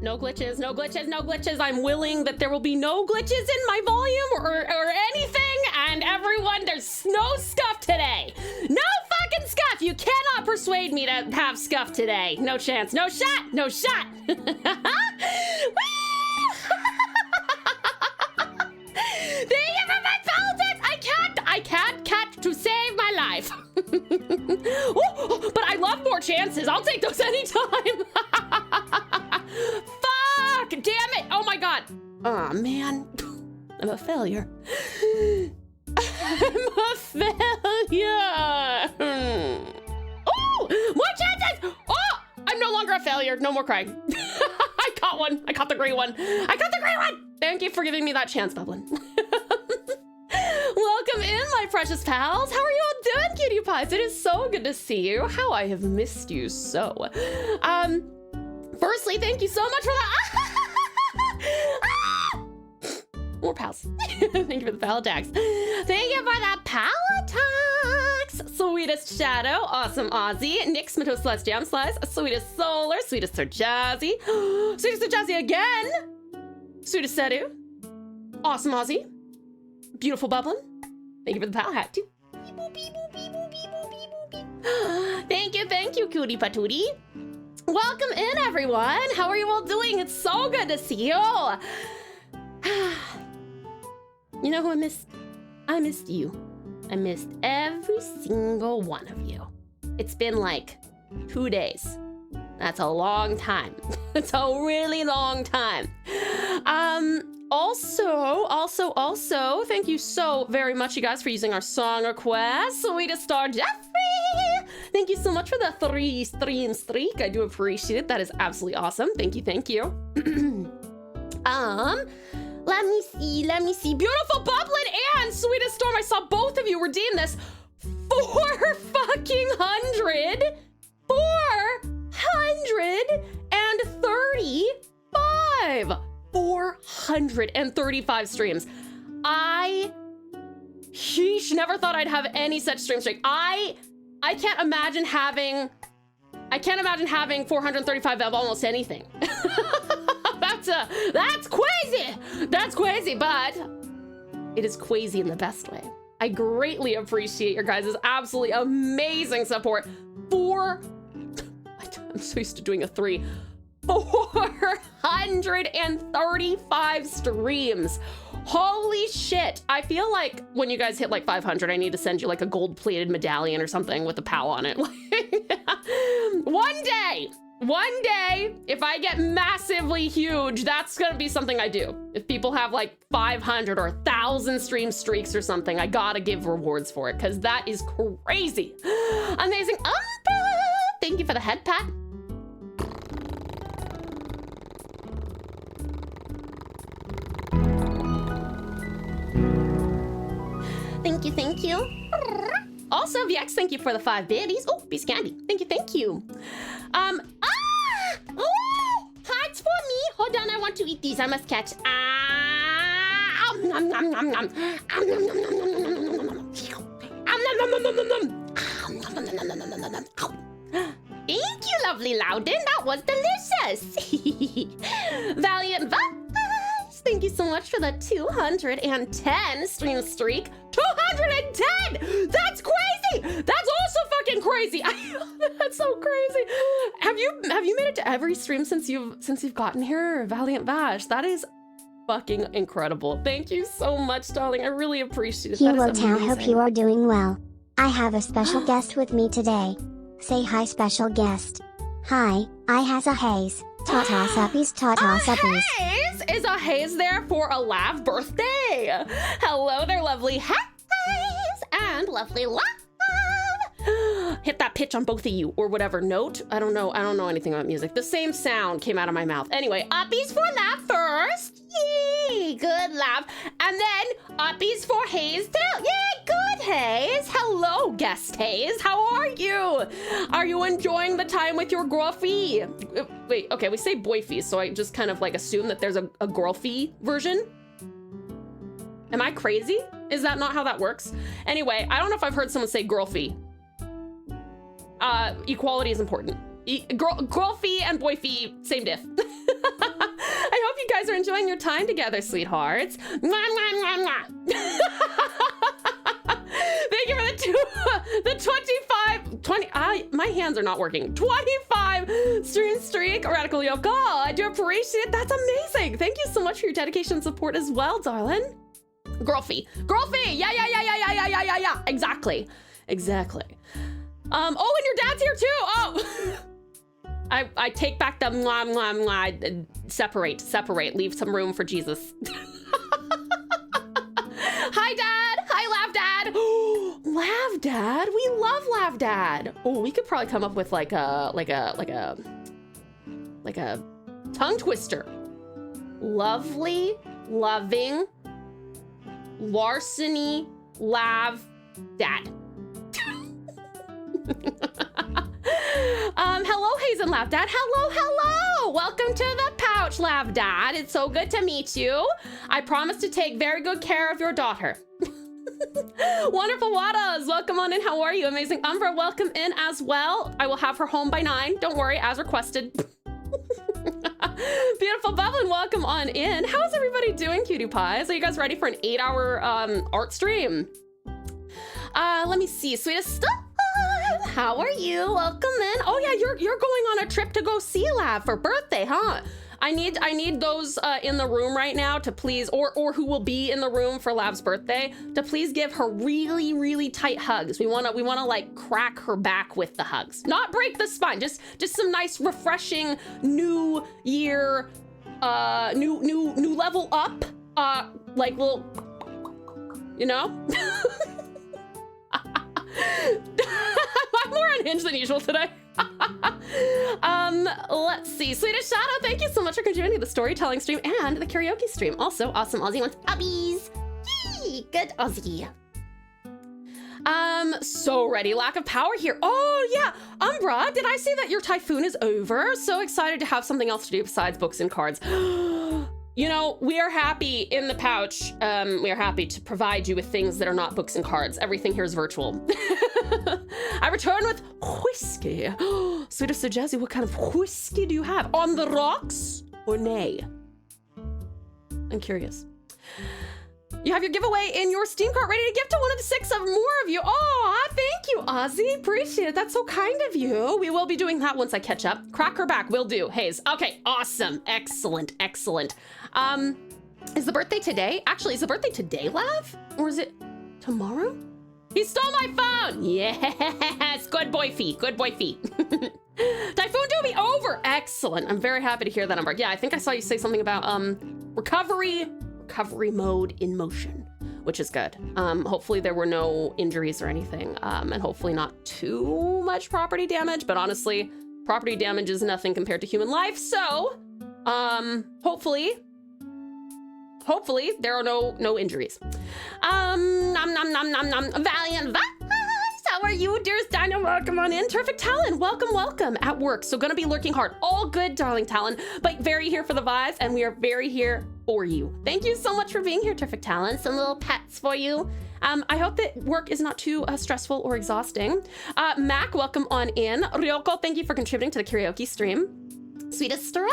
No glitches, no glitches, no glitches. I'm willing that there will be no glitches in my volume or anything. And everyone, there's no scuff today. No fucking scuff. You cannot persuade me to have scuff today. No chance. No shot. No shot. Thank you for my paladin. I can't catch to save my life. Ooh, but I love more chances. I'll take those anytime. Fuck, damn it. Oh my God. Oh man, I'm a failure. I'm a failure. Oh, more chances. Oh, I'm no longer a failure. No more crying. I caught one. I caught the gray one. I caught the gray one. Thank you for giving me that chance, Bublin. Welcome in, my precious pals. How are you all doing, cutie pies? It is so good to see you. How I have missed you so. Firstly, thank you so much for that. More pals. Thank you for the pal attacks. Thank you for that pal attacks. Sweetest Shadow, Awesome Ozzy, Nick Smito Celeste Jam Slice, Sweetest Solar, Sweetest Sir Jazzy, Sweetest Sir Jazzy again, Sweetest Sedu, Awesome Ozzy, Beautiful Bublin. Thank you for the pal hat too. Thank you, cutie patootie. Welcome in, everyone. How are you all doing? It's so good to see you. You know who I missed? I missed you. I missed every single one of you. It's been like 2 days. That's a long time. It's a really long time. Also, thank you so very much, you guys, for using our song request. Sweetest Star Jeffrey! Thank you so much for the 3 stream streak. I do appreciate it. That is absolutely awesome. Thank you. Let me see. Beautiful Bublin and Sweetest Storm. I saw both of you redeem this. 435. 435 streams. Sheesh, never thought I'd have any such stream streak. I can't imagine having 435 of almost anything. That's crazy. That's crazy, but it is crazy in the best way. I greatly appreciate your guys' absolutely amazing support. I'm so used to doing a 3. 435 streams. Holy shit. I feel like when you guys hit like 500, I need to send you like a gold-plated medallion or something with a POW on it. One day, if I get massively huge, that's gonna be something I do. If people have like 500 or 1,000 stream streaks or something, I gotta give rewards for it, because that is crazy. Amazing. Thank you for the head pat. Thank you. Also, VX, thank you for the 5 biddies. Oh, piece of candy. Thank you. Oh, hearts for me. Hold on, I want to eat these. I must catch. Thank you, lovely Loudon. That was delicious. Valiant Vibes, thank you so much for the 210 stream streak. 210! That's crazy! That's also fucking crazy. That's so crazy. Have you made it to every stream since you've gotten here, Valiant Vash? That is fucking incredible. Thank you so much, darling. I really appreciate it. Hello, Tao. Hope you are doing well. I have a special guest with me today. Say hi, special guest. Hi, I has a haze. TauTassieTiger, TauTassieTiger. Haze? Is a haze there for a lav birthday? Hello there, lovely haze and lovely love. Hit that pitch on both of you, or whatever note. I don't know anything about music. The same sound came out of my mouth. Anyway, uppies for lav first. Yay, good lav. And then uppies for Haze too. Yay, good Haze. Hello, guest Haze. How are you? Are you enjoying the time with your girlfie? Wait, okay, we say boyfie, so I just kind of like assume that there's a girlfie version. Am I crazy? Is that not how that works? Anyway, I don't know if I've heard someone say girlfie. Equality is important. Girlfie and boyfie, same diff. guys are enjoying your time together, sweethearts. Mwah, mwah, mwah, mwah. Thank you for the 20, my hands are not working. 25 stream streak, Radical Yoko. I do appreciate it. That's amazing. Thank you so much for your dedication and support as well, darling. Girlfie. Yeah. Exactly. Oh, and your dad's here too. Oh. I take back the mwah, mwah, mwah. Separate. Leave some room for Jesus. Hi, Dad. Hi, Lav Dad. Lav Dad. We love Lav Dad. Oh, we could probably come up with like a tongue twister. Lovely, loving, larceny, Lav Dad. Hello, Hazen Lav Dad. Hello. Welcome to the pouch, Lav Dad. It's so good to meet you. I promise to take very good care of your daughter. Wonderful Wadas, welcome on in. How are you? Amazing Umbra, welcome in as well. I will have her home by 9. Don't worry, as requested. Beautiful Bubbling, welcome on in. How's everybody doing, cutie pies? Are you guys ready for an 8-hour art stream? Let me see, sweetest stuff. How are you? Welcome in. Oh yeah, you're going on a trip to go see Lav for birthday, huh? I need those in the room right now to please, or who will be in the room for Lav's birthday, to please give her really, really tight hugs. We wanna like crack her back with the hugs. Not break the spine, just some nice, refreshing new year, new level up, like little, you know? I'm more unhinged than usual today. Let's see. Swedish Shadow, thank you so much for contributing to the storytelling stream and the karaoke stream. Also, awesome Aussie wants uppies. Yee, good Aussie. So ready. Lack of power here. Oh yeah, Umbra, did I say that your typhoon is over? So excited to have something else to do besides books and cards. You know, we are happy in the pouch. We are happy to provide you with things that are not books and cards. Everything here is virtual. I return with whiskey. Sweetest Sir Jazzy, what kind of whiskey do you have? On the rocks or nay? I'm curious. You have your giveaway in your Steam cart ready to give to one of the 6 or more of you. Oh, thank you, Ozzy. Appreciate it. That's so kind of you. We will be doing that once I catch up. Crack her back. Will do. Haze. Okay, awesome. Excellent. Is the birthday today? Actually, is the birthday today, Lav? Or is it tomorrow? He stole my phone. Yes. Good boy, Fee. Typhoon do be over. Excellent. I'm very happy to hear that number. Yeah, I think I saw you say something about recovery mode in motion, which is good. Hopefully there were no injuries or anything, and hopefully not too much property damage, but honestly, property damage is nothing compared to human life, so hopefully there are no injuries. Valiant vibes. How are you, dearest Dino? Welcome on in. Terrific Talon, welcome at work. So gonna be lurking hard. All good, darling Talon, but very here for the vibes, and we are very here for you. Thank you so much for being here, Terrific Talon. Some little pets for you. I hope that work is not too stressful or exhausting. Mac, welcome on in. Ryoko, thank you for contributing to the karaoke stream. Sweetest Stray.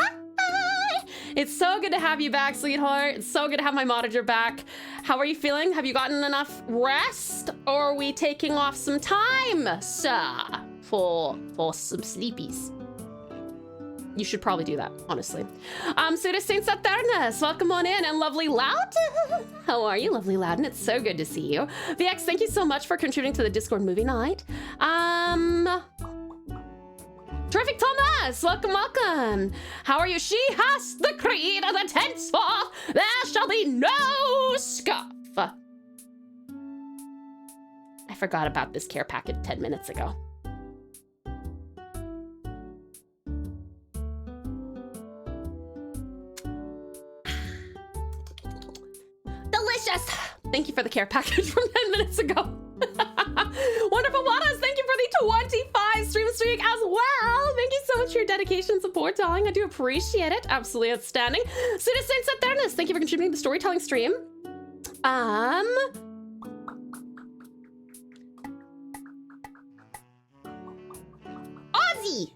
It's so good to have you back, sweetheart. It's so good to have my monitor back. How are you feeling? Have you gotten enough rest? Or are we taking off some time, sir, for some sleepies? You should probably do that, honestly. Sweetest Saint Saturnus, welcome on in, and lovely Loud. How are you, lovely Loudon? It's so good to see you. VX, thank you so much for contributing to the Discord movie night. Terrific Thomas, welcome. How are you? She has the creed of the tense for there shall be no scuff. I forgot about this care packet 10 minutes ago. Delicious. Thank you for the care package from 10 minutes ago. Wonderful Wadas, thank you for the 25 stream streak as well. Thank you so much for your dedication and support, darling. I do appreciate it. Absolutely outstanding. Citizen Saturnus, thank you for contributing to the storytelling stream. Ozzy!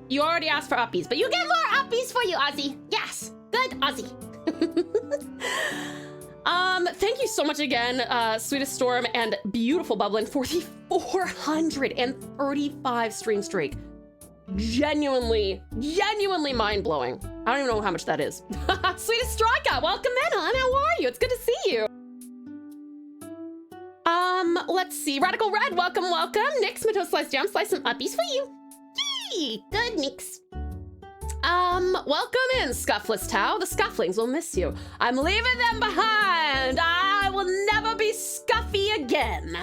You already asked for uppies, but you get more uppies for you, Ozzy. Yes, good Ozzy. Thank you so much again, Sweetest Storm and Beautiful Bublin for the 435 stream streak. Genuinely mind-blowing. I don't even know how much that is. Sweetest Striker, welcome in, hon. How are you? It's good to see you. Let's see. Radical Red, welcome. Nix, Mato Slice Jam, slice some uppies for you. Yee, good, Nix. Welcome in, Scuffless Tau. The Scufflings will miss you. I'm leaving them behind. I will never be Scuffy again.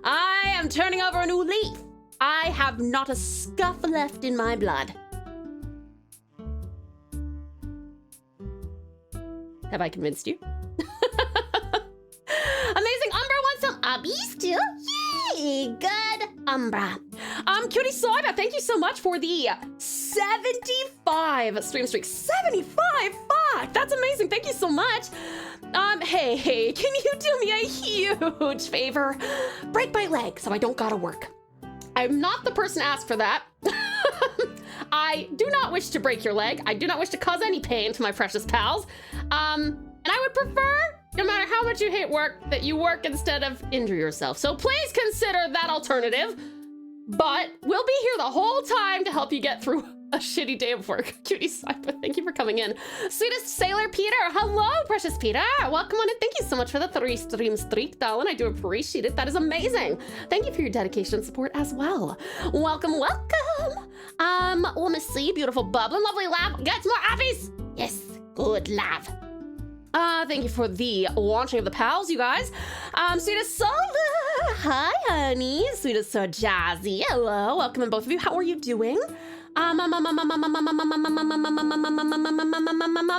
I am turning over a new leaf. I have not a scuff left in my blood. Have I convinced you? Amazing Umbra wants some uppies too. Yay, good Umbra. Cutie Cyber, thank you so much for the 75 stream streak. 75? Fuck, that's amazing. Thank you so much. Hey, can you do me a huge favor? Break my leg so I don't gotta work. I'm not the person to ask for that. I do not wish to break your leg. I do not wish to cause any pain to my precious pals. And I would prefer, no matter how much you hate work, that you work instead of injure yourself. So please consider that alternative. But we'll be here the whole time to help you get through a shitty day of work. Cutie Cypher, thank you for coming in. Sweetest Sailor Peter, hello, precious Peter. Welcome on in. Thank you so much for the 3 stream streak, darling. I do appreciate it. That is amazing. Thank you for your dedication and support as well. Welcome. Let me see. Beautiful Bublin, lovely lab. Get more appies. Yes, good lab. Thank you for the launching of the pals, you guys. Sweetest Sola, hi, honey. Sweetest Sir Jazzy, hello. Welcome in, both of you. How are you doing?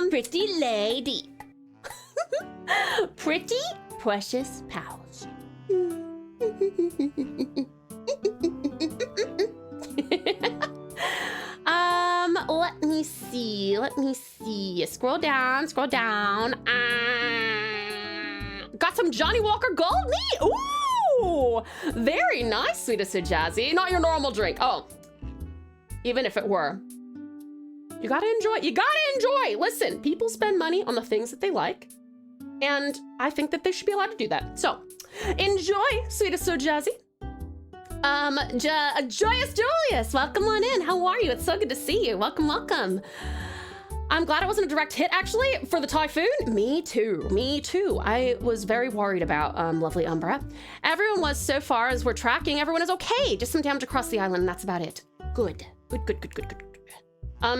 Pretty lady. Pretty precious pals. Let me see. Scroll down. Got some Johnny Walker Gold meat. Ooh, very nice, Sweetest Sir Jazzy. Not your normal drink. Oh, even if it were. You gotta enjoy. Listen, people spend money on the things that they like, and I think that they should be allowed to do that. So, enjoy, Sweetest Sir Jazzy. Joyous Julius, welcome on in. How are you? It's so good to see you. Welcome. I'm glad it wasn't a direct hit, actually, for the typhoon. Me too. I was very worried about lovely Umbra. Everyone was, so far as we're tracking, everyone is okay. Just some damage across the island, and that's about it. Good.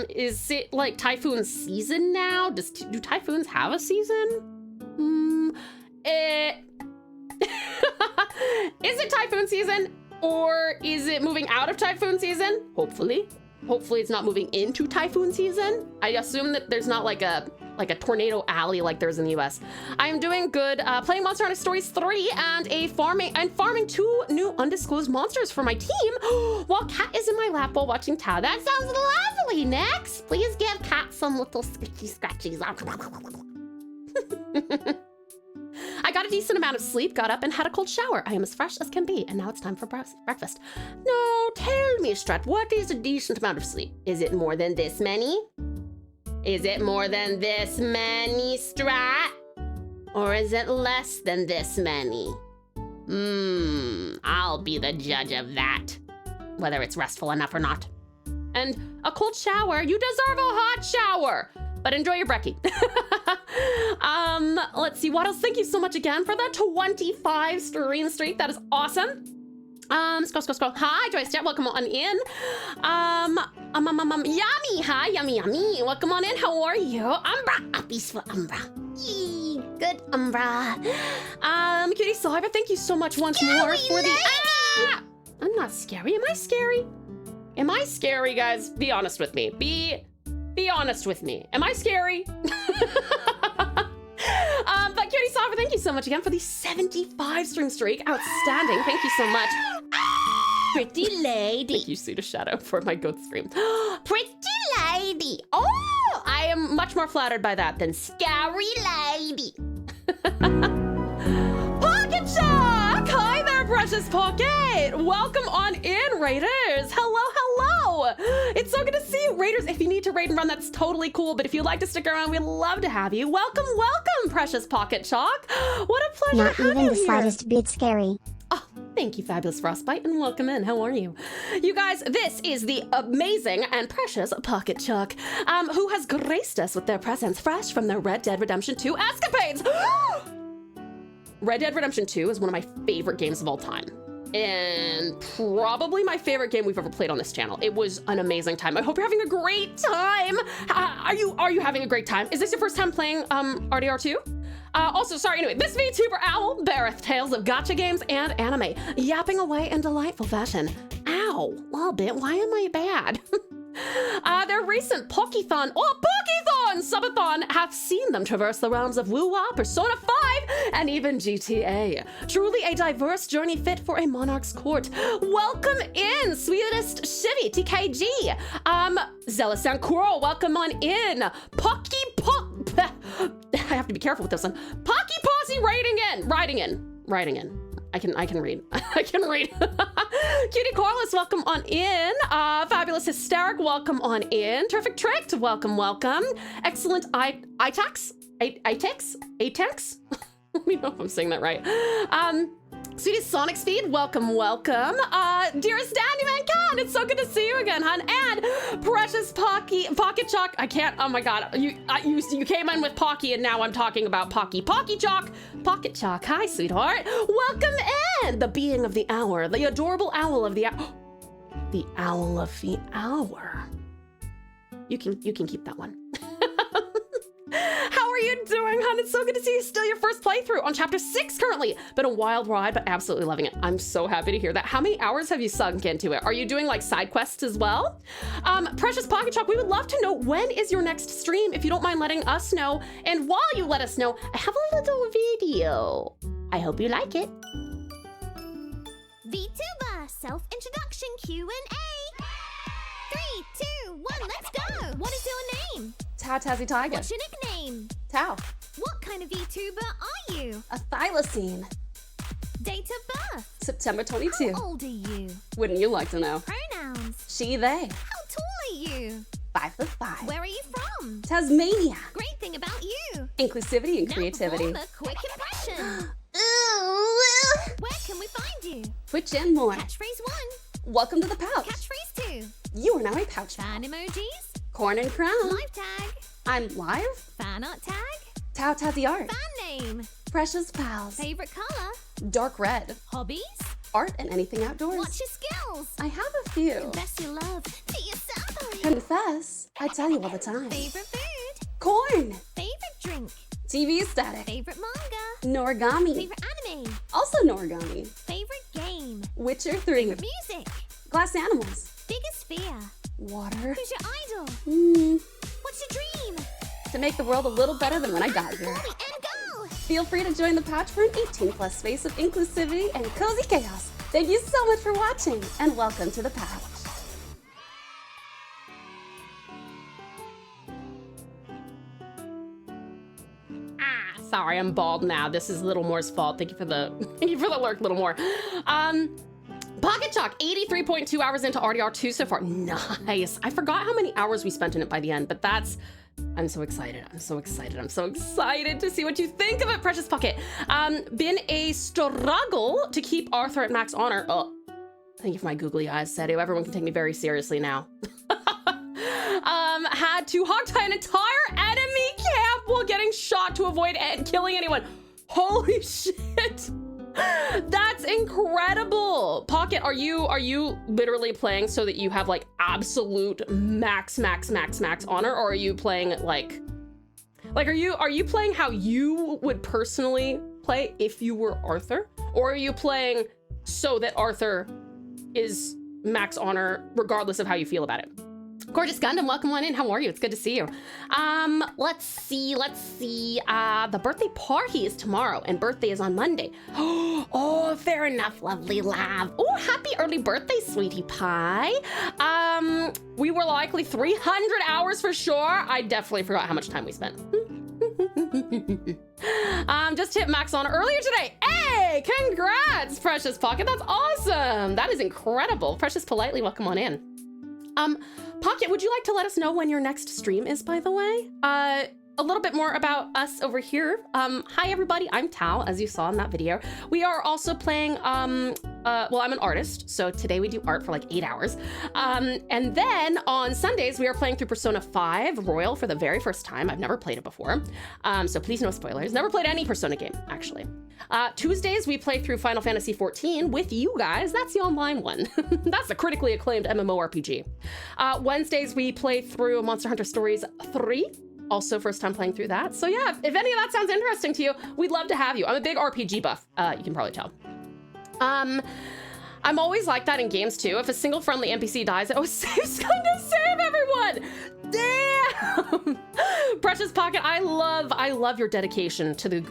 Is it like typhoon season now? Do typhoons have a season? Is it typhoon season? Or is it moving out of typhoon season? Hopefully it's not moving into typhoon season. I assume that there's not like a tornado alley like there's in the US. I'm doing good, playing Monster Hunter Stories 3 and farming 2 new undisclosed monsters for my team while Cat is in my lap while watching Tau. That sounds lovely. Next, please give Cat some little scratchies. I got a decent amount of sleep, got up and had a cold shower. I am as fresh as can be, and now it's time for breakfast. No, tell me, Strut, what is a decent amount of sleep? Is it more than this many? Strat? Or is it less than this many? I'll be the judge of that, whether it's restful enough or not. And a cold shower, you deserve a hot shower, but enjoy your brekkie. Let's see, what else? Thank you so much again for the 25 stream streak. That is awesome. Scroll. Hi, Joyce Jet, welcome on in. Yummy, hi, yummy. Welcome on in, how are you? Umbra, uppies for Umbra. Yee, good Umbra. Cutie Cyber, thank you so much once more for the... I'm not scary, am I scary? Am I scary, guys? Be honest with me. Be honest with me. Am I scary? But Cutie Cyber, thank you so much again for the 75 stream streak. Outstanding. Thank you so much. Pretty lady. Thank you, Sweetest Shadow, for my goat scream. Pretty lady. Oh, I am much more flattered by that than scary lady. Pocket Shark! Hi there, precious Pocket. Welcome on in, Raiders. Hello. Wow! It's so good to see you. Raiders, if you need to raid and run, that's totally cool. But if you'd like to stick around, we'd love to have you. Welcome, welcome, precious Pocket Chalk. What a pleasure Not to have even you the here. slightest bit scary. Oh, thank you, Fabulous Frostbite, and welcome in. How are you? You guys, this is the amazing and precious Pocket Chalk, who has graced us with their presence fresh from their Red Dead Redemption 2 escapades. Red Dead Redemption 2 is one of my favorite games of all time. And probably my favorite game we've ever played on this channel. It was an amazing time. I hope you're having a great time. Are you having a great time? Is this your first time playing RDR2? Also, sorry, anyway, this VTuber owl beareth tales of gacha games and anime, yapping away in delightful fashion. Ow, a little bit, why am I bad? Their recent Pokéthon, Subathon, have seen them traverse the realms of Woo-Wah, Persona 5, and even GTA. Truly a diverse journey fit for a monarch's court. Welcome in, sweetest Shivy, TKG. Zealous Sankuro, welcome on in. I have to be careful with this one. Pocky Posse riding in. I can read. I can read. Cutie Corliss, welcome on in. Fabulous Hysteric, welcome on in. Terrific Tricked, welcome. Excellent Itex. Let me know if I'm saying that right. Sweetest Sonic Speed, welcome. Dearest Dandy Mankind, it's so good to see you again, hon. And precious Pocket Chalk, I can't, oh my God. You came in with Pocky and now I'm talking about Pocky. Pocket Chalk, hi sweetheart. Welcome in, the being of the hour, the adorable owl of the hour. The owl of the hour. You can keep that one. How are you doing, hon? It's so good to see you. Still your first playthrough on chapter 6 currently. Been a wild ride, but absolutely loving it. I'm so happy to hear that. How many hours have you sunk into it? Are you doing like side quests as well? Precious Pocket Chalk, we would love to know when is your next stream, if you don't mind letting us know. And while you let us know, I have a little video. I hope you like it. Vtuber self-introduction Q&A. 3, 2, 1, let's go. What is your name? TauTassieTiger. What's your nickname? Tau. What kind of VTuber are you? A Thylacine. Date of birth? September 22. How old are you? Wouldn't you like to know? Pronouns? She, they. How tall are you? 5'5". Where are you from? Tasmania. Great thing about you. Inclusivity and Now creativity. perform a quick impression. Where can we find you? Twitch and more. Catchphrase 1. Welcome to the pouch. Catchphrase 2. You are now a pouch. Fan emojis. Corn and crown. Live tag. I'm live. Fanart tag. TauTassie art. Fan name. Precious pals. Favorite color. Dark red. Hobbies. Art and anything outdoors. What's your skills? I have a few. Confess your love to yourself. Confess. I tell you all the time. Favorite food. Corn. Favorite drink. TV static. Favorite manga. Norigami. Favorite anime. Also Norigami. Favorite game. Witcher 3. Favorite music. Glass animals. Biggest fear. Water. Who's your idol? What's your dream? To make the world a little better than when I got here. Boy and go. Feel free to join the pouch for an 18+ space of inclusivity and cozy chaos. Thank you so much for watching, and welcome to the pouch. Sorry, I'm bald now. This is Little More's fault. Thank you for the lurk, Little More. Pocket Chalk, 83.2 hours into RDR2 so far. Nice. I forgot how many hours we spent in it by the end, but I'm so excited. I'm so excited to see what you think of it, Precious Pocket. Been a struggle to keep Arthur at max honor. Oh, thank you for my googly eyes, Sedu. Everyone can take me very seriously now. Had to hogtie an entire enemy camp while getting shot to avoid killing anyone. Holy shit. That's incredible. Pocket, are you literally playing so that you have like absolute max honor, or are you playing it like are you playing how you would personally play if you were Arthur, or are you playing so that Arthur is max honor regardless of how you feel about it? Gorgeous Gundam, welcome on in. How are you? It's good to see you. Let's see. The birthday party is tomorrow and birthday is on Monday. Oh, fair enough, lovely lab. Oh, happy early birthday, sweetie pie. We were likely 300 hours for sure. I definitely forgot how much time we spent. Just hit max honor earlier today. Hey, congrats, Precious Pocket. That's awesome. That is incredible. Precious Politely, welcome on in. Pocket, would you like to let us know when your next stream is, by the way? A little bit more about us over here. Hi everybody, I'm Tao, as you saw in that video. We are also playing, well, I'm an artist, so today we do art for like 8 hours. And then on Sundays, we are playing through Persona 5 Royal for the very first time. I've never played it before, so please no spoilers. Never played any Persona game, actually. Tuesdays, we play through Final Fantasy XIV with you guys. That's the online one. That's a critically acclaimed MMORPG. Wednesdays, we play through Monster Hunter Stories 3. Also first time playing through that. So yeah, if any of that sounds interesting to you, we'd love to have you. I'm a big RPG buff, you can probably tell. I'm always like that in games too. If a single friendly NPC dies, I always kind of save everyone. Damn! Precious Pocket, I love your dedication to the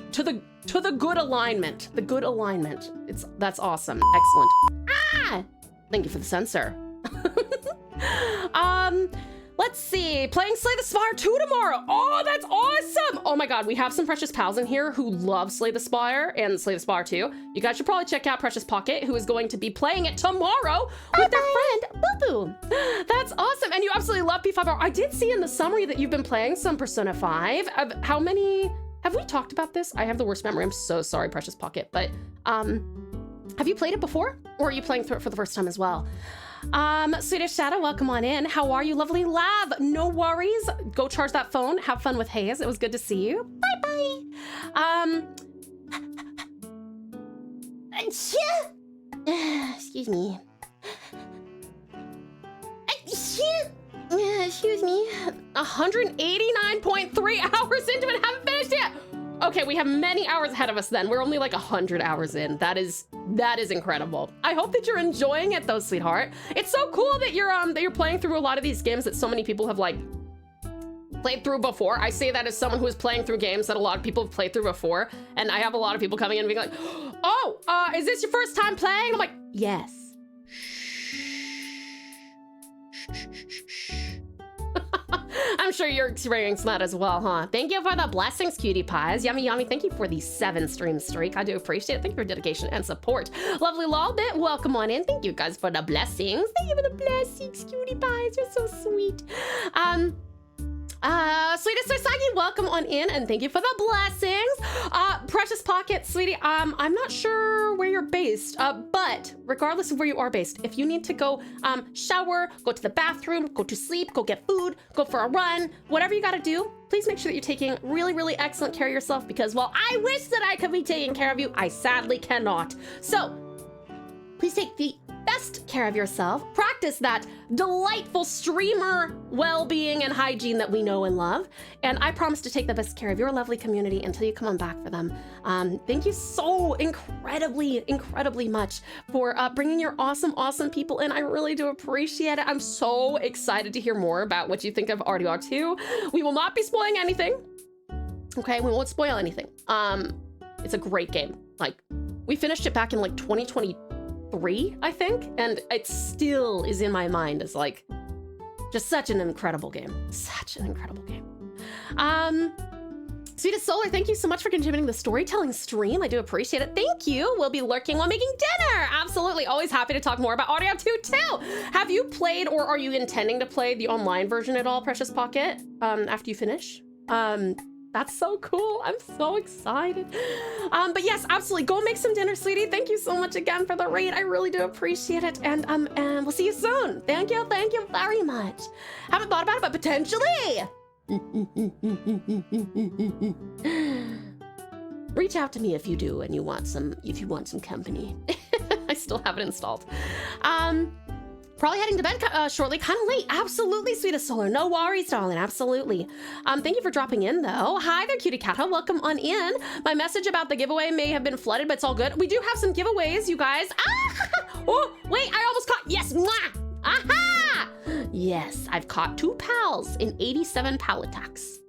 good alignment. The good alignment. That's awesome. Excellent. Ah! Thank you for the censor. Let's see, playing Slay the Spire 2 tomorrow. Oh, that's awesome. Oh my God, we have some Precious Pals in here who love Slay the Spire and Slay the Spire 2. You guys should probably check out Precious Pocket, who is going to be playing it tomorrow with their friend, Boo Boo. That's awesome, and you absolutely love P5R. I did see in the summary that you've been playing some Persona 5. How many, have we talked about this? I have the worst memory, I'm so sorry, Precious Pocket, but have you played it before? Or are you playing through it for the first time as well? Swedish Shadow, welcome on in. How are you, lovely lab? No worries. Go charge that phone. Have fun with Hayes. It was good to see you. Bye-bye. Excuse me. Excuse me. 189.3 hours into it. Haven't finished yet. Okay, we have many hours ahead of us then. We're only like 100 hours in. That is incredible. I hope that you're enjoying it though, sweetheart. It's so cool that you're playing through a lot of these games that so many people have like played through before. I say that as someone who is playing through games that a lot of people have played through before. And I have a lot of people coming in and being like, oh, is this your first time playing? I'm like, yes. I'm sure you're experiencing that as well, huh? Thank you for the blessings, cutie pies. Yummy, yummy. Thank you for the 7 stream streak. I do appreciate it. Thank you for dedication and support. Lovely Lolbit, welcome on in. Thank you guys for the blessings. Thank you for the blessings, cutie pies. You're so sweet. Sweetest Sosagi, welcome on in, and thank you for the blessings. Precious Pocket, sweetie, I'm not sure where you're based, but regardless of where you are based, if you need to go shower, go to the bathroom, go to sleep, go get food, go for a run, whatever you gotta do, please make sure that you're taking really, really excellent care of yourself, because while I wish that I could be taking care of you, I sadly cannot. So, please take the best care of yourself. Practice that delightful streamer well-being and hygiene that we know and love. And I promise to take the best care of your lovely community until you come on back for them. Thank you so incredibly, incredibly much for bringing your awesome, awesome people in. I really do appreciate it. I'm so excited to hear more about what you think of RDR 2. We will not be spoiling anything. Okay, we won't spoil anything. It's a great game. Like, we finished it back in like 2023, I think, and it still is in my mind as like just such an incredible game. Such an incredible game. Sweetest Solar, thank you so much for contributing to the storytelling stream. I do appreciate it. Thank you. We'll be lurking while making dinner. Absolutely. Always happy to talk more about Audio 2 too. Have you played or are you intending to play the online version at all, Precious Pocket, after you finish? That's so cool. I'm so excited. But yes, absolutely. Go make some dinner, sweetie. Thank you so much again for the raid. I really do appreciate it. And we'll see you soon. Thank you very much. Haven't thought about it, but potentially. Reach out to me if you do and you want some company. I still have it installed. Probably heading to bed shortly, kind of late. Absolutely, Sweetest Solar. No worries, darling. Absolutely. Thank you for dropping in, though. Hi there, cutie cat. Welcome on in. My message about the giveaway may have been flooded, but it's all good. We do have some giveaways, you guys. Ah! Oh, wait, I almost caught. Yes. Mwah! Aha! Yes, I've caught 2 pals in 87 pal attacks.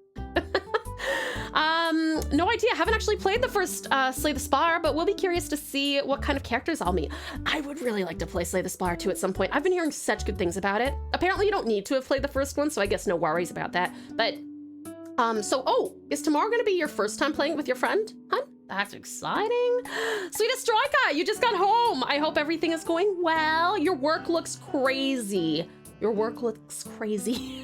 No idea. I haven't actually played the first Slay the Spire, but we'll be curious to see what kind of characters I'll meet. I would really like to play Slay the Spire 2 at some point. I've been hearing such good things about it. Apparently you don't need to have played the first one, so I guess no worries about that. But, is tomorrow gonna be your first time playing with your friend, hun? That's exciting. Sweetest Stroika, you just got home. I hope everything is going well. Your work looks crazy. Your work looks crazy.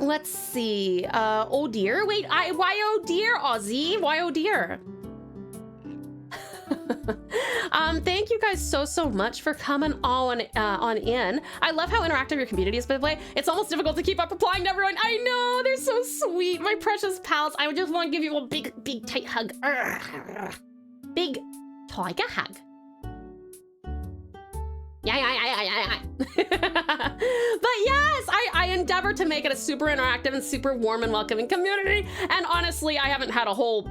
Let's see. Oh dear. Wait, why oh dear, Aussie? Why oh dear? Thank you guys so much for coming on in. I love how interactive your community is, by the way. It's almost difficult to keep up replying to everyone. I know, they're so sweet, my precious pals. I just want to give you a big tight hug. Big tiger hug. Yeah. But yes, I endeavor to make it a super interactive and super warm and welcoming community. And honestly, I haven't had a whole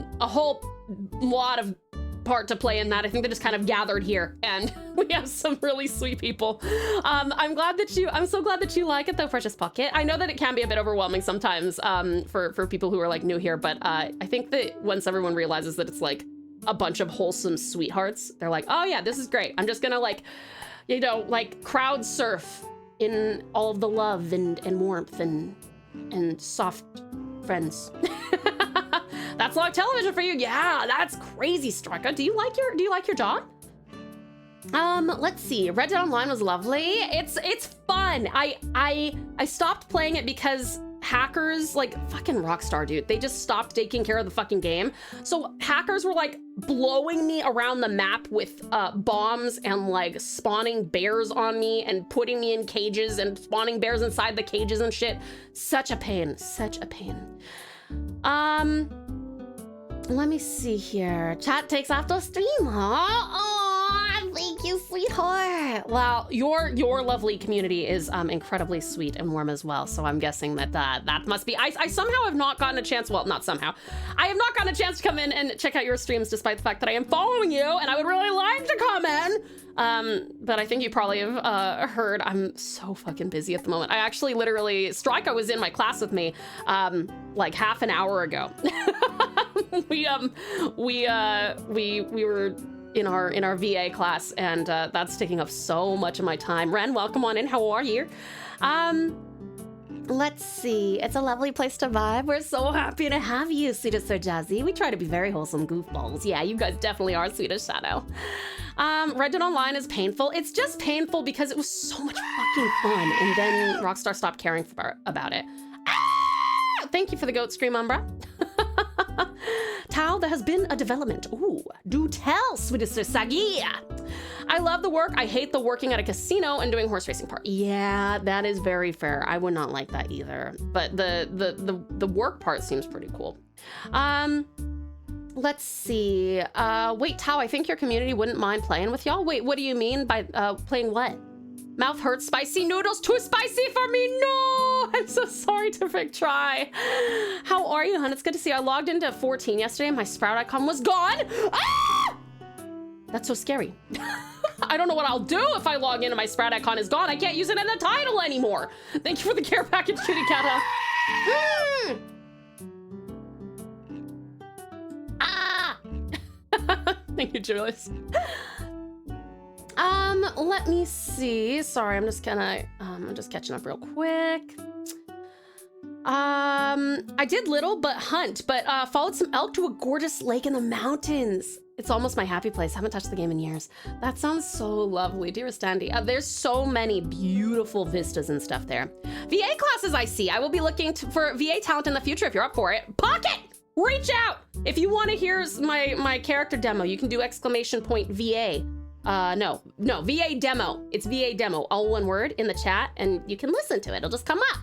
lot of part to play in that. I think they just kind of gathered here, and we have some really sweet people. I'm so glad that you like it though, Precious Pocket. I know that it can be a bit overwhelming sometimes for people who are like new here, but I think that once everyone realizes that it's like a bunch of wholesome sweethearts, they're like, oh yeah, this is great. I'm just gonna like, you know, like crowd surf in all of the love and warmth and soft friends. That's live television for you. Yeah, that's crazy, Striker. Do you like your job? Let's see. Red Dead Online was lovely. It's fun. I stopped playing it because hackers, like fucking Rockstar, dude, they just stopped taking care of the fucking game. So hackers were like blowing me around the map with bombs and like spawning bears on me and putting me in cages and spawning bears inside the cages and shit. Such a pain, such a pain. Let me see here. Chat takes after stream, huh? Oh, thank you, sweetheart. Well, your lovely community is incredibly sweet and warm as well. So I'm guessing that that must be. I somehow have not gotten a chance. Well, not somehow. I have not gotten a chance to come in and check out your streams, despite the fact that I am following you, and I would really like to come in. But I think you probably have heard I'm so fucking busy at the moment. I actually literally, Strika was in my class with me like half an hour ago. we were in our VA class, and that's taking up so much of my time. Ren, welcome on in. How are you? Let's see. It's a lovely place to vibe. We're so happy to have you, Sweetest Sir Jazzy. We try to be very wholesome goofballs. Yeah, you guys definitely are, Sweetest Shadow. Red Dead Online is painful. It's just painful because it was so much fucking fun, and then Rockstar stopped caring about it. Ah! Thank you for the goat scream, Umbra. Tao, there has been a development. Ooh, do tell, Sweetest Sir Sagi. I love the work. I hate the working at a casino and doing horse racing part. Yeah, that is very fair. I would not like that either. But the work part seems pretty cool. Let's see. Wait, Tao, I think your community wouldn't mind playing with y'all. Wait, what do you mean by playing what? Mouth hurts, spicy noodles, too spicy for me, no! I'm so sorry to Vic try. How are you, hun? It's good to see you. I logged into 14 yesterday and my Sprout icon was gone. Ah! That's so scary. I don't know what I'll do if I log in and my Sprout icon is gone. I can't use it in the title anymore. Thank you for the care package, kitty cat. Ah! Thank you, Julius. Let me see. Sorry, I'm just catching up real quick. I did little but hunt, but followed some elk to a gorgeous lake in the mountains. It's almost my happy place. Haven't touched the game in years. That sounds so lovely, dearest Andy. There's so many beautiful vistas and stuff there. VA classes I see. I will be looking for VA talent in the future if you're up for it. Pocket! Reach out! If you want to hear my character demo, you can do !VA. No, VA demo. It's VA demo, all one word in the chat, and you can listen to it. It'll just come up.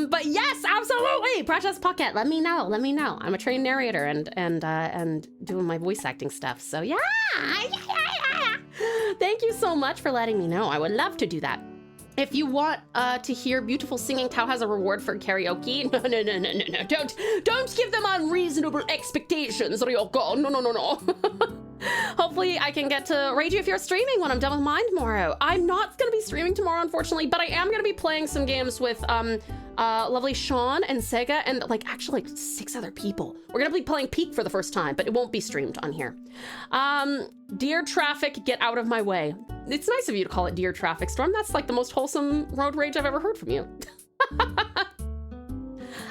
But yes, absolutely, Precious Pocket. Let me know. I'm a trained narrator and doing my voice acting stuff. So yeah. Thank you so much for letting me know. I would love to do that. If you want to hear beautiful singing, Tao has a reward for karaoke. No. Don't give them unreasonable expectations, Ryoko. No. Hopefully I can get to raid you if you're streaming when I'm done with mine tomorrow. I'm not gonna be streaming tomorrow, unfortunately, but I am gonna be playing some games with lovely Sean and Sega and actually 6 other people. We're gonna be playing Peak for the first time, but it won't be streamed on here. Dear traffic, get out of my way. It's nice of you to call it Dear Traffic Storm. That's like the most wholesome road rage I've ever heard from you.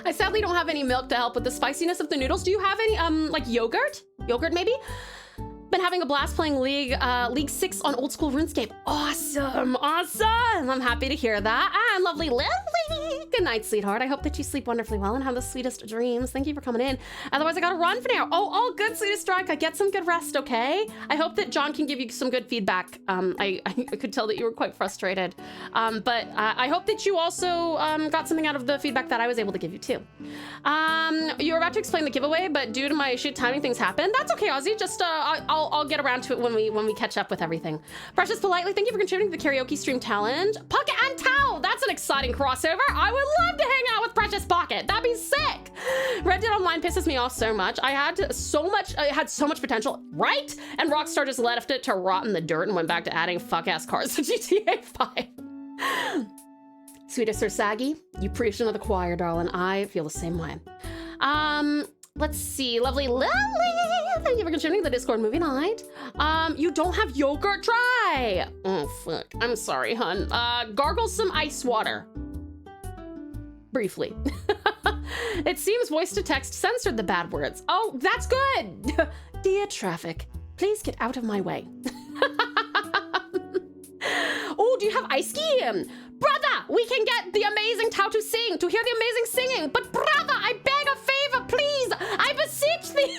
I sadly don't have any milk to help with the spiciness of the noodles. Do you have any, like yogurt? Yogurt maybe? been having a blast playing League 6 on old school RuneScape. Awesome, awesome. I'm happy to hear that. And lovely Lily. Good night, sweetheart. I hope that you sleep wonderfully well and have the sweetest dreams. Thank you for coming in. Otherwise, I gotta run for now. Oh, all good, sweetest Strike. Get some good rest, okay? I hope that John can give you some good feedback. I could tell that you were quite frustrated. But I hope that you also got something out of the feedback that I was able to give you too. You were about to explain the giveaway, but due to my shit timing, things happened. That's okay, Ozzy. Just I'll get around to it when we catch up with everything. Precious Politely, thank you for contributing to the karaoke stream challenge. Pocket and Tao, that's an exciting crossover. I would love to hang out with Precious Pocket. That'd be sick. Red Dead Online pisses me off so much. It had so much potential, right? And Rockstar just left it to rot in the dirt and went back to adding fuck-ass cars to GTA 5. Sweetest Sir Saggy, you preach into the choir, darling. I feel the same way. Let's see, lovely Lily. Thank you for contributing to the Discord movie night. You don't have yogurt? Try. Oh, fuck. I'm sorry, hun. Gargle some ice water. Briefly. It seems voice to text censored the bad words. Oh, that's good. Dear traffic, please get out of my way. Oh, do you have ice cream? Brother, we can get the amazing Tao to hear the amazing singing. But brother, I beg a favor, please. I beseech thee.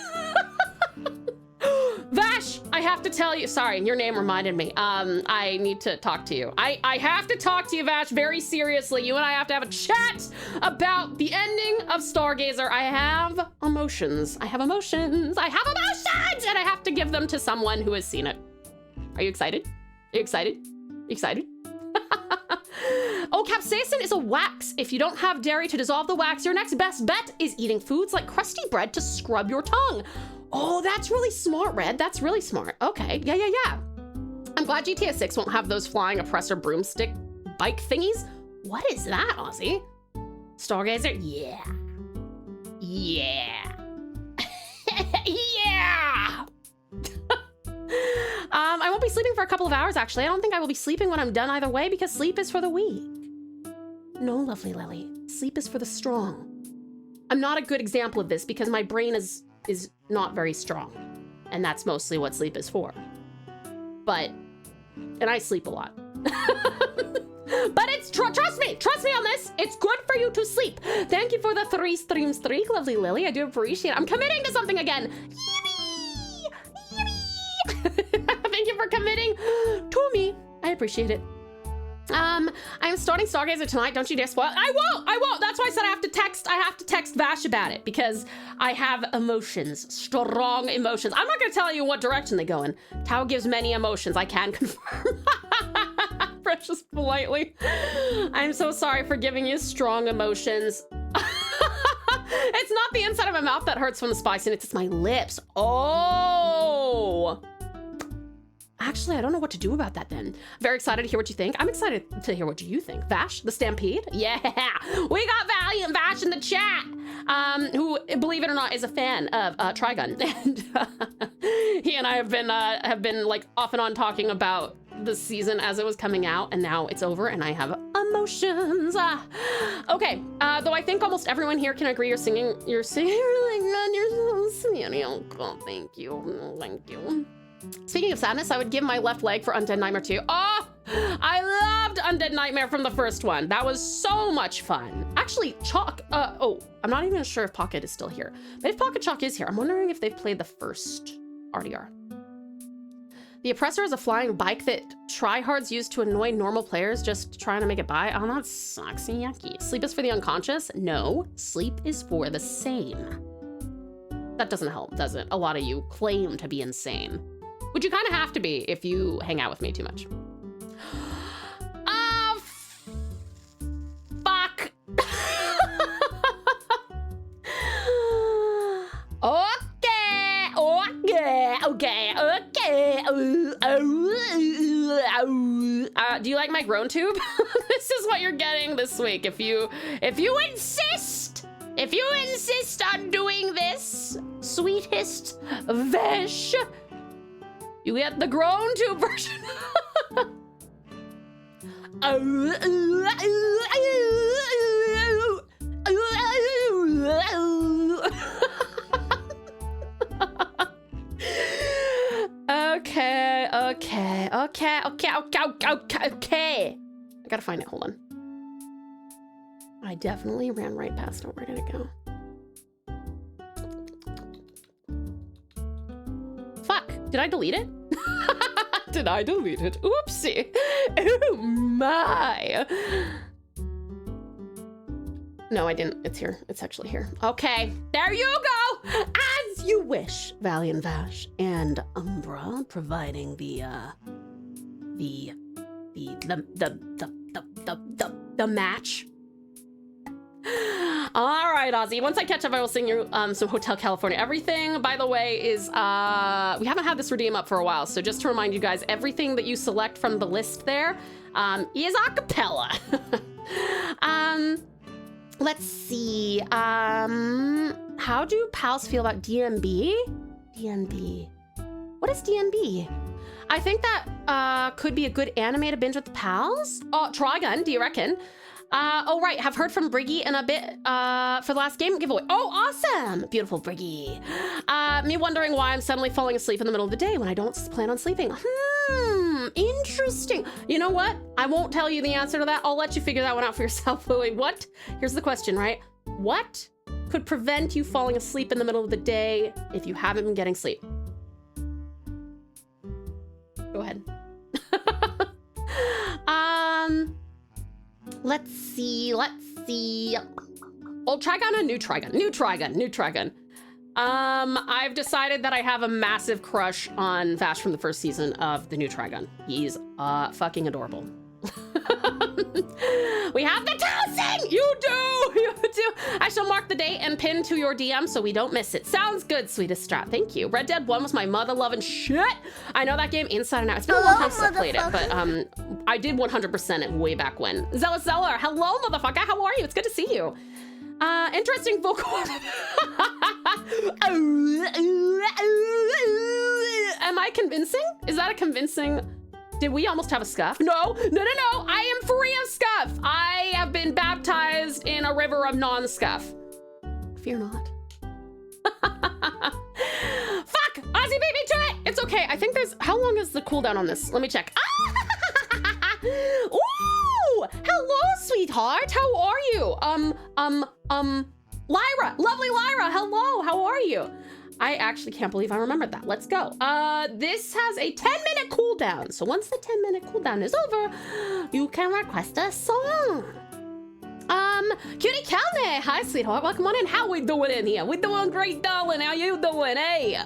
Vash, I have to tell you, sorry, your name reminded me. I need to talk to you. I have to talk to you, Vash, very seriously. You and I have to have a chat about the ending of Stargazer. I have emotions. And I have to give them to someone who has seen it. Are you excited? Are you excited? Excited? Oh, capsaicin is a wax. If you don't have dairy to dissolve the wax, your next best bet is eating foods like crusty bread to scrub your tongue. Oh, that's really smart, Red. That's really smart. Okay, yeah. I'm glad GTA 6 won't have those flying oppressor broomstick bike thingies. What is that, Ozzy? Stargazer? Yeah. Yeah. I won't be sleeping for a couple of hours, actually. I don't think I will be sleeping when I'm done either way, because sleep is for the weak. No, lovely Lily. Sleep is for the strong. I'm not a good example of this because my brain is not very strong. And that's mostly what sleep is for. And I sleep a lot. But it's, trust me on this. It's good for you to sleep. Thank you for the 3 stream streak, lovely Lily. I do appreciate it. I'm committing to something again. Thank you for committing to me. I appreciate it. I'm starting Stargazer tonight. Don't you dare spoil. I won't. That's why I said I have to text Vash about it because I have emotions, strong emotions. I'm not going to tell you what direction they go in. Tao gives many emotions. I can confirm. Precious Politely. I'm so sorry for giving you strong emotions. It's not the inside of my mouth that hurts from the spiciness. It's my lips. Oh. Actually, I don't know what to do about that then. Very excited to hear what you think. I'm excited to hear what you think. Vash, the Stampede? Yeah, we got Valiant Vash in the chat, who, believe it or not, is a fan of Trigun. And he and I have been like off and on talking about the season as it was coming out, and now it's over and I have emotions. Okay, though I think almost everyone here can agree you're singing really good. You're so sweet. Oh, thank you. Speaking of sadness, I would give my left leg for Undead Nightmare 2. Oh, I loved Undead Nightmare from the first one. That was so much fun. Actually, Chalk, I'm not even sure if Pocket is still here. But if Pocket Chalk is here, I'm wondering if they've played the first RDR. The Oppressor is a flying bike that tryhards use to annoy normal players just trying to make it by. Oh, that sucks. Yucky. Sleep is for the unconscious? No, sleep is for the sane. That doesn't help, does it? A lot of you claim to be insane. Which you kind of have to be if you hang out with me too much. Fuck. Okay. Do you like my groan tube? This is what you're getting this week. If you insist on doing this, sweetest Vesh, you get the groan tube version. Okay. I gotta find it. Hold on. I definitely ran right past it. Where did it go? Fuck. Did I delete it? Did I delete it? Oopsie. Oh my. No, I didn't. It's here. It's actually here. Okay. There you go. As you wish, Valiant Vash and Umbra providing the match. All right, Ozzy. Once I catch up, I will sing you some Hotel California. Everything, by the way, is we haven't had this redeem up for a while, so just to remind you guys, everything that you select from the list there is a cappella. Let's see. How do pals feel about DNB? DNB. What is DNB? I think that could be a good anime to binge with the pals. Oh, Trigun, do you reckon? Oh, right. Have heard from Briggy in a bit for the last game giveaway. Oh, awesome. Beautiful Briggy. Me wondering why I'm suddenly falling asleep in the middle of the day when I don't plan on sleeping. Interesting. You know what? I won't tell you the answer to that. I'll let you figure that one out for yourself, Louie. What? Here's the question, right? What could prevent you falling asleep in the middle of the day if you haven't been getting sleep? Go ahead. Let's see. Old Trigun and new Trigun. I've decided that I have a massive crush on Vash from the first season of the new Trigun. He's fucking adorable. We have the tossing! You do! I shall mark the date and pin to your DM so we don't miss it. Sounds good, sweetest Strat. Thank you. Red Dead 1 was my mother-loving shit. I know that game inside and out. It's been a long time since I played it, but I did 100% it way back when. Zealous Zeller, hello, motherfucker. How are you? It's good to see you. Interesting vocal. Am I convincing? Is that a convincing? Did we almost have a scuff? No. I am free of scuff. I have been baptized in a river of non-scuff. Fear not. Fuck! Ozzy beat me to it! It's okay. I think there's... How long is the cooldown on this? Let me check. Ooh! Hello, sweetheart. How are you? Lyra. Lovely Lyra. Hello. How are you? I actually can't believe I remembered that. Let's go. This has a 10-minute cooldown. So once the 10-minute cooldown is over, you can request a song. Cutie Kelne. Hi, sweetheart. Welcome on in. How we doing in here? We doing great, darling. How you doing, hey?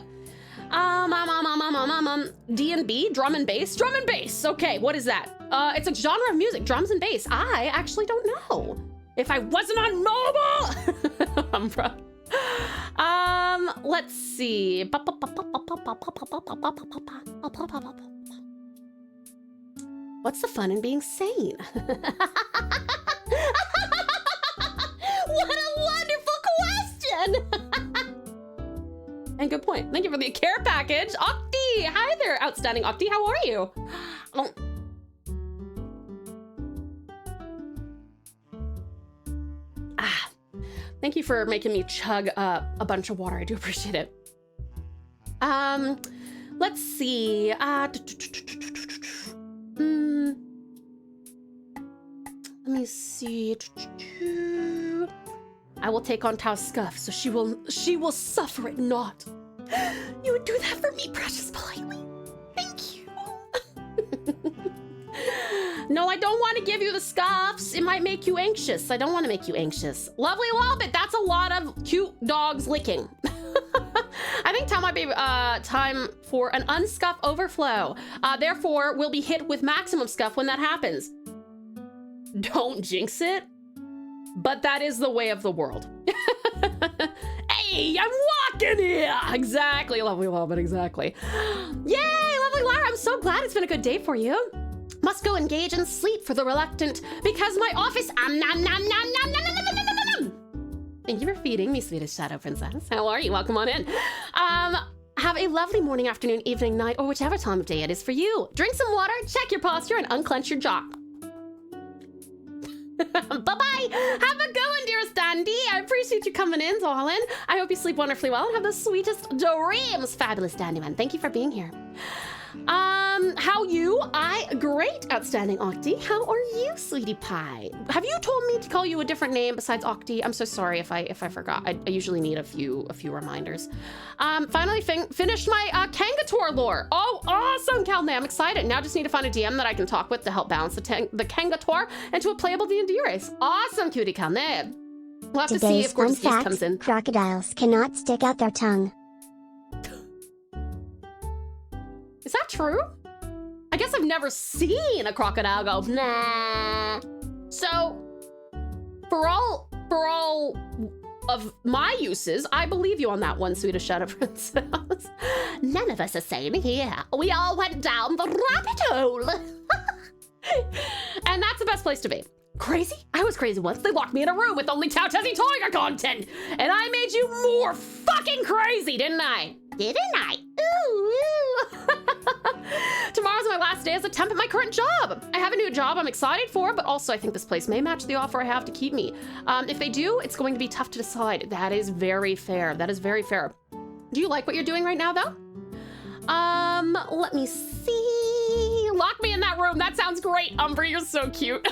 D&B, drum and bass. Drum and bass. Okay, what is that? It's a genre of music, drums and bass. I actually don't know. If I wasn't on mobile. Umbra. Let's see. What's the fun in being sane? What a wonderful question! And good point. Thank you for the care package. Octi! Hi there, outstanding Octi. How are you? Thank you for making me chug a bunch of water. I do appreciate it. Let's see. Let me see. I will take on Tao's scuff, so she will suffer it not. You would do that for me, precious, politely. Thank you. No, I don't want to give you the scuffs. It might make you anxious. I don't want to make you anxious. Lovely Lobbit, that's a lot of cute dogs licking. I think Tao might be time for an unscuff overflow. Therefore, we'll be hit with maximum scuff when that happens. Don't jinx it, but that is the way of the world. Hey, I'm walking here. Exactly, Lovely Lobbit, exactly. Yay, Lovely Lara, I'm so glad it's been a good day for you. Must go engage in sleep for the reluctant because my office Thank you for feeding me, sweetest shadow princess. How are you? Welcome on in. Have a lovely morning, afternoon, evening, night, or whichever time of day it is for you. Drink some water, check your posture, and unclench your jaw. Bye-bye. Have a good one, dearest Dandy. I appreciate you coming in, darling. I hope you sleep wonderfully well and have the sweetest dreams. Fabulous Dandy Man. Thank you for being here. How you? Great, outstanding Octi. How are you, sweetie pie? Have you told me to call you a different name besides Octi? I'm so sorry if I forgot. I usually need a few reminders. Finally finished my Kangator lore. Oh, awesome, Calnay. I'm excited. Now just need to find a DM that I can talk with to help balance the Kangator into a playable D&D race. Awesome, cutie Calnay. We'll have to see if Today's fun Gorgeous fact, comes in. crocodiles cannot stick out their tongue. Is that true? I guess I've never seen a crocodile go, nah. So, for all of my uses, I believe you on that one, Swedish Shadow Princess. None of us are sane here. We all went down the rabbit hole. And that's the best place to be. Crazy? I was crazy once. They locked me in a room with only TauTassieTiger content. And I made you more fucking crazy, didn't I? Didn't I? Ooh. Tomorrow's my last day as a temp at my current job. I have a new job I'm excited for, but also I think this place may match the offer I have to keep me. If they do, it's going to be tough to decide. That is very fair. That is very fair. Do you like what you're doing right now, though? Let me see. Lock me in that room. That sounds great. Umber, you're so cute.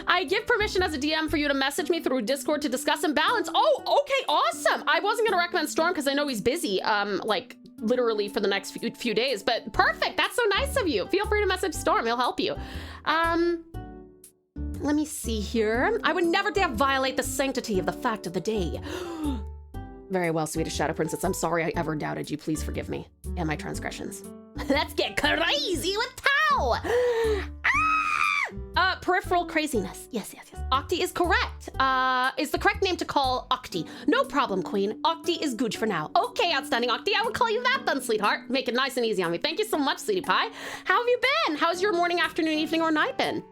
I give permission as a DM for you to message me through Discord to discuss imbalance. Oh, okay, awesome. I wasn't gonna recommend Storm because I know he's busy, like literally for the next few days, but perfect. That's so nice of you. Feel free to message Storm, he'll help you. Let me see here. I would never dare violate the sanctity of the fact of the day. Very well, Swedish Shadow Princess. I'm sorry I ever doubted you. Please forgive me and my transgressions. Let's get crazy with Tau. Peripheral craziness. Yes. Octi is correct. Is the correct name to call Octi. No problem, Queen. Octi is good for now. Okay, outstanding Octi. I will call you that then, sweetheart. Make it nice and easy on me. Thank you so much, sweetie pie. How have you been? How's your morning, afternoon, evening, or night been?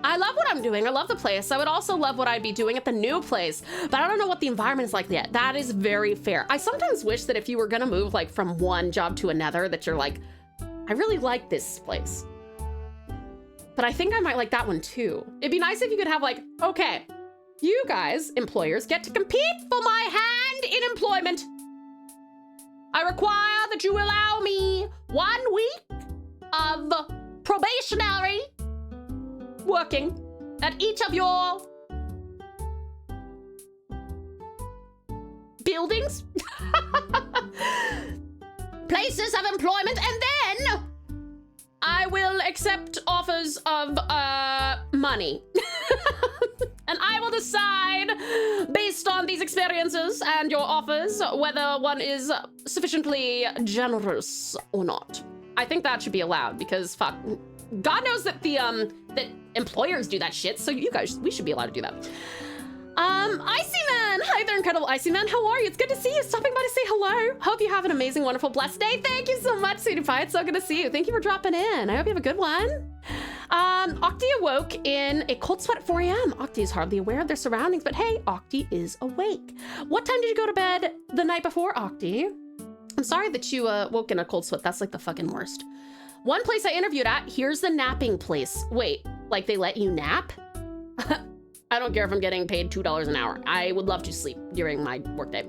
I love what I'm doing. I love the place. I would also love what I'd be doing at the new place, but I don't know what the environment is like yet. That is very fair. I sometimes wish that if you were gonna move like from one job to another, that you're like, I really like this place, but I think I might like that one too. It'd be nice if you could have like, okay, you guys, employers, get to compete for my hand in employment. I require that you allow me 1 week of probationary working at each of your buildings, places of employment, and then I will accept offers of money. And I will decide, based on these experiences and your offers, whether one is sufficiently generous or not. I think that should be allowed because fuck, God knows that the that employers do that shit. So you guys, we should be allowed to do that. Icy Man, hi there, incredible Icy Man. How are you? It's good to see you. Stopping by to say hello. Hope you have an amazing, wonderful, blessed day. Thank you so much, sweetie pie. It's so good to see you. Thank you for dropping in. I hope you have a good one. Octi awoke in a cold sweat at 4 a.m. Octi is hardly aware of their surroundings, but hey, Octi is awake. What time did you go to bed the night before, Octi? I'm sorry that you woke in a cold sweat. That's like the fucking worst. One place I interviewed at, here's the napping place. Wait, like they let you nap? I don't care if I'm getting paid $2 an hour. I would love to sleep during my workday.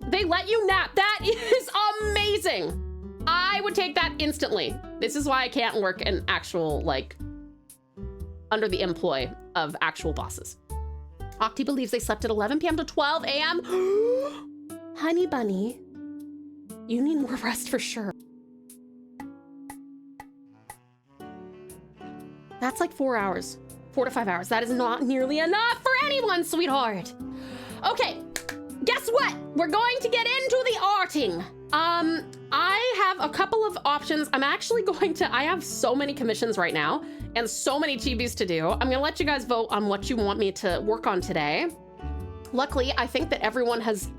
They let you nap. That is amazing. I would take that instantly. This is why I can't work in actual, like, under the employ of actual bosses. Octi believes they slept at 11 p.m. to 12 a.m. Honey bunny, you need more rest for sure. That's like 4 hours, 4 to 5 hours. That is not nearly enough for anyone, sweetheart. Okay, guess what? We're going to get into the arting. I have a couple of options. I'm actually going to, I have so many commissions right now and so many TBs to do. I'm gonna let you guys vote on what you want me to work on today. Luckily, I think that everyone has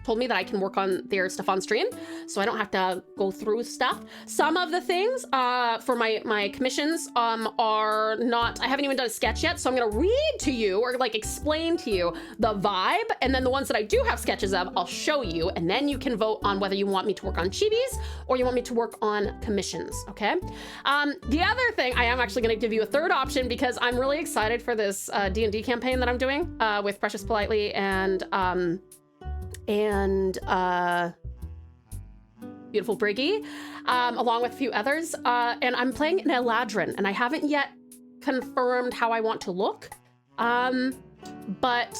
told me that I can work on their stuff on stream, so I don't have to go through stuff. Some of the things for my commissions are not, I haven't even done a sketch yet, so I'm gonna read to you or like explain to you the vibe, and then the ones that I do have sketches of, I'll show you, and then you can vote on whether you want me to work on chibis or you want me to work on commissions, okay? The other thing, I am actually gonna give you a third option because I'm really excited for this D&D campaign that I'm doing with Precious Politely and Beautiful Briggy, along with a few others. And I'm playing an Eladrin, and I haven't yet confirmed how I want to look. But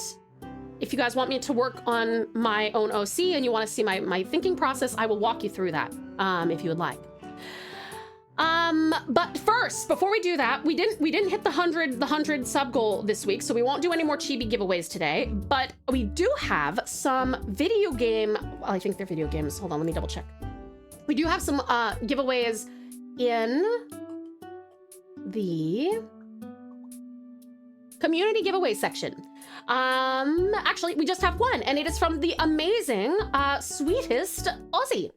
if you guys want me to work on my own OC and you want to see my thinking process, I will walk you through that if you would like. But first, before we do that, we didn't hit the 100 sub goal this week, so we won't do any more chibi giveaways today, but we do have some video game, I think they're video games. Hold on, let me double check. We do have some giveaways in the community giveaway section. Actually, we just have one, and it is from the amazing, sweetest Aussie.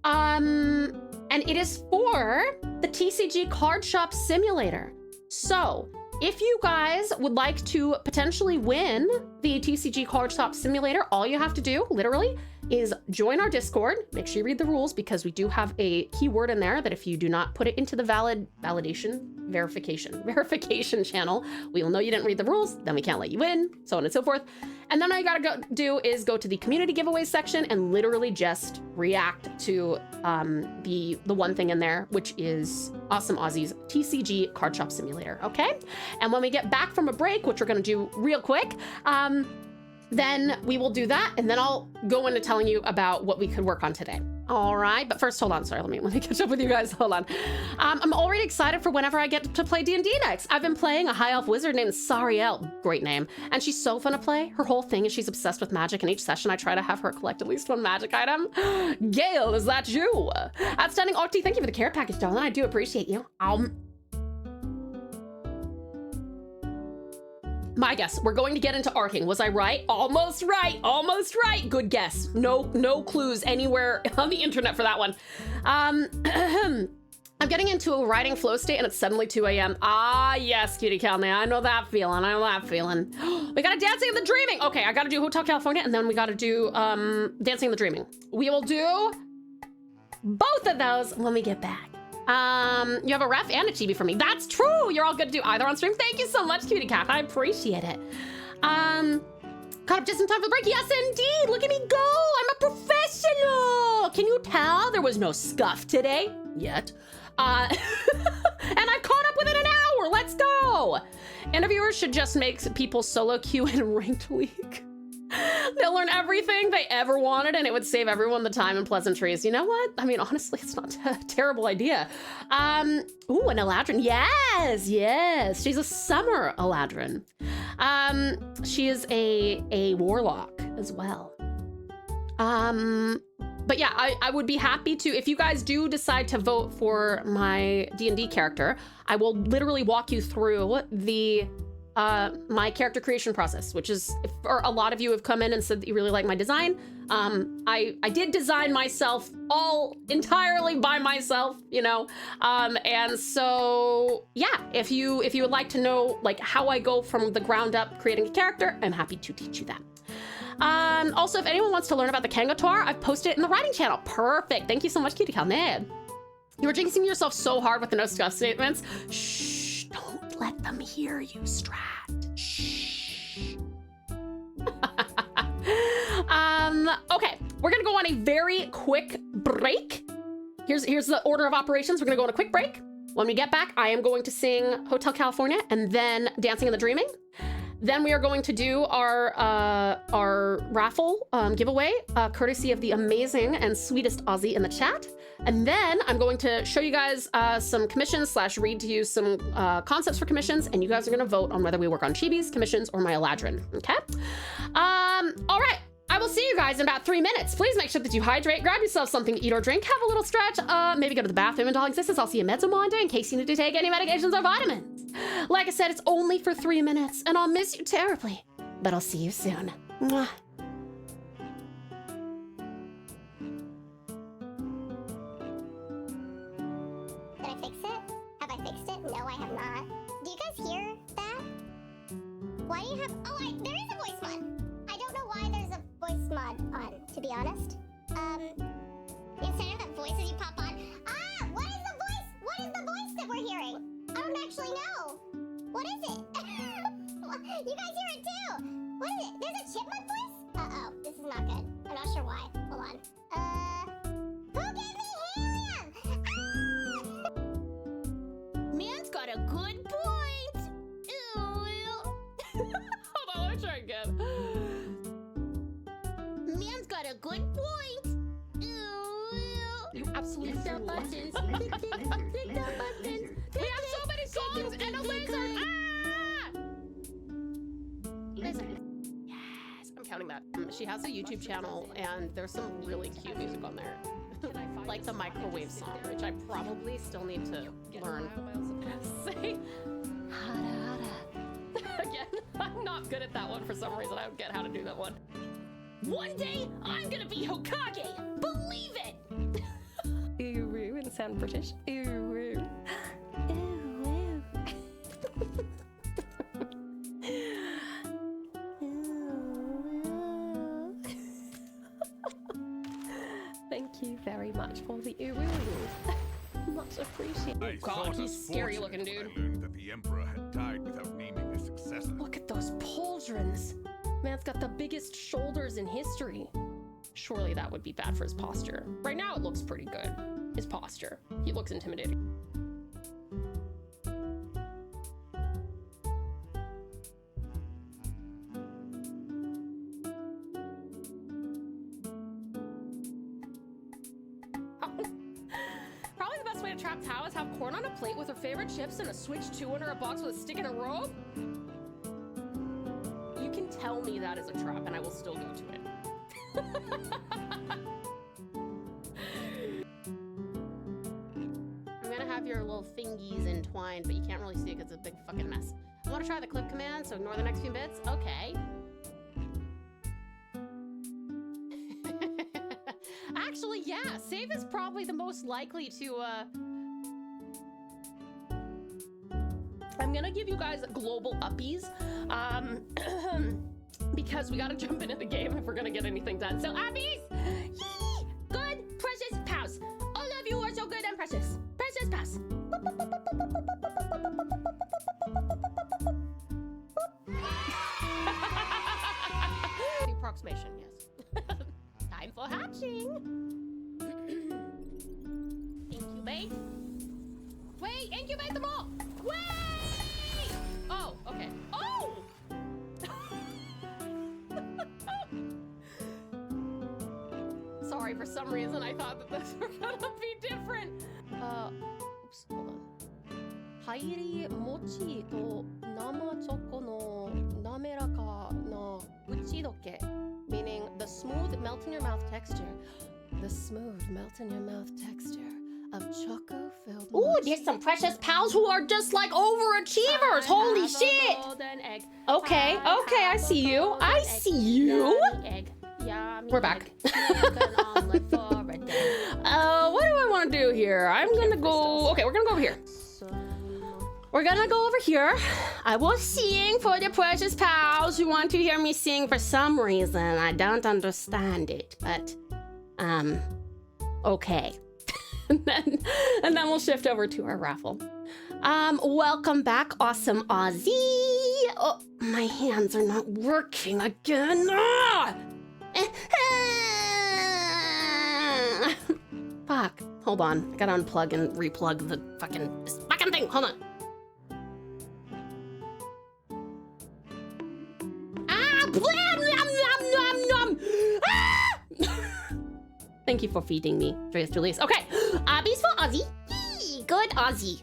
And it is for the TCG Card Shop Simulator. So if you guys would like to potentially win the TCG Card Shop Simulator, all you have to do, literally, is join our Discord. Make sure you read the rules because we do have a keyword in there that if you do not put it into the verification channel, we will know you didn't read the rules, then we can't let you in, so on and so forth. And then all you gotta do is go to the community giveaways section and literally just react to the one thing in there, which is Awesome Aussie's TCG Card Shop Simulator, okay? And when we get back from a break, which we're gonna do real quick, then we will do that, and then I'll go into telling you about what we could work on today. All right, but first, hold on, sorry, let me catch up with you guys, hold on. I'm already excited for whenever I get to play D&D next. I've been playing a high elf wizard named Sariel, great name, and she's so fun to play. Her whole thing is she's obsessed with magic, and each session I try to have her collect at least one magic item. Gail, is that you? Outstanding Octi, thank you for the care package, darling, I do appreciate you. My guess, we're going to get into arcing. Was I right? Almost right, almost right. Good guess. No clues anywhere on the internet for that one. I'm getting into a writing flow state and it's suddenly 2 a.m. Ah, yes, Cutie Calney, I know that feeling, We got a Dancing in the Dreaming. Okay, I gotta do Hotel California and then we gotta do Dancing in the Dreaming. We will do both of those when we get back. You have a ref and a chibi for me. That's true. You're all good to do either on stream. Thank you so much, Cutie Cat. I appreciate it. Caught up just in time for the break. Yes, indeed. Look at me go. I'm a professional. Can you tell there was no scuff today yet? And I caught up within an hour. Let's go. Interviewers should just make people solo queue in ranked league. They'll learn everything they ever wanted and it would save everyone the time and pleasantries. You know what? I mean, honestly, it's not a terrible idea. Ooh, an Eladrin. Yes. She's a summer Eladrin. She is a warlock as well. But yeah, I would be happy to, if you guys do decide to vote for my D&D character, I will literally walk you through the my character creation process, which is, for a lot of you have come in and said that you really like my design. I did design myself all entirely by myself, you know, and so yeah, if you would like to know like how I go from the ground up creating a character, I'm happy to teach you that. Also, if anyone wants to learn about the Kangatar, I've posted it in the writing channel. Perfect. Thank you so much, Cutie Calned. You were jinxing yourself so hard with the no scuff statements. Shh, don't let them hear you, Strat. Shh. Okay, we're gonna go on a very quick break. Here's the order of operations. We're gonna go on a quick break. When we get back, I am going to sing Hotel California and then Dancing in the Dreaming. Then we are going to do our raffle giveaway, courtesy of the amazing and sweetest Aussie in the chat. And then I'm going to show you guys some commissions / read to you some concepts for commissions, and you guys are gonna vote on whether we work on chibis, commissions, or my Eladrin, okay? All right, I will see you guys in about 3 minutes. Please make sure that you hydrate, grab yourself something to eat or drink, have a little stretch, maybe go to the bathroom in all existence. I'll see you meds on Monday in case you need to take any medications or vitamins. Like I said, it's only for 3 minutes, and I'll miss you terribly, but I'll see you soon. Mwah. Did I fix it? Have I fixed it? No, I have not. Do you guys hear that? Why do you have... Oh, there is a voice mod. I don't know why there's a voice mod on, to be honest. Instead of the voices you pop on... Ah! What is the voice? What is the voice that we're hearing? I don't actually know. What is it? You guys hear it too. What is it? There's a chipmunk voice? Uh-oh. This is not good. I'm not sure why. Hold on. Who gave me helium? Ah! Man's got a good point. Ew. Hold on, let me try again. Man's got a good point. You absolutely Click the fool. buttons. Click the buttons. We have so many songs and a laser. Ah! Listen. Yes, I'm counting that. She has a YouTube channel and there's some really cute music on there. Like the microwave song, which I probably still need to learn. Say hada hada. Again, I'm not good at that one for some reason. I don't get how to do that one. One day, I'm gonna be Hokage! Believe it! Ooh, woo, and sound British. Ooh, woo. Ooh, woo. Thank you very much for the ooh, woo. Much appreciated. I God, thought he's us scary fortunate looking, dude. I learned that the Emperor had died without naming his successor. Look at those pauldrons. Man's got the biggest shoulders in history. Surely that would be bad for his posture. Right now it looks pretty good. His posture. He looks intimidating. Probably the best way to trap Tao is have corn on a plate with her favorite chips and a Switch 2 under a box with a stick and a rope. You can tell me that is a trap and I will still go to it. I'm gonna have your little thingies entwined, but you can't really see it because it's a big fucking mess. I want to try the clip command, so ignore the next few bits. Okay. Actually, yeah, save is probably the most likely to, I'm gonna give you guys global uppies, because we gotta jump into the game if we're gonna get anything done. So, uppies! Yee! Good, precious pals. All of you are so good and precious. Precious pals. Approximation, yes. Time for hatching. Incubate. Wait, incubate them all. Wait! Oh, okay. Oh! Sorry, for some reason I thought that those were gonna be different. Oops, hold on. Hairi mochi to nama choko no nameraka no uchidoke, meaning the smooth melt in your mouth texture. The smooth melt in your mouth texture of choco-filled. Ooh, there's some precious pals who are just like overachievers. Holy shit! Okay, okay, I see you. I see you. We're back. What do I want to do here? I'm gonna go. Okay, we're gonna go over here. We're gonna go over here. I will sing for the precious pals who want to hear me sing for some reason. I don't understand it, but okay. and then we'll shift over to our raffle. Welcome back, awesome Aussie. Oh, my hands are not working again. Ah! Fuck. Hold on. I gotta unplug and replug the fucking thing. Hold on. Ah! Blam, nom, nom, nom, nom. Ah! Thank you for feeding me, Dreas Julius. Okay. Abby's for Aussie. Yee, good Aussie.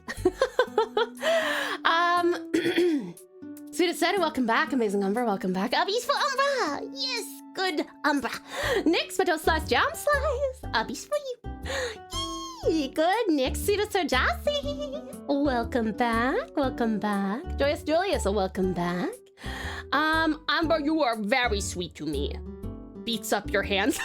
Sweet said, welcome back. Amazing Umbra, welcome back. Abby's for Umbra. Yes. Good Umbra. Nick, Spittle Slice, Jam Slice. Abby's for you. Yee, good. Nick, Sweet Sir Jassy. Welcome back. Welcome back. Joyous Julius, welcome back. Amber, you are very sweet to me. Beats up your hands.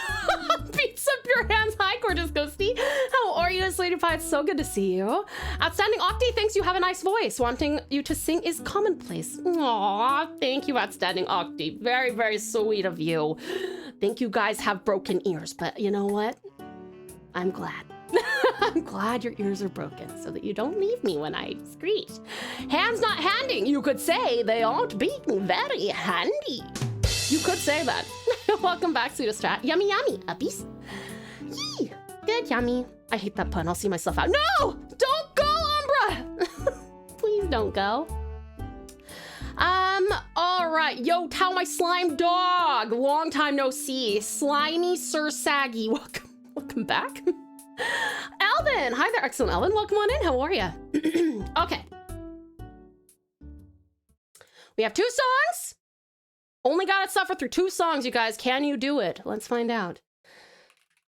Beats up your hands. Hi, gorgeous ghosty. How are you, sweetie pie? It's so good to see you. Outstanding Octi thinks you have a nice voice. Wanting you to sing is commonplace. Aw, thank you, Outstanding Octi. Very, very sweet of you. Think you guys have broken ears, but you know what? I'm glad. I'm glad your ears are broken so that you don't leave me when I screech. Hands not handing. You could say they aren't being very handy. You could say that. Welcome back, sweetest strat. Yummy, yummy, uppies. Yee. Good, yummy. I hate that pun. I'll see myself out. No! Don't go, Umbra! Please don't go. All right. Yo, Tau, my slime dog. Long time no see. Slimy Sir Saggy. Welcome back. Alvin! Hi there, excellent Alvin. Welcome on in. How are you? Okay. We have 2 songs. Only gotta suffer through 2 songs, you guys. Can you do it? Let's find out.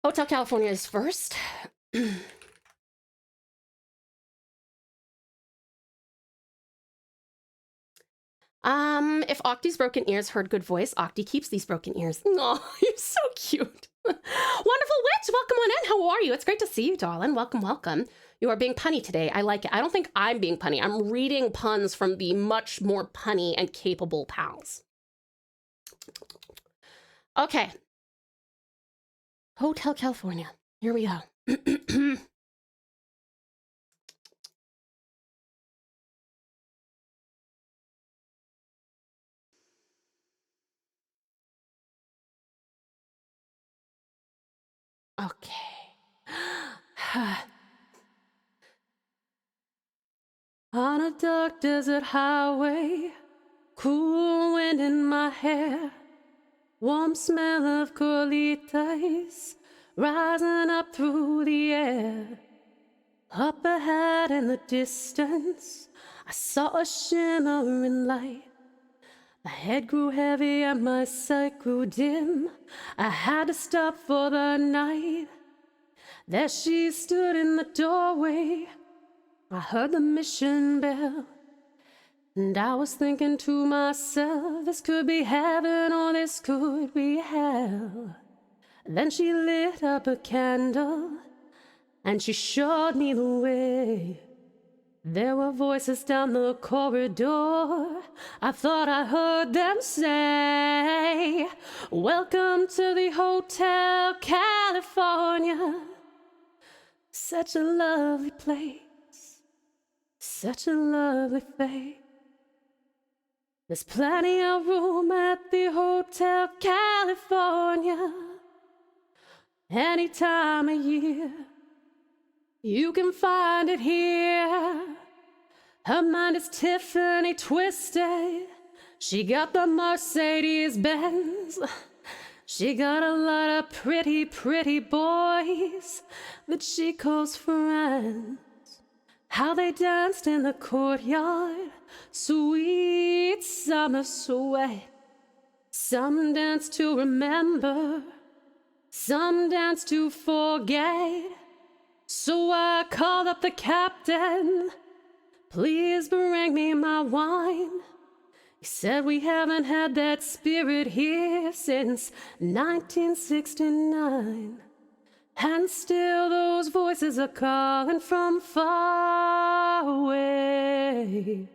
Hotel California is first. If Octi's broken ears heard good voice, Octi keeps these broken ears. Oh, you're so cute. Wonderful Witch, welcome on in. How are you? It's great to see you, darling. Welcome, welcome. You are being punny today. I like it. I don't think I'm being punny. I'm reading puns from the much more punny and capable pals. Okay. Hotel California. Here we go. Okay. On a dark desert highway, cool wind in my hair, warm smell of colitas rising up through the air. Up ahead in the distance, I saw a shimmering light. My head grew heavy and my sight grew dim. I had to stop for the night. There she stood in the doorway. I heard the mission bell. And I was thinking to myself, this could be heaven or this could be hell. Then she lit up a candle and she showed me the way. There were voices down the corridor. I thought I heard them say, welcome to the Hotel California. Such a lovely place, such a lovely face. There's plenty of room at the Hotel California. Any time of year, you can find it here. Her mind is Tiffany twisted. She got the Mercedes Benz. She got a lot of pretty, pretty boys that she calls friends. How they danced in the courtyard, sweet summer sweat. Some dance to remember, some dance to forget. So I called up the captain, please bring me my wine. He said we haven't had that spirit here since 1969. And still those voices are calling from far away.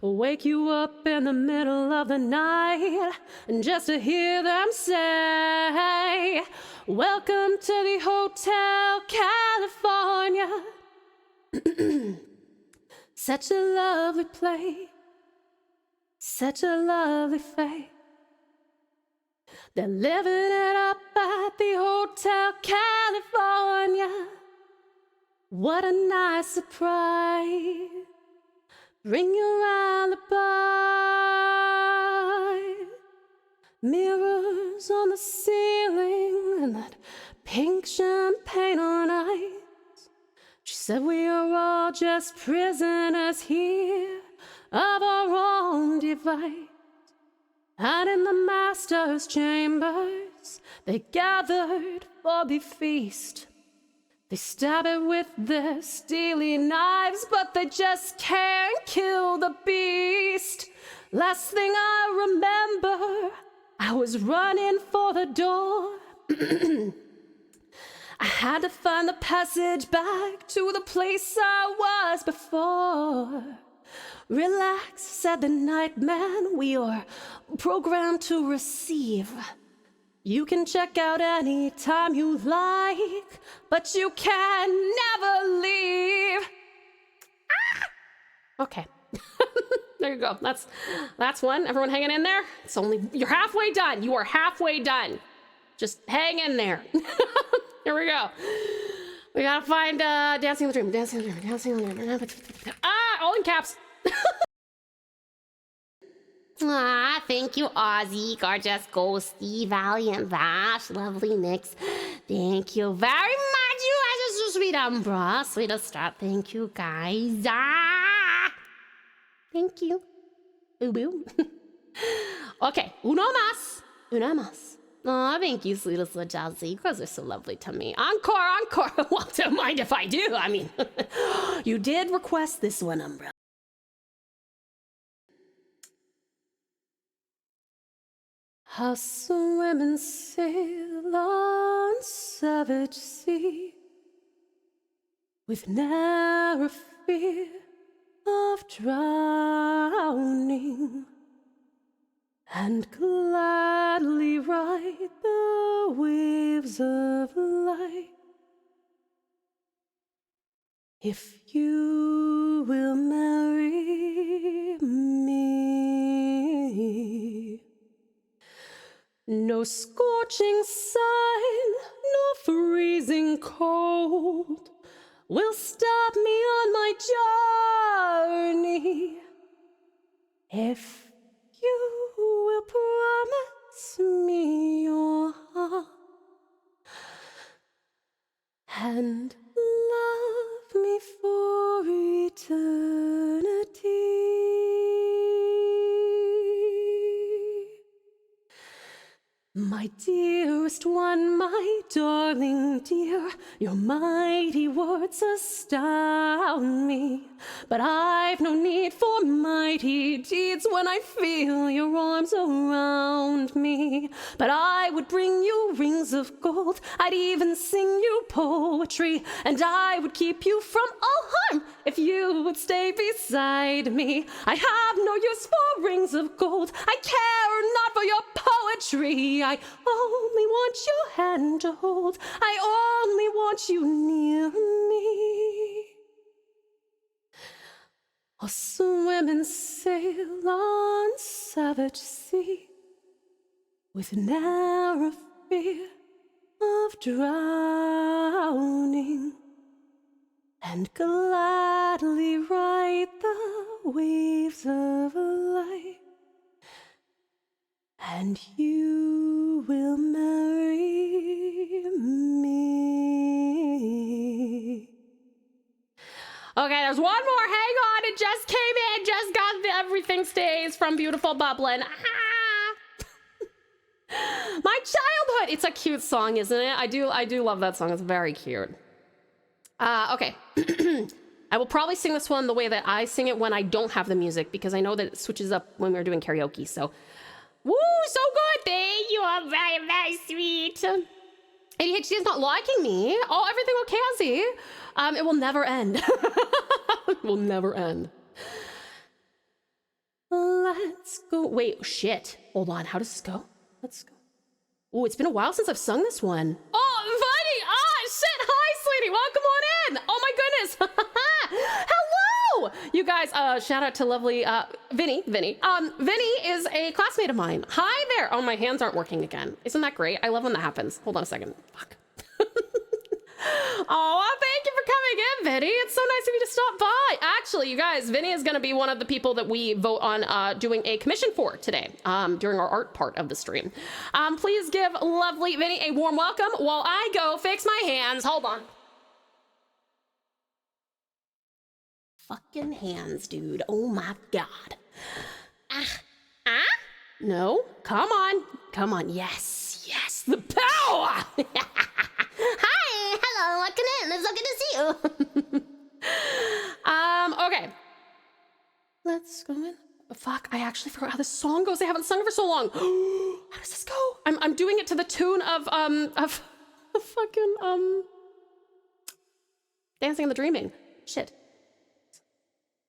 Wake you up in the middle of the night just to hear them say, welcome to the Hotel California. Such a lovely place, such a lovely face. They're living it up at the Hotel California. What a nice surprise. Bring your alibi. Mirrors on the ceiling and that pink champagne on ice. She said we are all just prisoners here of our own device. And in the master's chambers they gathered for the feast. They stab it with their steely knives, but they just can't kill the beast. Last thing I remember, I was running for the door. I had to find the passage back to the place I was before. Relax, said the night man, we are programmed to receive. You can check out any time you like, but you can never leave. Ah! Okay. There you go. That's one. Everyone hanging in there? You're halfway done. You are halfway done. Just hang in there. Here we go. We gotta find dancing in the dream. Dancing in the dream. Dancing in the dream. All in caps. Thank you, Ozzy, gorgeous, ghosty, valiant, Vash, lovely Nyx. Thank you very much. You guys are so sweet, Umbra. Sweet as start. Thank you, guys. Thank you. Boo. Okay, uno más. Una más. Oh, thank you, sweetest little Chelsea. You guys are so lovely to me. Encore. Well, don't mind if I do. I mean, you did request this one, Umbra. How some women sail on savage sea with never fear of drowning, and gladly ride the waves of life. If you will marry me, no scorching sun, no freezing cold will stop me on my journey. If you will promise me your heart and love me for eternity. My dearest one, my darling dear, your mighty words astound me. But I've no need for mighty deeds when I feel your arms around me. But I would bring you rings of gold, I'd even sing you poetry, and I would keep you from all harm if you would stay beside me. I have no use for rings of gold, I care not for your poetry. I only want your hand to hold, I only want you near me. I'll swim and sail on savage sea with never fear of drowning, and gladly ride the waves of life. And you will marry me. Okay, there's one more. Hang on, it just came in. Just got the Everything Stays from Beautiful Bubbling. My childhood. It's a cute song, isn't it? I do love that song. It's very cute. Okay. I will probably sing this one the way that I sing it when I don't have the music, because I know that it switches up when we're doing karaoke. So, woo, so good. Thank you. I'm very, very sweet. ADHD is not liking me. Oh, everything okay, Ozzy? It will never end. It will never end. Let's go. Wait, shit. Hold on. How does this go? Let's go. Oh, it's been a while since I've sung this one. Oh, Vinny! Shit! Hi, sweetie! Welcome on in! Oh my goodness! Hello! You guys, shout out to lovely, Vinny. Vinny is a classmate of mine. Hi there! Oh, my hands aren't working again. Isn't that great? I love when that happens. Hold on a second. Fuck. Oh, thank you for coming in, Vinny. It's so nice of you to stop by. Actually, you guys, Vinny is going to be one of the people that we vote on doing a commission for today during our art part of the stream. Please give lovely Vinny a warm welcome while I go fix my hands. Hold on. Fucking hands, dude. Oh my God. No, come on. Yes, the power. Hi, hello, welcome in. It's so good to see you. Okay. Let's go in. fuck, I actually forgot how this song goes. I haven't sung it for so long. How does this go? I'm doing it to the tune of fucking, Dancing in the Dreaming. Shit.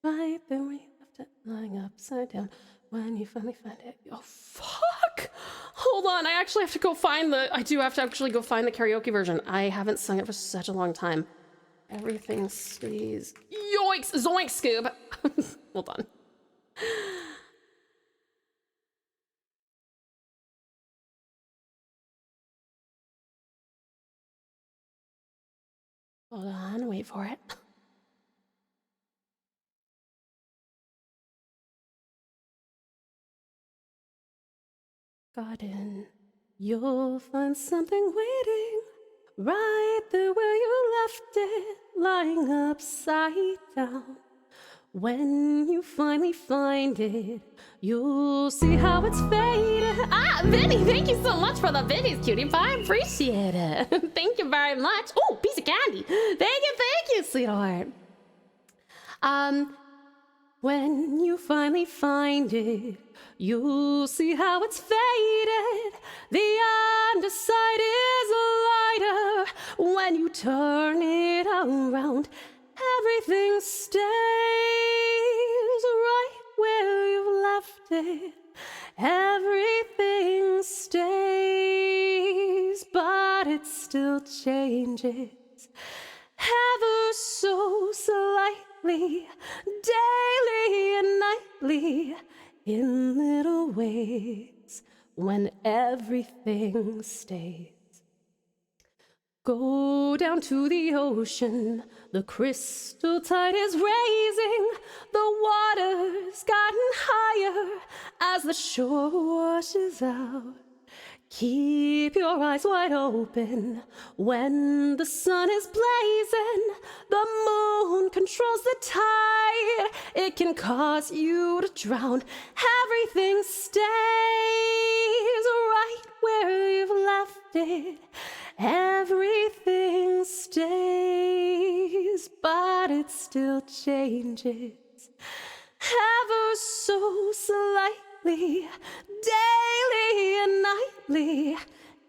Right there where you left it, lying upside down. When you finally find it. Oh, fuck! Hold on, I actually have to go find I do have to actually go find the karaoke version. I haven't sung it for such a long time. Everything stays. Yoinks! Zoinks, Scoob! Hold on. Hold on, wait for it. Garden, you'll find something waiting right there where you left it, lying upside down. When you finally find it, you'll see how it's faded. Ah, Vinny, thank you so much for the biddies, cutie pie. I appreciate it. Thank you very much. Oh, piece of candy. Thank you, sweetheart. When you finally find it, you'll see how it's faded. The underside is lighter. When you turn it around, everything stays right where you've left it. Everything stays, but it still changes. Ever so slightly, daily and nightly, in little ways, when everything stays. Go down to the ocean, the crystal tide is raising, the water's gotten higher as the shore washes out. Keep your eyes wide open when the sun is blazing. The moon controls the tide. It can cause you to drown. Everything stays right where you've left it. Everything stays, but it still changes. Ever so slightly, daily and nightly,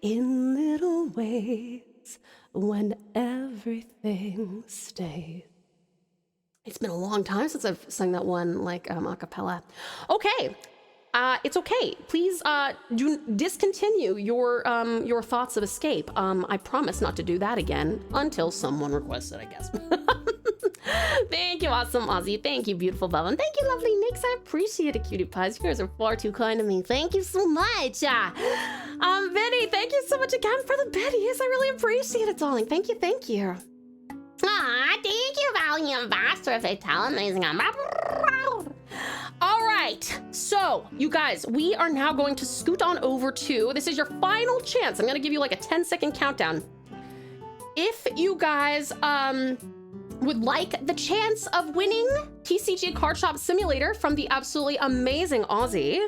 in little ways, when everything stays. It's been a long time since I've sung that one like a cappella. Okay, it's okay. Please do discontinue your thoughts of escape. I promise not to do that again until someone requests it, I guess. Thank you, awesome Aussie. Thank you, beautiful Bella. And thank you, lovely Nix. I appreciate it, cutie pies. You guys are far too kind to me. Thank you so much. Vinny, thank you so much again for the biddies. I really appreciate it, darling. Thank you, thank you. Aw, thank you, Valiant Master, if they tell amazing. All right, so you guys, we are now going to scoot on over to, this is your final chance. I'm gonna give you like a 10-second countdown. If you guys would like the chance of winning TCG Card Shop Simulator from the absolutely amazing Aussie,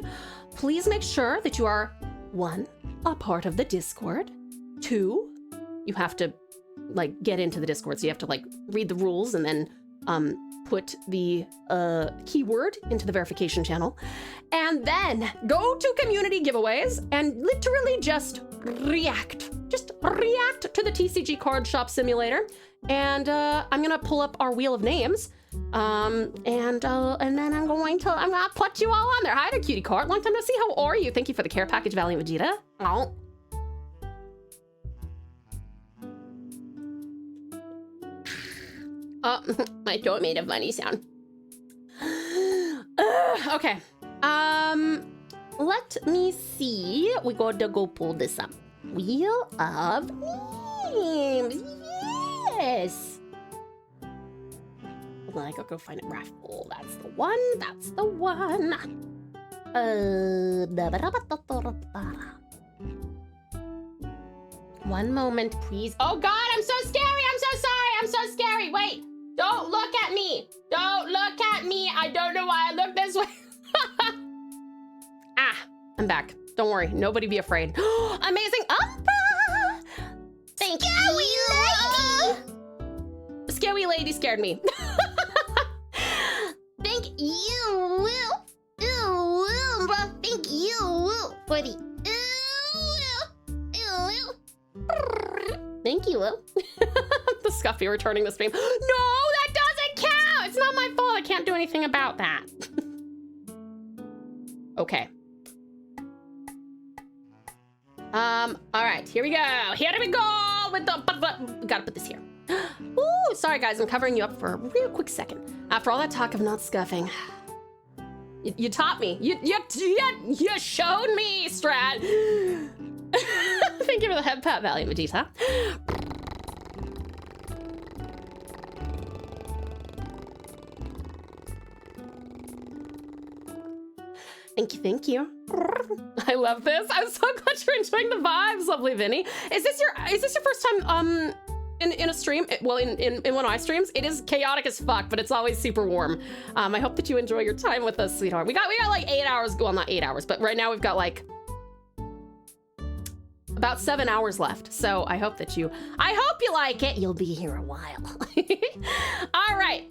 please make sure that you are 1, a part of the Discord. 2, you have to like get into the Discord, so you have to like read the rules and then put the keyword into the verification channel, and then go to community giveaways and literally just react to the TCG Card Shop Simulator. And I'm gonna pull up our wheel of names, and then I'm gonna put you all on there. Hi there, cutie cart. Long time no see. How are you? Thank you for the care package, Valiant Vegeta. Oh. My throat made a funny sound. Okay. Let me see. We gotta go pull this up. Wheel of Names. Yes. Hold on, I gotta go find it. Raffle. That's the one. That's the one. One moment, please. Oh God, I'm so scary. I'm so sorry. I'm so scary. Wait. Don't look at me. Don't look at me. I don't know why I look this way. I'm back. Don't worry. Nobody be afraid. Amazing Umbra! Thank you. Scary lady scared me. Thank you. Scuffy returning the stream. No, that doesn't count. It's not my fault. I can't do anything about that. Okay. All right, here we go. Here we go with the, gotta put this here. Ooh, sorry guys, I'm covering you up for a real quick second. After all that talk of not scuffing, you taught me. You showed me, Strat. Thank you for the head pat, Valiant Vegeta. Thank you. I love this. I'm so glad you're enjoying the vibes, lovely Vinny. Is this your first time in a stream? Well, in one of my streams, it is chaotic as fuck, but it's always super warm. I hope that you enjoy your time with us, sweetheart. We got like 8 hours. Well, not 8 hours, but right now we've got like about 7 hours left. So I hope you like it. You'll be here a while. All right.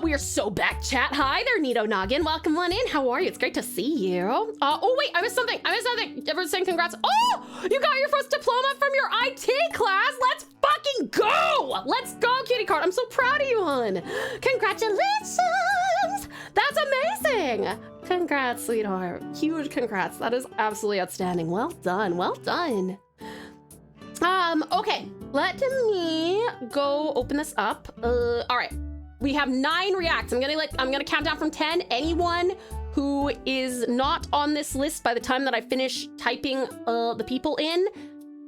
We are so back, chat. Hi there, Nito Noggin. Welcome on in. How are you? It's great to see you. Oh wait, I missed something. Everyone's saying congrats. Oh, you got your first diploma from your IT class. Let's fucking go. Let's go, Cutie Card. I'm so proud of you, hon. Congratulations. That's amazing. Congrats, sweetheart. Huge congrats. That is absolutely outstanding. Well done. Well done. Okay. Let me go open this up. All right. We have 9 reacts. I'm gonna count down from 10. Anyone who is not on this list by the time that I finish typing the people in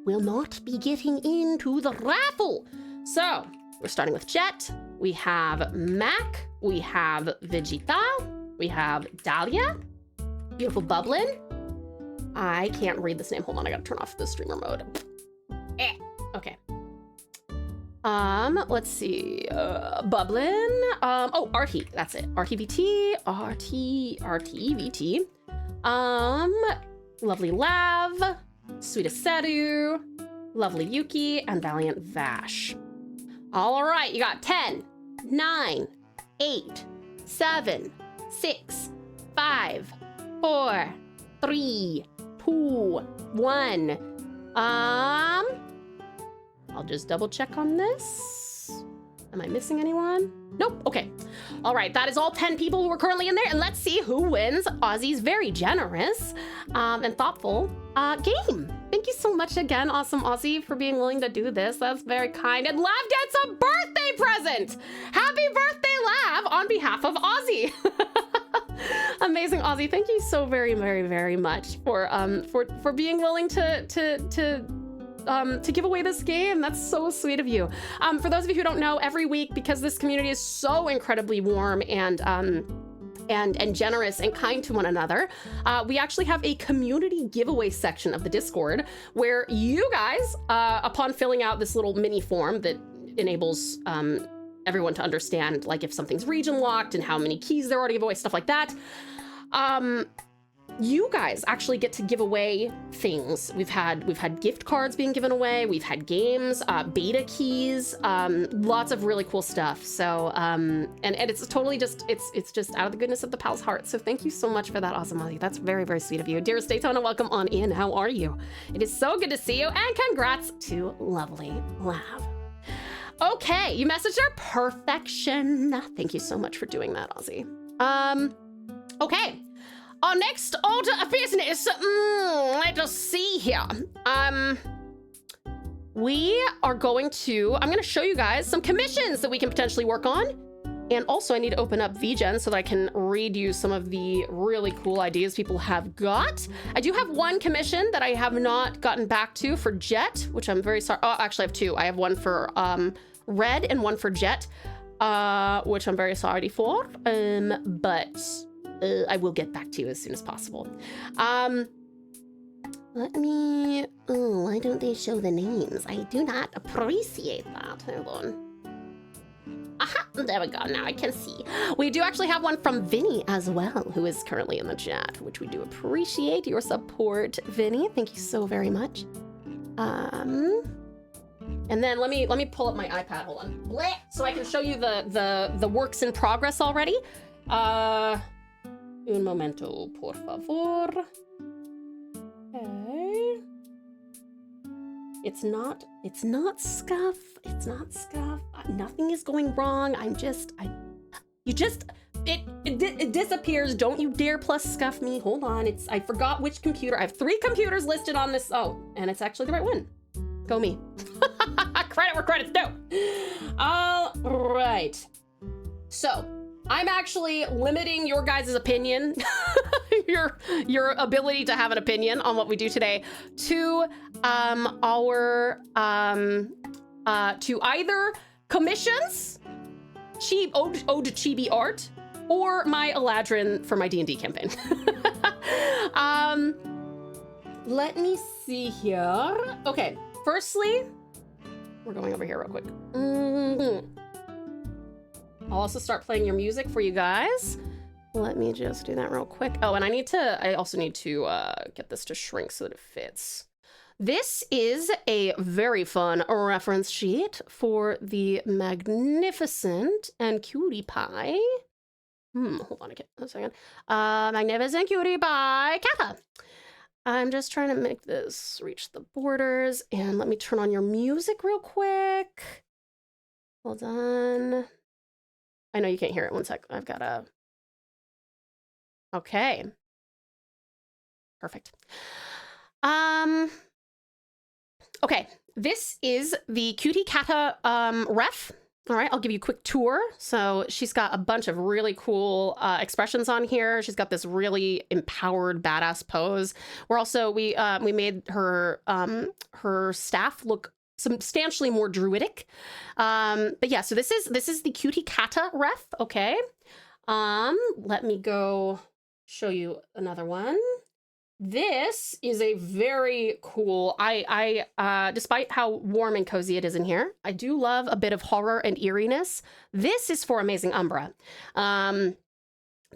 will not be getting into the raffle. So we're starting with Jet. We have Mac. We have Vegeta. We have Dahlia. Beautiful Bublin. I can't read this name. Hold on, I gotta turn off the streamer mode. Okay. Let's see, Bublin, oh, RT, that's it, RTVT, RTVT, lovely Lav, sweetest Seru, lovely Yuki, and Valiant Vash. All right, you got 10, 9, 8, 7, 6, 5, 4, 3, 2, 1, I'll just double check on this. Am I missing anyone? Nope, okay. All right, that is all 10 people who are currently in there, and let's see who wins Ozzy's very generous and thoughtful game. Thank you so much again, awesome Ozzy, for being willing to do this. That's very kind. And Lav gets a birthday present. Happy birthday, Lav, on behalf of Ozzy. Amazing, Ozzy. Thank you so very, very, very much for being willing to give away this game. That's so sweet of you. For those of you who don't know, every week, because this community is so incredibly warm and generous and kind to one another, we actually have a community giveaway section of the Discord where you guys, upon filling out this little mini form that enables everyone to understand, like, if something's region locked and how many keys there are to give away, stuff like that, you guys actually get to give away things. We've had gift cards being given away. We've had games, beta keys, lots of really cool stuff. So, and it's totally just, it's just out of the goodness of the pal's heart. So thank you so much for that, awesome Ozzy. That's very, very sweet of you. Dearest Daytona, welcome on in. How are you? It is so good to see you, and congrats to lovely Lav. Okay, you messaged our perfection. Thank you so much for doing that, Ozzy. Okay. Our next order of business, let us see here. We are going to, I'm gonna show you guys some commissions that we can potentially work on. And also I need to open up VGen so that I can read you some of the really cool ideas people have got. I do have one commission that I have not gotten back to for Jet, which I'm very sorry. Oh, actually I have 2. I have one for Red and one for Jet, which I'm very sorry for, but I will get back to you as soon as possible. Let me, why don't they show the names? I do not appreciate that. Hold on. Aha, there we go, now I can see. We do actually have one from Vinny as well, who is currently in the chat, which we do appreciate your support, Vinny. Thank you so very much. And then let me pull up my iPad, hold on. Blech, so I can show you the works in progress already. Un momento, por favor. Okay. It's not scuff. It's not scuff. Nothing is going wrong. It disappears. Don't you dare plus scuff me. Hold on. I forgot which computer. I have 3 computers listed on this. Oh, and it's actually the right one. Go me. Credit where credit's due. All right. So I'm actually limiting your guys' opinion, your ability to have an opinion on what we do today to to either commissions, ode to chibi art, or my Eladrin for my D&D campaign. Let me see here. Okay, firstly, we're going over here real quick. I'll also start playing your music for you guys. Let me just do that real quick. Oh, and I also need to get this to shrink so that it fits. This is a very fun reference sheet for the magnificent and cutie pie. Hold on a second. Magnificent cutie pie Kappa. I'm just trying to make this reach the borders, and let me turn on your music real quick. Hold on. I know you can't hear it. One sec. I've got a... Okay. Perfect. Okay. This is the Cutie Kata ref. All right, I'll give you a quick tour. So she's got a bunch of really cool expressions on here. She's got this really empowered, badass pose. We made her her staff look substantially more druidic. But yeah, so this is the Cutie Kata ref. Okay. Let me go show you another one. This is a very cool, despite how warm and cozy it is in here, I do love a bit of horror and eeriness. This is for Amazing Umbra.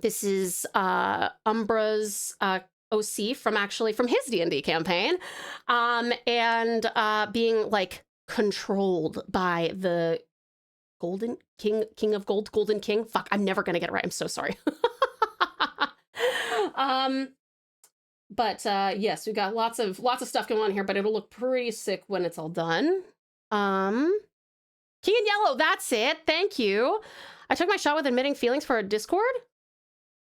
This is Umbra's OC from his D&D campaign, and being like controlled by the Golden King of Gold, Golden King. Fuck, I'm never gonna get it right. I'm so sorry. But yes, we got lots of stuff going on here, but it'll look pretty sick when it's all done. King in Yellow, that's it. Thank you. I took my shot with admitting feelings for a Discord.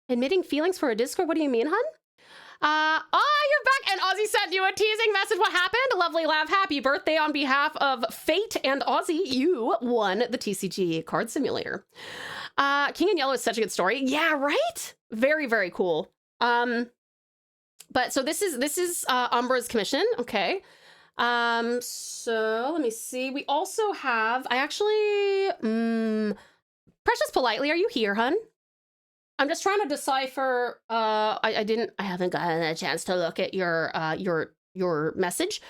Admitting feelings for a Discord? What do you mean, hun? You're back, and Ozzy sent you a teasing message. What happened? Lovely laugh. Happy birthday on behalf of Fate and Ozzy. You won the TCG card simulator. King in Yellow is such a good story. Yeah, right? Very, very cool. But so this is Umbra's commission. Okay. So let me see. We also have, Precious Politely, are you here, hun? I'm just trying to decipher, I haven't gotten a chance to look at your message.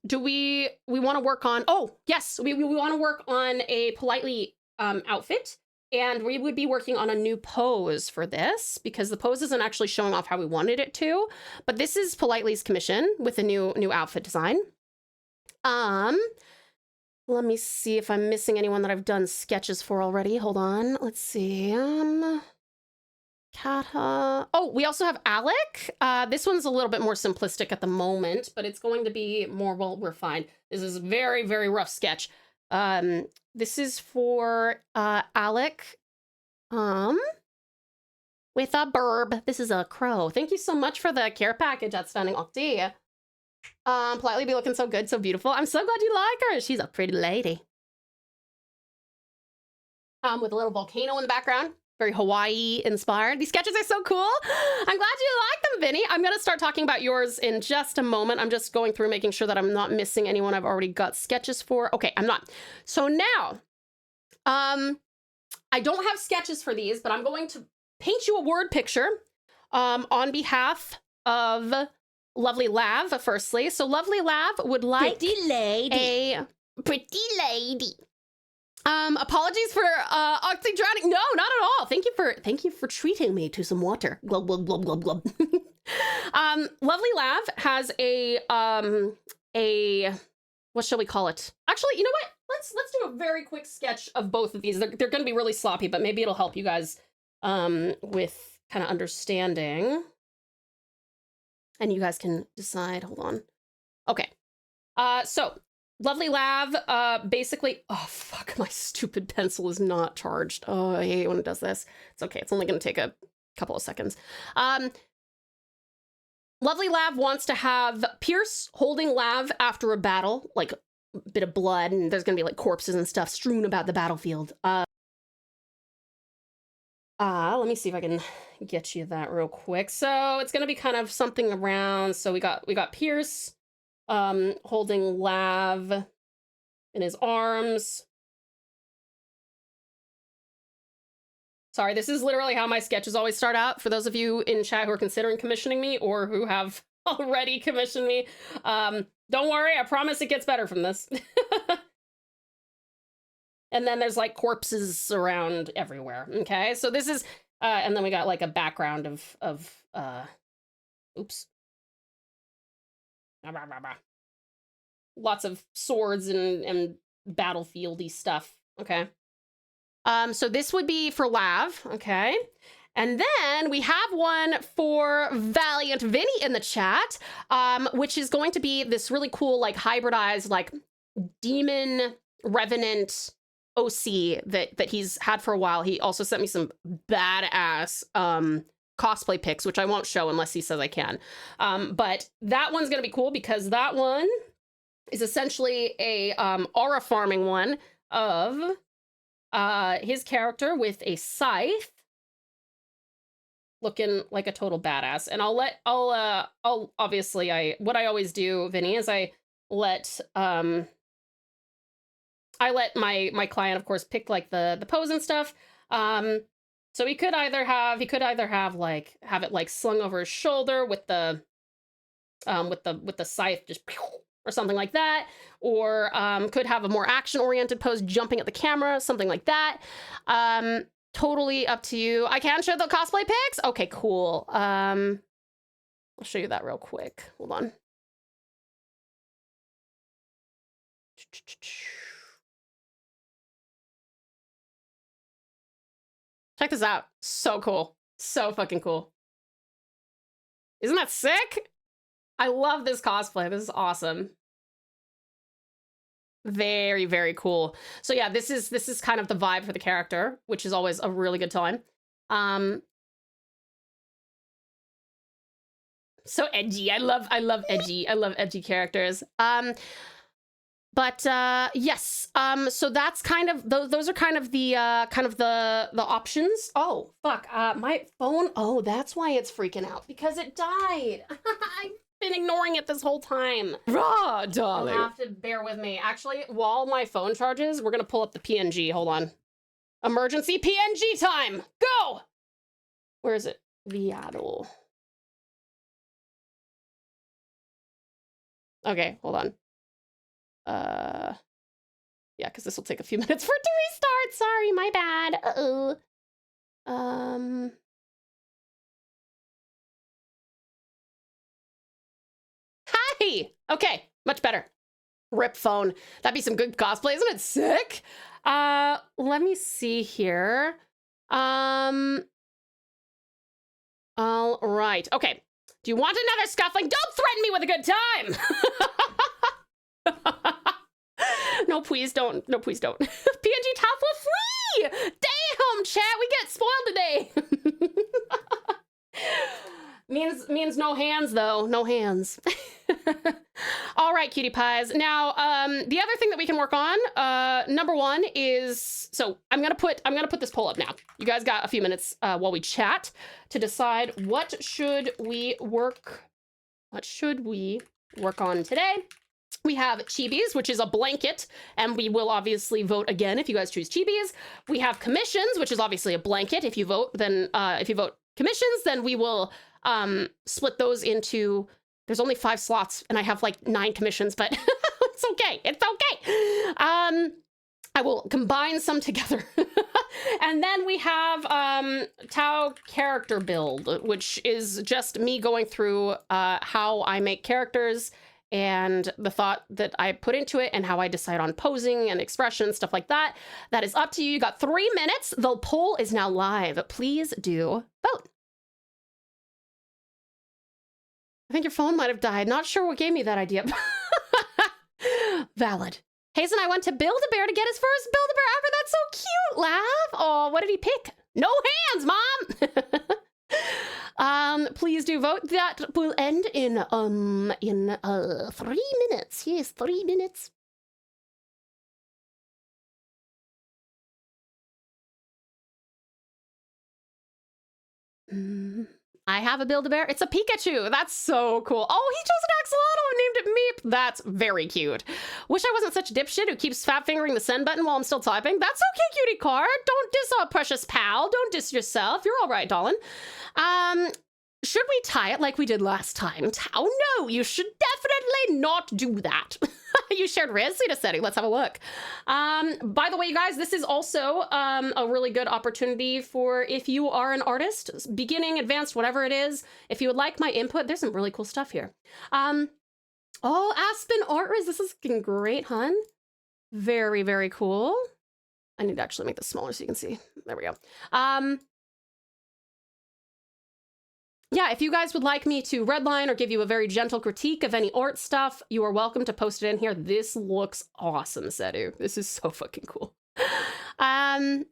Do we want to work on, oh, yes, we want to work on a Politely outfit. And we would be working on a new pose for this because the pose isn't actually showing off how we wanted it to. But this is Politely's commission with a new outfit design. Let me see if I'm missing anyone that I've done sketches for already. Hold on. Let's see. Kata. Oh, we also have Alec. This one's a little bit more simplistic at the moment, but it's going to be more well refined. This is a very, very rough sketch. This is for Alec with a burb. This is a crow. Thank you so much for the care package, Outstanding Octi. Politely be looking so good, so beautiful. I'm so glad you like her. She's a pretty lady. With a little volcano in the background. Very Hawaii inspired. These sketches are so cool. I'm glad you like them, Vinny. I'm going to start talking about yours in just a moment. I'm just going through making sure that I'm not missing anyone I've already got sketches for. Okay, I'm not. So now, I don't have sketches for these, but I'm going to paint you a word picture on behalf of Lovely Lav, firstly. So Lovely Lav would like a pretty lady. Apologies for Oxy drowning. No, not at all. Thank you for treating me to some water. Glub glub glub glub glub. Lovely Lav has a what shall we call it? Actually, you know what? Let's do a very quick sketch of both of these. They're going to be really sloppy, but maybe it'll help you guys with kind of understanding. And you guys can decide. Hold on. Okay. So Lovely Lav, basically, oh fuck, my stupid pencil is not charged. Oh, I hate when it does this. It's okay, it's only gonna take a couple of seconds. Lovely Lav wants to have Pierce holding Lav after a battle, like a bit of blood, and there's gonna be like corpses and stuff strewn about the battlefield. Let me see if I can get you that real quick. So it's gonna be kind of something around, so we got Pierce holding Lav in his arms. Sorry, this is literally how my sketches always start out. For those of you in chat who are considering commissioning me or who have already commissioned me, don't worry, I promise it gets better from this. And then there's like corpses around everywhere. Okay, so this is, and then we got like a background of oops. Lots of swords and battlefieldy stuff. Okay. So this would be for Lav. Okay. And then we have one for Valiant Vinny in the chat, which is going to be this really cool, like hybridized, like demon revenant OC that he's had for a while. He also sent me some badass cosplay pics, which I won't show unless he says I can. But that one's gonna be cool because that one is essentially a aura farming one of his character with a scythe, looking like a total badass. And I'll obviously what I always do, Vinny, is I let my client, of course, pick like the pose and stuff. So he could either have have it like slung over his shoulder with the scythe just or something like that, or could have a more action-oriented pose jumping at the camera, something like that. Totally up to you. I can show the cosplay pics? Okay, cool. I'll show you that real quick. Hold on. Check this out. So cool. So fucking cool. Isn't that sick? I love this cosplay. This is awesome. Very, very cool. So yeah, this is kind of the vibe for the character, which is always a really good time. So edgy. I love edgy. I love edgy characters. But yes, so that's kind of those are kind of the options. Oh fuck, my phone. Oh, that's why it's freaking out, because it died. I've been ignoring it this whole time. Raw, darling. You'll have to bear with me. Actually, while my phone charges, we're gonna pull up the PNG. Hold on. Emergency PNG time. Go. Where is it? Viadal. Okay, hold on. Yeah, because this will take a few minutes for it to restart. Sorry, my bad. Hi. Okay, much better. Rip phone. That'd be some good cosplay, isn't it sick? Let me see here. All right. Okay. Do you want another scuffling? Don't threaten me with a good time. No, please don't. No, please don't. PNG top for free. Damn, chat, we get spoiled today. means no hands though. No hands. All right, cutie pies. Now, the other thing that we can work on, number one is, so I'm gonna put this poll up now. You guys got a few minutes while we chat to decide what should we work on today. We have chibis, which is a blanket, and we will obviously vote again if you guys choose chibis. We have commissions, which is obviously a blanket. If you vote, then if you vote commissions, then we will split those into. There's only 5 slots, and I have like 9 commissions, but it's okay. It's okay. I will combine some together. And then we have Tau character build, which is just me going through how I make characters and the thought that I put into it and how I decide on posing and expression, stuff like that. That is up to you. You got 3 minutes. The poll is now live. Please do vote. I think your phone might have died. Not sure what gave me that idea. Valid. Hayes and I went to Build-A-Bear to get his first Build-A-Bear ever. That's so cute, Lav. Oh, what did he pick? No hands, Mom. Please do vote. That will end in 3 minutes. Yes, 3 minutes. I have a Build-A-Bear. It's a Pikachu. That's so cool. Oh, he chose an axolotl and named it Meep. That's very cute. Wish I wasn't such a dipshit who keeps fat fingering the send button while I'm still typing. That's okay, cutie card. Don't diss our precious pal. Don't diss yourself. You're all right, darling. Should we tie it like we did last time? Oh, no, you should definitely not do that. You shared Riz? Sweet setting. Let's have a look. By the way, you guys, this is also a really good opportunity for if you are an artist, beginning, advanced, whatever it is. If you would like my input, there's some really cool stuff here. Oh, Aspen Art Riz. This is looking great, hun. Very, very cool. I need to actually make this smaller so you can see. There we go. Yeah, if you guys would like me to redline or give you a very gentle critique of any art stuff, you are welcome to post it in here. This looks awesome, Sedu. This is so fucking cool. Got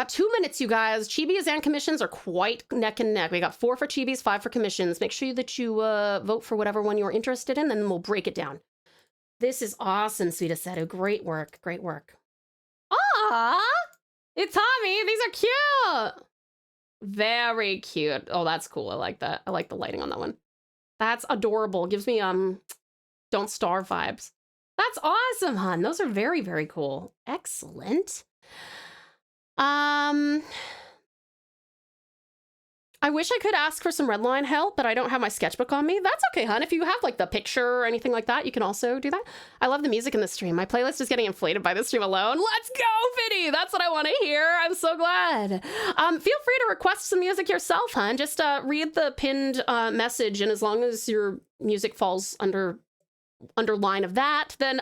2 minutes, you guys. Chibis and commissions are quite neck and neck. We got 4 for chibis, 5 for commissions. Make sure that you vote for whatever one you're interested in, and then we'll break it down. This is awesome, Sweet Sedu. Great work. Great work. Ah, it's Tommy. These are cute. Very cute. Oh, that's cool. I like that. I like the lighting on that one. That's adorable. Gives me Don't Starve vibes. That's awesome, hun. Those are very, very cool. Excellent. I wish I could ask for some redline help, but I don't have my sketchbook on me. That's okay, hun. If you have like the picture or anything like that, you can also do that. I love the music in this stream. My playlist is getting inflated by this stream alone. Let's go, Fiddy. That's what I want to hear. I'm so glad. Feel free to request some music yourself, hun. Just read the pinned message, and as long as your music falls under line of that, then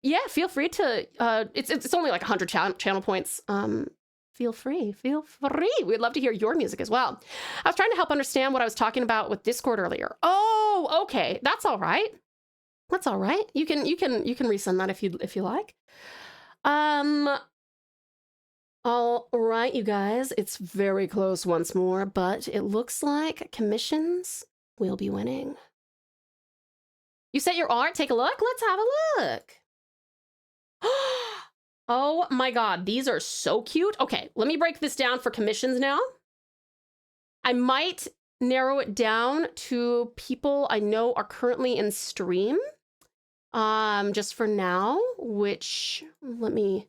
yeah, feel free to. It's only like 100 channel points. Feel free. We'd love to hear your music as well. I was trying to help understand what I was talking about with Discord earlier. Oh, okay. That's all right. That's all right. You can resend that if you like. All right, you guys. It's very close once more, but it looks like commissions will be winning. You set your art? Take a look? Let's have a look. Oh my God, these are so cute. Okay, let me break this down for commissions now. I might narrow it down to people I know are currently in stream. Just for now, which, let me,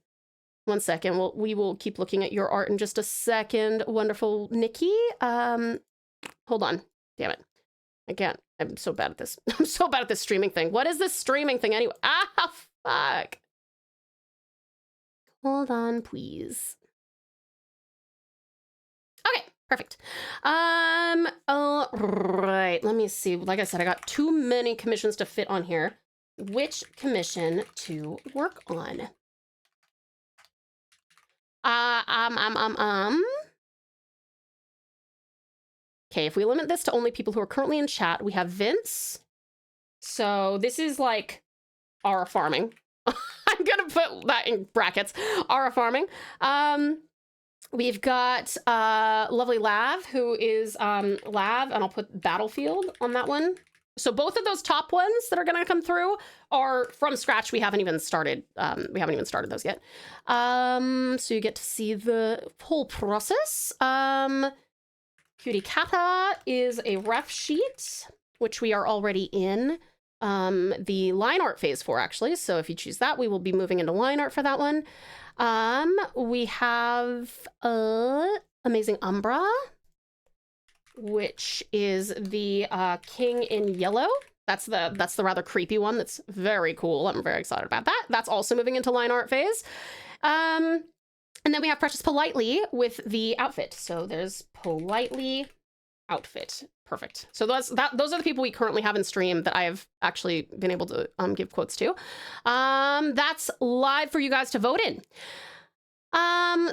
1 second. We will keep looking at your art in just a second. Wonderful Nikki. Hold on, damn it. Again, I'm so bad at this. I'm so bad at this streaming thing. What is this streaming thing anyway? Ah, fuck. Hold on, please. Okay, perfect. All right, let me see. Like I said, I got too many commissions to fit on here. Which commission to work on? Okay, if we limit this to only people who are currently in chat, we have Vince. So this is like Aura farming. I'm gonna put that in brackets. Aura farming. We've got lovely Lav, who is Lav, and I'll put Battlefield on that one. So both of those top ones that are gonna come through are from scratch. We haven't even started. Those yet. So you get to see the whole process. Cutie Kata is a ref sheet, which we are already in. The line art phase for, actually. So if you choose that, we will be moving into line art for that one. We have Amazing Umbra, which is the King in Yellow. That's the rather creepy one. That's very cool. I'm very excited about that. That's also moving into line art phase. And then we have Precious Politely with the outfit. So there's Politely outfit. Perfect. So those are the people we currently have in stream that I have actually been able to give quotes to. That's live for you guys to vote in.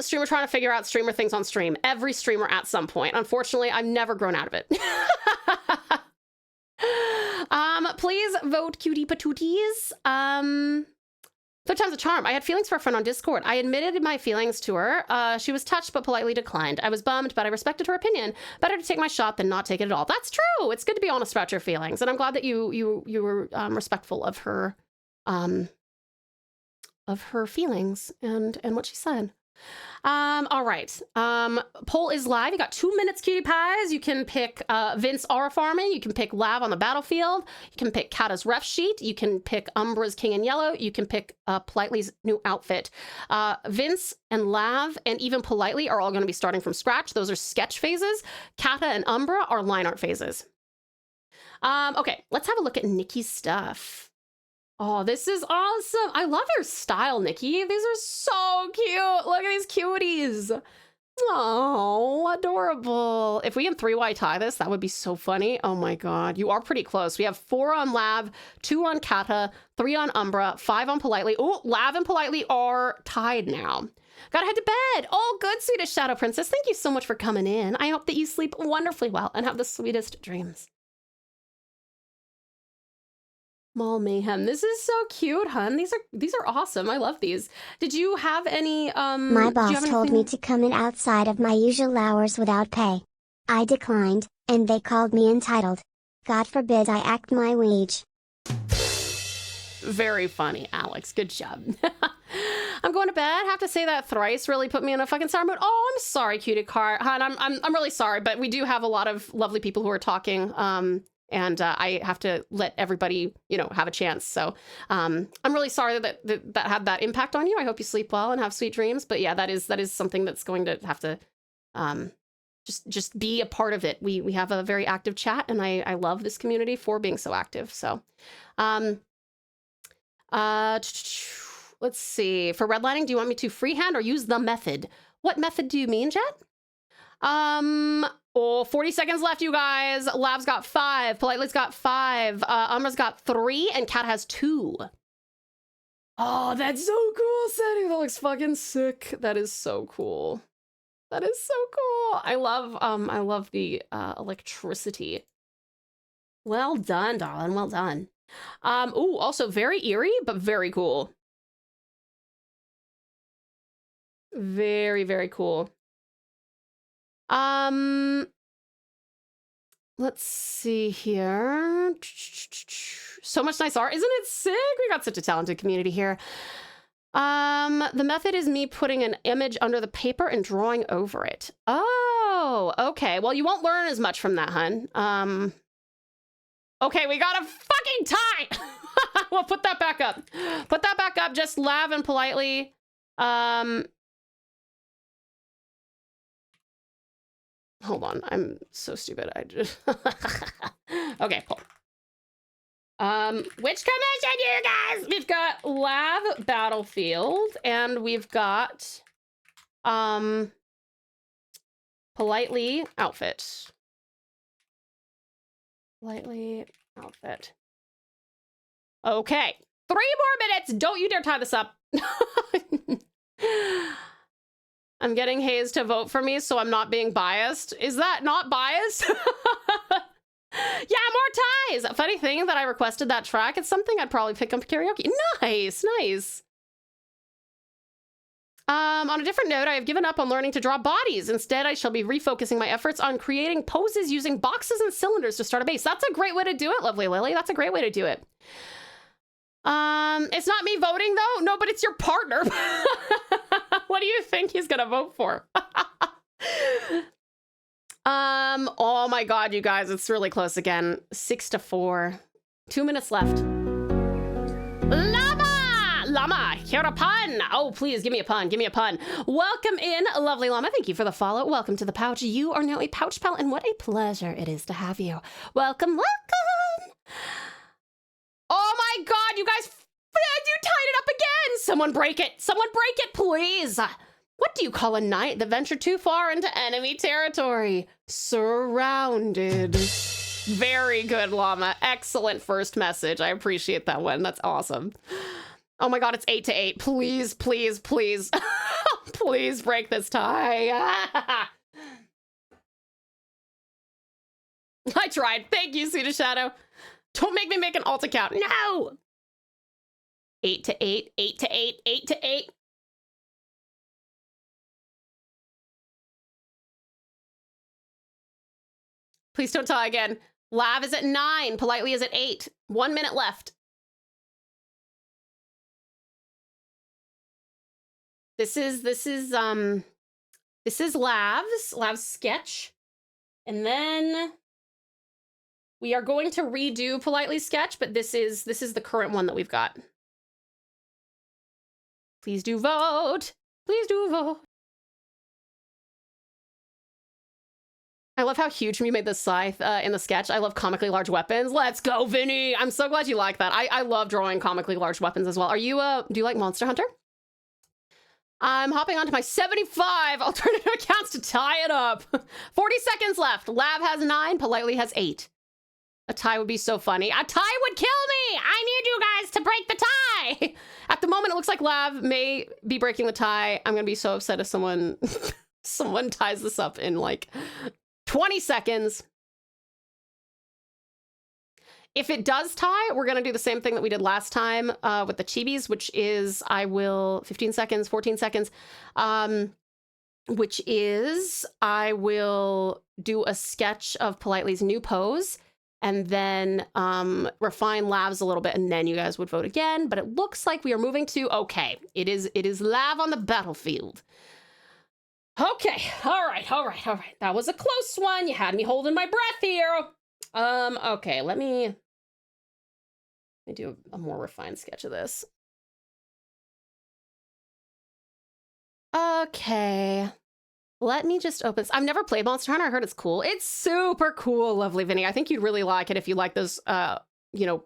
Streamer trying to figure out streamer things on stream. Every streamer at some point. Unfortunately, I've never grown out of it. Please vote cutie patooties. Third time's a charm. I had feelings for a friend on Discord. I admitted my feelings to her. She was touched but politely declined. I was bummed, but I respected her opinion. Better to take my shot than not take it at all. That's true. It's good to be honest about your feelings, and I'm glad that you were respectful of her feelings and what she said. All right. Poll is live. You got 2 minutes, cutie pies. You can pick Vince Aura Farming. You can pick Lav on the battlefield. You can pick Kata's ref sheet. You can pick Umbra's King in Yellow. You can pick Politely's new outfit. Vince and Lav and even Politely are all going to be starting from scratch. Those are sketch phases. Kata and Umbra are line art phases. Okay, let's have a look at Nikki's stuff. Oh, this is awesome. I love your style, Nikki. These are so cute. Look at these cuties. Oh, adorable. If we can 3Y tie this, that would be so funny. Oh my God. You are pretty close. We have 4 on Lav, 2 on Kata, 3 on Umbra, 5 on Politely. Oh, Lav and Politely are tied now. Gotta head to bed. Oh, good, Swedish Shadow Princess. Thank you so much for coming in. I hope that you sleep wonderfully well and have the sweetest dreams. Mall Mayhem. This is so cute, hun. These are awesome. I love these. Did you have any My boss told me to come in outside of my usual hours without pay. I declined, and they called me entitled. God forbid I act my wage. Very funny, Alex. Good job. I'm going to bed. Have to say that thrice really put me in a fucking sour mood. Oh, I'm sorry, cutie car. Hun, I'm really sorry, but we do have a lot of lovely people who are talking. And I have to let everybody, have a chance. So I'm really sorry that had that impact on you. I hope you sleep well and have sweet dreams. But yeah, that is something that's going to have to just be a part of it. We have a very active chat, and I love this community for being so active. So let's see. For redlining, do you want me to freehand or use the method? What method do you mean, Jet? 40 seconds left, you guys. Lav's got 5. Politely's got 5. Umbra's got 3, and Kat has 2. Oh, that's so cool, Sadie. That looks fucking sick. That is so cool. That is so cool. I love the electricity. Well done, darling. Well done. Ooh, also very eerie, but very cool. Very, very cool. Let's see here. So much nice art. Isn't it sick? We got such a talented community here. The method is me putting an image under the paper and drawing over it. Oh, okay. Well, you won't learn as much from that, hun. Okay, we got a fucking tie. Well, put that back up. Put that back up. Just Lav and Politely. Hold on, I'm so stupid. I just okay, cool. Which commission, you guys? We've got Lav Battlefield, and we've got Politely outfit. Politely outfit. Okay, 3 more minutes. Don't you dare tie this up. I'm getting Hayes to vote for me, so I'm not being biased. Is that not biased? Yeah, more ties. Funny thing that I requested that track. It's something I'd probably pick up karaoke. Nice, nice. On a different note, I have given up on learning to draw bodies. Instead, I shall be refocusing my efforts on creating poses using boxes and cylinders to start a base. That's a great way to do it, lovely Lily. That's a great way to do it. It's not me voting though. No, but it's your partner. What do you think he's gonna vote for? Oh my God, you guys, it's really close again. 6-4. 2 minutes left. Llama, hear a pun. Oh, please give me a pun. Give me a pun. Welcome in, lovely llama. Thank you for the follow. Welcome to the pouch. You are now a pouch pal, and what a pleasure it is to have you. Welcome, welcome. Oh my God, you guys, you tied it up again. Someone break it. Someone break it, please. What do you call a knight that ventured too far into enemy territory? Surrounded. Very good, llama. Excellent first message. I appreciate that one. That's awesome. Oh my God, it's 8-8. Please, please, please. Please break this tie. I tried. Thank you, Swedish Shadow. Don't make me make an alt account. No! 8 to 8, 8 to 8, 8 to 8. Please don't tie again. Lav is at 9. Politely is at 8. 1 minute left. This is Lav's sketch. And then we are going to redo Politely sketch, but this is the current one that we've got. Please do vote. Please do vote. I love how huge you made the scythe in the sketch. I love comically large weapons. Let's go, Vinny. I'm so glad you like that. I love drawing comically large weapons as well. Are you, do you like Monster Hunter? I'm hopping onto my 75 alternative accounts to tie it up. 40 seconds left. Lav has 9, Politely has 8. A tie would be so funny. A tie would kill me. I need you guys to break the tie. At the moment, it looks like Lav may be breaking the tie. I'm going to be so upset if someone, someone ties this up in like 20 seconds. If it does tie, we're going to do the same thing that we did last time with the chibis, which is I will 15 seconds, 14 seconds, which is I will do a sketch of Politely's new pose and then refine Lav's a little bit, and then you guys would vote again. But it looks like we are moving to, okay, it is Lav on the battlefield. Okay, all right. That was a close one. You had me holding my breath here. Okay, let me do a more refined sketch of this. Okay, let me just open this. I've never played Monster Hunter. I heard it's cool. It's super cool, lovely Vinny. I think you'd really like it if you like those, you know,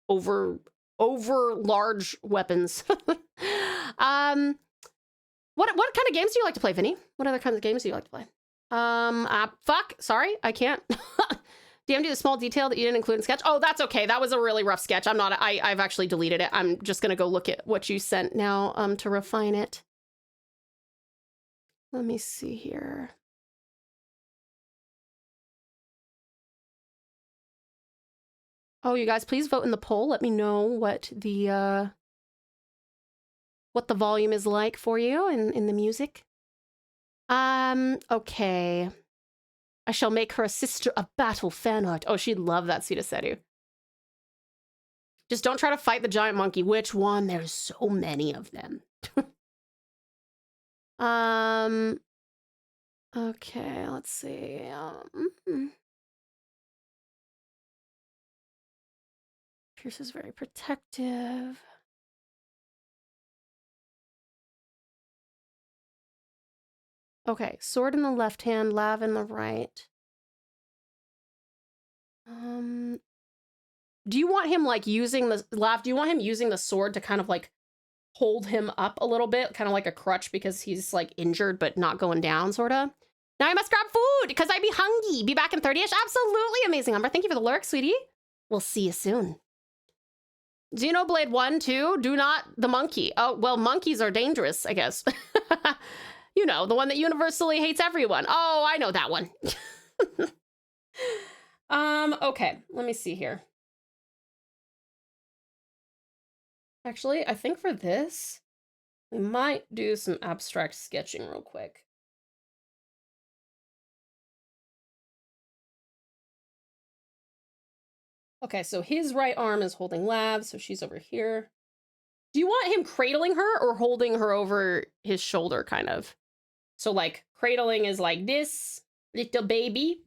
over large weapons. What kind of games do you like to play, Vinny? What other kinds of games do you like to play? Fuck, sorry, I can't. DM'd a small detail that you didn't include in sketch. Oh, that's okay. That was a really rough sketch. I've actually deleted it. I'm just gonna go look at what you sent now to refine it. Let me see here. Oh, you guys, please vote in the poll. Let me know what the volume is like for you in the music. Okay. I shall make her a sister of battle Fanart. Oh, she'd love that, Sitaseru. Just don't try to fight the giant monkey. Which one? There's so many of them. Okay, let's see. Pierce is very protective. Okay, sword in the left hand, Lav in the right. Do you want him like using the Lav? Do you want him using the sword to kind of like hold him up a little bit, kind of like a crutch because he's like injured but not going down, sort of? Now I must grab food because I be hungry. Be back in 30ish. Absolutely amazing, Umber. Thank you for the lurk, sweetie. We'll see you soon. Xenoblade 1, 2. Do not the monkey. Oh well, monkeys are dangerous, I guess. You know, the one that universally hates everyone. Oh, I know that one. Okay, let me see here. Actually, I think for this, we might do some abstract sketching real quick. Okay, so his right arm is holding Lav, so she's over here. Do you want him cradling her or holding her over his shoulder, kind of? So like cradling is like this, little baby.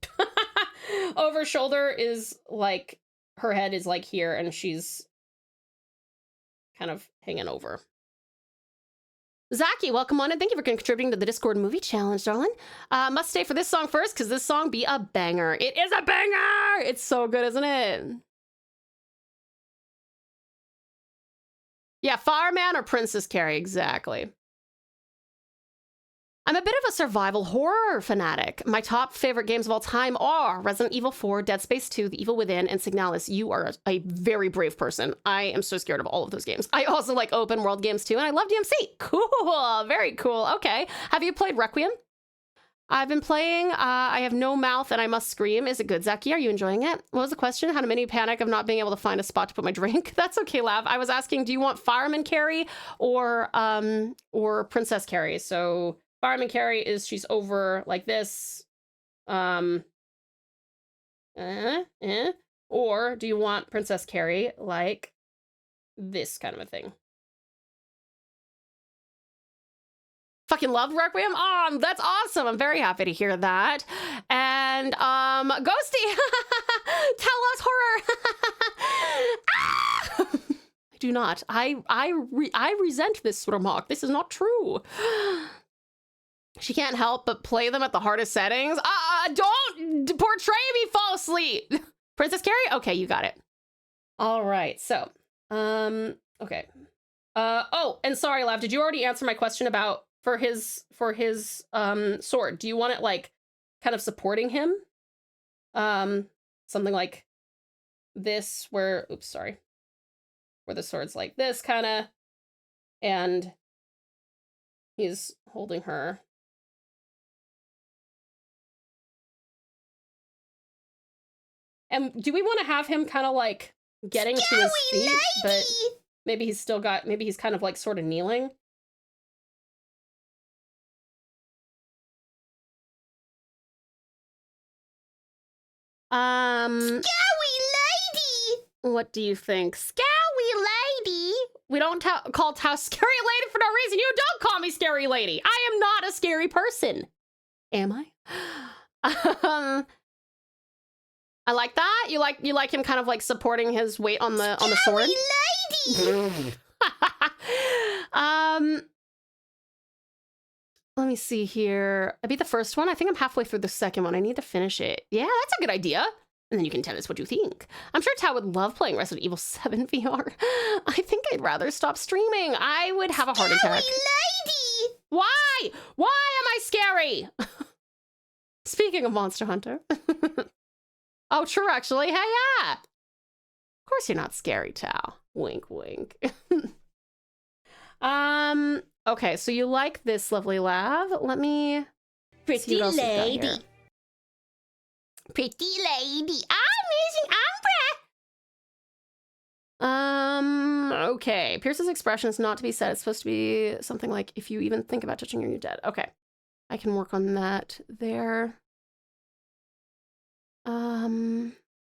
Over shoulder is like her head is like here and she's kind of hanging over. Zaki, welcome on and thank you for contributing to the Discord movie challenge, darling. Must stay for this song first because this song be a banger. It is a banger! It's so good, isn't it? Yeah, Fireman or Princess Carrie, exactly. I'm a bit of a survival horror fanatic. My top favorite games of all time are Resident Evil 4, Dead Space 2, The Evil Within, and Signalis. You are a very brave person. I am so scared of all of those games. I also like open world games too, and I love DMC. Cool, very cool. Okay, have you played Requiem? I've been playing. I have no mouth and I must scream. Is it good, Zaki? Are you enjoying it? What was the question? Had a mini panic of not being able to find a spot to put my drink. That's okay, Lav. I was asking, do you want Fireman Carrie or Princess Carrie? So Fireman Carrie is she's over like this. Or do you want Princess Carrie like this kind of a thing? Fucking love Requiem. Oh, that's awesome. I'm very happy to hear that. And Ghosty, tell us horror. Ah! I do not. I resent this sort of mock. This is not true. She can't help but play them at the hardest settings. Don't portray me falsely. Princess Carrie? Okay, you got it. All right. So, okay. Oh, and sorry, Lav, did you already answer my question about for his sword? Do you want it like kind of supporting him? Something like this where, oops, sorry. Where the sword's like this kind of, and he's holding her. And do we want to have him kind of like getting to his feet, but maybe he's still got, maybe he's kind of like sort of kneeling? Scary lady! What do you think? Scary lady? We don't call Tau scary lady for no reason. You don't call me scary lady. I am not a scary person. Am I? I like that. You like him kind of like supporting his weight on the sword. Lady! Let me see here. I beat the first one. I think I'm halfway through the second one. I need to finish it. Yeah, that's a good idea. And then you can tell us what you think. I'm sure Tao would love playing Resident Evil 7 VR. I think I'd rather stop streaming. I would have a heart attack. Lady! Why? Why am I scary? Speaking of Monster Hunter. Oh, true, actually. Hey, yeah. Of course you're not scary, Tao. Wink, wink. Okay, so you like this lovely Lav. Let me Pretty see what else we've got lady. here. Pretty lady. Amazing Umbra. Okay. Pierce's expression is not to be said. It's supposed to be something like, if you even think about touching her, you're dead. Okay. I can work on that there. Let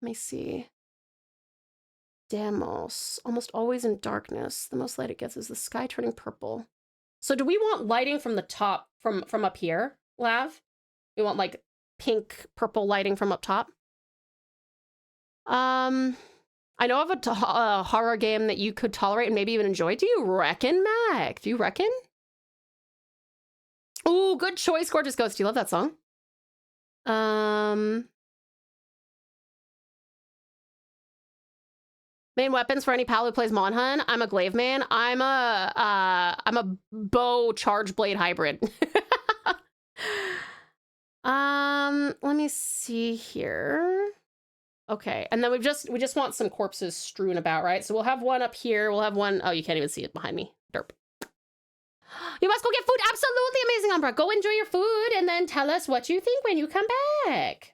me see. Demos. Almost always in darkness. The most light it gets is the sky turning purple. So do we want lighting from the top, from up here, Lav? We want like pink, purple lighting from up top? I know of a horror game that you could tolerate and maybe even enjoy. Do you reckon, Mac? Do you reckon? Ooh, good choice, Gorgeous Ghost. Do you love that song? Main weapons for any pal who plays Monhun. I'm a glaive man. I'm a bow charge blade hybrid. Let me see here. Okay, and then we just want some corpses strewn about, right? So we'll have one up here. We'll have one. Oh, you can't even see it behind me. Derp. You must go get food. Absolutely amazing, Umbra. Go enjoy your food and then tell us what you think when you come back.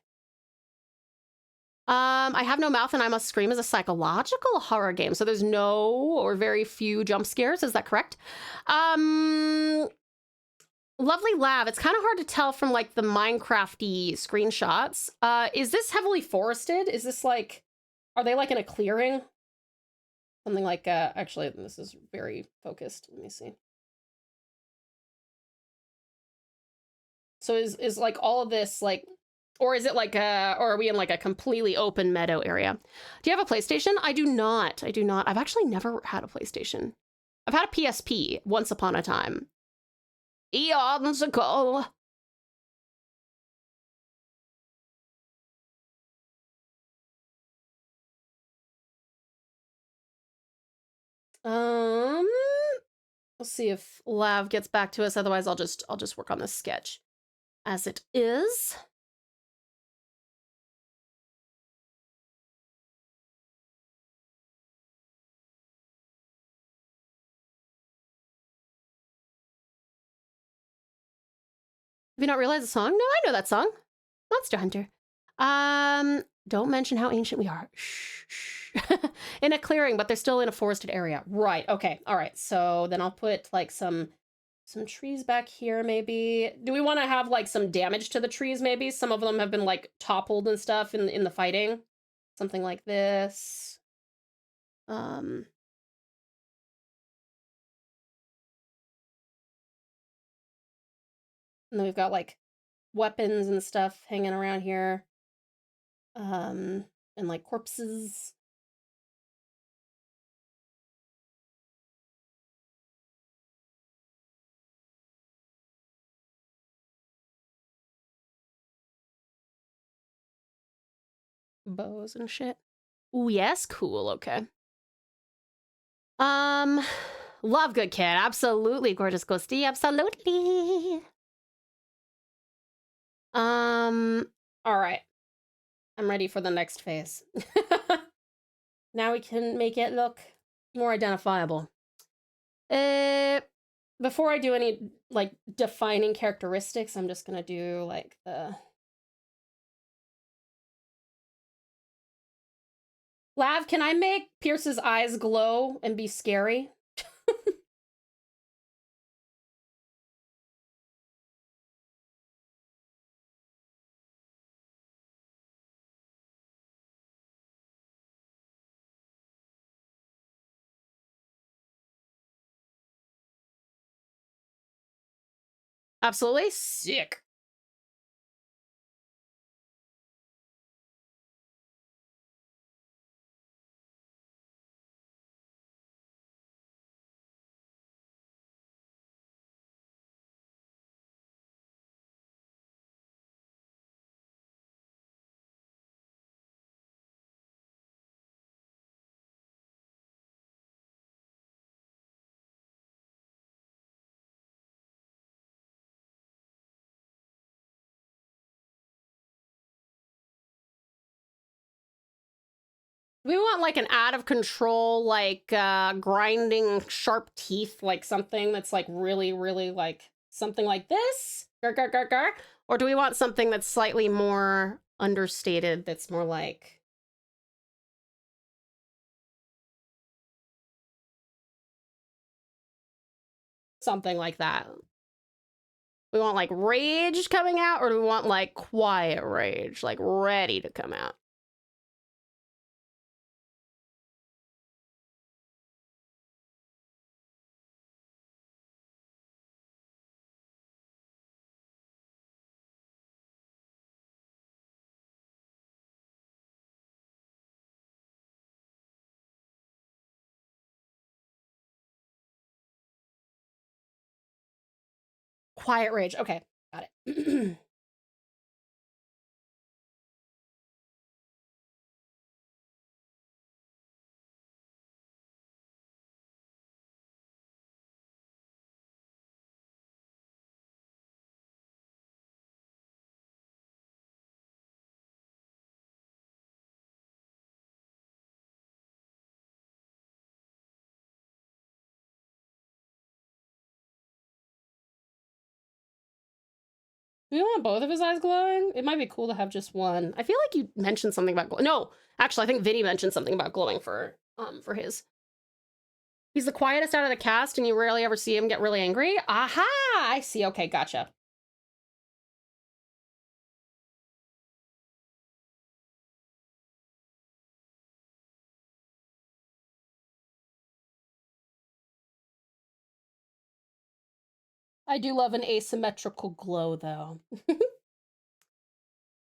I Have No Mouth and I Must Scream is a psychological horror game. So there's no or very few jump scares. Is that correct? Lovely Lav. It's kind of hard to tell from like the Minecraft-y screenshots. Is this heavily forested? Is this like, are they like in a clearing? Something like, actually, this is very focused. Let me see. So is like all of this like, or is it like or are we in like a completely open meadow area? Do you have a PlayStation? I do not. I do not. I've actually never had a PlayStation. I've had a PSP once upon a time. Eons ago. We'll see if Lav gets back to us. Otherwise, I'll just work on this sketch as it is. you not realized the song? No, I know that song. Monster Hunter. Don't mention how ancient we are. Shh, shh. In a clearing, but they're still in a forested area. Right, okay, all right. So then I'll put like some trees back here maybe. Do we want to have like some damage to the trees maybe? Some of them have been like toppled and stuff in the fighting. Something like this. And then we've got like weapons and stuff hanging around here. And like corpses. Bows and shit. Ooh, yes, cool, okay. Love good kid, absolutely, gorgeous ghosty, absolutely. All right. I'm ready for the next phase. Now we can make it look more identifiable. Before I do any, like, defining characteristics, I'm just gonna do, like, the... Lav, can I make Pierce's eyes glow and be scary? Absolutely sick. We want like an out of control, like grinding sharp teeth, like something that's like really, really like something like this? Gar, gar, gar, gar. Or do we want something that's slightly more understated, that's more like... something like that. We want like rage coming out, or do we want like quiet rage, like ready to come out? Quiet rage. Okay, got it. Do you want both of his eyes glowing? It might be cool to have just one. I feel like you mentioned something about glowing. No, actually, I think Vinny mentioned something about glowing for his. He's the quietest out of the cast, and you rarely ever see him get really angry. Aha! I see. Okay, gotcha. I do love an asymmetrical glow, though.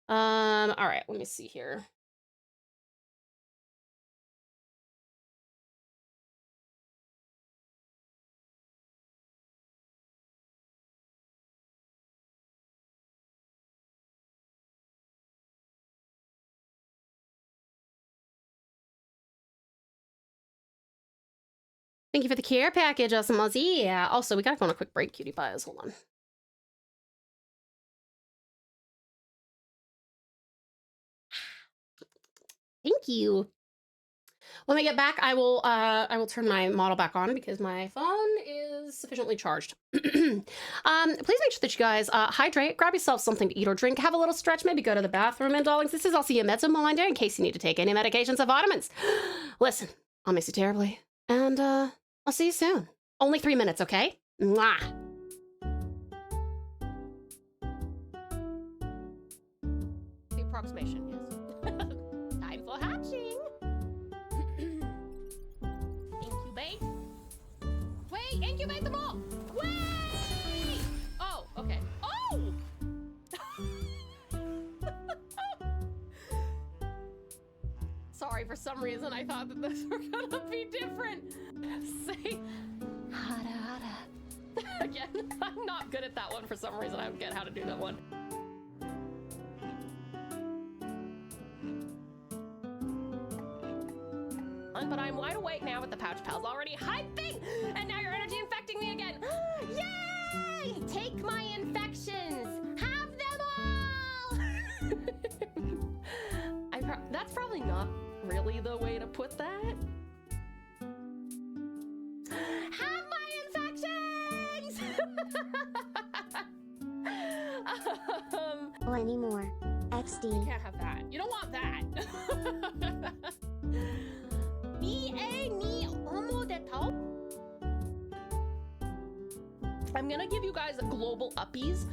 All right, let me see here. Thank you for the care package, Awesome Aussie. Yeah, also, we gotta go on a quick break, cutie pies. Hold on. Thank you. When we get back, I will turn my model back on because my phone is is sufficiently charged. Please make sure that you guys hydrate, grab yourself something to eat or drink, have a little stretch, maybe go to the bathroom. And darlings, this is also your meds reminder in case you need to take any medications or vitamins. Listen, I'll miss you terribly. And I'll see you soon. Only 3 minutes, okay? Mwah. The approximation, yes. Time for hatching. Incubate. Wait, incubate them all. Wait! Oh, okay. Oh! Sorry, for some reason I thought that those were gonna be different. Say, hada hada. Again, I'm not good at that one for some reason. I don't get how to do that one. But I'm wide awake now with the pouch pals already hyping, and now your energy infecting me again. Yay! Take my infections. Have them all. That's probably not really the way to put that. Have my infections. Oh, anymore. XD. Can't have that. You don't want that. I'm gonna give you guys global uppies,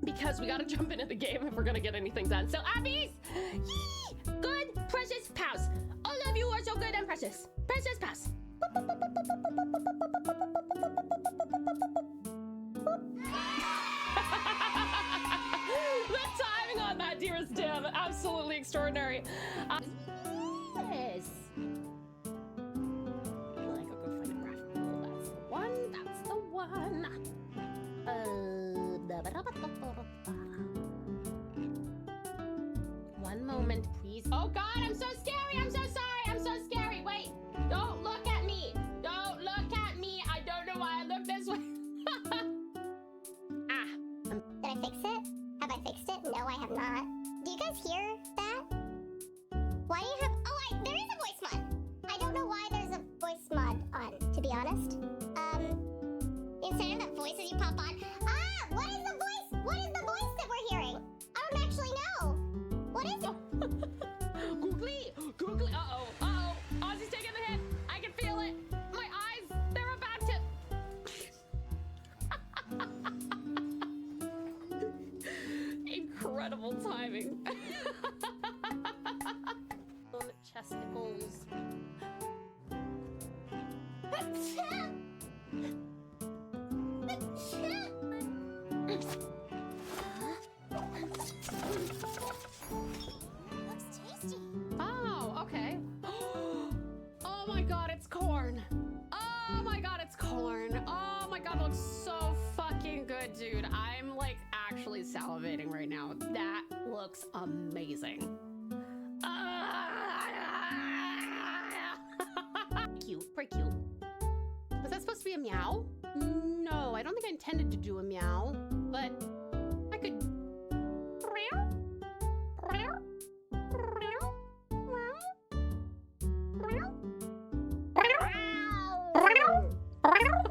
because we gotta jump into the game if we're gonna get anything done. So uppies, yee! Good, precious pals. All of you are so good and precious. Precious pals. The timing on that, dearest Dim, absolutely extraordinary. Yes. I could go find a graphic novel. That's the one. That's the one. One moment, please. Oh God, I'm so scary. I'm so sorry. I'm so scary. Wait, don't look at me. Don't look at me. I don't know why I look this way. Did I fix it? Have I fixed it? No, I have not. Do you guys hear that? Why do you have... Oh, there is a voice mod. I don't know why there's a voice mod on, to be honest. Instead of the voices you pop on... Ah! What is the voice? What is the voice that we're hearing? I don't actually know. What is it? Googly! Googly! Uh-oh. Uh-oh. Ozzy's taking the hit. I can feel it. My eyes, they're about to... Incredible timing. Chesticles. Looks tasty. Oh, okay. Oh my God, it's corn. Oh my God, it's corn. Oh my God, it looks so fucking good, dude. I'm like actually salivating right now. That looks amazing. Cute, pretty cute. Was that supposed to be a meow? No, I don't think I intended to do a meow, but I could.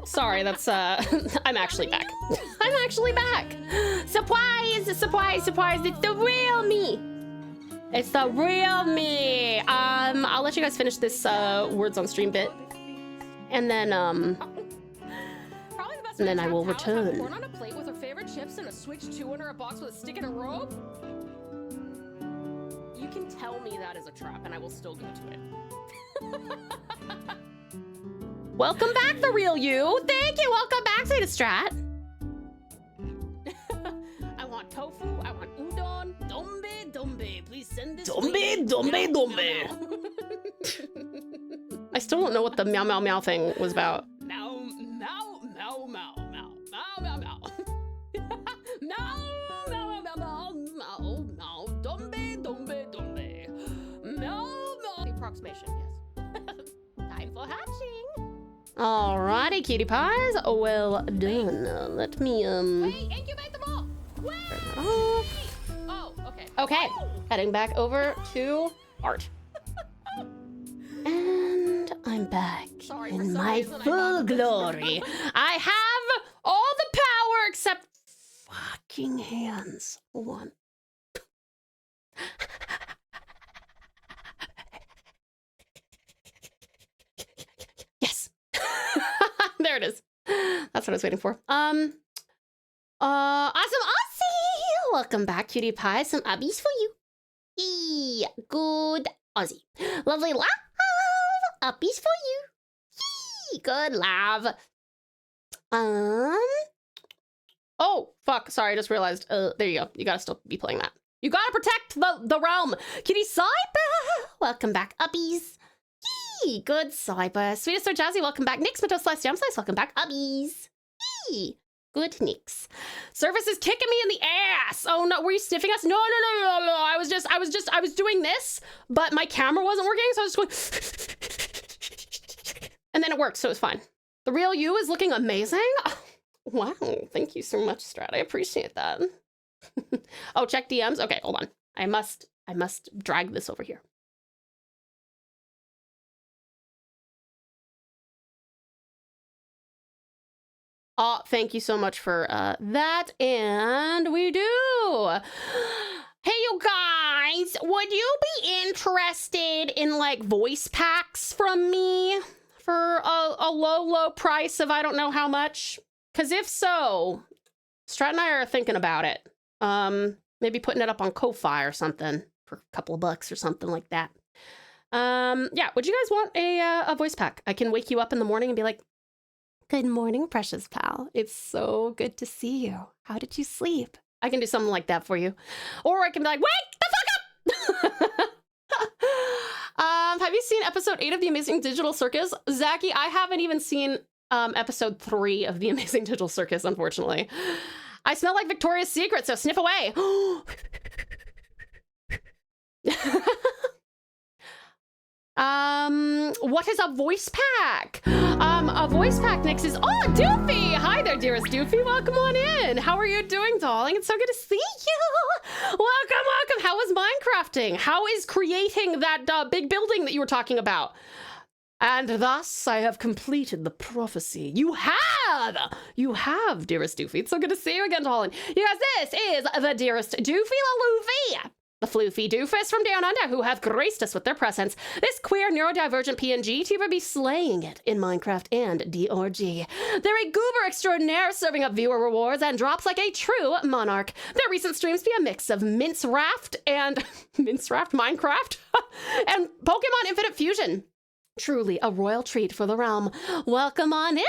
Sorry, that's I'm actually back. I'm actually back. Surprise, surprise, surprise. It's the real me. It's the real me. I'll let you guys finish this words on stream bit. And then probably the best, and then I will return. Corn on a plate with her favorite chips and a Switch 2 under a box with a stick and a rope. You can tell me that is a trap and I will still go to it. Welcome back, the real you. Thank you. Welcome back, Zeta Strat. I want tofu. I want udon. Dombe, dombe. Please send this. Dombe, dombe, dombe. I still don't know what the meow, meow, meow thing was about. Meow, meow, meow, meow, meow, meow, meow, meow. Meow, meow, meow, meow, meow, meow. Dombe, dombe, dombe. Meow, meow. The approximation, yes. Time for hatching. Alrighty, cutie pies. Well done. Let me wait, incubate them all. Wait. Turn that off. Oh, okay. Okay. Oh. Heading back over to art. And I I'm back Sorry, for in some my reason I full thought that this was glory. I have all the power except fucking hands. Hold on. Yes. There it is. That's what I was waiting for. Awesome Aussie! Welcome back, cutie pie. Some ubbies for you. Yee, good Aussie. Lovely love. Uppies for you. Yee, good love. Oh, fuck. Sorry, I just realized. There you go. You gotta still be playing that. You gotta protect the realm. Kitty Cyber. Welcome back, uppies. Yee, good Cyber. Sweetest Sir Jazzy, welcome back. Nix, Mato Slice Jam Slice, welcome back, uppies. Yee. Good Nix. Service is kicking me in the ass. Oh no, were you sniffing us? No. I was doing this, but my camera wasn't working, so I was just going, and then it worked, so it was fine. The real you is looking amazing. Oh, wow, thank you so much, Strat. I appreciate that. Oh, check DMs. Okay, hold on. I must drag this over here. Oh, thank you so much for that. And we do. Hey, you guys, would you be interested in like voice packs from me for a low price of I don't know how much? Because if so, Strat and I are thinking about it. Maybe putting it up on Ko-Fi or something for a couple of bucks or something like that. Yeah, would you guys want a voice pack? I can wake you up in the morning and be like, good morning, precious pal. It's so good to see you. How did you sleep? I can do something like that for you. Or I can be like, wake the fuck up! Have you seen episode 8 of The Amazing Digital Circus? Zachy, I haven't even seen episode 3 of The Amazing Digital Circus, unfortunately. I smell like Victoria's Secret, so sniff away. What is a voice pack? A voice pack, Nix, is, oh, Doofy! Hi there, dearest Doofy. Welcome on in. How are you doing, darling? It's so good to see you. Welcome. How is Minecrafting? How is creating that big building that you were talking about? And thus, I have completed the prophecy. You have, dearest Doofy. It's so good to see you again, darling. You guys, this is the dearest Doofy Laloofy. The floofy doofus from down under who have graced us with their presence. This queer neurodivergent PNG tuber be slaying it in Minecraft and DRG. They're a goober extraordinaire serving up viewer rewards and drops like a true monarch. Their recent streams be a mix of Minecraft, Minecraft, and Pokemon Infinite Fusion. Truly a royal treat for the realm. Welcome on in.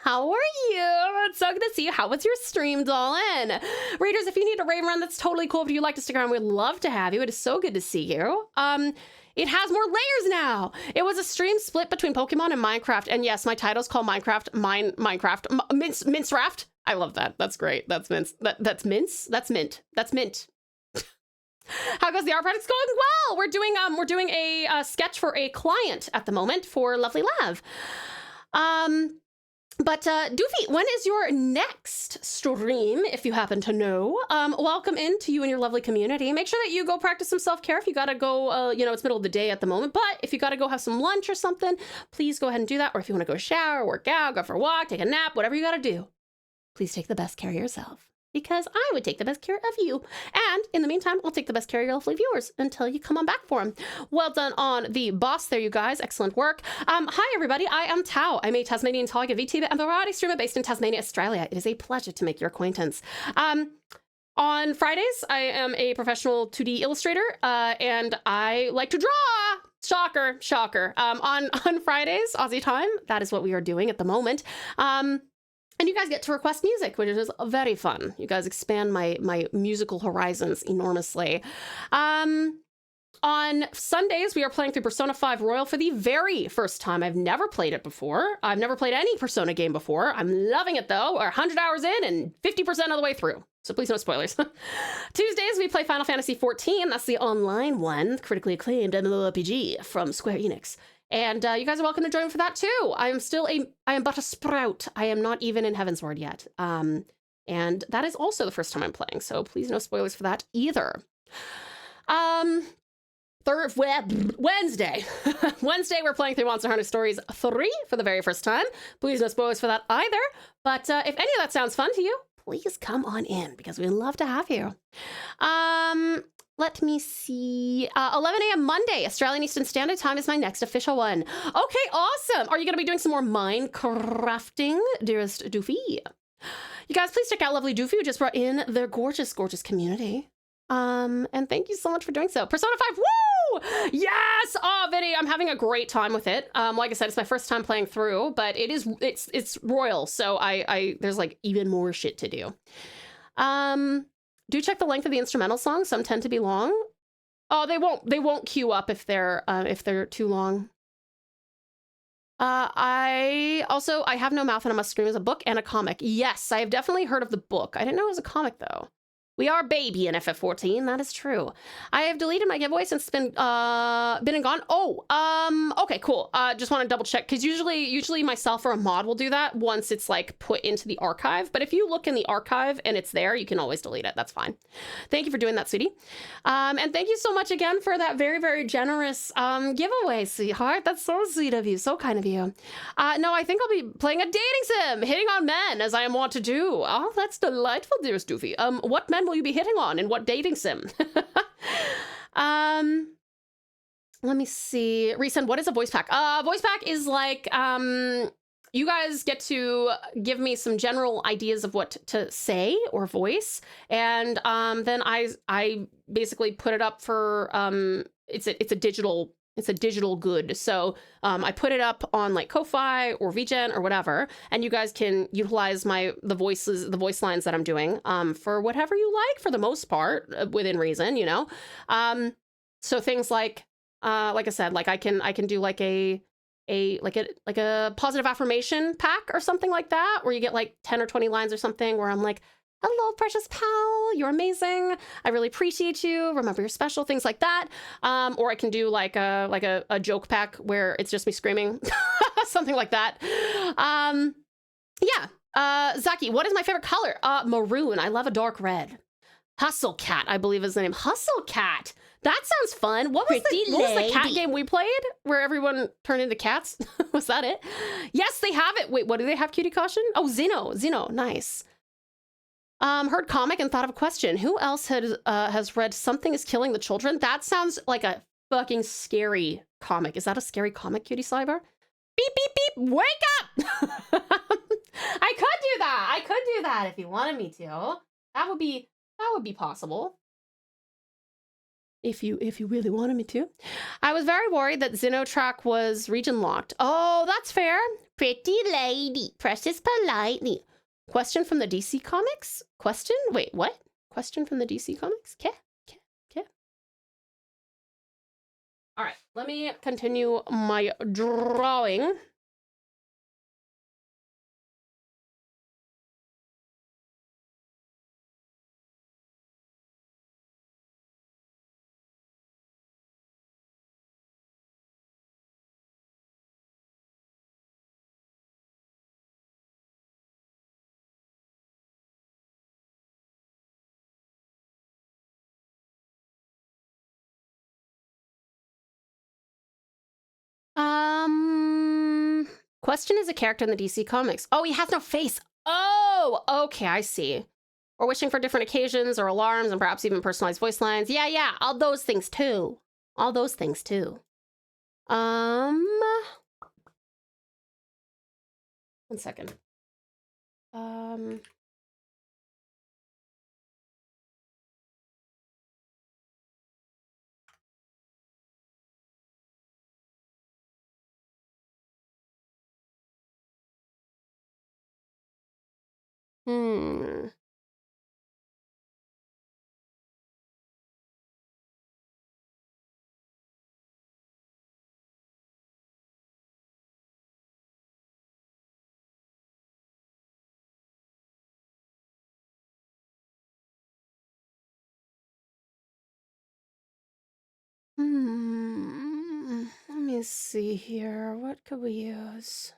How are you? It's so good to see you. How was your stream, darling? Readers, if you need a rave run, that's totally cool. If you'd like to stick around, we'd love to have you. It is so good to see you. It has more layers now. It was a stream split between Pokemon and Minecraft. And yes, my title's called Minecraft. Mince-Raft. I love that. That's great. That's mince. That's mince? That's mint. That's mint. How goes the art project's going? Well, we're doing a sketch for a client at the moment for Lovely Lav. But Doofy, when is your next stream, if you happen to know? Welcome in to you and your lovely community. Make sure that you go practice some self-care. If you gotta go, it's middle of the day at the moment, but if you gotta go have some lunch or something, please go ahead and do that. Or if you wanna go shower, work out, go for a walk, take a nap, whatever you gotta do, please take the best care of yourself. Because I would take the best care of you. And in the meantime, I'll take the best care of your lovely viewers until you come on back for them. Well done on the boss there, you guys. Excellent work. Hi, everybody. I am Tau. I'm a Tasmanian Tiger, Vtuber, and variety streamer based in Tasmania, Australia. It is a pleasure to make your acquaintance. On Fridays, I am a professional 2D illustrator, and I like to draw. Shocker. On Fridays, Aussie time, that is what we are doing at the moment. And you guys get to request music, which is very fun. You guys expand my musical horizons enormously. On Sundays, we are playing through Persona 5 Royal for the very first time. I've never played it before. I've never played any Persona game before. I'm loving it, though. We're 100 hours in and 50% of the way through. So please no spoilers. Tuesdays, we play Final Fantasy XIV. That's the online one, critically acclaimed MMORPG from Square Enix. And you guys are welcome to join me for that too. I am but a sprout. I am not even in Heavensward yet. And that is also the first time I'm playing, so please no spoilers for that either. Wednesday. Wednesday, we're playing through Monster Hunter Stories 3 for the very first time. Please no spoilers for that either. But if any of that sounds fun to you, please come on in because we'd love to have you. Let me see. 11 a.m. Monday, Australian Eastern Standard Time is my next official one. Okay, awesome. Are you going to be doing some more Minecrafting, dearest Doofy? You guys, please check out lovely Doofy, who just brought in their gorgeous, gorgeous community. And thank you so much for doing so. Persona 5, woo! Yes! Oh, Vinny, I'm having a great time with it. Like I said, it's my first time playing through, but it's royal, so I there's like even more shit to do. Do check the length of the instrumental songs. Some tend to be long. Oh, they won't queue up if they're too long. I have no mouth and I must scream is a book and a comic. Yes, I have definitely heard of the book. I didn't know it was a comic though. We are baby in FF14, that is true. I have deleted my giveaway since it's been and gone. Oh, okay, cool. Just want to double check, because usually myself or a mod will do that once it's like put into the archive. But if you look in the archive and it's there, you can always delete it. That's fine. Thank you for doing that, sweetie. And thank you so much again for that very, very generous giveaway, sweetheart. That's so sweet of you, so kind of you. No, I think I'll be playing a dating sim, hitting on men as I am wont to do. Oh, that's delightful, dearest Doofy. What men will you be hitting on in what dating sim? Let me see. Resend, what is a voice pack? Voice pack is like, you guys get to give me some general ideas of what to say or voice, and then I basically put it up for it's a digital good. So I put it up on like Ko-Fi or VGen or whatever, and you guys can utilize the voice lines that I'm doing for whatever you like, for the most part, within reason, you know. So things like I said, like I can do like a positive affirmation pack or something like that, where you get like 10 or 20 lines or something where I'm like, hello, precious pal, you're amazing. I really appreciate you. Remember you're special, things like that. Or I can do like a joke pack where it's just me screaming, something like that. Yeah. Zaki, what is my favorite color? Maroon. I love a dark red. Hustle Cat, I believe is the name. Hustle Cat. That sounds fun. What was the cat game we played where everyone turned into cats? Was that it? Yes, they have it. Wait, what do they have? Cutie caution? Oh, Xeno. Nice. Heard comic and thought of a question. Who else has read Something is Killing the Children? That sounds like a fucking scary comic. Is that a scary comic, Cutie Cyber? Beep, beep, beep. Wake up! I could do that. I could do that if you wanted me to. That would be possible. If you really wanted me to. I was very worried that Xenotrack was region locked. Oh, that's fair. Pretty lady. Precious politely. Question from the DC Comics? Question? Wait, what? Question from the DC Comics? Okay. All right, let me continue my drawing. Question is a character in the DC Comics. Oh, he has no face. Oh, okay, I see. Or wishing for different occasions or alarms and perhaps even personalized voice lines. Yeah, all those things too. One second. Let me see here. What could we use?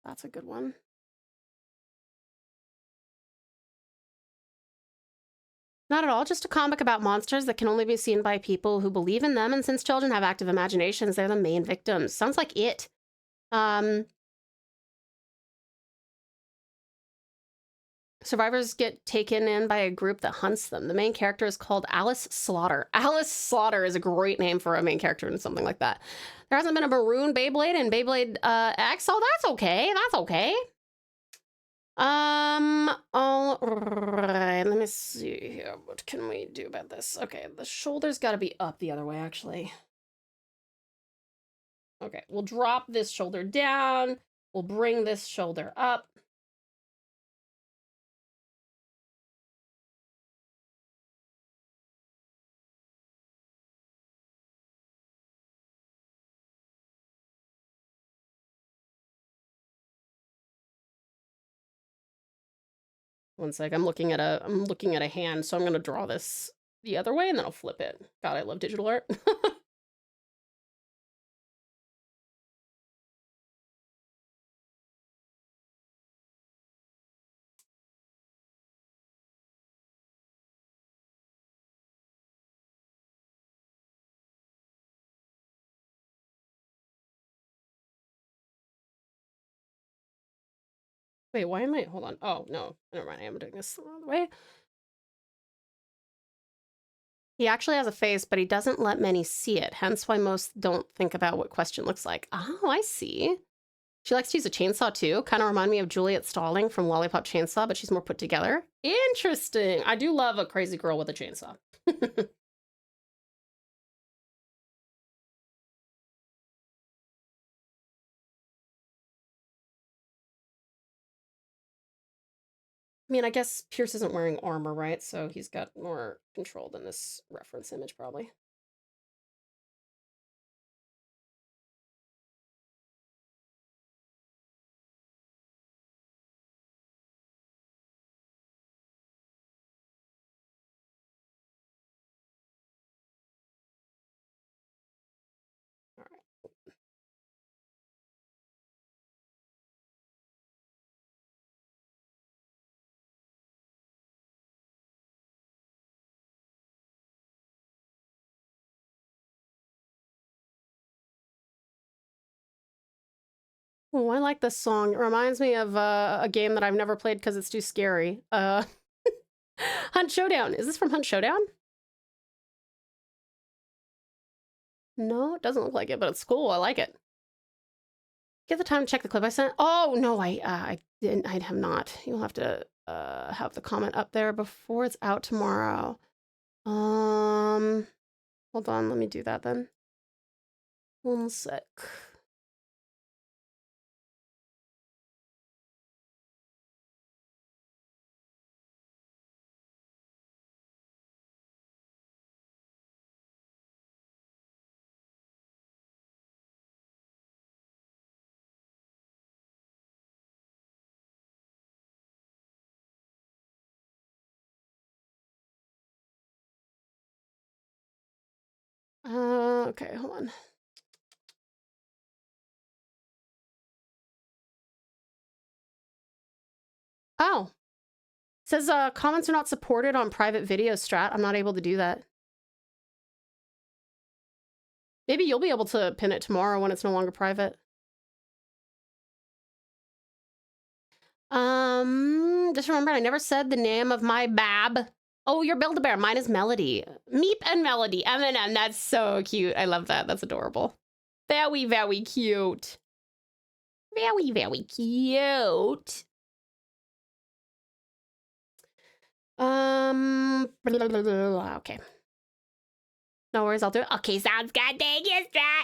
That's a good one. Not at all, just a comic about monsters that can only be seen by people who believe in them, and since children have active imaginations, they're the main victims. Sounds like it. Survivors get taken in by a group that hunts them. The main character is called Alice Slaughter. Alice Slaughter is a great name for a main character in something like that. There hasn't been a maroon Beyblade in Beyblade X. Oh, that's okay. That's okay. All right. Let me see here. What can we do about this? Okay, the shoulder's got to be up the other way, actually. Okay, we'll drop this shoulder down. We'll bring this shoulder up. One sec, I'm looking at a hand, so I'm gonna draw this the other way and then I'll flip it. God, I love digital art. Wait, why am I? Hold on. Oh, no. Never mind. I am doing this the wrong way. He actually has a face, but he doesn't let many see it. Hence why most don't think about what question looks like. Oh, I see. She likes to use a chainsaw too. Kind of remind me of Juliet Stalling from Lollipop Chainsaw, but she's more put together. Interesting. I do love a crazy girl with a chainsaw. I mean, I guess Pierce isn't wearing armor, right? So he's got more control than this reference image, probably. All right. Oh, I like this song. It reminds me of a game that I've never played because it's too scary. Hunt Showdown. Is this from Hunt Showdown? No, it doesn't look like it, but it's cool. I like it. Get the time to check the clip I sent. Oh no, I didn't. I have not. You'll have to have the comment up there before it's out tomorrow. Hold on. Let me do that then. One sec. Okay, hold on. Oh. It says comments are not supported on private video strat. I'm not able to do that. Maybe you'll be able to pin it tomorrow when it's no longer private. Just remember, I never said the name of my bab. Oh, you're Build-A-Bear. Mine is Melody. Meep and Melody. M&M. That's so cute. I love that. That's adorable. Very, very cute. Very, very cute. Okay. No worries, I'll do it. Okay, sounds good. Thank you, Strat.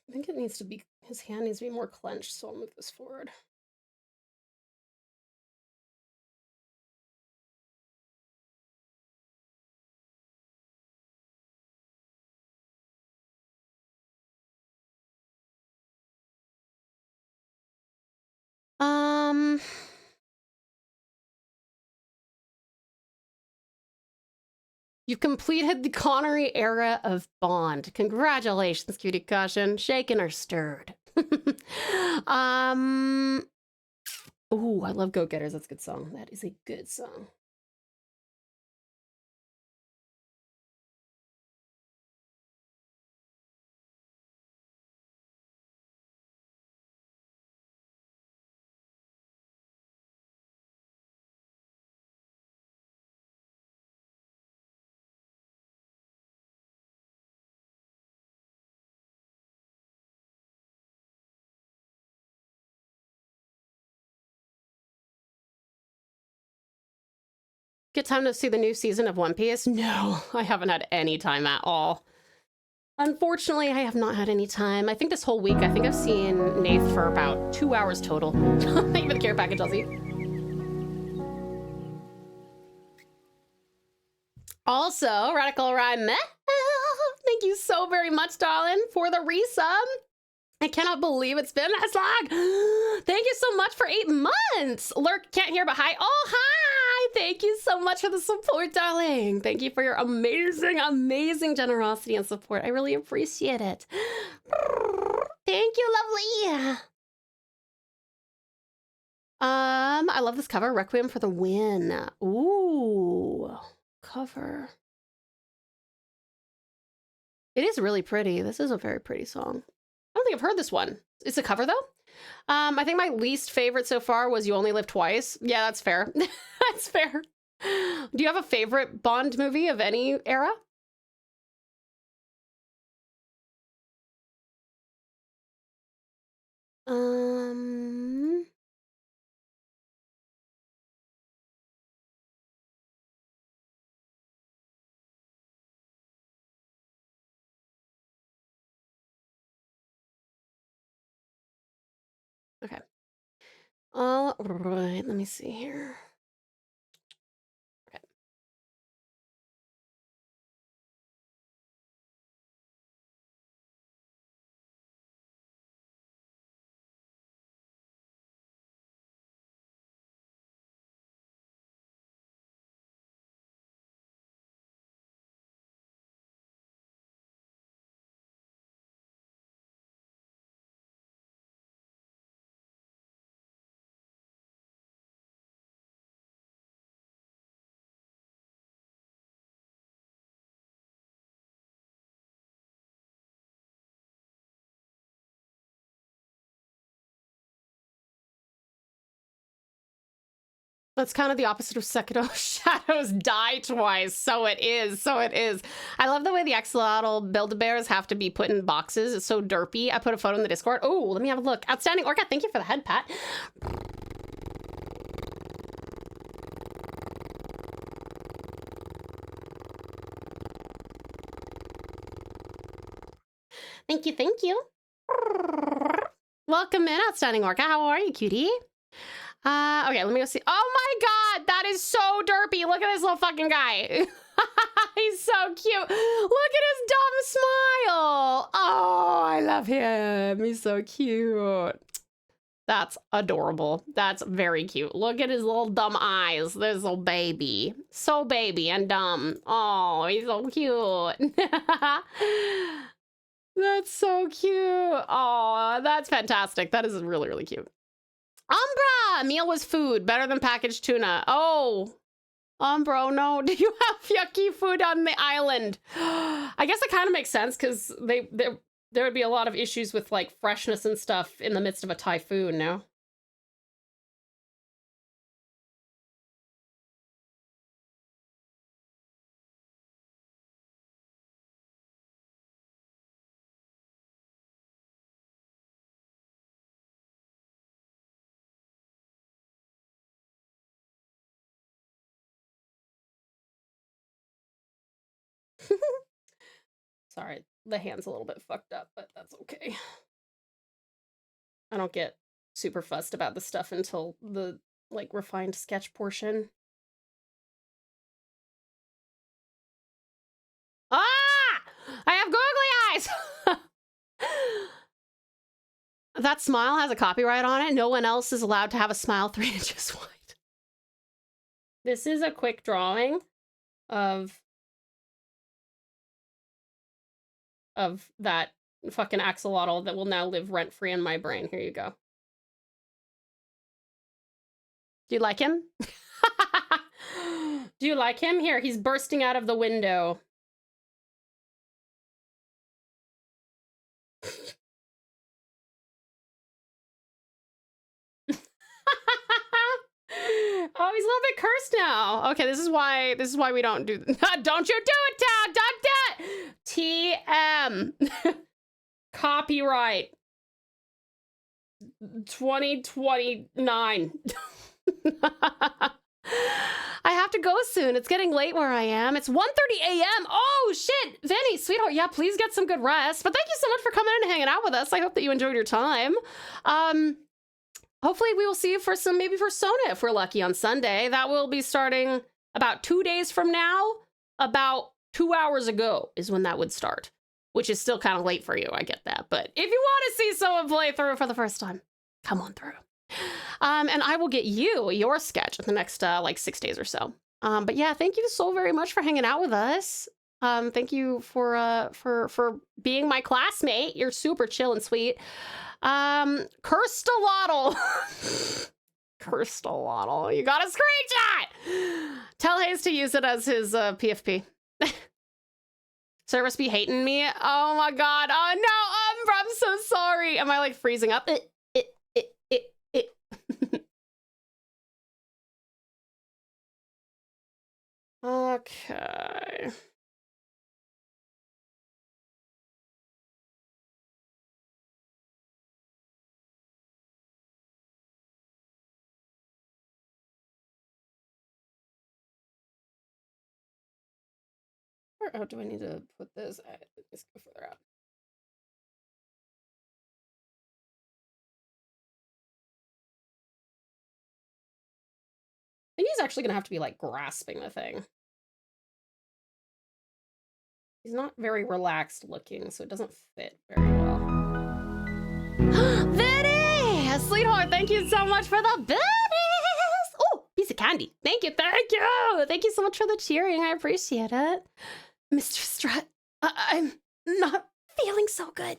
I think it needs to be, his hand needs to be more clenched, so I'll move this forward. You've completed the Connery era of Bond. Congratulations, Cutie Caution. Shaken or stirred? Ooh, I love Go Getters. That's a good song. That is a good song. Get time to see the new season of One Piece? No, I haven't had any time at all. Unfortunately, I have not had any time. I think this whole week, I think I've seen Nath for about 2 hours total. Thank you for the care package, Elsie. Also, Radical Rhyme, thank you so very much, darling, for the resub. I cannot believe it's been that long. Thank you so much for 8 months. Lurk, can't hear, but hi. Oh, hi. Thank you so much for the support, darling. Thank you for your amazing, amazing generosity and support. I really appreciate it. Thank you, lovely. I love this cover, Requiem for the Win. Ooh, cover. It is really pretty. This is a very pretty song. I don't think I've heard this one. It's a cover though. I think my least favorite so far was You Only Live Twice. Yeah, that's fair. That's fair. Do you have a favorite Bond movie of any era? Okay. All right, let me see here. Okay. That's kind of the opposite of Sekiro. Shadows die twice. So it is. So it is. I love the way the axolotl Build-A-Bears have to be put in boxes. It's so derpy. I put a photo in the Discord. Oh, let me have a look. Outstanding Orca. Thank you for the head pat. Thank you. Thank you. Welcome in, Outstanding Orca. How are you, cutie? Okay, let me go see. Oh my god, that is so derpy. Look at this little fucking guy. He's so cute. Look at his dumb smile. Oh, I love him. He's so cute. That's adorable. That's very cute. Look at his little dumb eyes. This little baby. So baby and dumb. Oh, he's so cute. That's so cute. Oh, that's fantastic. That is really, really cute. Umbra! Meal was food. Better than packaged tuna. Oh. Umbro, no. Do you have yucky food on the island? I guess it kind of makes sense because there would be a lot of issues with like freshness and stuff in the midst of a typhoon, no? Sorry, the hand's a little bit fucked up, but that's okay. I don't get super fussed about the stuff until the, like, refined sketch portion. Ah! I have googly eyes! That smile has a copyright on it. No one else is allowed to have a smile 3 inches wide. This is a quick drawing of that fucking axolotl that will now live rent-free in my brain. Here you go. Do you like him? Do you like him? Here, he's bursting out of the window. Oh, he's a little bit cursed now. Okay, this is why we don't do don't you do it, Tao! Don't do it! TM. Copyright. 2029. I have to go soon. It's getting late where I am. It's 1:30 a.m. Oh, shit. Vinny, sweetheart, yeah, please get some good rest. But thank you so much for coming in and hanging out with us. I hope that you enjoyed your time. Hopefully we will see you for some, maybe for Sona if we're lucky on Sunday. That will be starting about 2 days from now. About 2 hours ago is when that would start, which is still kind of late for you. I get that. But if you want to see someone play through for the first time, come on through. And I will get you your sketch in the next like 6 days or so. But yeah, thank you so very much for hanging out with us. Thank you for being my classmate. You're super chill and sweet. Kirstolotl. Kirstolotl. You got a screenshot. Tell Hayes to use it as his PFP. Service be hating me. Oh my god. Oh no, I'm so sorry. Am I like freezing up? Okay. Where out do I need to put this? Let's go further out. I think he's actually gonna have to be like grasping the thing. He's not very relaxed looking, so it doesn't fit very well. Vinny! Sweetheart, thank you so much for the biddies! Oh, piece of candy. Thank you, thank you! Thank you so much for the cheering. I appreciate it. Mr. Strut, I'm not feeling so good.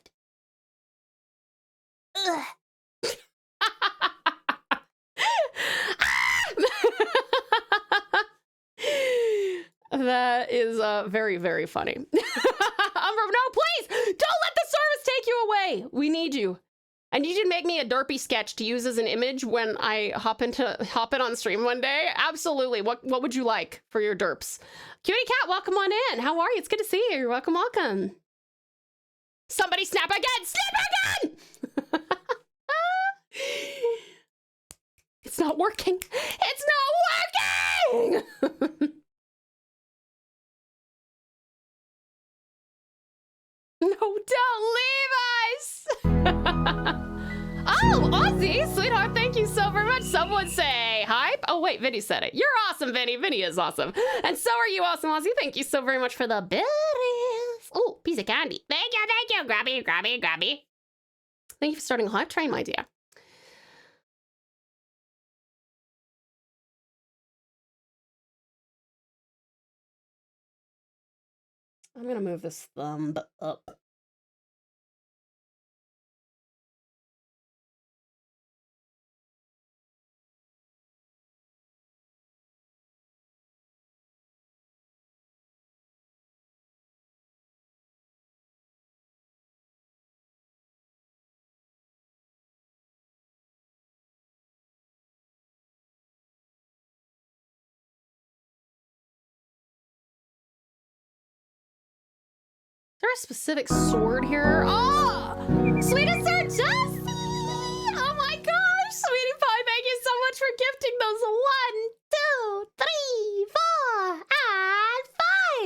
Ugh. That is very, very funny. No, please! Don't let the service take you away! We need you. I need you to make me a derpy sketch to use as an image when I hop in on stream one day. Absolutely. What would you like for your derps? Cutie Cat, welcome on in. How are you? It's good to see you. You're welcome, welcome. Somebody snap again! Snap again! It's not working. It's not working! No, don't leave us! Oh, Ozzy, sweetheart, thank you so very much. Someone say hype. Oh, wait, Vinny said it. You're awesome, Vinny. Vinny is awesome. And so are you, awesome Ozzy. Thank you so very much for the biddies. Oh, piece of candy. Thank you, thank you. Grabby, grabby, grabby. Thank you for starting a hype train, my dear. I'm gonna move this thumb up. Is there a specific sword here? Oh! Sweetest Sir Jessie! Oh my gosh! Sweetie Pie, thank you so much for gifting those 1, 2, 3, 4,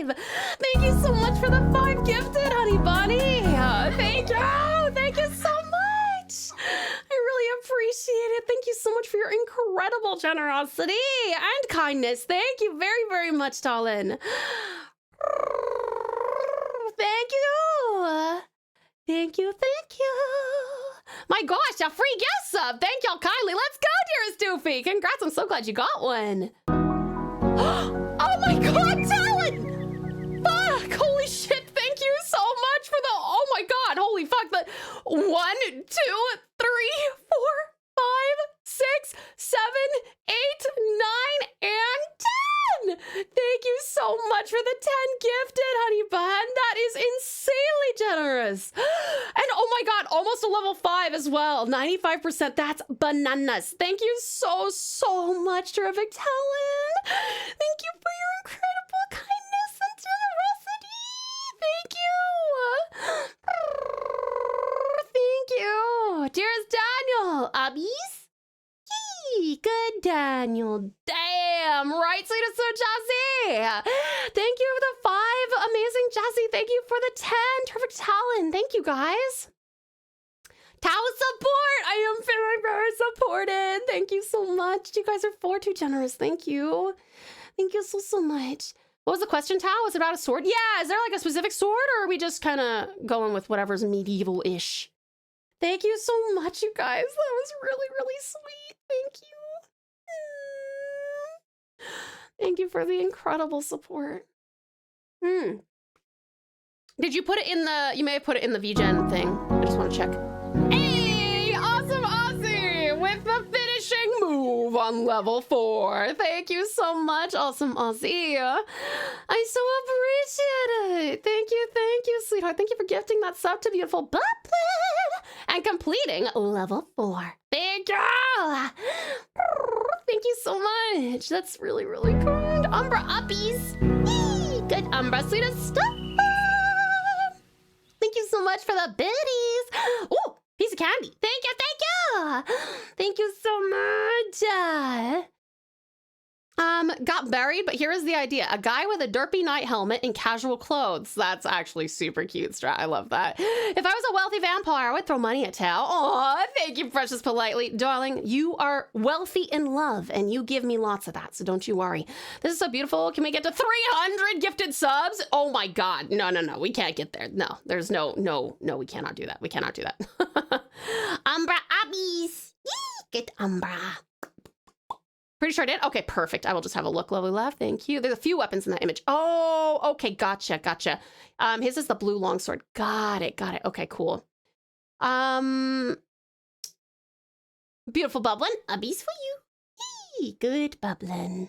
and 5! Thank you so much for the 5 gifted, honey bunny! Thank you! Thank you so much! I beautiful generosity and kindness. Thank you very, very much, darling. Thank you. Thank you, thank you. My gosh, a free gift sub. Thank y'all kindly. Let's go, dearest Doofy. Congrats, I'm so glad you got one. Oh my God, Talon! Fuck, holy shit, thank you so much for the, oh my God, holy fuck, the 1, 2, 3, 4, 5, 6, 7, 8, 9, and 10! Thank you so much for the 10 gifted, honey bun. That is insanely generous. And oh my God, almost a level 5 as well. 95%, that's bananas. Thank you so, so much, terrific Talon. Thank you for your incredible kindness and generosity. Thank you. Thank you. Dearest Daniel, Abby's? Good, Daniel. Damn, right, sweetest so jazzy. Thank you for the 5 amazing jazzy. Thank you for the 10 terrific Talon. Thank you, guys. Tao support. I am feeling very supported. Thank you so much. You guys are far too generous. Thank you. Thank you so, so much. What was the question, Tao? Was it about a sword? Yeah, is there like a specific sword, or are we just kind of going with whatever's medieval-ish? Thank you so much, you guys. That was really, really sweet. Thank you. Thank you for the incredible support. Did you put it in the, you may have put it in the VGen thing. I just want to check. Hey, awesome Aussie with the finishing move on level 4. Thank you so much, awesome Aussie. I so appreciate it. Thank you, sweetheart. Thank you for gifting that sub to beautiful Bubbly and completing level 4. Thank you. Thank you so much. That's really, really good. Umbra uppies. Yay, good Umbra, sweetest stuff. Thank you so much for the biddies. Ooh, piece of candy. Thank you, thank you. Thank you so much. Got buried, but here is the idea. A guy with a derpy knight helmet and casual clothes. That's actually super cute, Strat. I love that. If I was a wealthy vampire, I would throw money at Tao. Aw, thank you, precious politely. Darling, you are wealthy in love, and you give me lots of that, so don't you worry. This is so beautiful. Can we get to 300 gifted subs? Oh my God. No, we can't get there. No, there's no, we cannot do that. We cannot do that. Umbra Abbies. Yee, good Umbra. Pretty sure I did. Okay, perfect. I will just have a look. Lovely love. Thank you. There's a few weapons in that image. Oh, okay. Gotcha. His is the blue longsword. Got it. Okay, cool. Beautiful Bublin. A beast for you. Hey, good Bublin.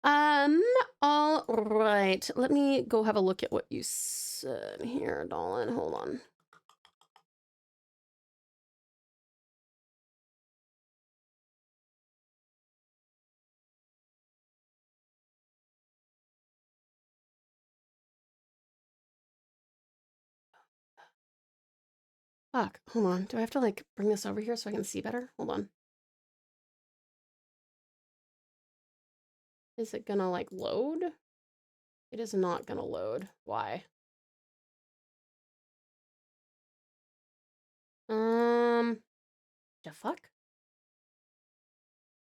All right. Let me go have a look at what you said here, darling. Hold on. Fuck, hold on. Do I have to like bring this over here so I can see better? Hold on. Is it gonna like load? It is not gonna load. Why? The fuck?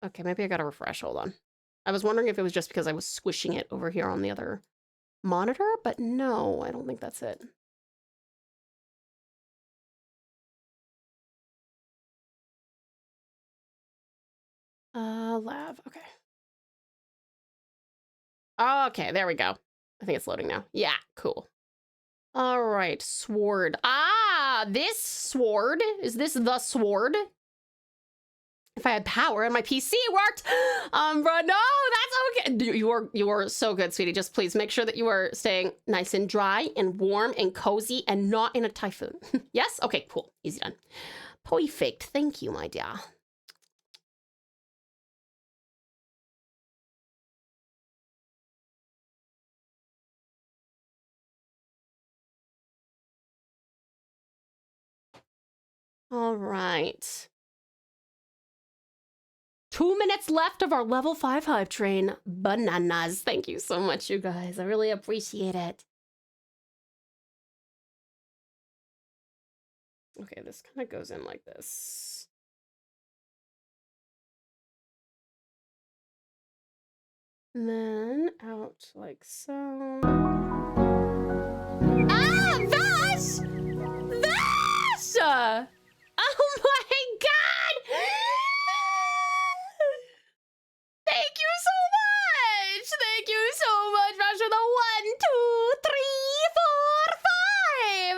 Okay, maybe I gotta refresh. Hold on. I was wondering if it was just because I was squishing it over here on the other monitor, but no, I don't think that's it. Lav, okay. Okay, there we go. I think it's loading now. Yeah, cool. All right, sword. Ah, this sword. Is this the sword? If I had power and my PC worked. Bro, no, that's okay. You are so good, sweetie. Just please make sure that you are staying nice and dry and warm and cozy and not in a typhoon. Yes? Okay, cool. Easy done. Perfect. Thank you, my dear. All right. 2 minutes left of our level 5 hype train. Bananas. Thank you so much, you guys. I really appreciate it. Okay, this kind of goes in like this. And then out like so. Ah, Vash! Vash! Oh my god! Thank you so much! Thank you so much, Vash, for the 1, 2, 3, 4,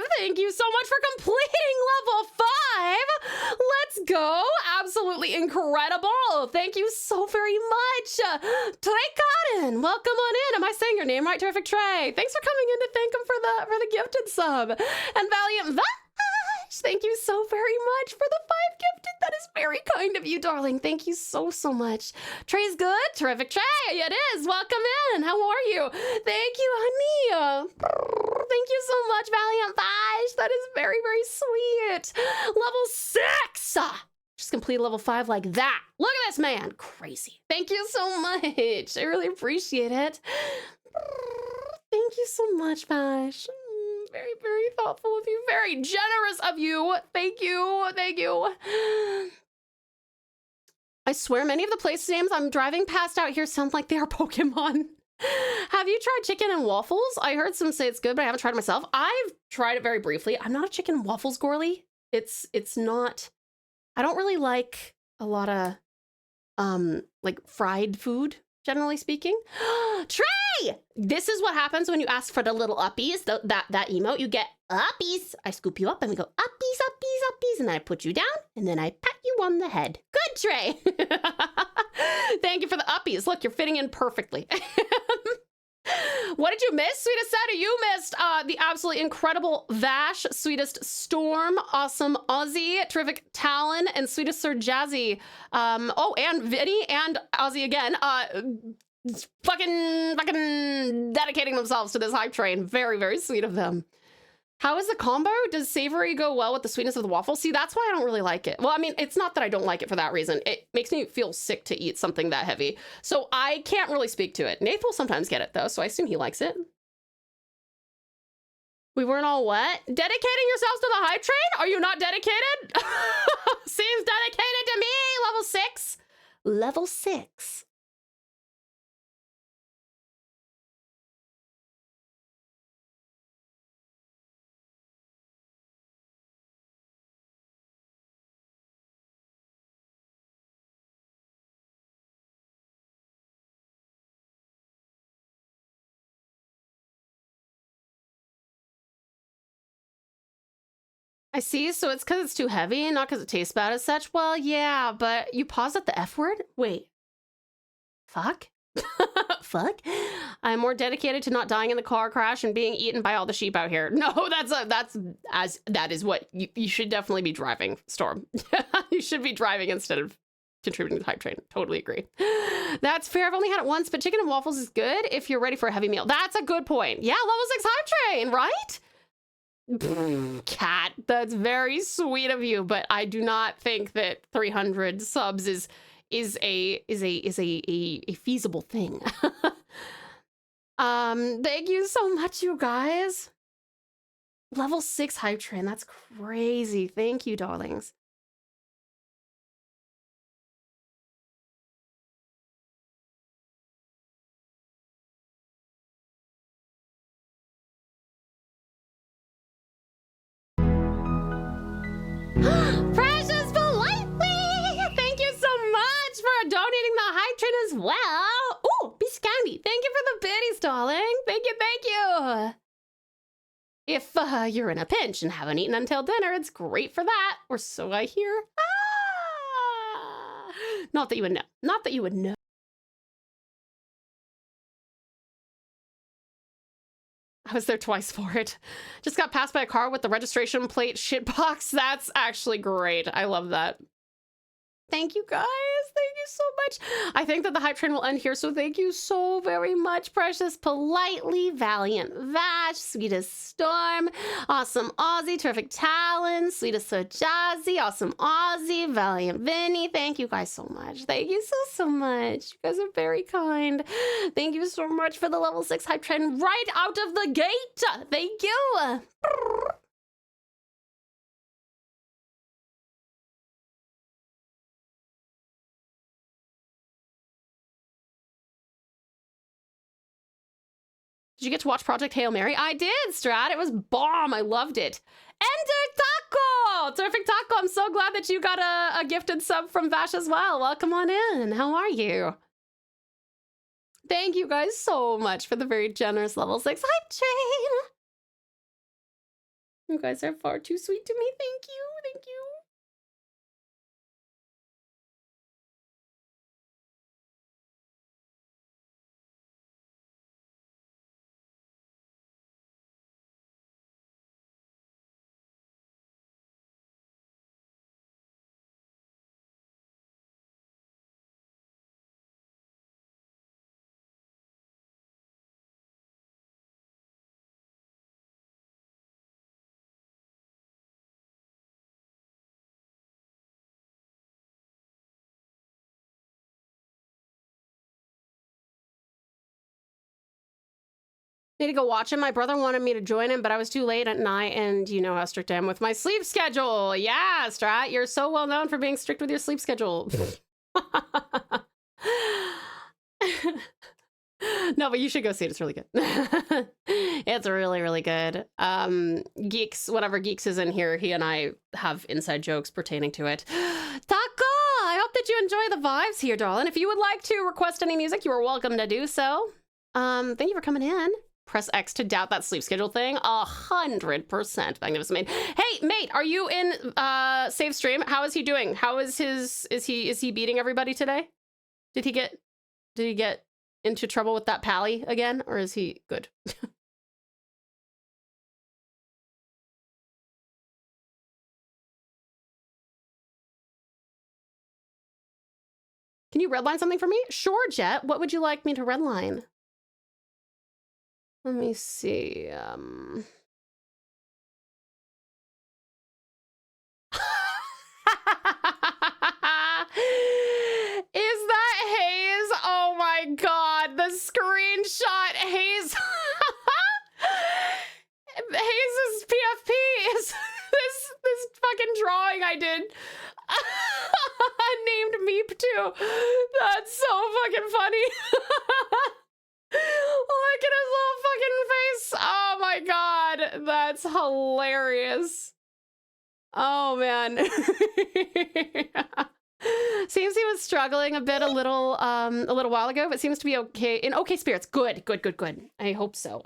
5! Thank you so much for completing level 5! Let's go! Absolutely incredible! Thank you so very much! Trey Cotton, welcome on in. Am I saying your name right? Terrific Trey. Thanks for coming in to thank him for the gifted sub. And Valiant Vash, thank you so very much for the 5 gifted. That is very kind of you, darling. Thank you so much. Trey's good. Terrific Trey. It is. Welcome in. How are you? Thank you, honey. Thank you so much, Valiant Vash. That is very, very sweet. Level 6. Just completed level 5 like that. Look at this man. Crazy. Thank you so much. I really appreciate it. Thank you so much, Vash. Very, very thoughtful of you. Very generous of you. Thank you. Thank you. I swear many of the place names I'm driving past out here sound like they are Pokemon. Have you tried chicken and waffles? I heard some say it's good, but I haven't tried it myself. I've tried it very briefly. I'm not a chicken and waffles girly. It's not... I don't really like a lot of like fried food, generally speaking. Trey! This is what happens when you ask for the little uppies, that emote. You get uppies. I scoop you up and we go uppies, uppies, uppies, and then I put you down and then I pat you on the head. Good, Trey. Thank you for the uppies. Look, you're fitting in perfectly. What did you miss, sweetest Sadie? You missed the absolutely incredible Vash, sweetest Storm, awesome Ozzy, terrific Talon, and sweetest Sir Jazzy. Oh, and Vinny and Ozzy again. Fucking dedicating themselves to this hype train. Very, very sweet of them. How is the combo? Does savory go well with the sweetness of the waffle? See, that's why I don't really like it. Well, I mean, it's not that I don't like it for that reason. It makes me feel sick to eat something that heavy. So I can't really speak to it. Nath will sometimes get it though, so I assume he likes it. We weren't all what? Dedicating yourselves to the hype train? Are you not dedicated? Seems dedicated to me. Level 6. Level 6. I see, so it's because it's too heavy, not because it tastes bad as such. Well, yeah, but you paused at the F word? Wait. Fuck? Fuck? I'm more dedicated to not dying in the car crash and being eaten by all the sheep out here. No, that is what you should definitely be driving, Storm. You should be driving instead of contributing to the hype train. Totally agree. That's fair. I've only had it once, but chicken and waffles is good if you're ready for a heavy meal. That's a good point. Yeah, level 6 hype train, right? Cat, that's very sweet of you, but I do not think that 300 subs is a feasible thing. Thank you so much, you guys. Level 6 hype train, that's crazy. Thank you, darlings. Precious Politely! Thank you so much for donating the hype train as well. Ooh, Biscandy, thank you for the biddies, darling. Thank you, thank you. If you're in a pinch and haven't eaten until dinner, it's great for that, or so I hear. Ah! Not that you would know. Not that you would know. I was there twice for it. Just got passed by a car with the registration plate shitbox. That's actually great. I love that. Thank you guys. Thank you so much. I think that the hype train will end here, so thank you so very much, Precious Politely, Valiant Vash, Sweetest Storm, Awesome Aussie, Terrific Talon, Sweetest So Jazzy, Awesome Aussie, Valiant Vinny. Thank you guys so much. Thank you so much. You guys are very kind. Thank you so much for the level 6 hype train right out of the gate. Thank you. Did you get to watch Project Hail Mary? I did, Strat. It was bomb. I loved it. Ender Taco! Terrific Taco. I'm so glad that you got a gifted sub from Vash as well. Welcome on in. How are you? Thank you guys so much for the very generous level 6 hype train. You guys are far too sweet to me. Thank you. Thank you. Need to go watch him. My brother wanted me to join him, but I was too late at night, and you know how strict I am with my sleep schedule. Yeah, Strat, you're so well known for being strict with your sleep schedule. No, but you should go see it. It's really good. It's really, really good. Geeks, whatever Geeks is in here, he and I have inside jokes pertaining to it. Taco, I hope that you enjoy the vibes here, darling. If you would like to request any music, you are welcome to do so. Thank you for coming in. Press X to doubt that sleep schedule thing. 100%. Magnificent mate. Hey, mate, are you in save stream? How is he doing? How is his is he beating everybody today? Did he get into trouble with that pally again, or is he good? Can you redline something for me? Sure, Jet. What would you like me to redline? Let me see. Is that Hayes? Oh my god, the screenshot. Hayes. Hayes' PFP is this fucking drawing I did. Named Meep too. That's so fucking funny. Look at his little fucking face. Oh my god. That's hilarious. Oh man. Seems he was struggling a bit a little while ago, but seems to be okay in okay spirits. Good. I hope so.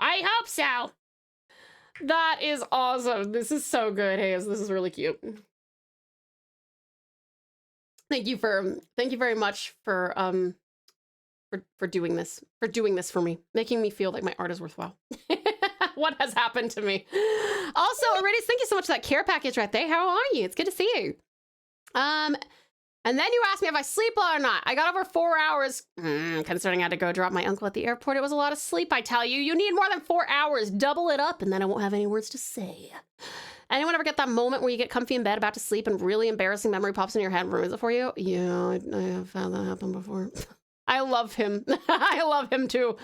That is awesome. This is so good, Hayes. This is really cute. Thank you very much for doing this, for me, making me feel like my art is worthwhile. What has happened to me? Also, Iridius, thank you so much for that care package right there. How are you? It's good to see you. And then you asked me if I sleep well or not. I got over 4 hours, considering I had to go drop my uncle at the airport. It was a lot of sleep, I tell you. You need more than 4 hours. Double it up, and then I won't have any words to say. Anyone ever get that moment where you get comfy in bed about to sleep and really embarrassing memory pops in your head and ruins it for you? Yeah, I have had that happen before. I love him. I love him too.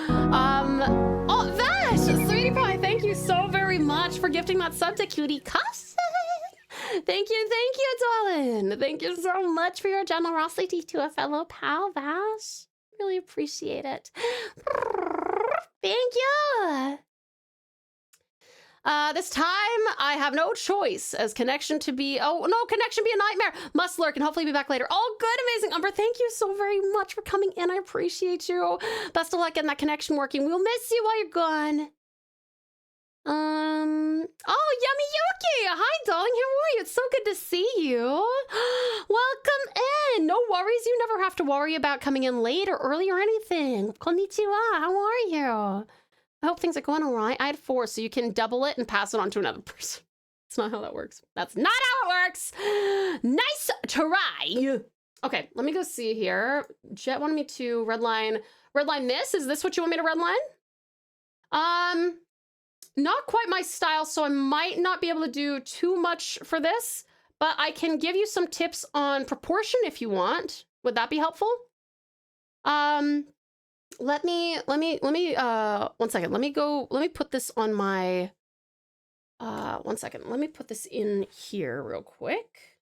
Oh, Vash! Sweetie pie, thank you so very much for gifting that sub to Cutie Cousin. Thank you, darling. Thank you so much for your generosity to a fellow pal, Vash. Really appreciate it. Thank you. This time I have no choice as connection be a nightmare. Must lurk and hopefully be back later. Oh, good, amazing. Umber, thank you so very much for coming in. I appreciate you. Best of luck getting that connection working. We'll miss you while you're gone. Oh, Yummy Yuki. Hi, darling. How are you? It's so good to see you. Welcome in. No worries. You never have to worry about coming in late or early or anything. Konnichiwa. How are you? I hope things are going all right. I had 4, so you can double it and pass it on to another person. That's not how that works. That's not how it works. Nice try. Okay, let me go see here. Jet wanted me to redline this. Is this what you want me to redline? Not quite my style, so I might not be able to do too much for this, but I can give you some tips on proportion if you want. Would that be helpful? Let me, one second. Let me put this on my, one second. Let me put this in here real quick.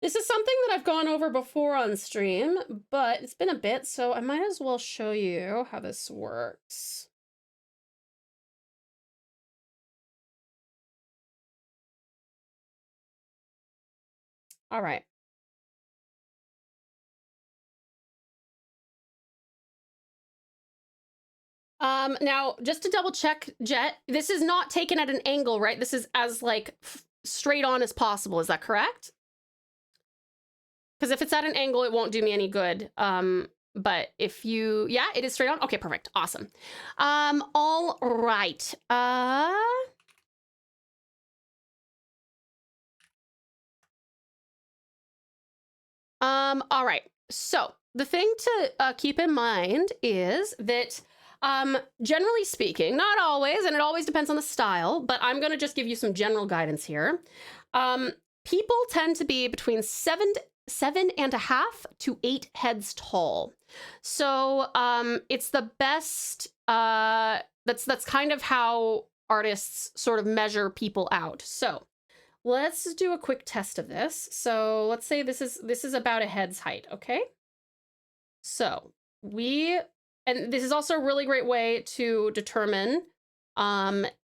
This is something that I've gone over before on stream, but it's been a bit, so I might as well show you how this works. All right. Now, just to double check, Jet, this is not taken at an angle, right? This is as, like, straight on as possible. Is that correct? Because if it's at an angle, it won't do me any good. But if you, yeah, it is straight on. Okay, perfect. Awesome. All right. All right. So the thing to keep in mind is that generally speaking, not always, and it always depends on the style, but I'm going to just give you some general guidance here. People tend to be between 7.5 to 8 heads tall. So it's the best, that's kind of how artists sort of measure people out. So let's do a quick test of this. So let's say this is about a head's height, okay? So and this is also a really great way to determine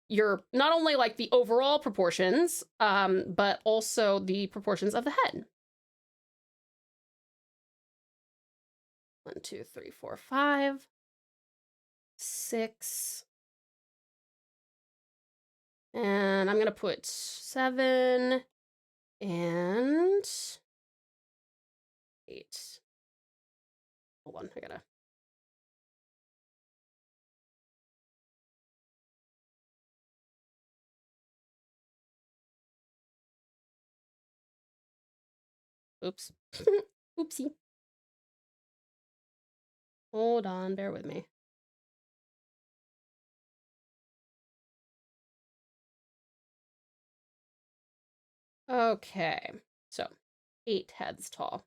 your, not only like the overall proportions, but also the proportions of the head. 1, 2, 3, 4, 5, 6. And I'm going to put 7 and 8. Hold on, I gotta. Oops. Oopsie. Hold on, bear with me. Okay, so 8 heads tall.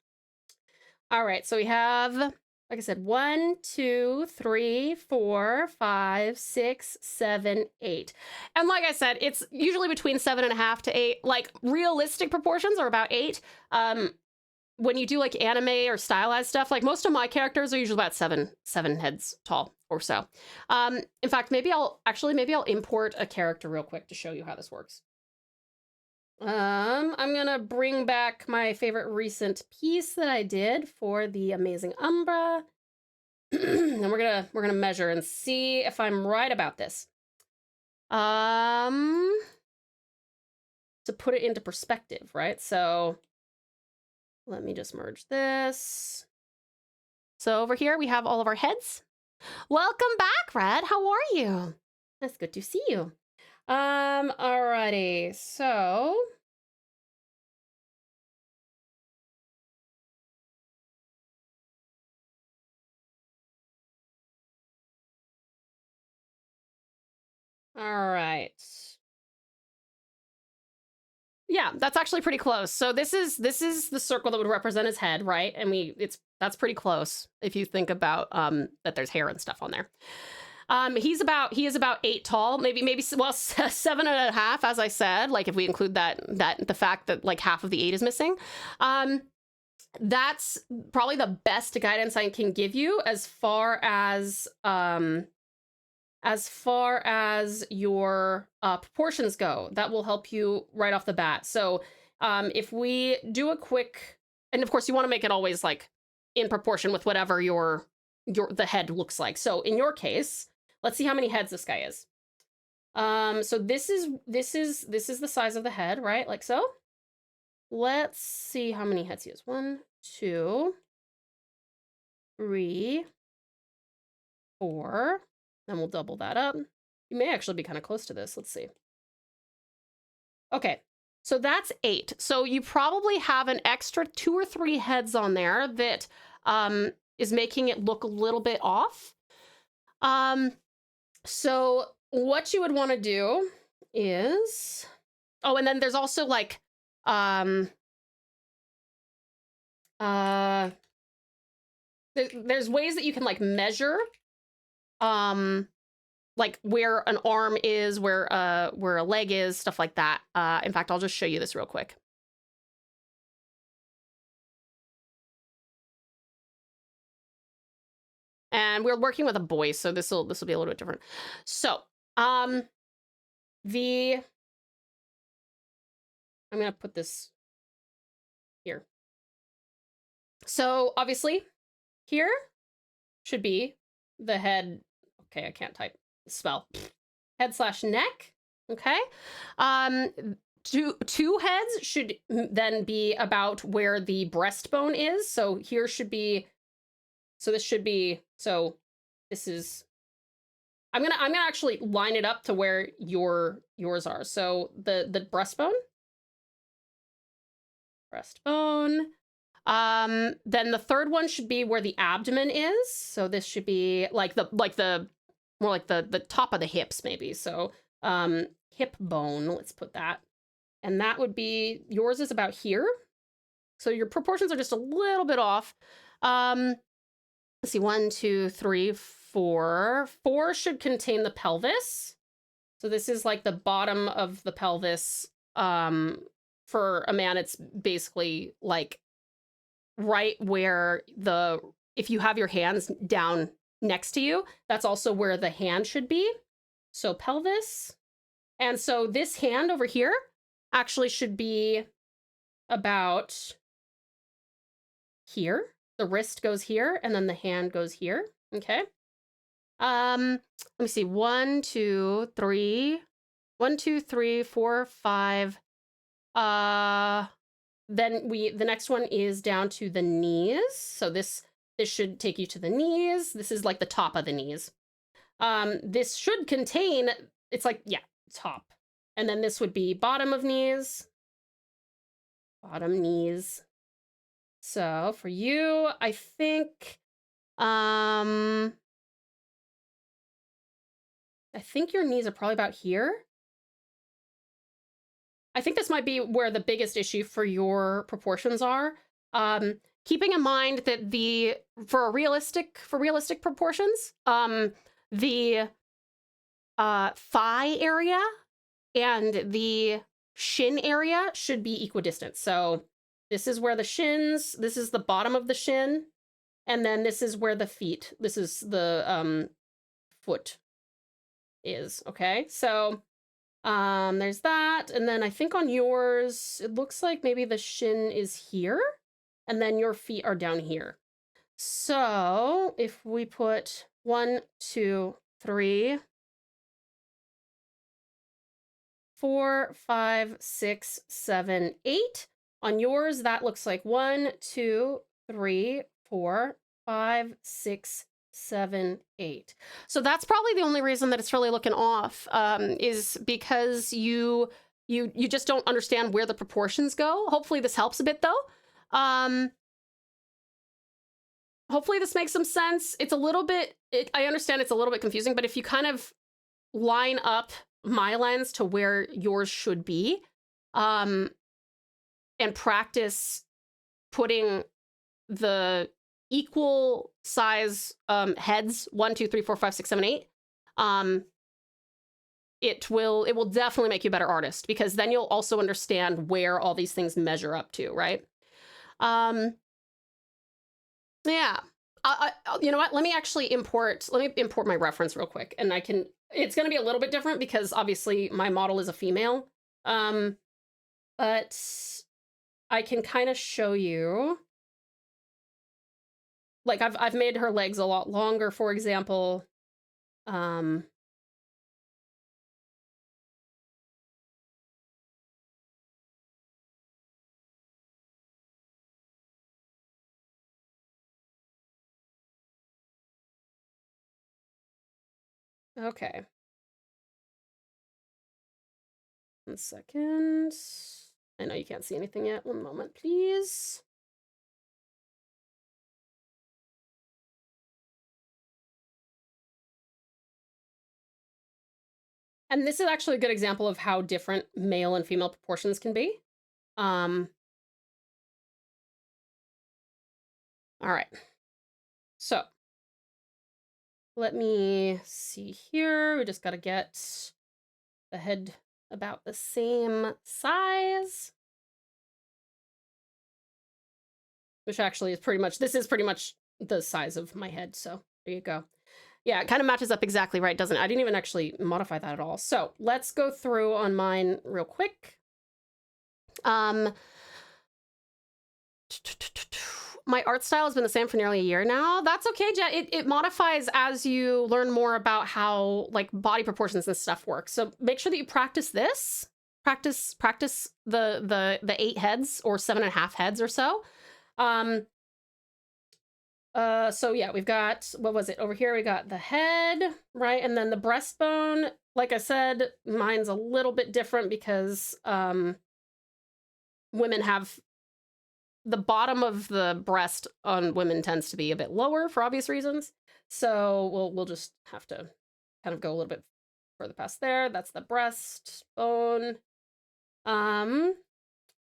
All right, so we have, like I said, 1, 2, 3, 4, 5, 6, 7, 8. And like I said, it's usually between 7.5 to 8. Like realistic proportions are about 8. When you do like anime or stylized stuff, like most of my characters are usually about 7 heads tall or so. In fact, maybe I'll import a character real quick to show you how this works. I'm gonna bring back my favorite recent piece that I did for the amazing Umbra. And we're gonna measure and see if I'm right about this. To put it into perspective, right? So let me just merge this. So over here we have all of our heads. Welcome back, Red. How are you? It's good to see you. Alrighty, so all right. Yeah, that's actually pretty close. So this is the circle that would represent his head, right? And that's pretty close if you think about that there's hair and stuff on there. He is about 8 tall, maybe well 7.5, as I said, like if we include that the fact that like half of the 8 is missing. That's probably the best guidance I can give you as far as your proportions go. That will help you right off the bat. So if we do a quick, and of course you want to make it always like in proportion with whatever the head looks like. So in your case, let's see how many heads this guy is. So this is the size of the head, right? Like so. Let's see how many heads he has. 1, 2, 3, 4. Then we'll double that up. You may actually be kind of close to this. Let's see. Okay, so that's 8. So you probably have an extra 2 or 3 heads on there that is making it look a little bit off. So what you would want to do is, oh, and then there's also like, there's ways that you can like measure, like where an arm is, where a leg is, stuff like that. In fact, I'll just show you this real quick. And we're working with a boy, so this will be a little bit different. So, I'm gonna put this here. So obviously, here should be the head. Okay, I can't type spell. Head slash neck. Okay. Two heads should then be about where the breastbone is. So here should be. So this should be. So this is. I'm gonna actually line it up to where yours are. So the breastbone. Then the third one should be where the abdomen is. So this should be like the more like the top of the hips maybe. So hip bone, let's put that. And that would be, yours is about here. So your proportions are just a little bit off. Let's see, 1, 2, 3, 4. 4 should contain the pelvis. So this is like the bottom of the pelvis. For a man, it's basically like right where if you have your hands down next to you, that's also where the hand should be. So pelvis. And so this hand over here actually should be about here. The wrist goes here and then the hand goes here. Okay. Let me see. 1, 2, 3. 1, 2, 3, 4, 5. Then the next one is down to the knees. So this should take you to the knees. This is like the top of the knees. This should contain, it's like, yeah, top. And then this would be bottom of knees. Bottom knees. So for you, I think your knees are probably about here. I think this might be where the biggest issue for your proportions are. Keeping in mind that for realistic proportions, the thigh area and the shin area should be equidistant. So this is where the shins, this is the bottom of the shin, and then this is where the feet, this is the foot is, okay? So there's that, and then I think on yours, it looks like maybe the shin is here, and then your feet are down here. So if we put 1, 2, 3, 4, 5, 6, 7, 8. On yours, that looks like 1, 2, 3, 4, 5, 6, 7, 8. So that's probably the only reason that it's really looking off, is because you just don't understand where the proportions go. Hopefully this helps a bit though. Hopefully this makes some sense. It's a little bit, I understand it's a little bit confusing, but if you kind of line up my lens to where yours should be, and practice putting the equal size heads, 1, 2, 3, 4, 5, 6, 7, 8, it will definitely make you a better artist, because then you'll also understand where all these things measure up to, right? Yeah. You know what? Let me import my reference real quick, and it's going to be a little bit different because obviously my model is a female. But I can kind of show you, like I've made her legs a lot longer, for example. Okay. 1 second. I know you can't see anything yet. 1 moment, please. And this is actually a good example of how different male and female proportions can be. All right. So let me see here. We just got to get the head about the same size, which actually is pretty much, this is pretty much the size of my head. So There you go. Yeah, it kind of matches up exactly right, doesn't it? I didn't even actually modify that at all. So let's go through on mine real quick. My art style has been the same for nearly a year now. That's okay, Jet. It modifies as you learn more about how like body proportions and stuff work. So make sure that you practice this. Practice the 8 heads or 7.5 heads or so. So yeah, we've got, what was it over here? We got the head, right? And then the breastbone. Like I said, mine's a little bit different because women have the bottom of the breast on women tends to be a bit lower for obvious reasons. So we'll just have to kind of go a little bit further past there. That's the breastbone.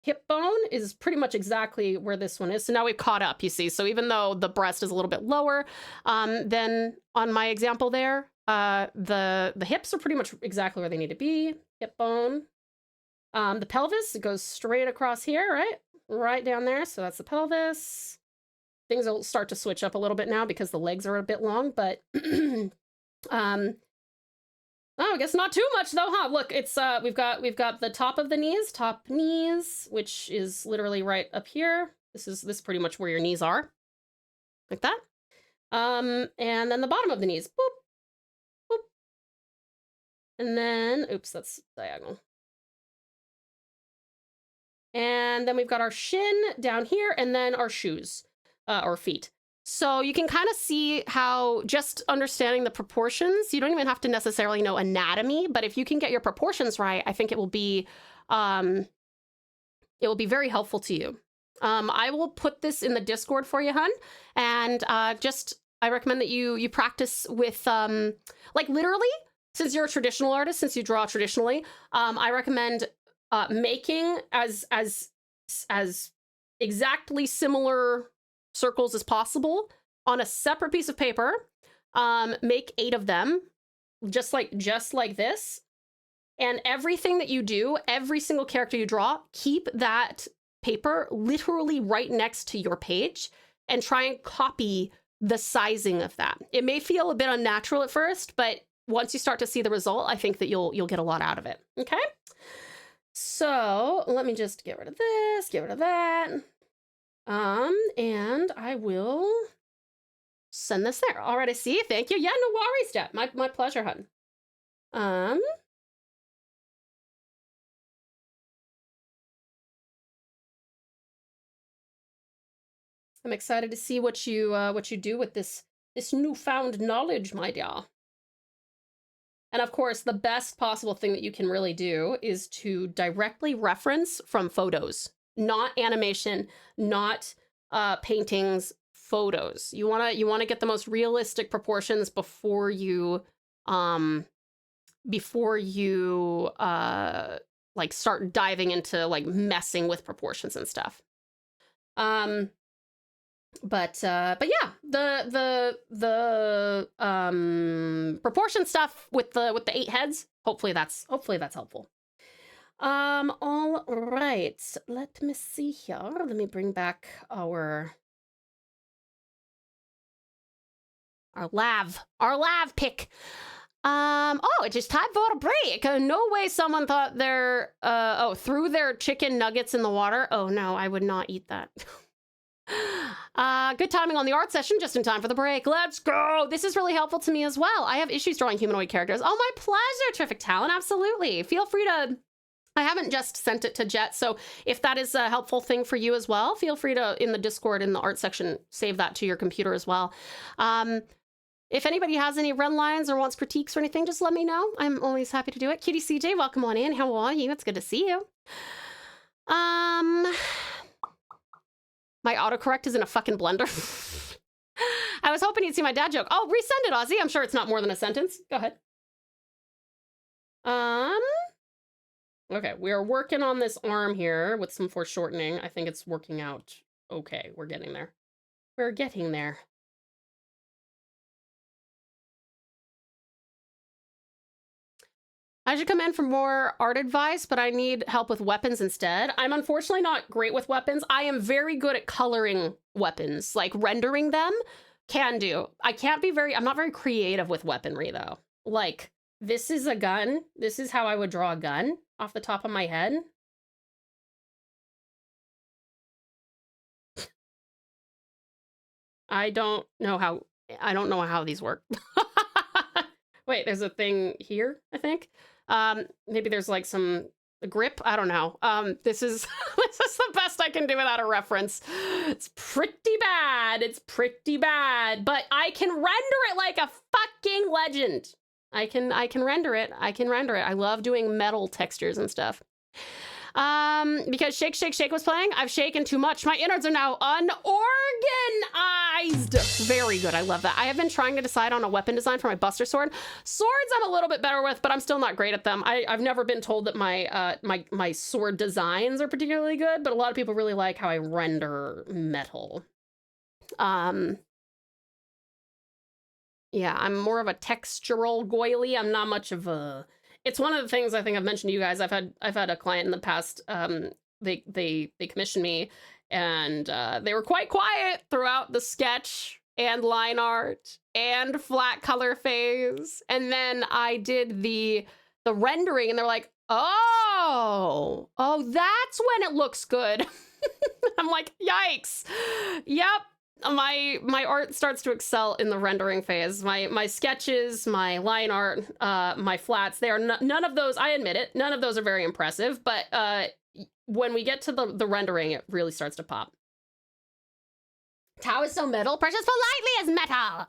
Hip bone is pretty much exactly where this one is. So now we've caught up, you see. So even though the breast is a little bit lower than on my example there, the hips are pretty much exactly where they need to be. Hip bone. The pelvis, it goes straight across here, right? Right down there. So that's the pelvis. Things will start to switch up a little bit now because the legs are a bit long, but oh, I guess not too much though, huh? Look, it's we've got the top of the knees, top knees, which is literally right up here. This is pretty much where your knees are. Like that. And then the bottom of the knees. Boop. Boop. And then, oops, that's diagonal. And then we've got our shin down here and then our shoes or feet. So you can kind of see how just understanding the proportions, you don't even have to necessarily know anatomy, but if you can get your proportions right, I think it will be very helpful to you. I will put this in the Discord for you, hun. And I recommend that you practice with, like literally, since you're a traditional artist, since you draw traditionally, I recommend making as exactly similar circles as possible on a separate piece of paper. Make 8 of them, just like this. And everything that you do, every single character you draw, keep that paper literally right next to your page and try and copy the sizing of that. It may feel a bit unnatural at first, but once you start to see the result, I think that you'll get a lot out of it. Okay. So let me just get rid of this, get rid of that. And I will send this there. All right, I see. Thank you. Yeah, no worries, Jet. My pleasure, hun. I'm excited to see what you do with this newfound knowledge, my dear. And of course, the best possible thing that you can really do is to directly reference from photos, not animation, not paintings, photos. You wanna get the most realistic proportions before you like start diving into like messing with proportions and stuff. But yeah, the proportion stuff with the 8 heads, hopefully that's helpful. All right, let me see here. Let me bring back our lav pick. Oh, it's just time for a break. No way someone thought threw their chicken nuggets in the water. Oh no, I would not eat that. Good timing on the art session, just in time for the break. Let's go. This is really helpful to me as well. I have issues drawing humanoid characters. Oh, my pleasure, Terrific Talent. Absolutely. Feel free to, I haven't just sent it to Jet, so if that is a helpful thing for you as well, feel free to, in the Discord, in the art section, save that to your computer as well. If anybody has any red lines or wants critiques or anything, just let me know. I'm always happy to do it. Cutie CJ, welcome on in. How are you? It's good to see you. My autocorrect is in a fucking blender. I was hoping you'd see my dad joke. Oh, resend it, Ozzy. I'm sure it's not more than a sentence. Go ahead. Okay, we are working on this arm here with some foreshortening. I think it's working out okay. We're getting there. We're getting there. I should come in for more art advice, but I need help with weapons instead. I'm unfortunately not great with weapons. I am very good at coloring weapons, like rendering them, Can do. I'm not very creative with weaponry though. Like, this is a gun. This is how I would draw a gun off the top of my head. I don't know how these work. Wait, there's a thing here, I think. Maybe there's like some grip. I don't know. This is this is the best I can do without a reference. It's pretty bad. It's pretty bad, but I can render it like a fucking legend. I can render it. I can render it. I love doing metal textures and stuff. Because Shake Shake Shake was playing, I've shaken too much. My innards are now unorganized. Very good. I love that. I have been trying to decide on a weapon design for my Buster Sword. Swords I'm a little bit better with, but I'm still not great at them. I've never been told that my sword designs are particularly good, but a lot of people really like how I render metal. Yeah, I'm more of a textural goily. I'm not much of a... It's one of the things I think I've mentioned to you guys. I've had a client in the past. They commissioned me, and they were quite quiet throughout the sketch and line art and flat color phase. And then I did the rendering, and they're like, "Oh, that's when it looks good." I'm like, "Yikes!" Yep. My art starts to excel in the rendering phase. My sketches, my line art, my flats, they are none of those, I admit it, none of those are very impressive, but when we get to the rendering, it really starts to pop. Tau is so metal, Precious politely is metal. Ah!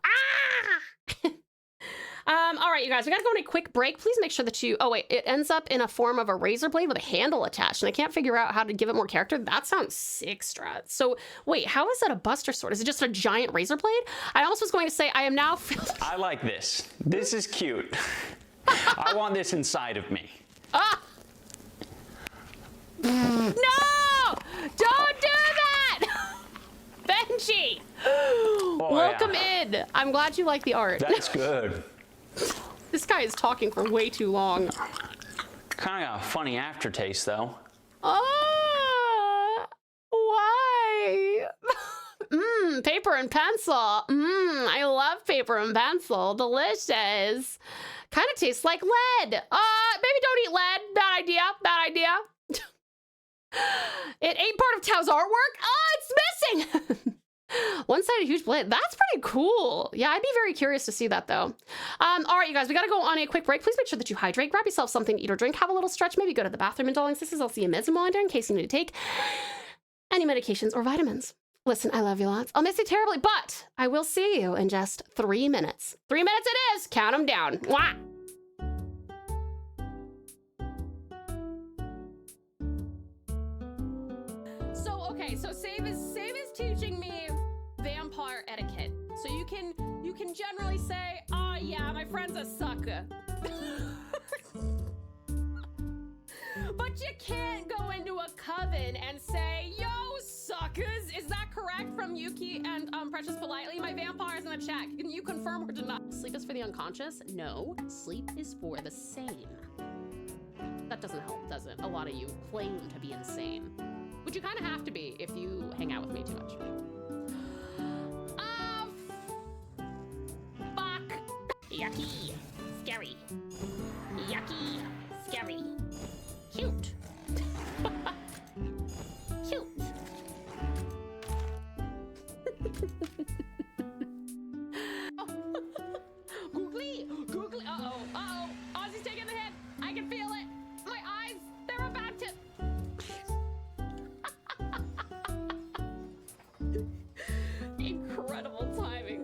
All right, you guys, we gotta go on a quick break. Please make sure that you, oh wait, it ends up in a form of a razor blade with a handle attached, and I can't figure out how to give it more character. That sounds sick, Strat. So wait, how is that a Buster Sword? Is it just a giant razor blade? I almost was going to say, I am now I like this. This is cute. I want this inside of me. Ah! No! Don't do that! Benji! Oh, Welcome yeah. in. I'm glad you like the art. That's good. This guy is talking for way too long. Kind of got a funny aftertaste, though. Oh, why? Paper and pencil. I love paper and pencil. Delicious. Kind of tastes like lead. Maybe don't eat lead. Bad idea. Bad idea. It ain't part of Tau's artwork. Oh, it's missing. One-sided huge blade. That's pretty cool. Yeah, I'd be very curious to see that, though. All right, you guys, we got to go on a quick break. Please make sure that you hydrate. Grab yourself something to eat or drink. Have a little stretch. Maybe go to the bathroom. And darling sisters, I'll see you in in case you need to take any medications or vitamins. Listen, I love you lots. I'll miss you terribly, but I will see you in just 3 minutes. 3 minutes it is. Count them down. Mwah! So Save is teaching me vampire etiquette. So you can generally say, "Oh yeah, my friend's a sucker." But you can't go into a coven and say, "Yo, suckers." Is that correct from Yuki and Precious politely? My vampire's in the chat. Can you confirm or deny? Sleep is for the unconscious? No, sleep is for the sane. That doesn't help, does it? A lot of you claim to be insane. Which you kind of have to be if you hang out with me too much. Fuck. Yucky. Scary. Yucky. Scary. Cute. Cute. Googly. Googly. Uh-oh. Ozzy's taking the hit. I can feel it. My eyes, they're about to... Incredible timing.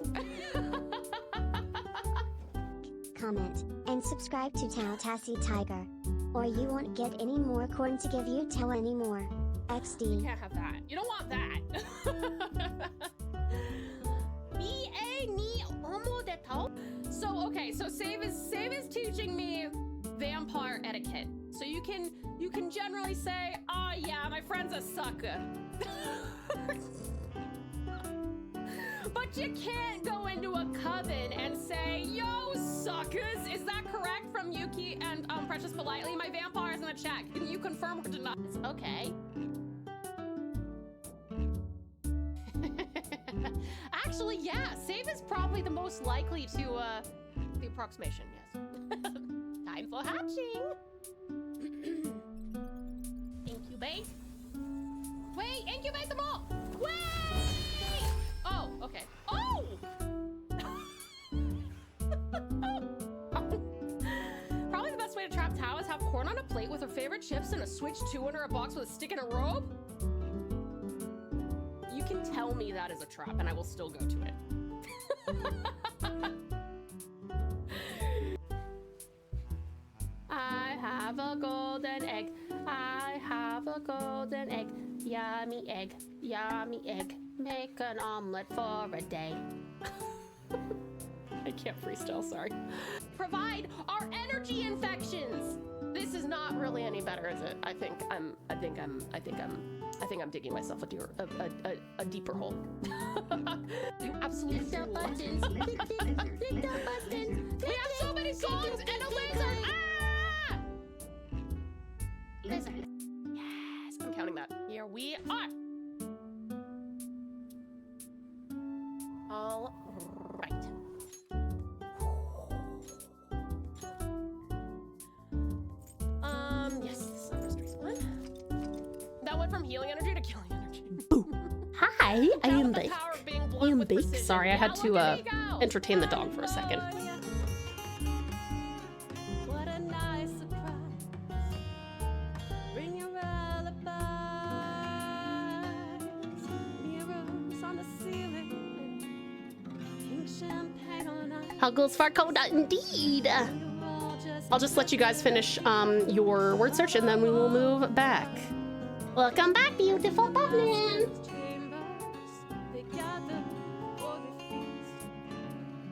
Comment, and subscribe to TauTassieTiger. Or you won't get any more corn to give you Tau anymore. XD. You can't have that. You don't want that. So okay, so Save is teaching me vampire etiquette. So you can generally say, "Oh yeah, my friend's a sucker." But you can't go into a coven and say, "Yo, suckers." Is that correct from Yuki and Precious politely? My vampire's in the chat. Can you confirm or deny? Okay. Actually, Yeah, save is probably the most likely to, the approximation, yes. Time for hatching. Incubate. Wait, incubate them all. Wait! Oh, okay. Oh! Probably the best way to trap Tao is have corn on a plate with her favorite chips and a Switch 2 under a box with a stick and a rope. You can tell me that is a trap and I will still go to it. I have a golden egg. I have a golden egg. Yummy egg. Yummy egg. Make an omelet for a day. I can't freestyle, sorry. Provide our energy infections. This is not really any better, is it? I think I'm digging myself a deeper hole. You absolutely Click the buttons. Click the buttons. We have so many songs and a lizard. Ah! Lizard. Yes, I'm counting that. Here we are. All right. Yes, this is the first one. That went from healing energy to killing energy. Hi, I Now am with the Bake. power of being blunt I am with Bake. precision. Sorry, I had Yeah, to look at me go. entertain the dog for a second. What a nice surprise. Bring your alibis. Mirrors on the ceiling. Pink champagne on ice. Huggles for Coda, indeed. I'll just let you guys finish your word search and then we will move back. Welcome back, beautiful Puffman.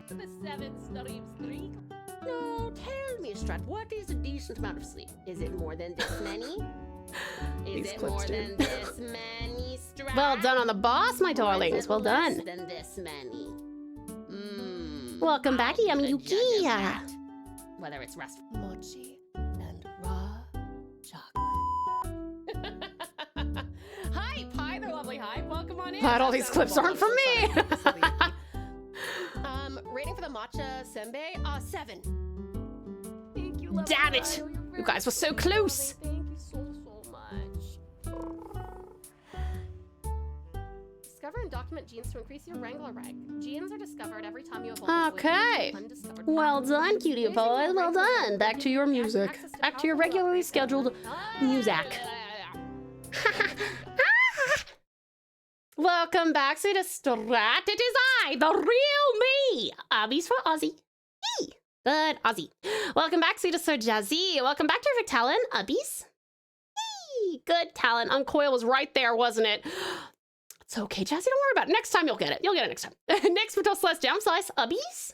The 7 streams 3. No, tell me, Strat, what is a decent amount of sleep? Is it more than this many? Is These it clips, more dude. than this many, Strat? Well done on the boss, my Or is darlings. it Well less done. than this many? Welcome back, I'll Yummy be the judge of Yuki. that. Whether it's rest mochi and raw chocolate. Hi, Pie, they're lovely. Hi, welcome on in. Glad all these clips aren't from me. Rating for the matcha senbei, 7. Thank you, lovely Damn it. Pie. You're You very guys were so lovely. close. Thank you so much. Discover and document genes to increase your Wrangler rank. Genes are discovered every time you evolve. Okay. Well done, cutie boy. Well done. Back to your music. Back to your regularly scheduled music. Welcome back, sweet Strat. It is I, the real me. Obbies for Aussie. Hey, good Aussie. Welcome back, sweet Sir Jazzy. Welcome back to your Talon. Ubbies. Hey, good Talon. Uncoil was right there, wasn't it? It's okay, Jazzy. Don't worry about it. Next time you'll get it. You'll get it next time. Next, Patel Slice, Jam Slice. Ubbies.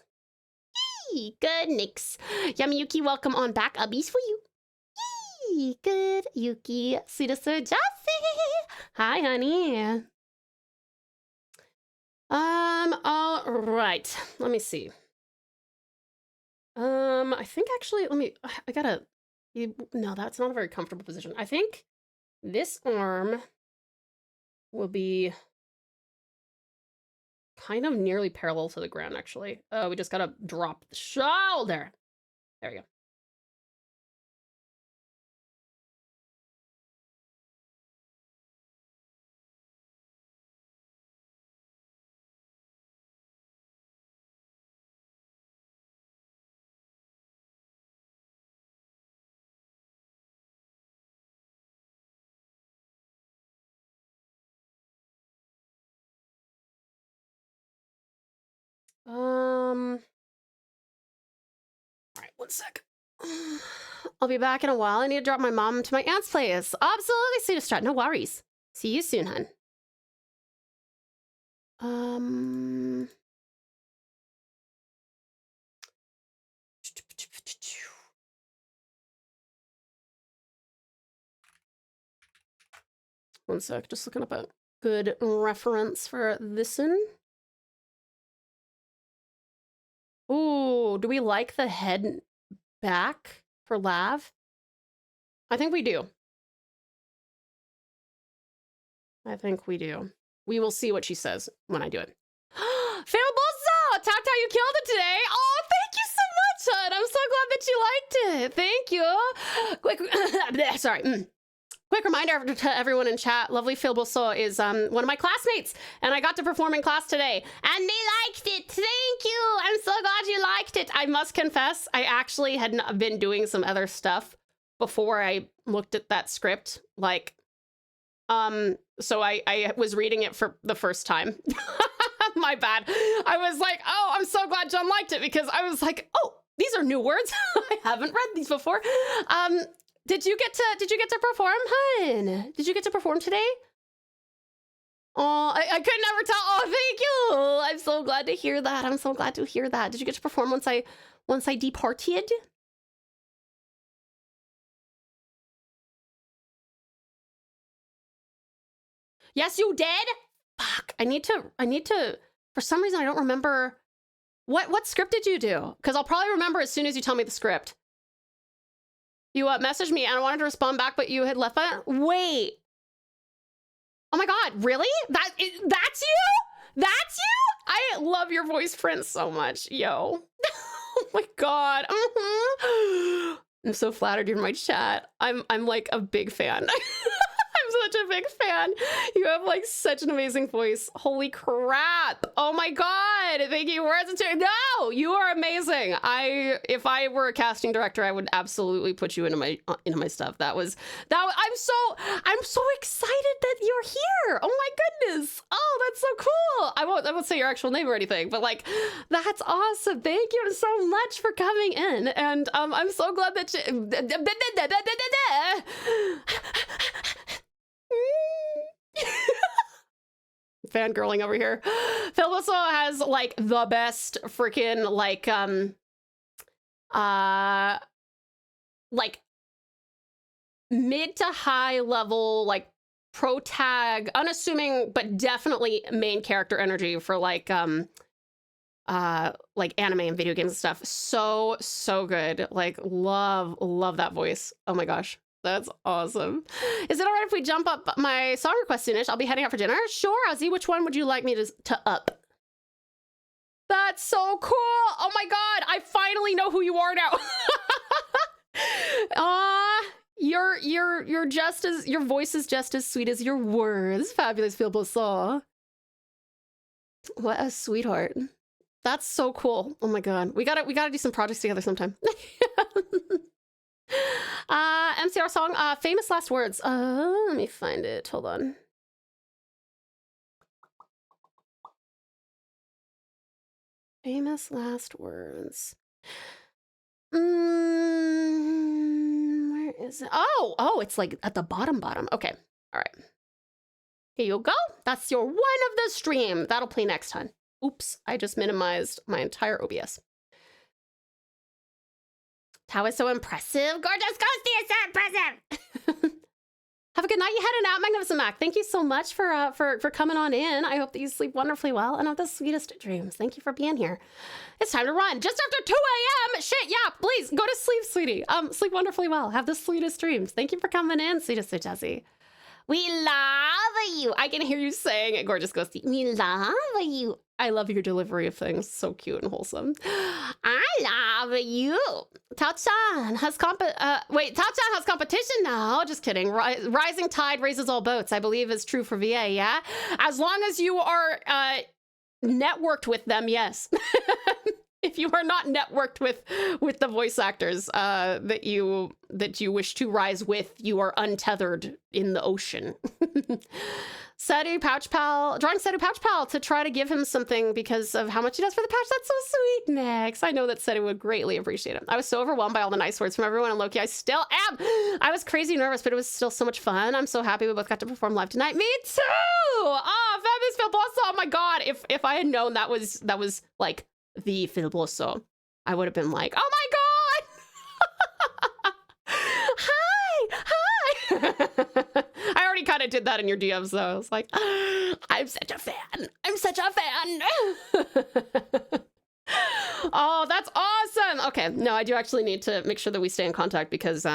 Hey, good Nix. Yummy Yuki, welcome on back. Ubbies for you. Hey, good Yuki. Sweet Sir Jazzy. Hi, honey. All right. Let me see. I think actually, no, that's not a very comfortable position. I think this arm will be kind of nearly parallel to the ground, actually. Oh, we just gotta drop the shoulder. There we go. All right, 1 sec. I'll be back in a while. I need to drop my mom to my aunt's place. Absolutely, Sweet Strat. No worries. See you soon, hun. One sec. Just looking up a good reference for this one. Ooh, do we like the head back for Lav? I think we do. I think we do. We will see what she says when I do it. Filboso, Tata, you killed it today. Oh, thank you so much, hon. I'm so glad that you liked it. Thank you. Quick, sorry. Quick reminder to everyone in chat, lovely Filboso is one of my classmates, and I got to perform in class today, and they liked it. Thank you. I'm so glad you liked it. I must confess, I actually had been doing some other stuff before I looked at that script, like, so I was reading it for the first time. My bad. I was like, oh, I'm so glad John liked it, because I was like, oh, these are new words. I haven't read these before. Did you get to perform, hun? Did you get to perform today? Oh, I could never tell. Oh, thank you. I'm so glad to hear that. I'm so glad to hear that. Did you get to perform once I departed? Yes, you did? Fuck. I need to, for some reason, I don't remember. What script did you do? Because I'll probably remember as soon as you tell me the script. You messaged me and I wanted to respond back, but you had left it. Wait. Oh my God, really? That's you? That's you? I love your voice print so much, yo. Oh my God. I'm so flattered you're in my chat. I'm like a big fan. I'm such a big fan. You have like such an amazing voice. Holy crap. Oh my God. Thank you. No, you are amazing. If I were a casting director, I would absolutely put you into my stuff. I'm so excited that you're here. Oh my goodness. Oh, that's so cool. I won't say your actual name or anything, but like, that's awesome. Thank you so much for coming in. And I'm so glad that you... Fangirling over here. Filboso has like the best freaking like mid to high level like protag, unassuming but definitely main character energy for like anime and video games and stuff. So good. Like love that voice. Oh my gosh. That's awesome. Is it all right if we jump up my song request soonish? I'll be heading out for dinner. Sure, Ozzy. Which one would you like me to up? That's so cool. Oh my God. I finally know who you are now. You're just as, your voice is just as sweet as your words. Fabulous Filboso. What a sweetheart. That's so cool. Oh my God. We gotta do some projects together sometime. MCR song, famous last words. Let me find it. Hold on. Famous last words. Where is it? Oh, it's like at the bottom. Okay. All right. Here you go. That's your one of the stream. That'll play next time. Oops, I just minimized my entire OBS. Tao is so impressive. Gorgeous Ghosty is so impressive. Have a good night. You heading out, Magnificent Mac. Thank you so much for coming on in. I hope that you sleep wonderfully well and have the sweetest dreams. Thank you for being here. It's time to run. Just after 2 a.m. Shit, yeah, please go to sleep, sweetie. Sleep wonderfully well. Have the sweetest dreams. Thank you for coming in, sweetest Jessie. We love you. I can hear you saying it, Gorgeous Ghosty. We love you. I love your delivery of things. So cute and wholesome. I love you. Tao-chan has Tao-chan has competition now. Just kidding. Rising tide raises all boats, I believe is true for VA, yeah? As long as you are networked with them, yes. If you are not networked with the voice actors that you wish to rise with, you are untethered in the ocean. Sedu Pouch Pal, drawing Sedu Pouch Pal to try to give him something because of how much he does for the pouch. That's so sweet, Nex. I know that Sedu would greatly appreciate it. I was so overwhelmed by all the nice words from everyone, and Loki, I still am. I was crazy nervous, but it was still so much fun. I'm so happy we both got to perform live tonight. Me too! Oh, fabulous Filboso. Oh my God. If I had known that was like the Filboso, I would have been like, oh my God! Hi! I already kind of did that in your DMs, though. I was like, I'm such a fan. I'm such a fan. Oh, that's awesome. Okay, no, I do actually need to make sure that we stay in contact because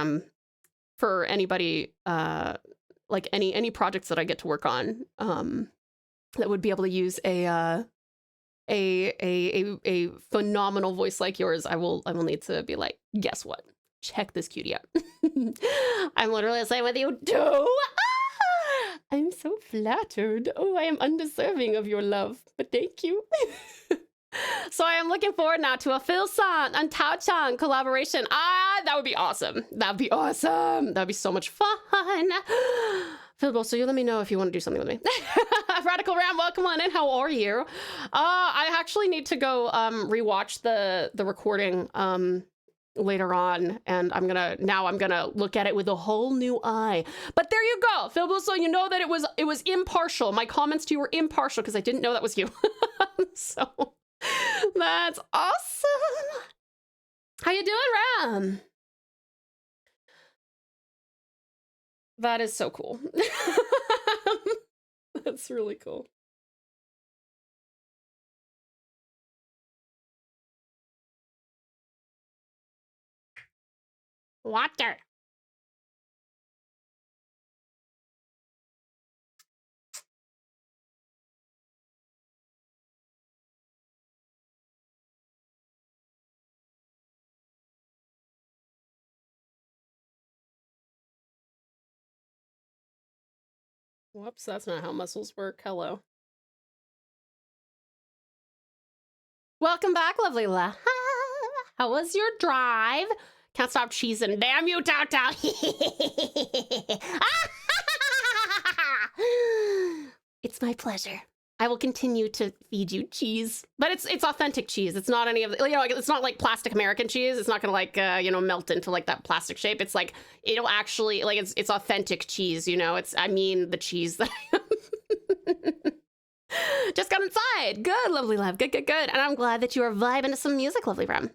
for anybody, like any projects that I get to work on, that would be able to use a a phenomenal voice like yours, I will need to be like, guess what? Check this cutie out. I'm literally the same with you too. Ah, I'm so flattered. Oh, I am undeserving of your love, but thank you. So I am looking forward now to a Phil-san and Tao-chan collaboration. Ah, that would be awesome. That would be awesome. That would be so much fun. Phil, so you let me know if you want to do something with me. Radical Ram, welcome on in. How are you? I actually need to go rewatch the recording later on, and I'm gonna look at it with a whole new eye. But there you go, Phil, so you know that it was impartial. My comments to you were impartial because I didn't know that was you. So that's awesome. How you doing, Ram? That is so cool. That's really cool. Water. Whoops, that's not how muscles work. Hello. Welcome back, lovely love. How was your drive? Can't stop cheesing. Damn you, Tao Tao. It's my pleasure. I will continue to feed you cheese, but it's authentic cheese. It's not any of the, it's not like plastic American cheese. It's not gonna like melt into like that plastic shape. It's like it'll actually like it's authentic cheese. The cheese that just got inside. Good, lovely love. Good. And I'm glad that you are vibing to some music, lovely Rem.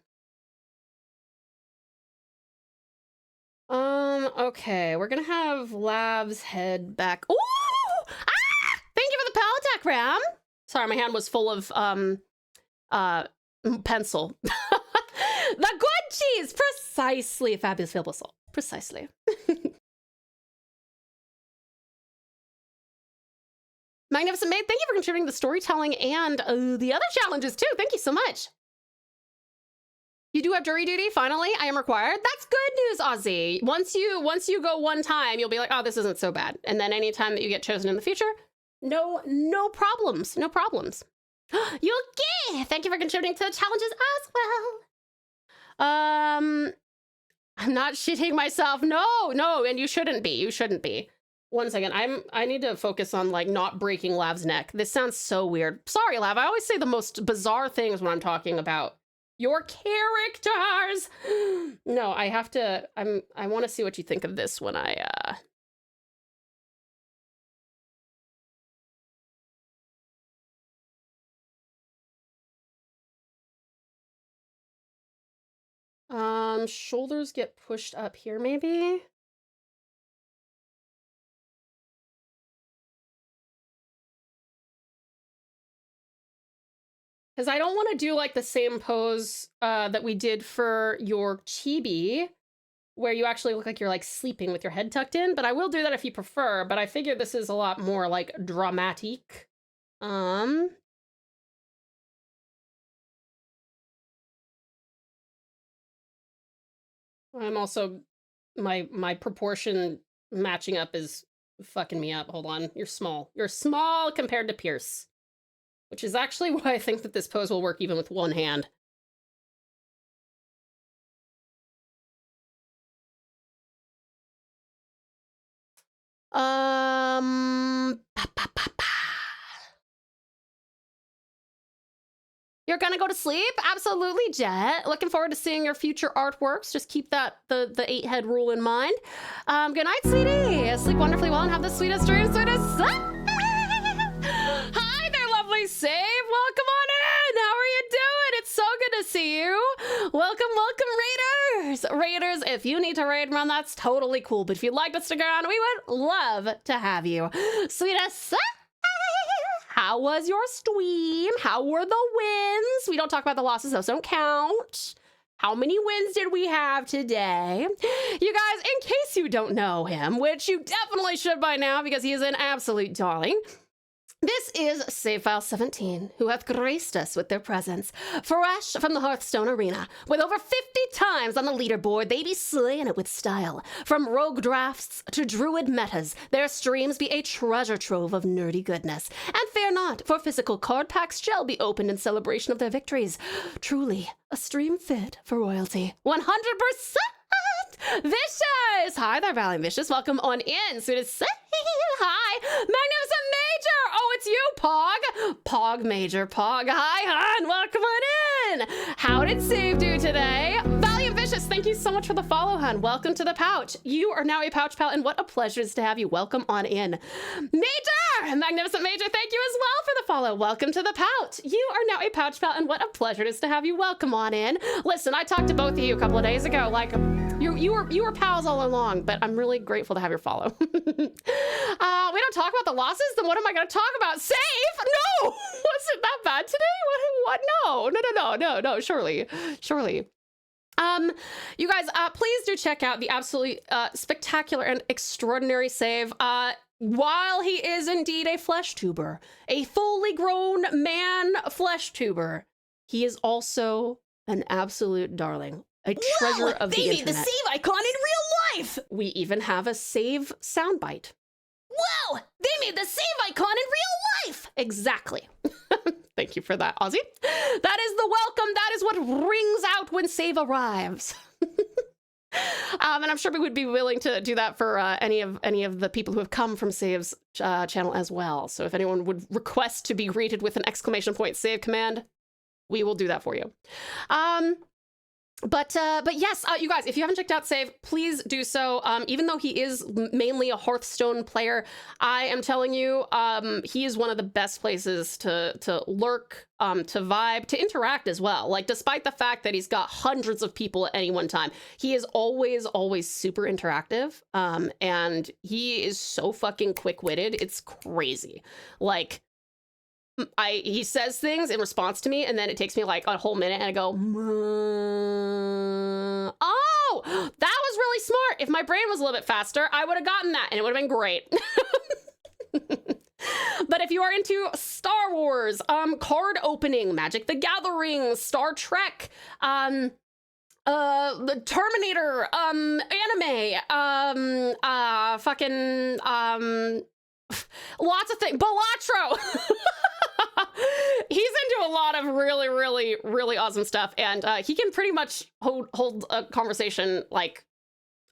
Okay, we're gonna have Lav's head back. Ooh! Ah! Thank you for the power attack, Ram. Sorry, my hand was full of pencil. The good cheese, precisely, fabulous, fabulous, precisely. Magnificent Maid, thank you for contributing the storytelling and the other challenges too. Thank you so much. You do have jury duty, finally. I am required. That's good news, Ozzy. Once you go one time, you'll be like, oh, this isn't so bad. And then anytime that you get chosen in the future, no problems. No problems. Yuki! Thank you for contributing to the challenges as well. I'm not shitting myself. No, and you shouldn't be. You shouldn't be. One second. I need to focus on like not breaking Lav's neck. This sounds so weird. Sorry, Lav. I always say the most bizarre things when I'm talking about your characters. No, I have to, I want to see what you think of this when shoulders get pushed up here, maybe? Because I don't want to do like the same pose that we did for your chibi, where you actually look like you're like sleeping with your head tucked in, but I will do that if you prefer, but I figure this is a lot more like dramatic. I'm also, my proportion matching up is fucking me up. Hold on, you're small. You're small compared to Pierce. Which is actually why I think that this pose will work even with one hand. You're gonna go to sleep? Absolutely, Jet. Looking forward to seeing your future artworks. Just keep that the 8-head rule in mind. Good night, sweetie. Sleep wonderfully well and have the sweetest dreams, sweetest. Hi there, lovely Save. Welcome on in. How are you doing? It's so good to see you. Welcome, Raiders. Raiders, if you need to raid run, that's totally cool. But if you'd like to stick around, we would love to have you. Sweetest. How was your stream? How were the wins? We don't talk about the losses, those don't count. How many wins did we have today? You guys, in case you don't know him, which you definitely should by now because he is an absolute darling, This is Save File 17, who hath graced us with their presence. Fresh from the Hearthstone arena, with over 50 times on the leaderboard, they be slaying it with style. From rogue drafts to druid metas, their streams be a treasure trove of nerdy goodness. And fear not, for physical card packs shall be opened in celebration of their victories. Truly, a stream fit for royalty. 100%! Vicious! Hi there, Valiant Vicious. Welcome on in. So to say hi, Magnificent Major! Oh, it's you, Pog! Pog Major, Pog. Hi, hon! Welcome on in! How did Save do today? Valiant Vicious, thank you so much for the follow, hun. Welcome to the pouch. You are now a pouch pal, and what a pleasure it is to have you. Welcome on in. Major! Magnificent Major, thank you as well for the follow. Welcome to the pouch. You are now a pouch pal, and what a pleasure it is to have you. Welcome on in. Listen, I talked to both of you a couple of days ago, like, you were pals all along, but I'm really grateful to have your follow. We don't talk about the losses? Then what am I going to talk about? Save? No! Was it that bad today? What? No, surely. You guys, please do check out the absolutely spectacular and extraordinary Save. While he is indeed a flesh tuber, a fully grown man flesh tuber, he is also an absolute darling. A treasure of the internet. They made the Save icon in real life! We even have a Save soundbite. Whoa! They made the Save icon in real life! Exactly. Thank you for that, Ozzy. That is the welcome. That is what rings out when Save arrives. And I'm sure we would be willing to do that for any of the people who have come from Save's channel as well. So if anyone would request to be greeted with an exclamation point Save command, we will do that for you. But yes, you guys, if you haven't checked out Save, please do so. Even though he is mainly a Hearthstone player, I am telling you, he is one of the best places to lurk, to vibe, to interact as well. Like, despite the fact that he's got hundreds of people at any one time, he is always super interactive. And he is so fucking quick-witted. It's crazy. Like, he says things in response to me, and then it takes me like a whole minute, and I go, oh, that was really smart. If my brain was a little bit faster, I would have gotten that, and it would have been great. But if you are into Star Wars, card opening, Magic the Gathering, Star Trek, the Terminator, anime, lots of things, Balatro. He's into a lot of really awesome stuff, and he can pretty much hold a conversation like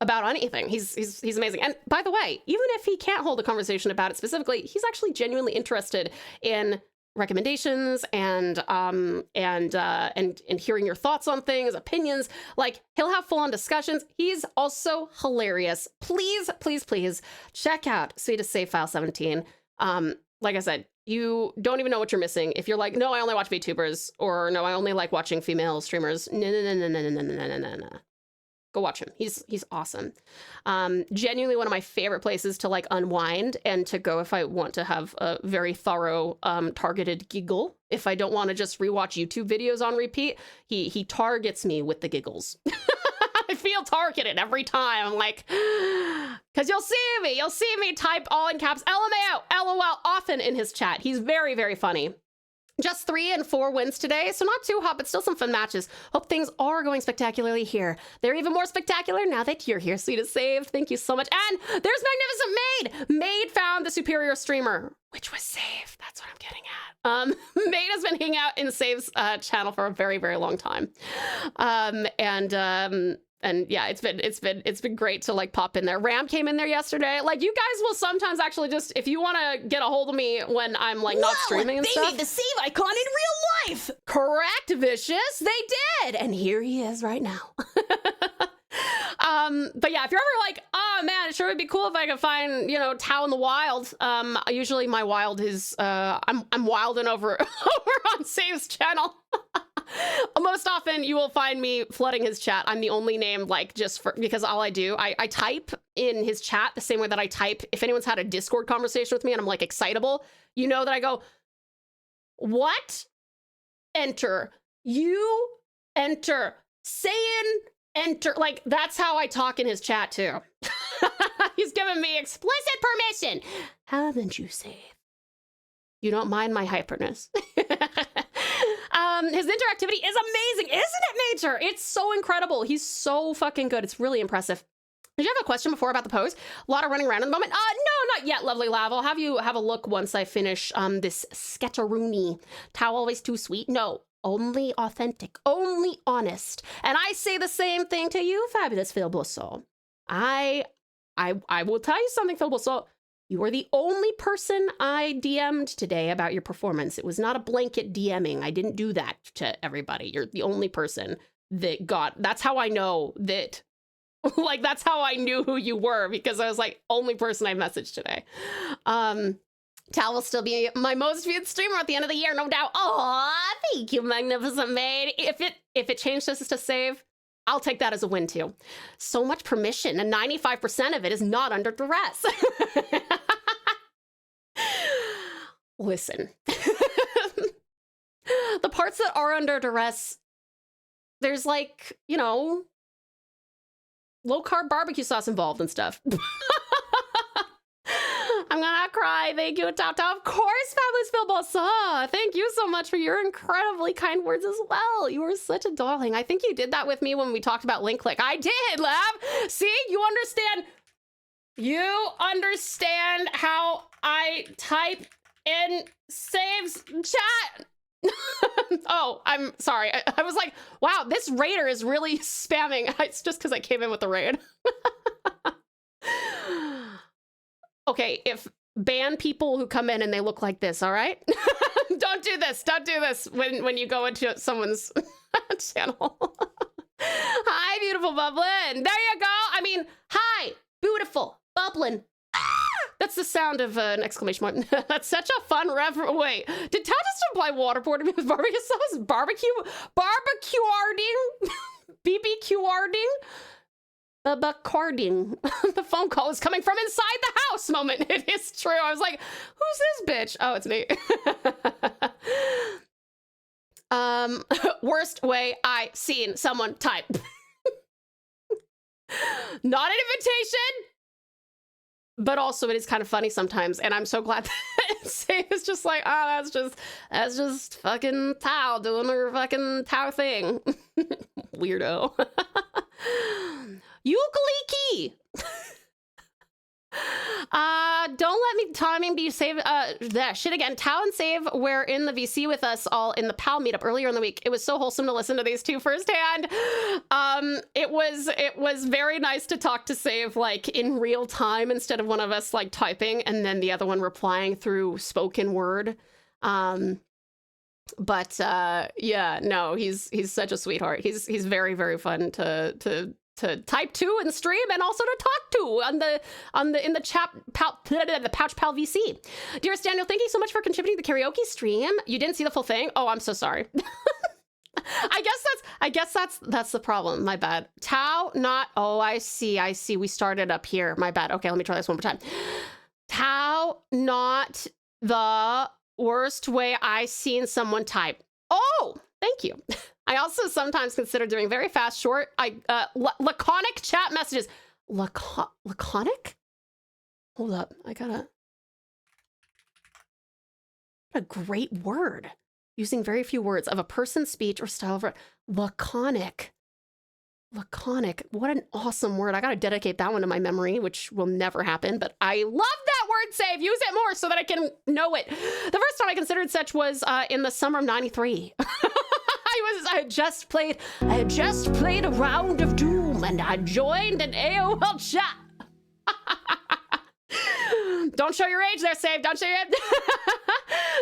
about anything. He's amazing. And by the way, even if he can't hold a conversation about it specifically, he's actually genuinely interested in recommendations and hearing your thoughts on things, opinions. Like, he'll have full-on discussions. He's also hilarious. Please check out Sweetest Save File 17. Like I said, you don't even know what you're missing if you're like, no, I only watch VTubers, or no, I only like watching female streamers. No. Go watch him. He's awesome. Genuinely one of my favorite places to like unwind and to go if I want to have a very thorough targeted giggle. If I don't want to just rewatch YouTube videos on repeat, he targets me with the giggles. I feel targeted every time. I'm like, because you'll see me type all in caps LMAO, LOL often in his chat. He's very funny. Just 3 and 4 wins today, so not too hot, but still some fun matches. Hope things are going spectacularly here. They're even more spectacular now that you're here. Sweetest Save, thank you so much. And there's Magnificent Maid. Maid found the superior streamer, which was Save. That's what I'm getting at. Maid has been hanging out in Save's channel for a very long time, and yeah, it's been great to like pop in there. Ram came in there yesterday. Like, you guys will sometimes actually just, if you want to get a hold of me when I'm like not streaming and stuff. They made the Save icon in real life. Correct, Vicious. They did, and here he is right now. But yeah, if you're ever like, oh man, it sure would be cool if I could find, you know, Tau in the wild. Usually my wild is, I'm wilding over on Save's channel. Most often you will find me flooding his chat. I'm the only name, like, because all I do, I type in his chat the same way that I type. If anyone's had a Discord conversation with me and I'm like excitable, you know that I go, what? Enter. You enter. Saying enter. Like, that's how I talk in his chat too. He's giving me explicit permission. Haven't you, Save? You don't mind my hyperness. His interactivity is amazing, isn't it, Nature? It's so incredible. He's so fucking good. It's really impressive. Did you have a question before about the pose? A lot of running around at the moment. No, not yet, lovely Lav. I'll have you have a look once I finish this sketcheroony. Tau always too sweet? No, only authentic, only honest. And I say the same thing to you, fabulous Phil Busso. I will tell you something, Phil Busso. You are the only person I DM'd today about your performance. It was not a blanket DMing. I didn't do that to everybody. You're the only person that got, that's how I know that, like, that's how I knew who you were, because I was like, only person I messaged today. Tal will still be my most viewed streamer at the end of the year, no doubt. Aw, thank you, magnificent maid. If it changed this to save, I'll take that as a win too. So much permission, and 95% of it is not under duress. Listen, the parts that are under duress, there's like, you know, low-carb barbecue sauce involved and stuff. I'm gonna cry. Thank you, Tau. Of course, fabulous Phil Bossa. Thank you so much for your incredibly kind words as well. You are such a darling. I think you did that with me when we talked about link click. I did, Lab. See, you understand. You understand how I type in saves chat. Oh, I'm sorry. I was like, wow, this raider is really spamming. It's just because I came in with the raid. Okay, if ban people who come in and they look like this, all right? Don't do this. Don't do this when you go into someone's channel. Hi, beautiful Bublin. There you go. I mean, hi, beautiful Bublin. That's the sound of an exclamation mark. That's such a fun Wait, did Tau just imply waterboarding me with barbecue sauce? Barbecuarding? BBQarding? Bacarding. The phone call is coming from inside the house moment. It is true. I was like, who's this bitch? Oh, it's me. Worst way I seen someone type. Not an invitation, but also it is kind of funny sometimes, and I'm so glad that Save is just like, oh, that's just fucking Tau doing her fucking Tau thing. Weirdo. Ukulele. Don't let me timing be save that shit again. Tau and Save were in the VC with us all in the PAL meetup earlier in the week. It was so wholesome to listen to these two firsthand. It was very nice to talk to Save like in real time instead of one of us like typing and then the other one replying through spoken word. But yeah, no, he's such a sweetheart. He's very, very fun to type to and stream and also to talk to in the Pouch Pal VC. Dearest Daniel, thank you so much for contributing to the karaoke stream. You didn't see the full thing? Oh, I'm so sorry. I guess that's the problem. My bad. Tau, not, oh, I see. We started up here. My bad. Okay, let me try this one more time. Tau, not the worst way I seen someone type. Oh, thank you. I also sometimes consider doing very fast, short, laconic chat messages. Laconic? Hold up. A great word. Using very few words of a person's speech or style of laconic. Laconic. What an awesome word. I got to dedicate that one to my memory, which will never happen, but I love that word, Save. Use it more so that I can know it. The first time I considered such was in the summer of '93. I had just played a round of Doom and I joined an AOL chat. Don't show your age there, Save. Don't show your age.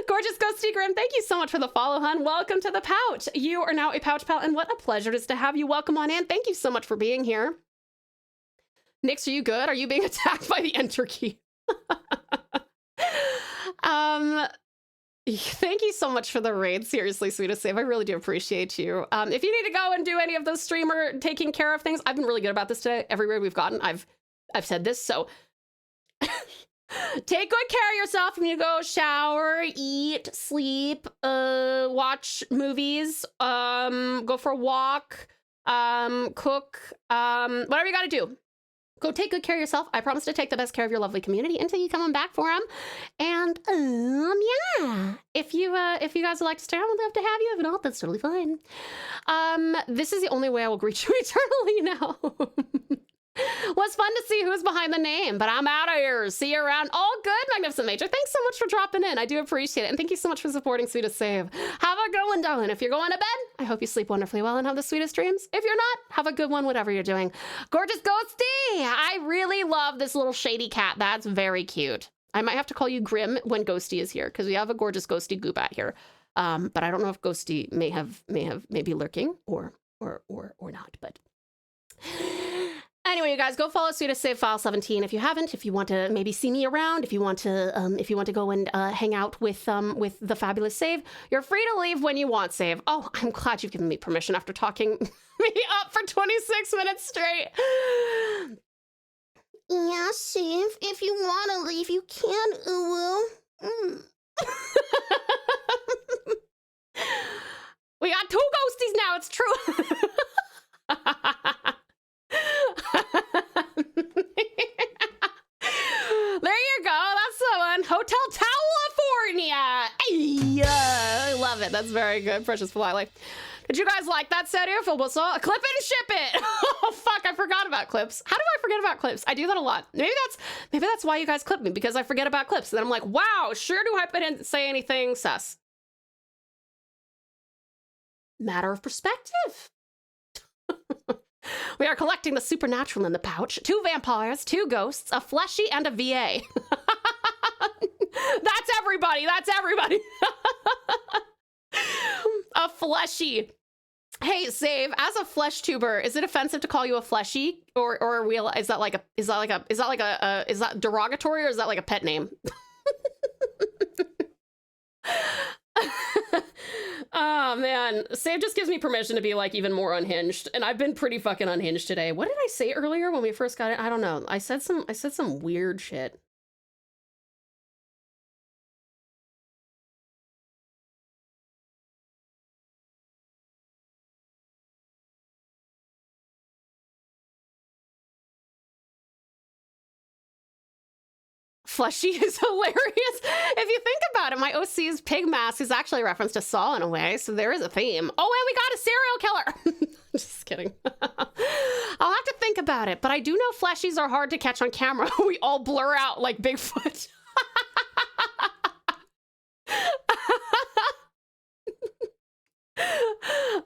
Gorgeous Ghosty Grim, thank you so much for the follow, hun. Welcome to the Pouch. You are now a Pouch Pal, and what a pleasure it is to have you. Welcome on in. Thank you so much for being here. Nix, are you good? Are you being attacked by the enter key? Thank you so much for the raid. Seriously, sweetest Save. I really do appreciate you. If you need to go and do any of those streamer taking care of things, I've been really good about this today. Every raid we've gotten, I've said this, so take good care of yourself when you go shower, eat, sleep, watch movies, go for a walk, cook, whatever you gotta do. Go take good care of yourself. I promise to take the best care of your lovely community until you come on back for them. And yeah, if you guys would like to stay on, I'd love to have you. If not, that's totally fine. This is the only way I will greet you eternally now. Was fun to see who's behind the name, but I'm out of here. See you around. All good, Magnificent Major. Thanks so much for dropping in. I do appreciate it. And thank you so much for supporting Sweetest Save. Have a good one, darling. If you're going to bed, I hope you sleep wonderfully well and have the sweetest dreams. If you're not, have a good one, whatever you're doing. Gorgeous Ghosty. I really love this little shady cat. That's very cute. I might have to call you Grim when Ghosty is here because we have a gorgeous Ghosty Goobat here. But I don't know if Ghosty may be lurking or not, but anyway, you guys, go follow Sweetest Save File 17 if you haven't. If you want to maybe see me around, if you want to go and hang out with the fabulous Save, you're free to leave when you want, Save. Oh, I'm glad you've given me permission after talking me up for 26 minutes straight. Yeah, Save, if you want to leave, you can, Uwu. We got 2 ghosties now, it's true. There you go. That's the one. Hotel California. Hey, I love it. That's very good. Precious Flyly. Did you guys like that set here, Phil Whistle? Clip it and ship it. Oh fuck, I forgot about clips. How do I forget about clips? I do that a lot. Maybe that's why you guys clip me, because I forget about clips. And then I'm like, wow, sure do I didn't say anything sus. Matter of perspective. We are collecting the supernatural in the pouch. 2 vampires, 2 ghosts, a fleshy, and a VA. That's everybody. That's everybody. A fleshy. Hey, Save, as a flesh tuber, is it offensive to call you a fleshy? Or is that derogatory, or is that like a pet name? Oh man, Save just gives me permission to be like even more unhinged, and I've been pretty fucking unhinged today. What did I say earlier when we first got it? I don't know. I said some weird shit. Fleshy is hilarious. If you think about it, my OC's pig mask is actually a reference to Saw in a way, so there is a theme. Oh, and we got a serial killer. Just kidding. I'll have to think about it, but I do know fleshies are hard to catch on camera. We all blur out like Bigfoot.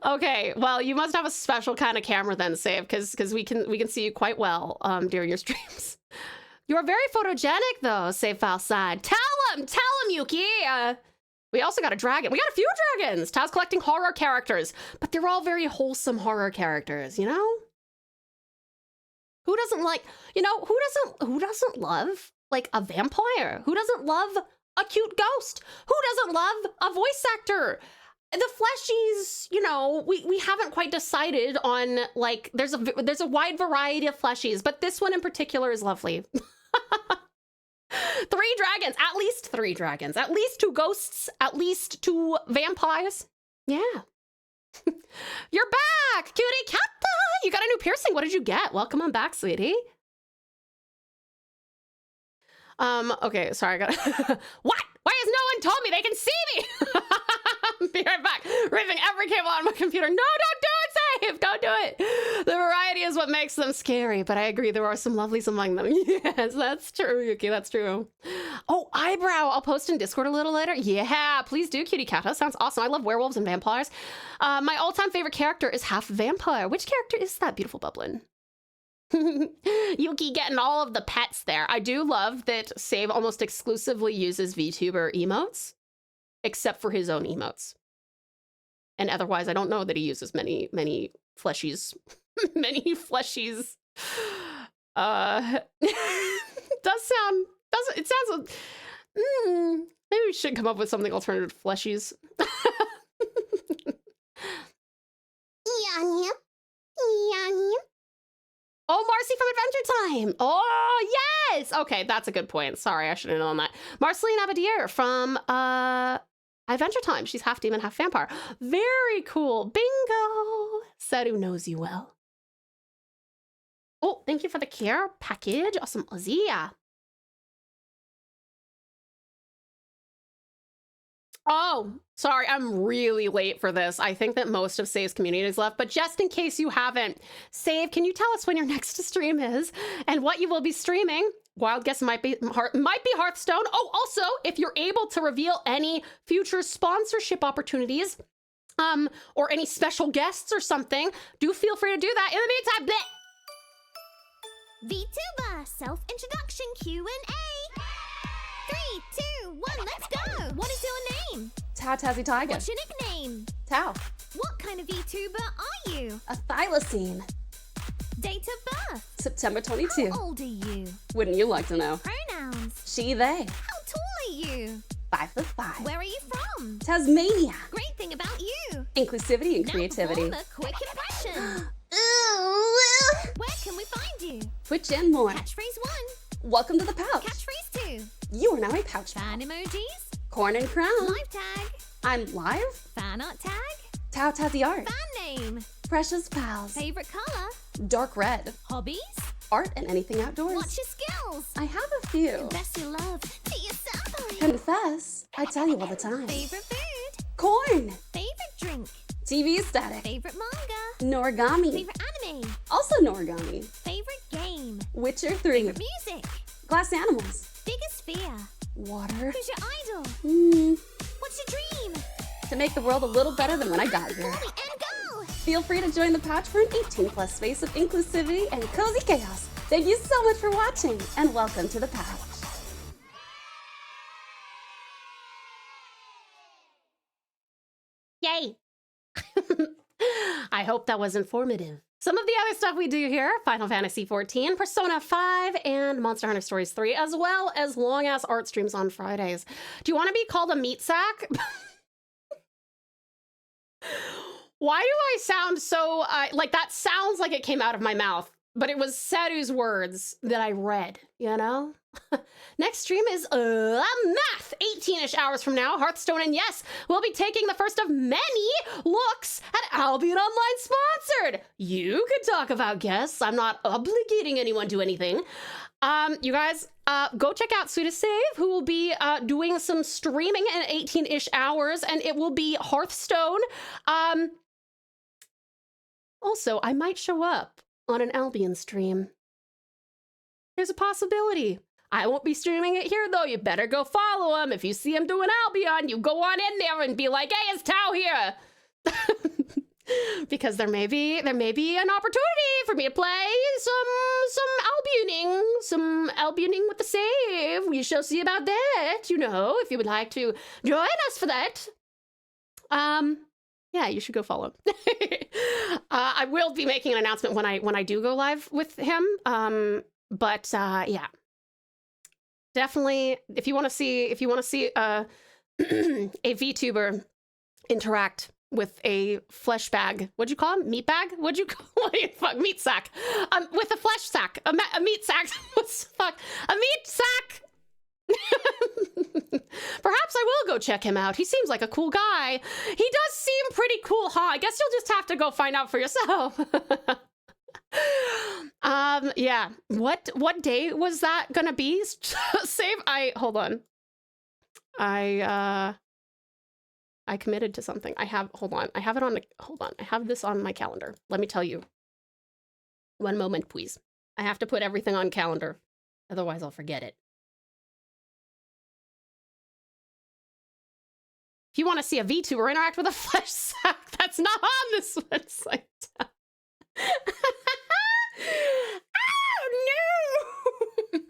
Okay, well, you must have a special kind of camera then, Save, because we can see you quite well during your streams. You're very photogenic, though, Save File Side. Tell him, Yuki. We also got a dragon. We got a few dragons. Tao's collecting horror characters, but they're all very wholesome horror characters, you know? Who doesn't like, who doesn't love, like, a vampire? Who doesn't love a cute ghost? Who doesn't love a voice actor? The fleshies, we haven't quite decided on, like, there's a wide variety of fleshies, but this one in particular is lovely. 3 dragons, at least 3 dragons, at least 2 ghosts, at least 2 vampires. Yeah. You're back, cutie cat. You got a new piercing. What did you get? Welcome on back, sweetie. Okay, sorry, I got What? Why has no one told me they can see me? Be right back. Ripping every cable on my computer. No, don't do it, Save. Don't do it. The variety is what makes them scary, but I agree there are some lovelies among them. Yes, that's true, Yuki. That's true. Oh, eyebrow. I'll post in Discord a little later. Yeah, please do, cutie cat. That sounds awesome. I love werewolves and vampires. My all-time favorite character is half vampire. Which character is that, beautiful Bublin? Yuki getting all of the pets there. I do love that Save almost exclusively uses VTuber emotes, except for his own emotes. And otherwise, I don't know that he uses many fleshies. Many fleshies. It sounds, maybe we should come up with something alternative to fleshies. Oh, Marcy from Adventure Time. Oh, yes. Okay, that's a good point. Sorry, I should have known that. Marceline Abadier from Adventure Time. She's half demon, half vampire. Very cool. Bingo. Seru knows you well. Oh, thank you for the care package. Awesome, Ozzy. Yeah. Oh, sorry, I'm really late for this. I think that most of Save's community is left, but just in case you haven't, Save, can you tell us when your next stream is and what you will be streaming? Wild guess might be Hearthstone. Oh, also, if you're able to reveal any future sponsorship opportunities, or any special guests or something, do feel free to do that. In the meantime, Vtuber self-introduction Q&A. 3, 2, 1, let's go. What is your name? TauTassieTiger. What's your nickname? Tau. What kind of Vtuber are you? A Thylacine. Date of birth? September 22. How old are you? Wouldn't you like to know? Pronouns? She, they. How tall are you? 5'5". Where are you from? Tasmania. Great thing about you. Inclusivity and Now creativity. perform a quick impression. Where can we find you? Twitch and more. Catchphrase 1. Welcome to the pouch. Catchphrase 2. You are now a pouch. Fan emojis. Corn and crown. Live tag. I'm live. Fanart tag. TauTassie art. Fan name. Precious pals. Favorite color. Dark red. Hobbies. Art and anything outdoors. What's your skills? I have a few. Best your love to yourself. Confess, I tell you all the time. Favorite food. Corn. Favorite drink. TV static. Favorite manga. Norigami. Favorite anime. Also Norigami. Favorite game. Witcher 3. Favorite music. Glass animals. Biggest fear. Water. Who's your idol? What's your dream? To make the world a little better than when I got here. Fully and go. Feel free to join the pouch for an 18+ space of inclusivity and cozy chaos. Thank you so much for watching, and welcome to the pouch. Yay! I hope that was informative. Some of the other stuff we do here, Final Fantasy XIV, Persona 5, and Monster Hunter Stories 3, as well as long-ass art streams on Fridays. Do you want to be called a meat sack? Why do I sound so, like that sounds like it came out of my mouth, but it was Saru's words that I read, you know? Next stream is math, 18-ish hours from now, Hearthstone, and yes, we'll be taking the first of many looks at Albion Online Sponsored. You could talk about guests. I'm not obligating anyone to anything. You guys, go check out Sweetest Save, who will be doing some streaming in 18-ish hours, and it will be Hearthstone. Also, I might show up on an Albion stream. There's a possibility. I won't be streaming it here, though. You better go follow him. If you see him doing Albion, you go on in there and be like, hey, it's Tau here. Because there may be an opportunity for me to play some albioning with the save. We shall see about that, you know, if you would like to join us for that. Yeah, you should go follow him. I will be making an announcement when I do go live with him. But yeah. Definitely, if you want to see a VTuber interact with a flesh bag, what'd you call him? Meat bag? What'd you call it? Fuck, meat sack. With a flesh sack, a meat sack. What's fuck? A meat sack. Perhaps I will go check him out. He seems like a cool guy. He does seem pretty cool, huh? I guess you'll just have to go find out for yourself. Yeah. What day was that gonna be? Save. Hold on. I committed to something. Hold on. I have this on my calendar. Let me tell you. One moment, please. I have to put everything on calendar. Otherwise I'll forget it. If you want to see a VTuber interact with a flesh sack, that's not on this website. Oh, no!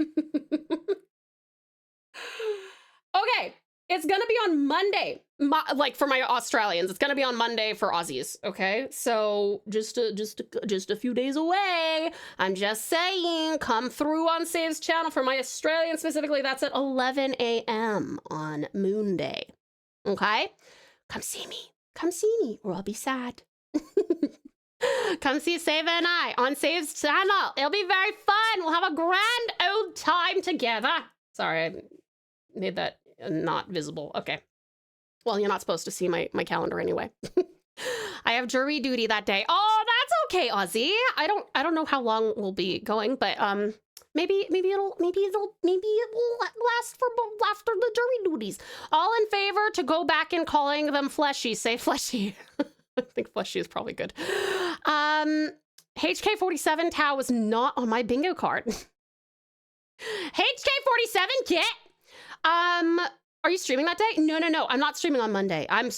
Okay, it's gonna be on Monday. Like for my Australians, it's gonna be on Monday for Aussies. Okay, so just a few days away. I'm just saying, come through on Save's channel. For my Australians specifically, that's at 11 a.m. on Moon Day. Okay, come see me, or I'll be sad. Come see Save and I on Save's channel. It'll be very fun. We'll have a grand old time together. Sorry, I made that not visible. Okay. Well, you're not supposed to see my calendar anyway. I have jury duty that day. Oh, that's okay, Ozzy. I don't know how long we'll be going, but maybe it will last for after the jury duties. All in favor to go back and calling them fleshy, say fleshy. I think fleshy is probably good. HK47 Tau was not on my bingo card. HK47 kit. Are you streaming that day? No. I'm not streaming on Monday. I'm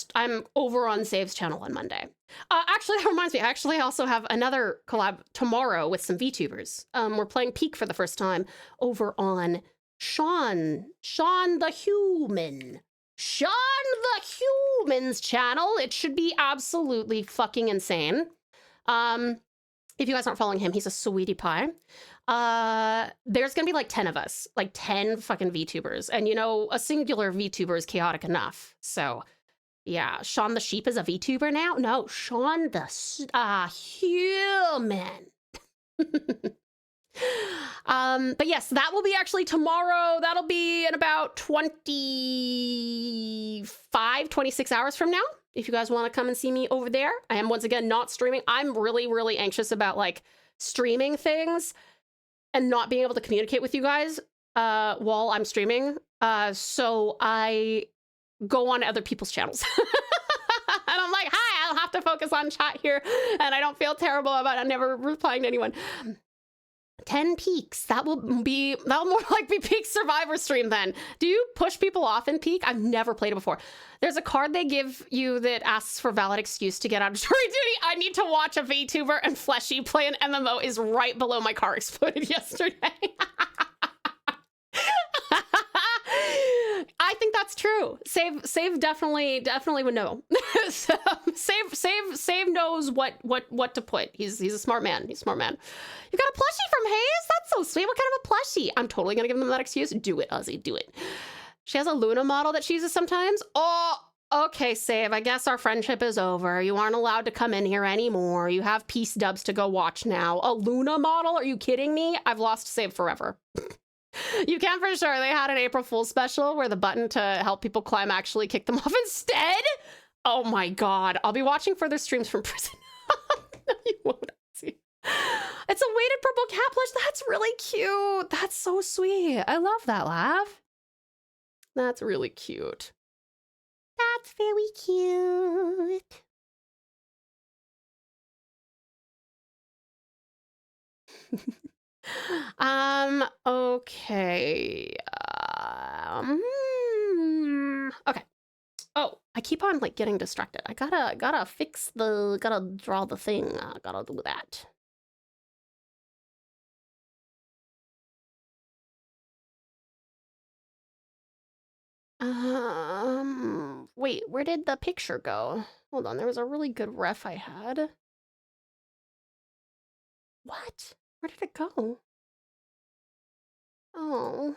over on Save's channel on Monday. Actually, that reminds me. I actually also have another collab tomorrow with some VTubers. We're playing Peak for the first time over on Sean the Human's channel. It should be absolutely fucking insane. If you guys aren't following him, he's a sweetie pie. There's gonna be like 10 of us, like 10 fucking VTubers. And you know, a singular VTuber is chaotic enough. So yeah, Sean the Sheep is a VTuber now? No, Sean the Human. But yes, that will be actually tomorrow. That'll be in about 26 hours from now. If you guys want to come and see me over there. I am once again not streaming. I'm really, really anxious about like streaming things and not being able to communicate with you guys while I'm streaming. So I go on other people's channels. And I'm like, hi, I'll have to focus on chat here. And I don't feel terrible about never replying to anyone. 10 peaks. That'll more like be Peak Survivor stream then. Do you push people off in Peak? I've never played it before. There's a card they give you that asks for valid excuse to get out of jury duty. I need to watch a VTuber and Fleshy play an MMO is right below my car exploded yesterday. I think that's true. Save definitely would know. So, Save knows what to put. He's a smart man. He's a smart man. You got a plushie from Hayes? That's so sweet. What kind of a plushie? I'm totally gonna give them that excuse. Do it, Ozzy. Do it. She has a Luna model that she uses sometimes. Oh, okay, Save. I guess our friendship is over. You aren't allowed to come in here anymore. You have peace dubs to go watch now. A Luna model? Are you kidding me? I've lost Save forever. You can for sure. They had an April Fool's special where the button to help people climb actually kicked them off instead. Oh my God. I'll be watching further streams from prison. No, you won't. See. It's a weighted purple cat plush. That's really cute. That's so sweet. I love that laugh. That's really cute. That's very cute. Okay. Okay. Oh, I keep on like getting distracted. I gotta draw the thing. Gotta do that. Wait, where did the picture go? Hold on, there was a really good ref I had. What? Where did it go? Oh.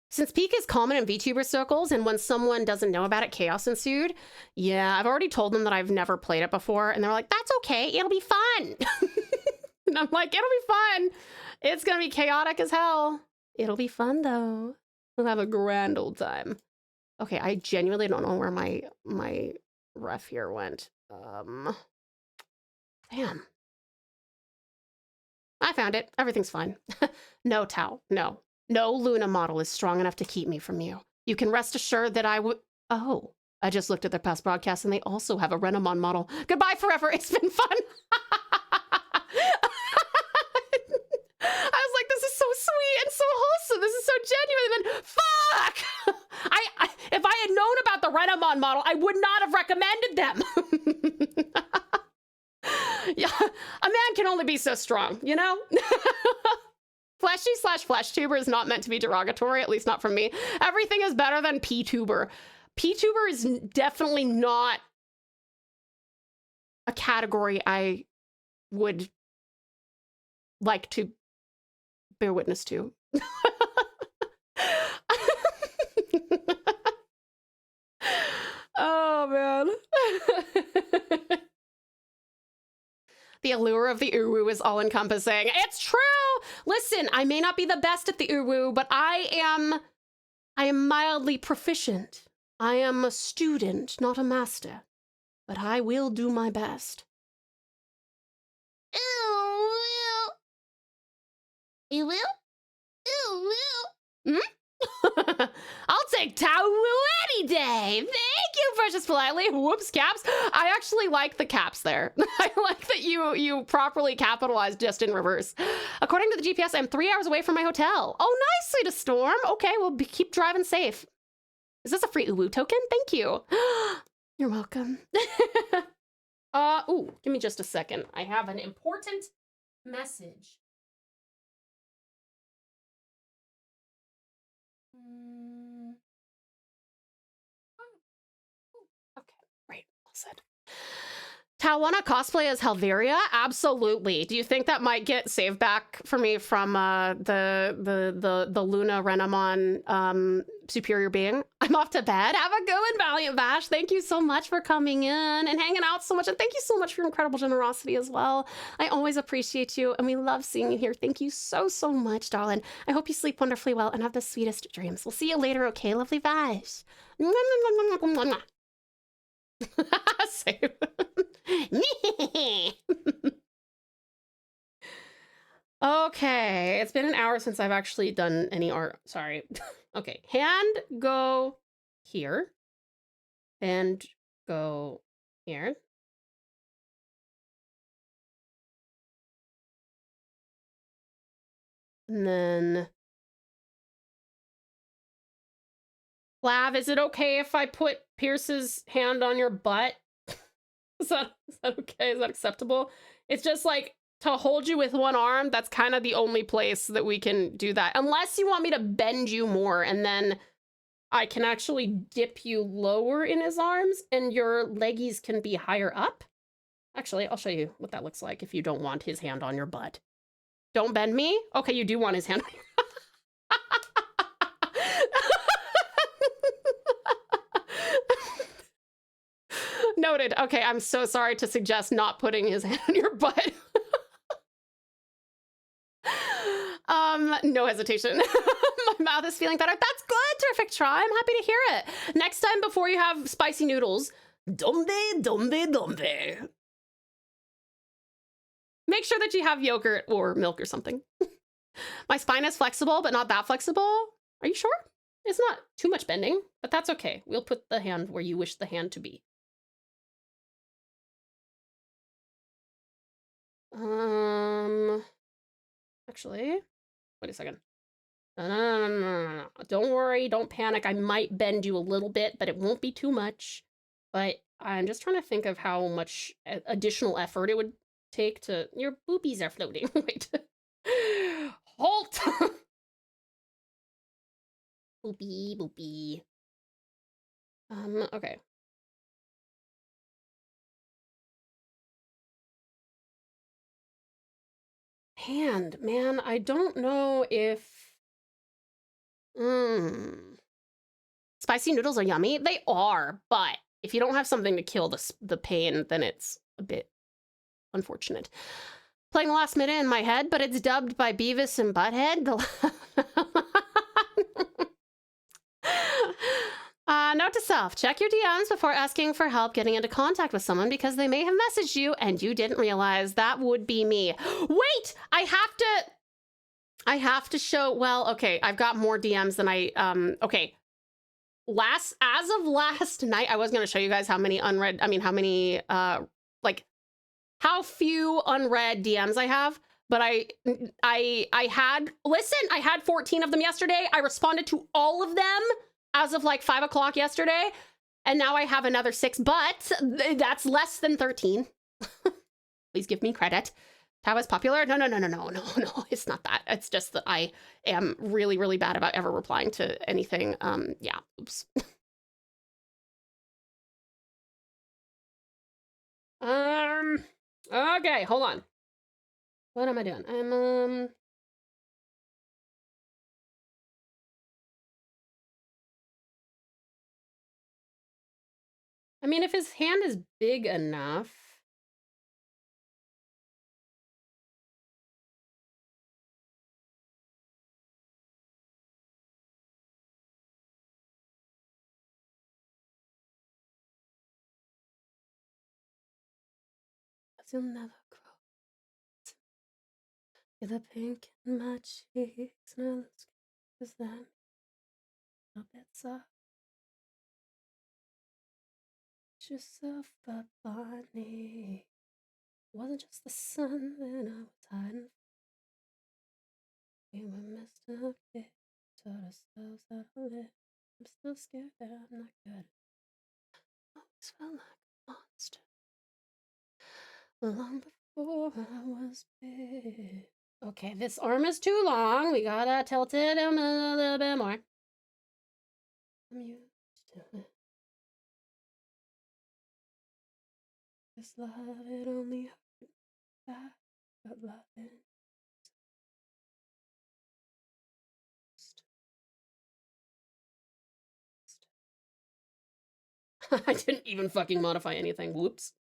Since Peak is common in VTuber circles, and when someone doesn't know about it, chaos ensued. Yeah, I've already told them that I've never played it before, and they're like, that's okay, it'll be fun. And I'm like, it'll be fun. It's gonna be chaotic as hell. It'll be fun, though. We'll have a grand old time. Okay, I genuinely don't know where my ref here went. Damn. I found it. Everything's fine. No, Tau. No. No Luna model is strong enough to keep me from you. You can rest assured that I would... Oh, I just looked at their past broadcasts and they also have a Renamon model. Goodbye forever. It's been fun. I was like, this is so sweet and so wholesome. This is so genuine. And then, fuck! If I had known about the Renamon model, I would not have recommended them. Yeah, a man can only be so strong, you know? Fleshy/FleshTuber is not meant to be derogatory, at least not from me. Everything is better than Ptuber. Ptuber is definitely not a category I would like to bear witness to. Oh, man. The allure of the uwu is all-encompassing. It's true! Listen, I may not be the best at the uwu, but I am mildly proficient. I am a student, not a master, but I will do my best. You will? I'll take Tau any day. Thank you, Precious Politely. Whoops, caps. I actually like the caps there. I like that you properly capitalized just in reverse. According to the GPS, I'm 3 hours away from my hotel. Oh, nice, Sweetest Storm. Okay, well, keep driving safe. Is this a free uwu token? Thank you. You're welcome. Ooh, give me just a second. I have an important message. Okay, right, all set. Tau, wanna cosplay as Helveria? Absolutely. Do you think that might get saved back for me from the Luna Renamon superior being? I'm off to bed. Have a good one, Valiant Bash. Thank you so much for coming in and hanging out so much. And thank you so much for your incredible generosity as well. I always appreciate you, and we love seeing you here. Thank you so, so much, darling. I hope you sleep wonderfully well and have the sweetest dreams. We'll see you later, okay, lovely Bash? Same. Okay, it's been an hour since I've actually done any art. Sorry. Okay, hand go here. And go here. And then Flav, is it okay if I put Pierce's hand on your butt? Is that okay? Is that acceptable? It's just like to hold you with one arm. That's kind of the only place that we can do that. Unless you want me to bend you more and then I can actually dip you lower in his arms and your leggies can be higher up. Actually, I'll show you what that looks like if you don't want his hand on your butt. Don't bend me? Okay, you do want his hand on your Noted. Okay, I'm so sorry to suggest not putting his hand on your butt. No hesitation. My mouth is feeling better. That's good. Terrific try. I'm happy to hear it. Next time, before you have spicy noodles, dombe, dombe, dombe. Make sure that you have yogurt or milk or something. My spine is flexible, but not that flexible. Are you sure? It's not too much bending, but that's okay. We'll put the hand where you wish the hand to be. Actually, wait a second. No. Don't worry, don't panic. I might bend you a little bit, but it won't be too much. But I'm just trying to think of how much additional effort it would take to... Your boobies are floating. Wait. Halt! Boopy, boopy. Okay. Hand, man, I don't know if... Spicy noodles are yummy. They are, but if you don't have something to kill the pain, then it's a bit unfortunate. Playing the last minute in my head, but it's dubbed by Beavis and Butthead. Note to self, check your DMs before asking for help getting into contact with someone because they may have messaged you and you didn't realize. That would be me. Wait, I have to show, well, okay, I've got more DMs than okay. As of last night, I was going to show you guys how many unread, how few unread DMs I have, but I had 14 of them yesterday. I responded to all of them as of like 5 o'clock yesterday, and now I have another 6, but that's less than 13. Please give me credit. Tau is popular? No, it's not that. It's just that I am really, really bad about ever replying to anything. Yeah, oops. Okay, hold on. What am I doing? I mean, if his hand is big enough. you'll never grow. You're the pink in my cheeks, now let's is that a bit soft. Just so funny. It wasn't just the sun that I was hiding. We were messed up, yeah. Taught ourselves how to live. I'm still scared that I'm not good. Always felt like a monster. Long before I was big. Okay, this arm is too long. We gotta tilt it a little bit more. I'm used to it. This love, it only hurt back, but loving. I didn't even fucking modify anything. Whoops.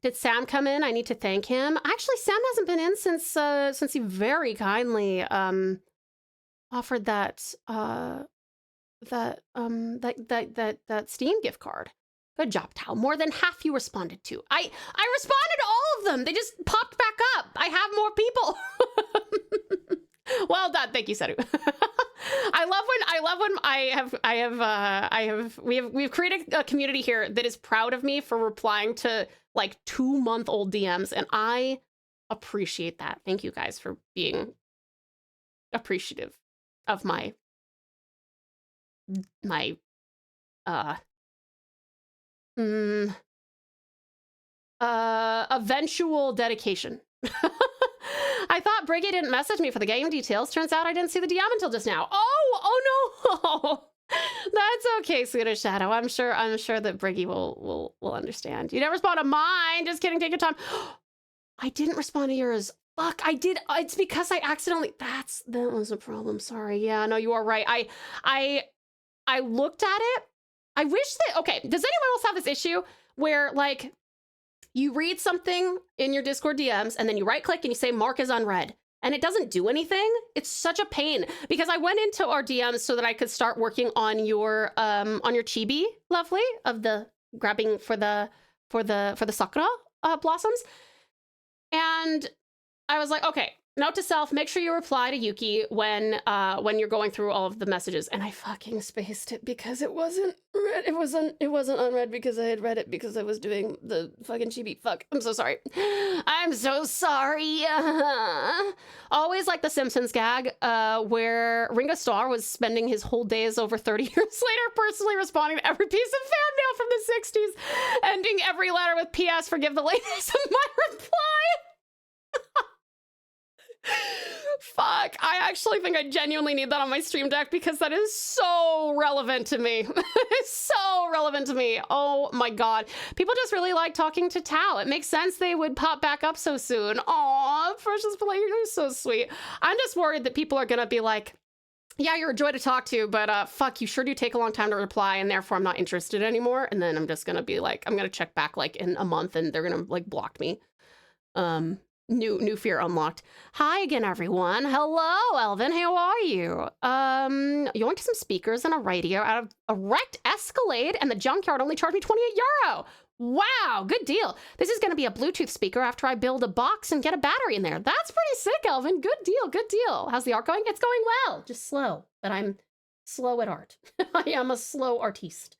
Did Sam come in? I need to thank him. Actually, Sam hasn't been in since he very kindly offered that Steam gift card. Good job, Tao. More than half you responded to. I responded to all of them. They just popped back up. I have more people. Well done. Thank you, Seru. We've created a community here that is proud of me for replying to like 2-month-old DMs, and I appreciate that. Thank you guys for being appreciative of my eventual dedication. I thought Briggy didn't message me for the game details. Turns out I didn't see the DM until just now. Oh no. That's okay, Swedish Shadow. I'm sure that Briggy will understand. You never respond to mine. Just kidding, take your time. I didn't respond to yours. Fuck, I did. It's because I accidentally, that was a problem. Sorry. Yeah, no, you are right. I looked at it. I wish that, okay, does anyone else have this issue where like you read something in your Discord DMs and then you right click and you say mark as unread and it doesn't do anything? It's such a pain because I went into our DMs so that I could start working on your chibi, lovely, of the grabbing for the sakura blossoms. And I was like, okay, note to self, make sure you reply to Yuki when you're going through all of the messages. And I fucking spaced it because it wasn't read. It wasn't unread because I had read it because I was doing the fucking chibi. Fuck, I'm so sorry. I'm so sorry. Always like the Simpsons gag where Ringo Starr was spending his whole days over 30 years later personally responding to every piece of fan mail from the 60s, ending every letter with PS, forgive the lateness of my reply. Fuck, I actually think I genuinely need that on my stream deck because that is so relevant to me. It's so relevant to me. Oh my god. People just really like talking to Tao. It makes sense they would pop back up so soon. Aw, Precious Play, you're so sweet. I'm just worried that people are gonna be like, yeah, you're a joy to talk to, but fuck, you sure do take a long time to reply, and therefore I'm not interested anymore. And then I'm just gonna be like, I'm gonna check back like in a month and they're gonna like block me. New fear unlocked. Hi again, everyone. Hello, Elvin. How are you? Yoinked some speakers and a radio out of a wrecked Escalade, and the junkyard only charged me 28 euro. Wow, good deal. This is going to be a Bluetooth speaker after I build a box and get a battery in there. That's pretty sick, Elvin. Good deal, good deal. How's the art going? It's going well. Just slow, but I'm slow at art. I am a slow artiste.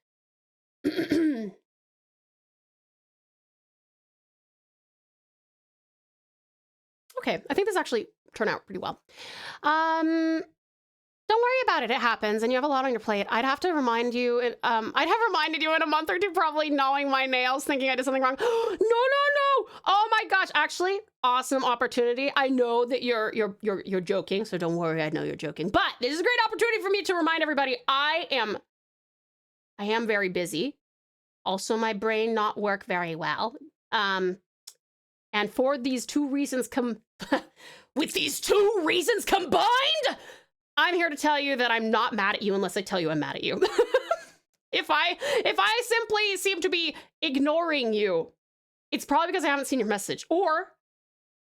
Okay, I think this actually turned out pretty well. Don't worry about it. It happens, and you have a lot on your plate. I'd have to remind you. I'd have reminded you in a month or two, probably gnawing my nails, thinking I did something wrong. No. Oh my gosh! Actually, awesome opportunity. I know that you're joking, so don't worry. I know you're joking, but this is a great opportunity for me to remind everybody. I am very busy. Also, my brain not work very well. And for these two reasons with these two reasons combined, I'm here to tell you that I'm not mad at you unless I tell you I'm mad at you. If I simply seem to be ignoring you, it's probably because I haven't seen your message. Or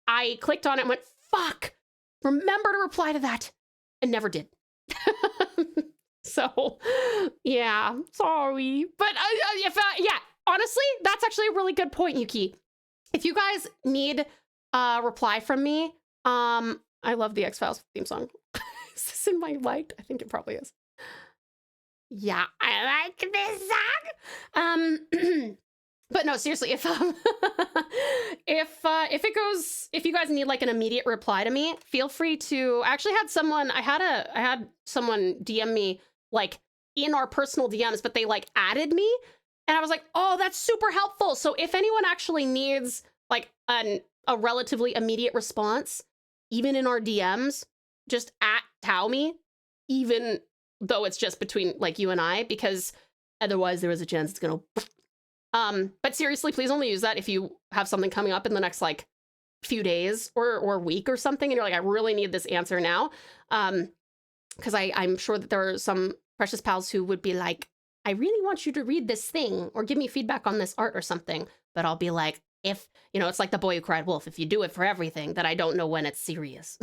I clicked on it and went, fuck, remember to reply to that, and never did. So, yeah, sorry. But yeah, honestly, that's actually a really good point, Yuki. If you guys need a reply from me, I love the X-Files theme song. Is this in my liked? I think it probably is. Yeah, I like this song. But no, seriously, if if you guys need like an immediate reply to me, feel free to. I actually had someone. I had someone DM me like in our personal DMs, but they like added me, and I was like, oh, that's super helpful. So if anyone actually needs like a relatively immediate response, even in our DMs, just @Tau me, even though it's just between like you and I, because otherwise there is a chance it's gonna. But seriously, please only use that if you have something coming up in the next like few days or week or something, and you're like, I really need this answer now. Because I'm sure that there are some precious pals who would be like, I really want you to read this thing or give me feedback on this art or something. But I'll be like, if, you know, it's like the boy who cried wolf. If you do it for everything, that I don't know when it's serious.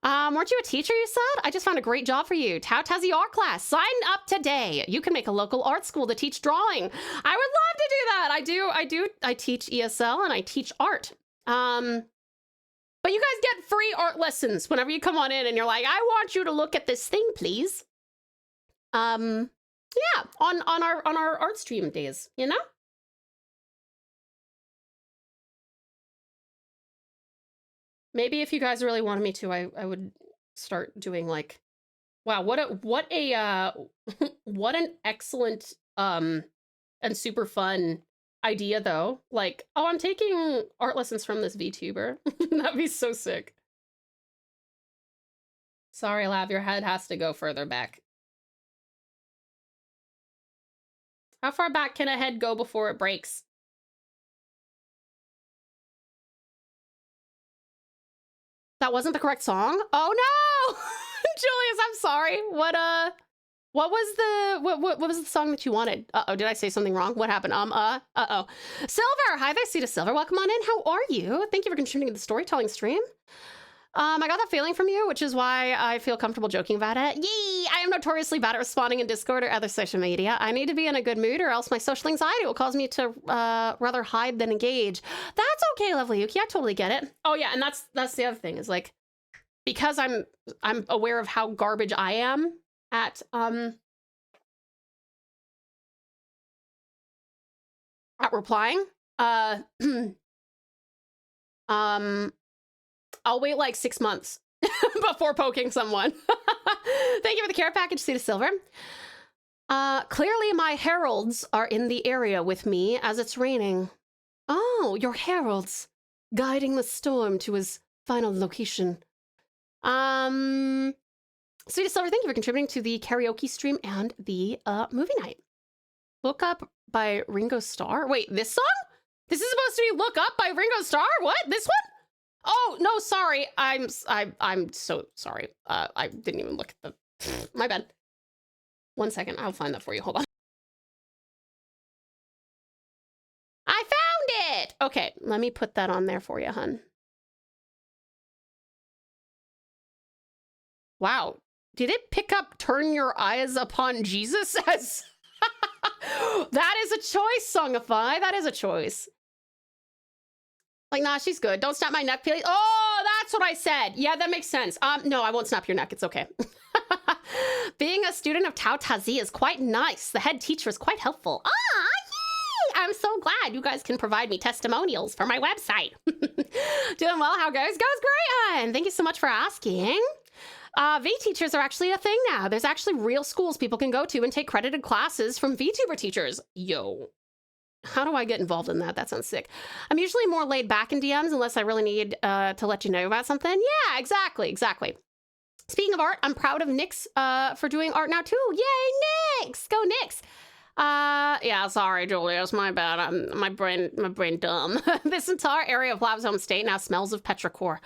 Weren't you a teacher, you said? I just found a great job for you. TauTassie art class. Sign up today. You can make a local art school to teach drawing. I would love to do that. I teach ESL and I teach art. But you guys get free art lessons whenever you come on in and you're like, I want you to look at this thing, please. Yeah, on our art stream days, you know? Maybe if you guys really wanted me to, I would start doing like, wow, what an excellent and super fun idea though. Like, oh, I'm taking art lessons from this VTuber. That'd be so sick. Sorry, Lav, your head has to go further back. How far back can a head go before it breaks? That wasn't the correct song? Oh no! Julius, I'm sorry. What was the song that you wanted? Uh-oh, did I say something wrong? What happened? Uh-oh. Silver! Hi there, Cedar Silver. Welcome on in. How are you? Thank you for contributing to the storytelling stream. I got that feeling from you, which is why I feel comfortable joking about it. Yee! I am notoriously bad at responding in Discord or other social media. I need to be in a good mood or else my social anxiety will cause me to rather hide than engage. That's okay, lovely Yuki. I totally get it. Oh yeah, and that's the other thing is like, because I'm aware of how garbage I am at replying. I'll wait like 6 months before poking someone. Thank you for the care package, Cedar Silver. Clearly my heralds are in the area with me as it's raining. Oh, your heralds guiding the storm to his final location. Cedar Silver, thank you for contributing to the karaoke stream and the movie night. Look Up by Ringo Starr. Wait, this song? This is supposed to be Look Up by Ringo Starr? What? This one? Oh, no, sorry. I'm so sorry. I didn't even look at the... My bad. 1 second. I'll find that for you. Hold on. I found it! Okay, let me put that on there for you, hun. Wow. Did it pick up Turn Your Eyes Upon Jesus as... That is a choice, Songify. That is a choice. Like, nah, she's good. Don't snap my neck, please. Oh, that's what I said. Yeah, that makes sense. No, I won't snap your neck. It's okay. Being a student of TauTassie is quite nice. The head teacher is quite helpful. Ah, yay! I'm so glad you guys can provide me testimonials for my website. Doing well. How goes? Goes great, hon. Thank you so much for asking. V teachers are actually a thing now. There's actually real schools people can go to and take credited classes from Vtuber teachers. Yo. How do I get involved in that? That sounds sick. I'm usually more laid back in DMs unless I really need to let you know about something. Yeah, exactly. Speaking of art, I'm proud of Nyx for doing art now too. Yay, Nyx! Go Nyx! Yeah, sorry, Julius, my bad. My brain dumb. This entire area of Lab's home state now smells of petrichor.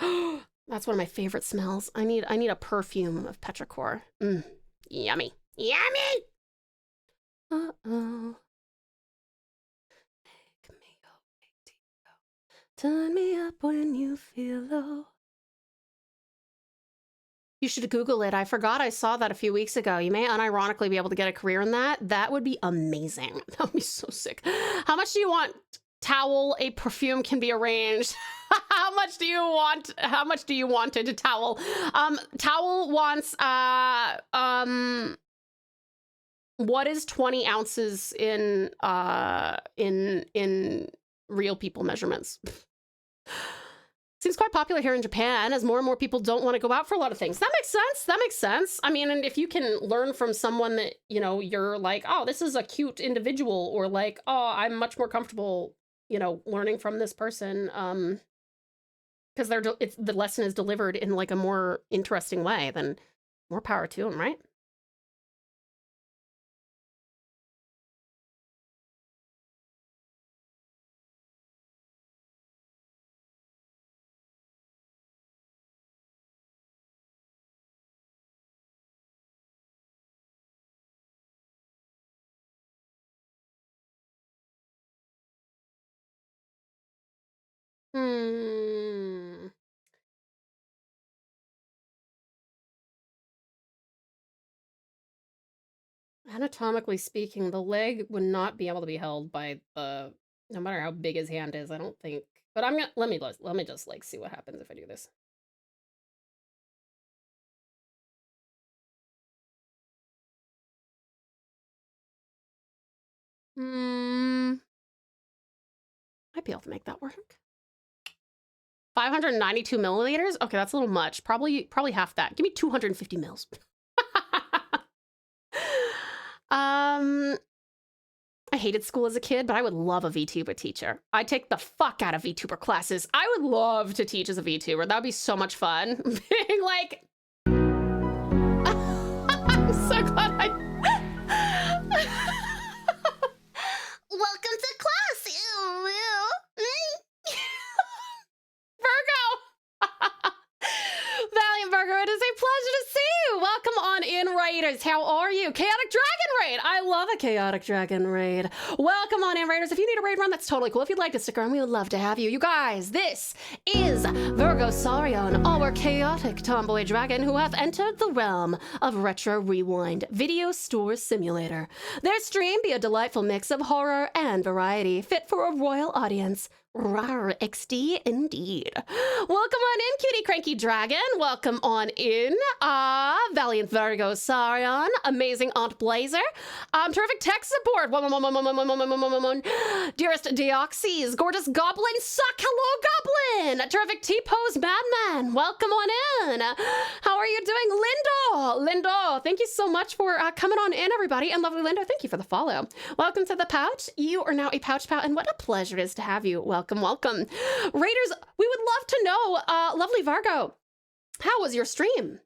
That's one of my favorite smells. I need a perfume of petrichor. Yummy. Yummy! Uh-oh. Make me go, make me go. Turn me up when you feel low. You should Google it. I forgot I saw that a few weeks ago. You may unironically be able to get a career in that. That would be amazing. That would be so sick. How much do you want? Towel, a perfume can be arranged. How much do you want? How much do you want a towel? Towel wants, what is 20 ounces in real people measurements? Seems quite popular here in Japan as more and more people don't want to go out for a lot of things. That makes sense. That makes sense. I mean, and if you can learn from someone that, you know, you're like, oh, this is a cute individual, or like, oh, I'm much more comfortable, you know, learning from this person, because the lesson is delivered in like a more interesting way, then more power to them, right? Anatomically speaking, the leg would not be able to be held by the, no matter how big his hand is, I don't think. But I'm gonna, let me just like see what happens if I do this. Might be able to make that work. 592 milliliters? Okay, that's a little much. Probably half that. Give me 250 mils. I hated school as a kid, but I would love a VTuber teacher. I'd take the fuck out of VTuber classes. I would love to teach as a VTuber. That would be so much fun. Being like, I'm so glad I... Welcome to class. Virgo! Valiant Virgo, it is a pleasure to see you. Welcome on in, Raiders. How are you? Chaotic Dragon Raid. I love a Chaotic Dragon Raid. Welcome on in, Raiders. If you need a raid run, that's totally cool. If you'd like to stick around, we would love to have you. You guys, this is Virgo Saurion, our chaotic tomboy dragon who hath entered the realm of Retro Rewind Video Store Simulator. Their stream be a delightful mix of horror and variety, fit for a royal audience. Rar XD indeed. Welcome on in, cutie cranky dragon. Welcome on in, Valiant Virgo Saurion, amazing Aunt Blazer, terrific tech support, dearest Deoxys, gorgeous Goblin Suck, hello Goblin, terrific T-Pose Madman, welcome on in. How are you doing, Lindo, thank you so much for coming on in, everybody, and lovely Lindo, thank you for the follow. Welcome to the pouch. You are now a pouch pal, and what a pleasure it is to have you. Welcome. Raiders, we would love to know, lovely Virgo, how was your stream?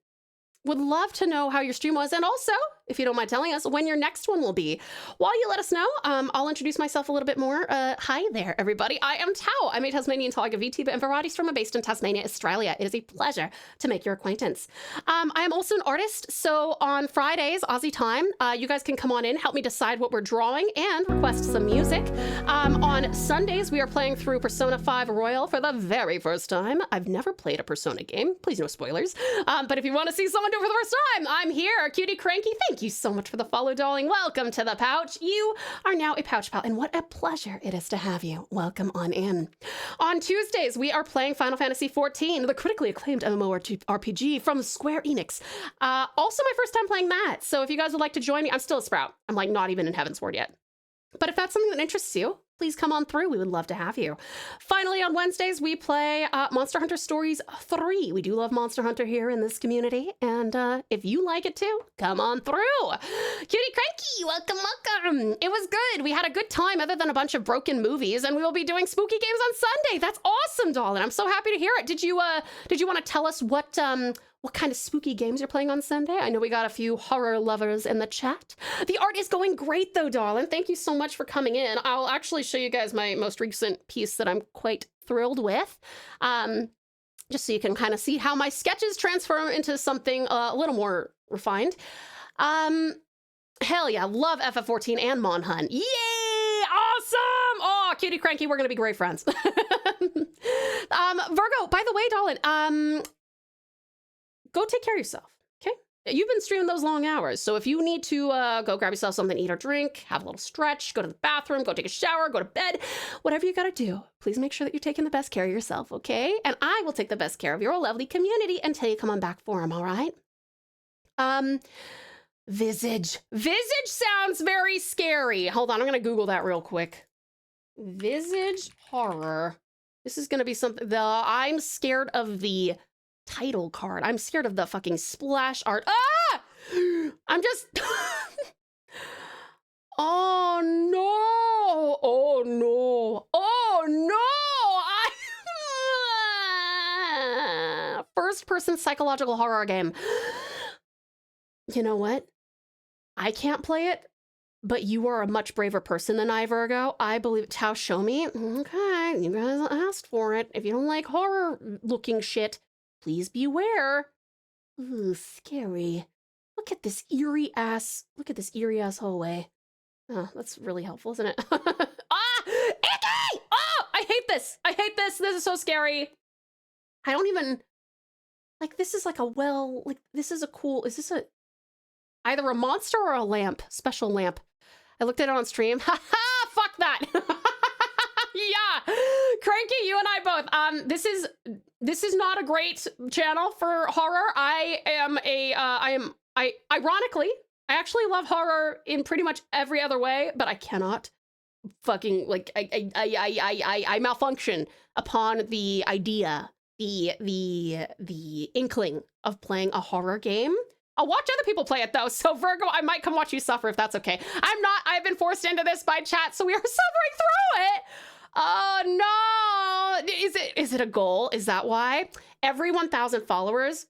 Would love to know how your stream was, and also, if you don't mind telling us, when your next one will be. While you let us know, I'll introduce myself a little bit more. Hi there, everybody. I am Tau. I'm a Tasmanian Tigers Vtuber and variety streamer based in Tasmania, Australia. It is a pleasure to make your acquaintance. I am also an artist, so on Fridays, Aussie time, you guys can come on in, help me decide what we're drawing, and request some music. On Sundays, we are playing through Persona 5 Royal for the very first time. I've never played a Persona game. Please no spoilers. But if you want to see someone do it for the first time, I'm here, Cutie Cranky. Thank you so much for the follow, darling. Welcome to the pouch. You are now a pouch pal, and what a pleasure it is to have you. Welcome on in. On Tuesdays, we are playing Final Fantasy XIV, the critically acclaimed MMORPG from Square Enix. Also my first time playing that, so if you guys would like to join me, I'm still a Sprout. I'm like not even in Heavensward yet. But if that's something that interests you, please come on through. We would love to have you. Finally, on Wednesdays, we play Monster Hunter Stories 3. We do love Monster Hunter here in this community. And if you like it too, come on through. Cutie Cranky, welcome, welcome. It was good. We had a good time other than a bunch of broken movies. And we will be doing spooky games on Sunday. That's awesome, darling. I'm so happy to hear it. Did you want to tell us what kind of spooky games you're playing on Sunday? I know we got a few horror lovers in the chat. The art is going great though, darling. Thank you so much for coming in. I'll actually show you guys my most recent piece that I'm quite thrilled with. Just so you can kind of see how my sketches transform into something a little more refined. Hell yeah, love FF14 and Monhun. Yay! Awesome! Oh, Cutie Cranky, we're gonna be great friends. Virgo, by the way, darling, go take care of yourself, okay? You've been streaming those long hours, so if you need to go grab yourself something to eat or drink, have a little stretch, go to the bathroom, go take a shower, go to bed, whatever you gotta do, please make sure that you're taking the best care of yourself, okay? And I will take the best care of your lovely community until you come on back for them, all right? Visage. Visage sounds very scary. Hold on, I'm gonna Google that real quick. Visage horror. This is gonna be something, I'm scared of the title card. I'm scared of the fucking splash art. Ah! I'm just... Oh no! Oh no! Oh no! First-person psychological horror game. You know what? I can't play it, but you are a much braver person than I, Virgo. I believe Tau, show me. Okay, you guys asked for it. If you don't like horror-looking shit, please beware. Ooh, scary. Look at this eerie-ass hallway. Oh, that's really helpful, isn't it? Ah! Icky! Oh, I hate this. I hate this. This is so scary. I don't even... Like, this is like a well... Like, this is a cool... Is this a... Either a monster or a lamp. Special lamp. I looked at it on stream. Ha ha! Fuck that! Yeah! Cranky, you and I both. This is not a great channel for horror. Ironically, I actually love horror in pretty much every other way, but I cannot fucking, like, I malfunction upon the idea, the inkling of playing a horror game. I'll watch other people play it though, so Virgo, I might come watch you suffer if that's okay. I've been forced into this by chat, so we are suffering through it. Oh no, is it a goal? Is that why? Every 1,000 followers,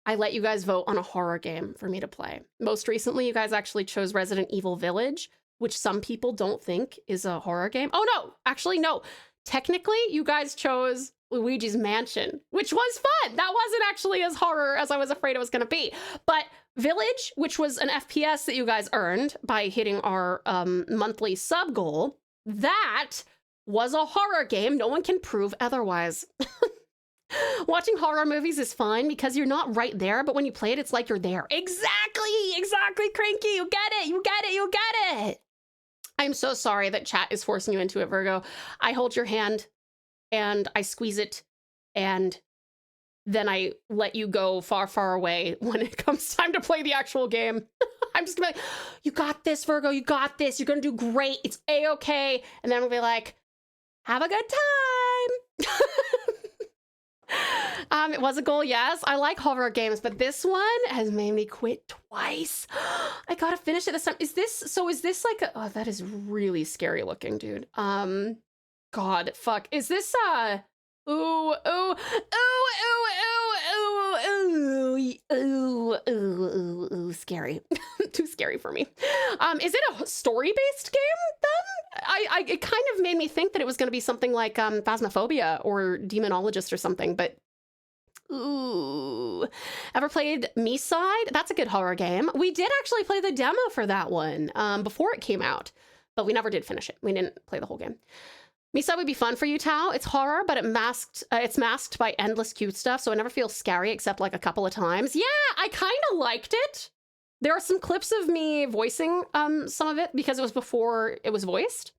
I let you guys vote on a horror game for me to play. Most recently, you guys actually chose Resident Evil Village, which some people don't think is a horror game. Oh no, actually no. Technically, you guys chose Luigi's Mansion, which was fun. That wasn't actually as horror as I was afraid it was gonna be. But Village, which was an FPS that you guys earned by hitting our monthly sub goal, that was a horror game. No one can prove otherwise. Watching horror movies is fun because you're not right there, but when you play it, it's like you're there. Exactly, Cranky. You get it. I'm so sorry that chat is forcing you into it, Virgo. I hold your hand and I squeeze it and then I let you go far, far away when it comes time to play the actual game. I'm just gonna be like, you got this, Virgo, you got this. You're gonna do great. It's A-okay. And then we'll be like, have a good time. It was a goal, yes. I like horror games, but this one has made me quit twice. I gotta finish it this time. Is this like oh, that is really scary looking, dude. God, fuck. Is this, ooh, scary. Too scary for me. Is it a story-based game, then? It kind of made me think that it was gonna be something like, Phasmophobia or Demonologist or something, but ooh. Ever played Me-Side? That's a good horror game. We did actually play the demo for that one, before it came out, but we never did finish it. We didn't play the whole game. Me-Side would be fun for you, Tau. It's horror, but it's masked by endless cute stuff, so it never feels scary except like a couple of times. Yeah, I kind of liked it. There are some clips of me voicing some of it because it was before it was voiced.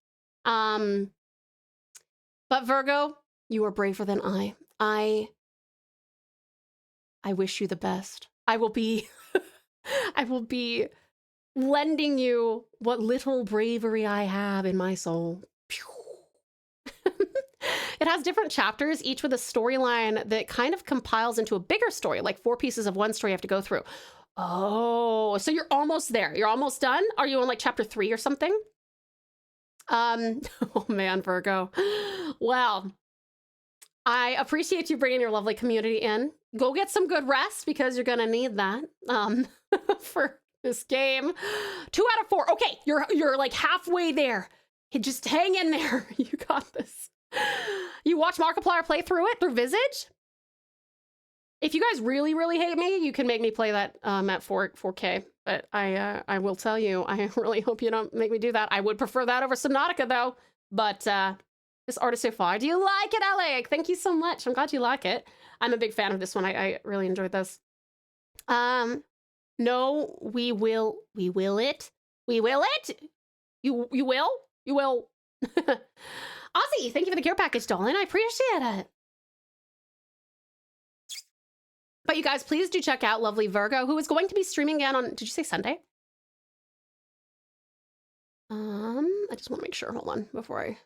But Virgo, you are braver than I. I wish you the best. I will be lending you what little bravery I have in my soul. It has different chapters, each with a storyline that kind of compiles into a bigger story, like 4 pieces of one story you have to go through. Oh, so you're almost there. You're almost done? Are you on like chapter 3 or something? Oh man, Virgo. Well, I appreciate you bringing your lovely community in. Go get some good rest because you're gonna need that for this game. 2 out of 4. Okay, you're like halfway there. Just hang in there. You got this. You watch Markiplier play through it through Visage? If you guys really, really hate me, you can make me play that at 4K. But I will tell you, I really hope you don't make me do that. I would prefer that over Subnautica though. But This art is so far. Do you like it, Alec? Thank you so much. I'm glad you like it. I'm a big fan of this one. I really enjoyed this. No, we will it. We will it. You will. Ozzy, thank you for the care package, darling. I appreciate it. But you guys, please do check out lovely Virgo, who is going to be streaming again on, did you say Sunday? I just want to make sure. Hold on before I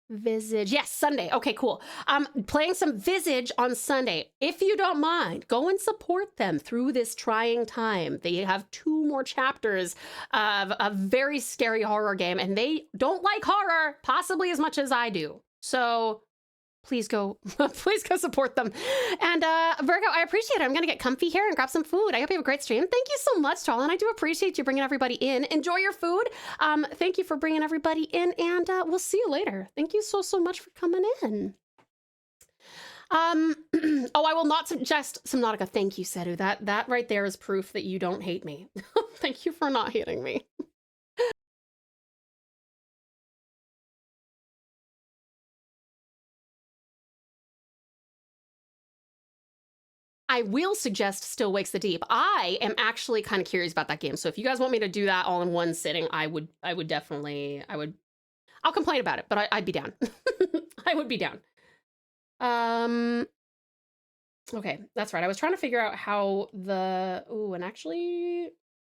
Visage. Yes, Sunday. Okay, cool. Playing some Visage on Sunday. If you don't mind, go and support them through this trying time. They have 2 more chapters of a very scary horror game, and they don't like horror possibly as much as I do. So please go support them. And Virgo, I appreciate it. I'm gonna get comfy here and grab some food. I hope you have a great stream. Thank you so much, Charlene. I do appreciate you bringing everybody in. Enjoy your food. Thank you for bringing everybody in, and we'll see you later. Thank you so much for coming in. Oh, I will not suggest Subnautica. Thank you, Sedu. That right there is proof that you don't hate me. Thank you for not hating me. I will suggest Still Wakes the Deep. I am actually kind of curious about that game. So if you guys want me to do that all in one sitting, I'll complain about it, but I'd be down. I would be down. Okay, that's right. I was trying to figure out how and actually,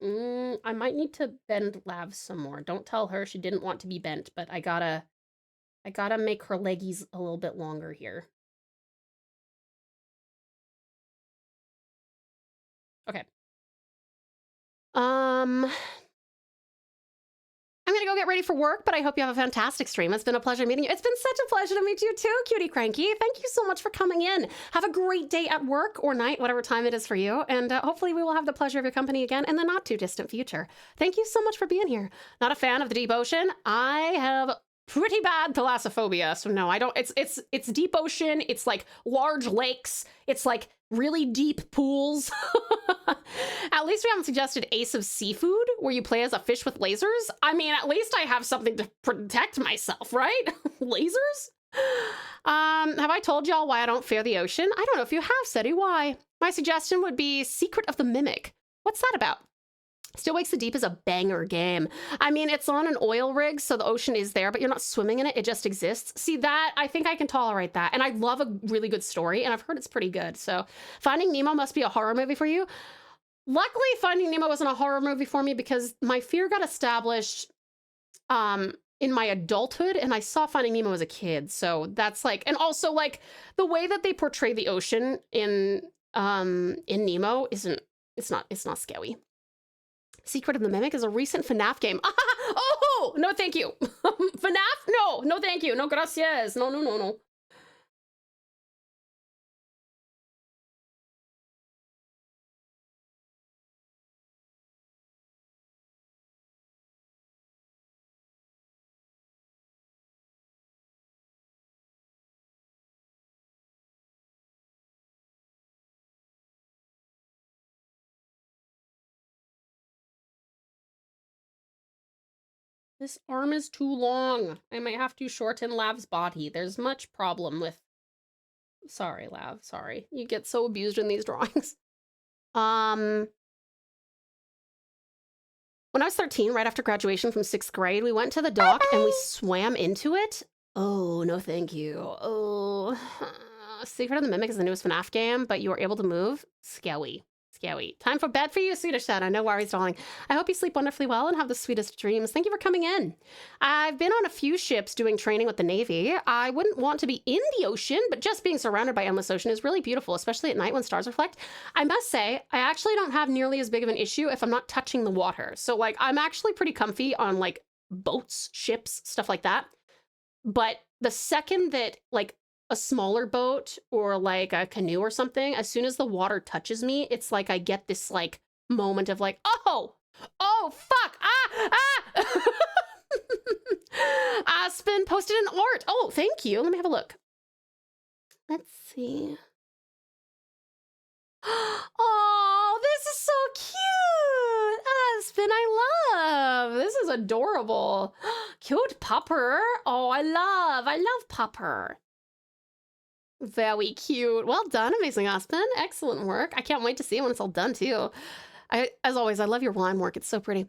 I might need to bend Lav some more. Don't tell her she didn't want to be bent, but I gotta make her leggies a little bit longer here. Okay. I'm gonna go get ready for work, but I hope you have a fantastic stream. It's been a pleasure meeting you. It's been such a pleasure to meet you too, Cutie Cranky. Thank you so much for coming in. Have a great day at work or night, whatever time it is for you. And hopefully we will have the pleasure of your company again in the not too distant future. Thank you so much for being here. Not a fan of the deep ocean. I have pretty bad thalassophobia, so no, I don't. It's deep ocean. It's like large lakes. It's like really deep pools. At least we haven't suggested Ace of Seafood, where you play as a fish with lasers. I mean, at least I have something to protect myself, right? Lasers? Have I told y'all why I don't fear the ocean? I don't know if you have, Seti. Why? My suggestion would be Secret of the Mimic. What's that about? Still Wakes the Deep is a banger game. I mean, it's on an oil rig, so the ocean is there, but you're not swimming in it. It just exists. See, that, I think I can tolerate that. And I love a really good story, and I've heard it's pretty good. So Finding Nemo must be a horror movie for you. Luckily, Finding Nemo wasn't a horror movie for me because my fear got established in my adulthood, and I saw Finding Nemo as a kid. So that's like, and also like the way that they portray the ocean in Nemo it's not scary. Secret of the Mimic is a recent FNAF game. Oh, no, thank you. FNAF? No, thank you. No, gracias. No. This arm is too long. I might have to shorten Lav's body. There's much problem with... Sorry, Lav. Sorry. You get so abused in these drawings. When I was 13, right after graduation from 6th grade, we went to the dock and we swam into it. Oh, no thank you. Oh. Secret of the Mimic is the newest FNAF game, but you are able to move. Scary. Time for bed for you, Swedish Dad. No worries, darling. I hope you sleep wonderfully well and have the sweetest dreams. Thank you for coming in. I've been on a few ships doing training with the Navy. I wouldn't want to be in the ocean, but just being surrounded by endless ocean is really beautiful, especially at night when stars reflect. I must say, I actually don't have nearly as big of an issue if I'm not touching the water. So like, I'm actually pretty comfy on like boats, ships, stuff like that. But the second that like a smaller boat or like a canoe or something, as soon as the water touches me, it's like I get this like moment of like, oh fuck, Aspen posted an art. Oh, thank you. Let me have a look. Let's see. Oh, this is so cute. Aspen, I love. This is adorable. Cute pupper. Oh, I love pupper. Very cute. Well done, Amazing Aspen. Excellent work. I can't wait to see it when it's all done too. As always, I love your rhyme work. It's so pretty.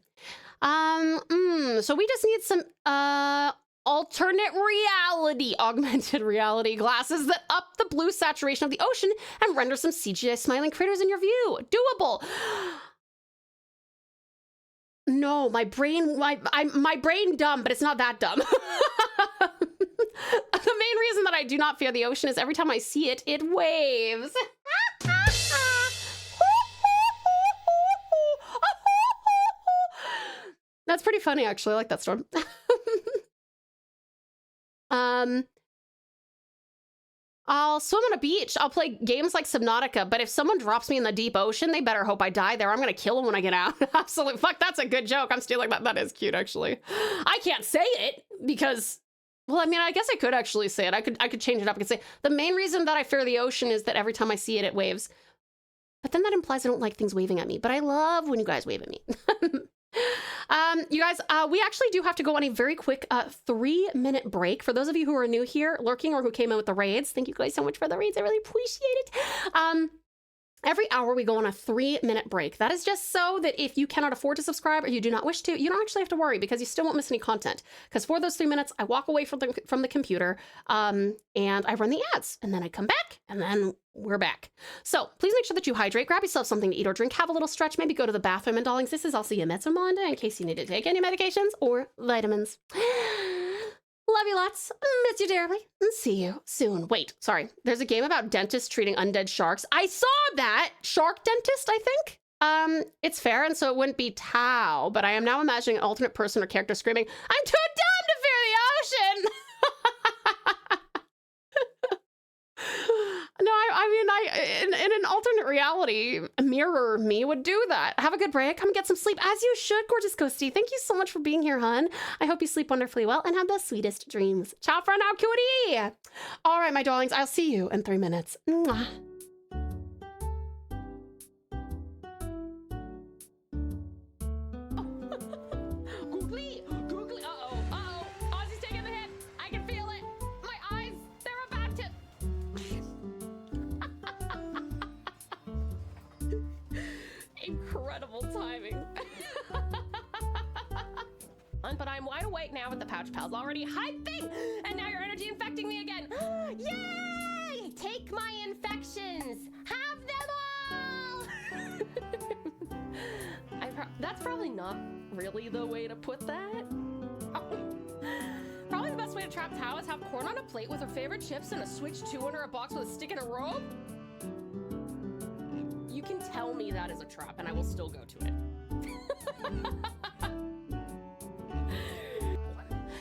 So we just need some alternate reality, augmented reality glasses that up the blue saturation of the ocean and render some CGI smiling critters in your view. Doable. No, my brain dumb, but it's not that dumb. The main reason that I do not fear the ocean is every time I see it, it waves. That's pretty funny, actually. I like that storm. I'll swim on a beach. I'll play games like Subnautica, but if someone drops me in the deep ocean, they better hope I die there. I'm gonna kill them when I get out. Absolutely. Fuck, that's a good joke. I'm stealing that. That is cute, actually. I can't say it because, well, I mean, I guess I could actually say it. I could change it up. I could say, the main reason that I fear the ocean is that every time I see it, it waves. But then that implies I don't like things waving at me. But I love when you guys wave at me. You guys, we actually do have to go on a very quick 3-minute break. For those of you who are new here, lurking, or who came in with the raids, thank you guys so much for the raids. I really appreciate it. Every hour we go on a 3-minute break. That is just so that if you cannot afford to subscribe or you do not wish to, you don't actually have to worry because you still won't miss any content. Because for those 3 minutes, I walk away from the computer and I run the ads, and then I come back, and then we're back. So please make sure that you hydrate, grab yourself something to eat or drink, have a little stretch, maybe go to the bathroom. And darlings, this is also your Metamanda in case you need to take any medications or vitamins. Love you lots. Miss you dearly. And see you soon. Wait, sorry. There's a game about dentists treating undead sharks. I saw that. Shark dentist, I think. It's fair, and so it wouldn't be Tau, but I am now imagining an alternate person or character screaming, "I'm too dumb to fear the ocean!" No, I mean, in an alternate reality, mirror me would do that. Have a good break. Come get some sleep, as you should, gorgeous Ghosty. Thank you so much for being here, hun. I hope you sleep wonderfully well and have the sweetest dreams. Ciao for now, cutie. All right, my darlings, I'll see you in 3 minutes. Mwah. Googly, uh-oh. Ozzy's taking the hit. I can feel it. My eyes, they're about to... Incredible timing. But I'm wide awake now with the pouch pals already hyping, and now your energy infecting me again. Yay! Take my infections. Have them all. That's probably not really the way to put that. Probably the best way to trap Tau is have corn on a plate with her favorite chips and a Switch 2 under a box with a stick and a rope. You can tell me that is a trap and I will still go to it.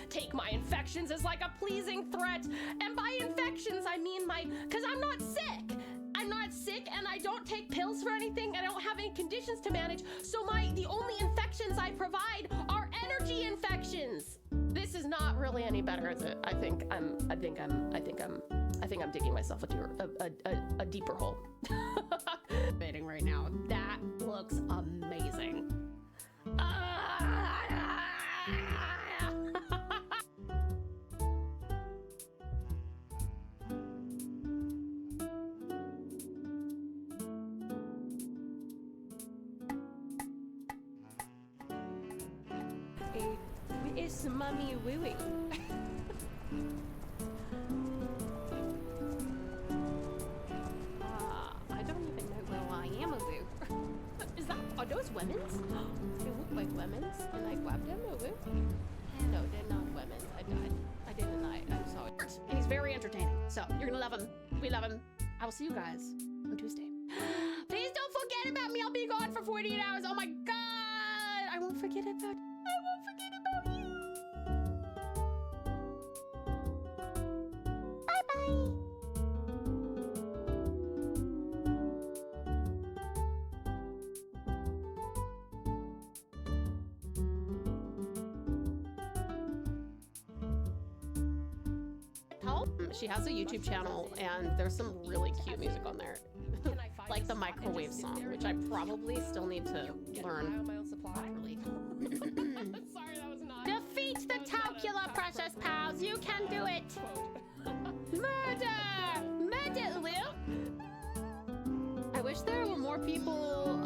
Take my infections as like a pleasing threat. And by infections, I mean because I'm not sick. I'm not sick and I don't take pills for anything. I don't have any conditions to manage. So the only infections I provide are energy infections. This is not really any better, is it? I think I'm digging myself a deeper hole. Debating right now. That looks amazing. It's mommy wooing. I don't even know where I am, are those women's? They look like women's, and I grabbed them, No, they're not women's. I died. I didn't die. I'm sorry. And he's very entertaining, so you're gonna love him. We love him. I will see you guys on Tuesday. Please don't forget about me. I'll be gone for 48 hours. Oh my god! I won't forget about you. Bye-bye. She has a YouTube channel and there's some really cute music on there. Like the microwave song, which I probably still need to learn properly. You can do it. Murder! Murder, Lil! I wish there were more people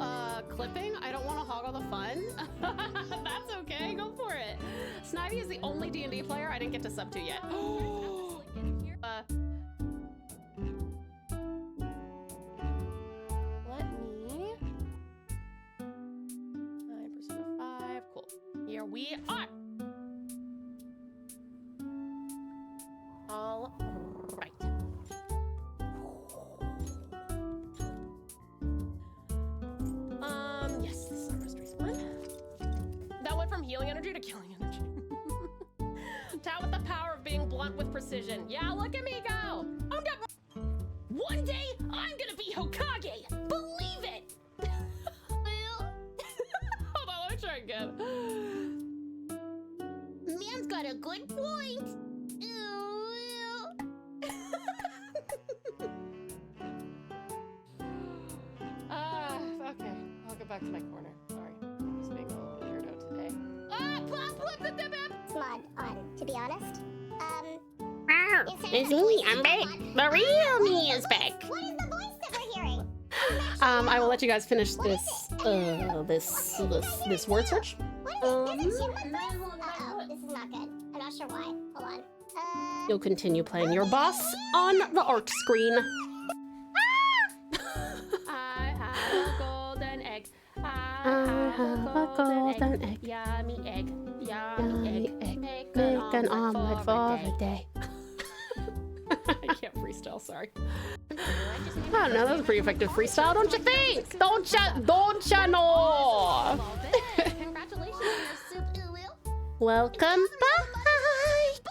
clipping. I don't want to hog all the fun. That's okay. Go for it. Snivy is the only D&D player I didn't get to sub to yet. Let me... 9% of 5. Cool. Here we are. All right. Yes, this is our restoration one. That went from healing energy to killing energy. Tout with the power of being blunt with precision. Yeah, look at me go. I'm done. One day, I'm gonna be Hokage. Believe it. Hold on, let me try again. Man's got a good point. Okay. I'll go back to my corner. Sorry. I'm just being a little weirdo today. Smud on, to be honest. It's me, I'm back. The real me is back. What is the voice that we're hearing? I will let you guys finish this word search. What is it? Is it human voice? Uh-oh, this is not good. I'm not sure why. Hold on. You'll continue playing your boss on the arc screen. I have a golden egg. I have a golden egg. Yummy egg. Yummy egg. Make an omelet for the day. I can't freestyle, sorry. I don't know, that was a pretty effective freestyle, don't you think? Don't ya know? Congratulations on your soup, Ulu. Welcome back.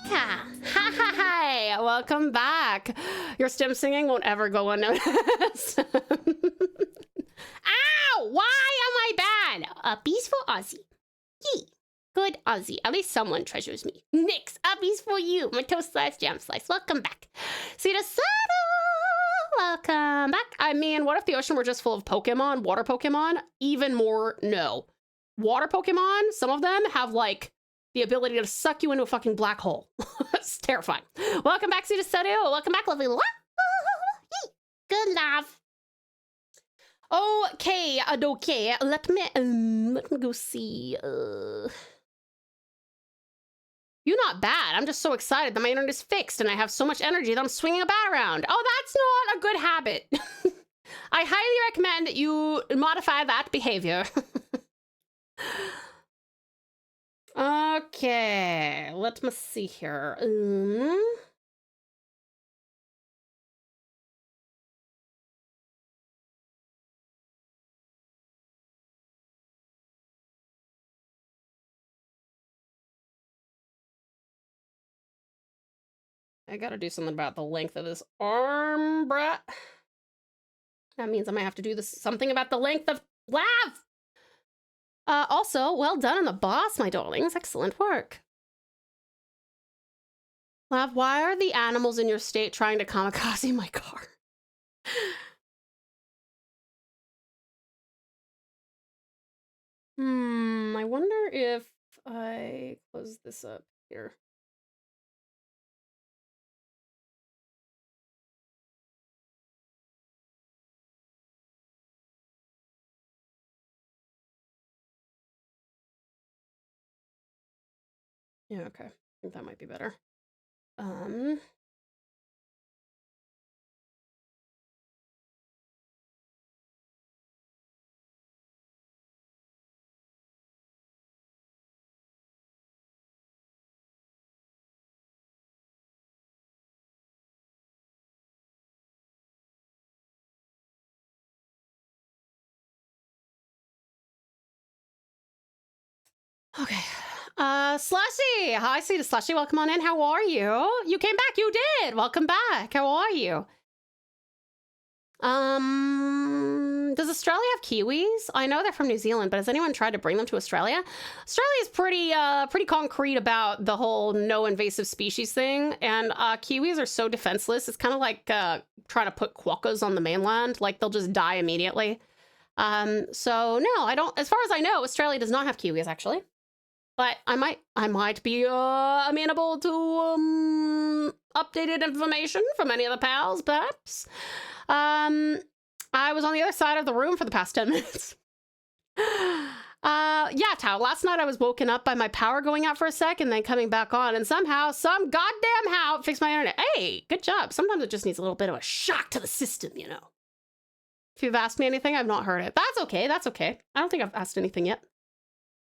Hi. Welcome back. Your stem singing won't ever go unnoticed. Ow! Why am I bad? Uppies for Ozzy. Yee. Good Ozzy. At least someone treasures me. Nix, uppies for you. My toast slice, jam slice. Welcome back. See the saddle. Welcome back. I mean, what if the ocean were just full of Pokemon, water Pokemon? Even more, no. Water Pokemon, some of them have like the ability to suck you into a fucking black hole. It's terrifying. Welcome back, See the saddle. Welcome back, lovely love. Good love. Okay, okay. Let me go see. You're not bad. I'm just so excited that my internet is fixed and I have so much energy that I'm swinging a bat around. Oh, that's not a good habit. I highly recommend that you modify that behavior. Okay, let me see here. I gotta do something about the length of this arm, bruh. That means I might have to do something about the length of Lav. Also, well done on the boss, my darlings. Excellent work. Lav, why are the animals in your state trying to kamikaze my car? I wonder if I close this up here. Yeah, okay. I think that might be better. Okay. Slushy! Hi, See the Slushy. Welcome on in. How are you? You came back. You did. Welcome back. How are you? Does Australia have kiwis? I know they're from New Zealand, but has anyone tried to bring them to Australia? Australia is pretty concrete about the whole no invasive species thing, and kiwis are so defenseless. It's kind of like trying to put quokkas on the mainland. Like, they'll just die immediately. So no, I don't. As far as I know, Australia does not have kiwis, actually. But I might be amenable to updated information from any of the pals, perhaps. I was on the other side of the room for the past 10 minutes. Yeah, Tao, last night I was woken up by my power going out for a sec and then coming back on, and somehow, some goddamn how, it fixed my internet. Hey, good job. Sometimes it just needs a little bit of a shock to the system, you know. If you've asked me anything, I've not heard it. That's okay, that's okay. I don't think I've asked anything yet.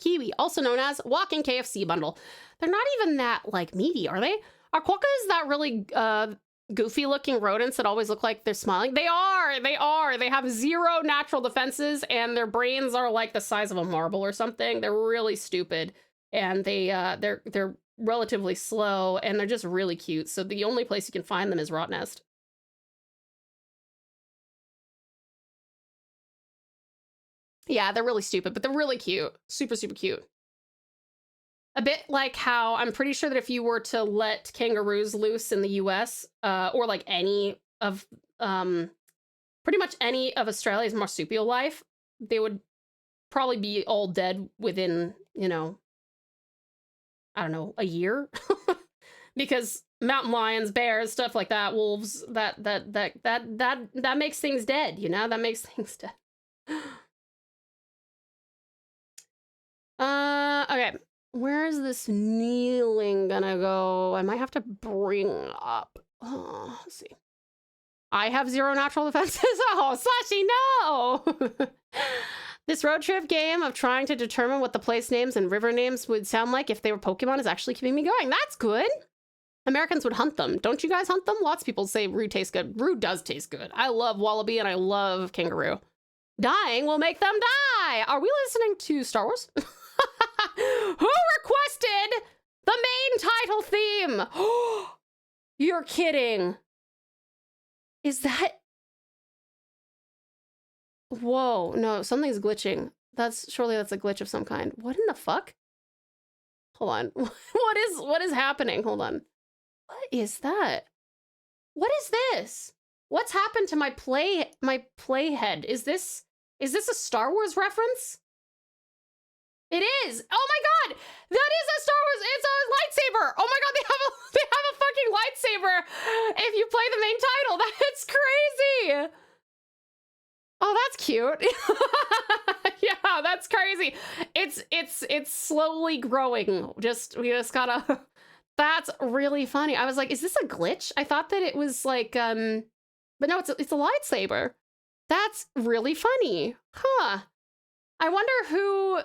Kiwi, also known as walking KFC bundle. They're not even that, like, meaty, are they? Are quokkas that really, goofy looking rodents that always look like they're smiling? They are. They have 0 natural defenses and their brains are like the size of a marble or something. They're really stupid and they're relatively slow and they're just really cute. So the only place you can find them is Rot Nest. Yeah, they're really stupid, but they're really cute. Super, super cute. A bit like how I'm pretty sure that if you were to let kangaroos loose in the US, or like any of, pretty much any of Australia's marsupial life, they would probably be all dead within, you know, I don't know, a year. Because mountain lions, bears, stuff like that, wolves, that makes things dead, you know? That makes things dead. Okay. Where is this kneeling gonna go? I might have to bring up. Oh, let's see. I have 0 natural defenses. Oh, Slashy, no! This road trip game of trying to determine what the place names and river names would sound like if they were Pokemon is actually keeping me going. That's good. Americans would hunt them. Don't you guys hunt them? Lots of people say Roo tastes good. Roo does taste good. I love wallaby and I love kangaroo. Dying will make them die. Are we listening to Star Wars? Who requested the main title theme? You're kidding. Is that... Whoa, no, something's glitching. Surely that's a glitch of some kind. What in the fuck? Hold on. What is happening? Hold on. What is that? What is this? What's happened to my playhead? Is this a Star Wars reference? It is. Oh my god, that is a Star Wars. It's a lightsaber. Oh my god, they have a fucking lightsaber. If you play the main title, that's crazy. Oh, that's cute. Yeah, that's crazy. It's slowly growing. We just gotta. That's really funny. I was like, is this a glitch? I thought that it was like but no, it's a lightsaber. That's really funny, huh? I wonder who,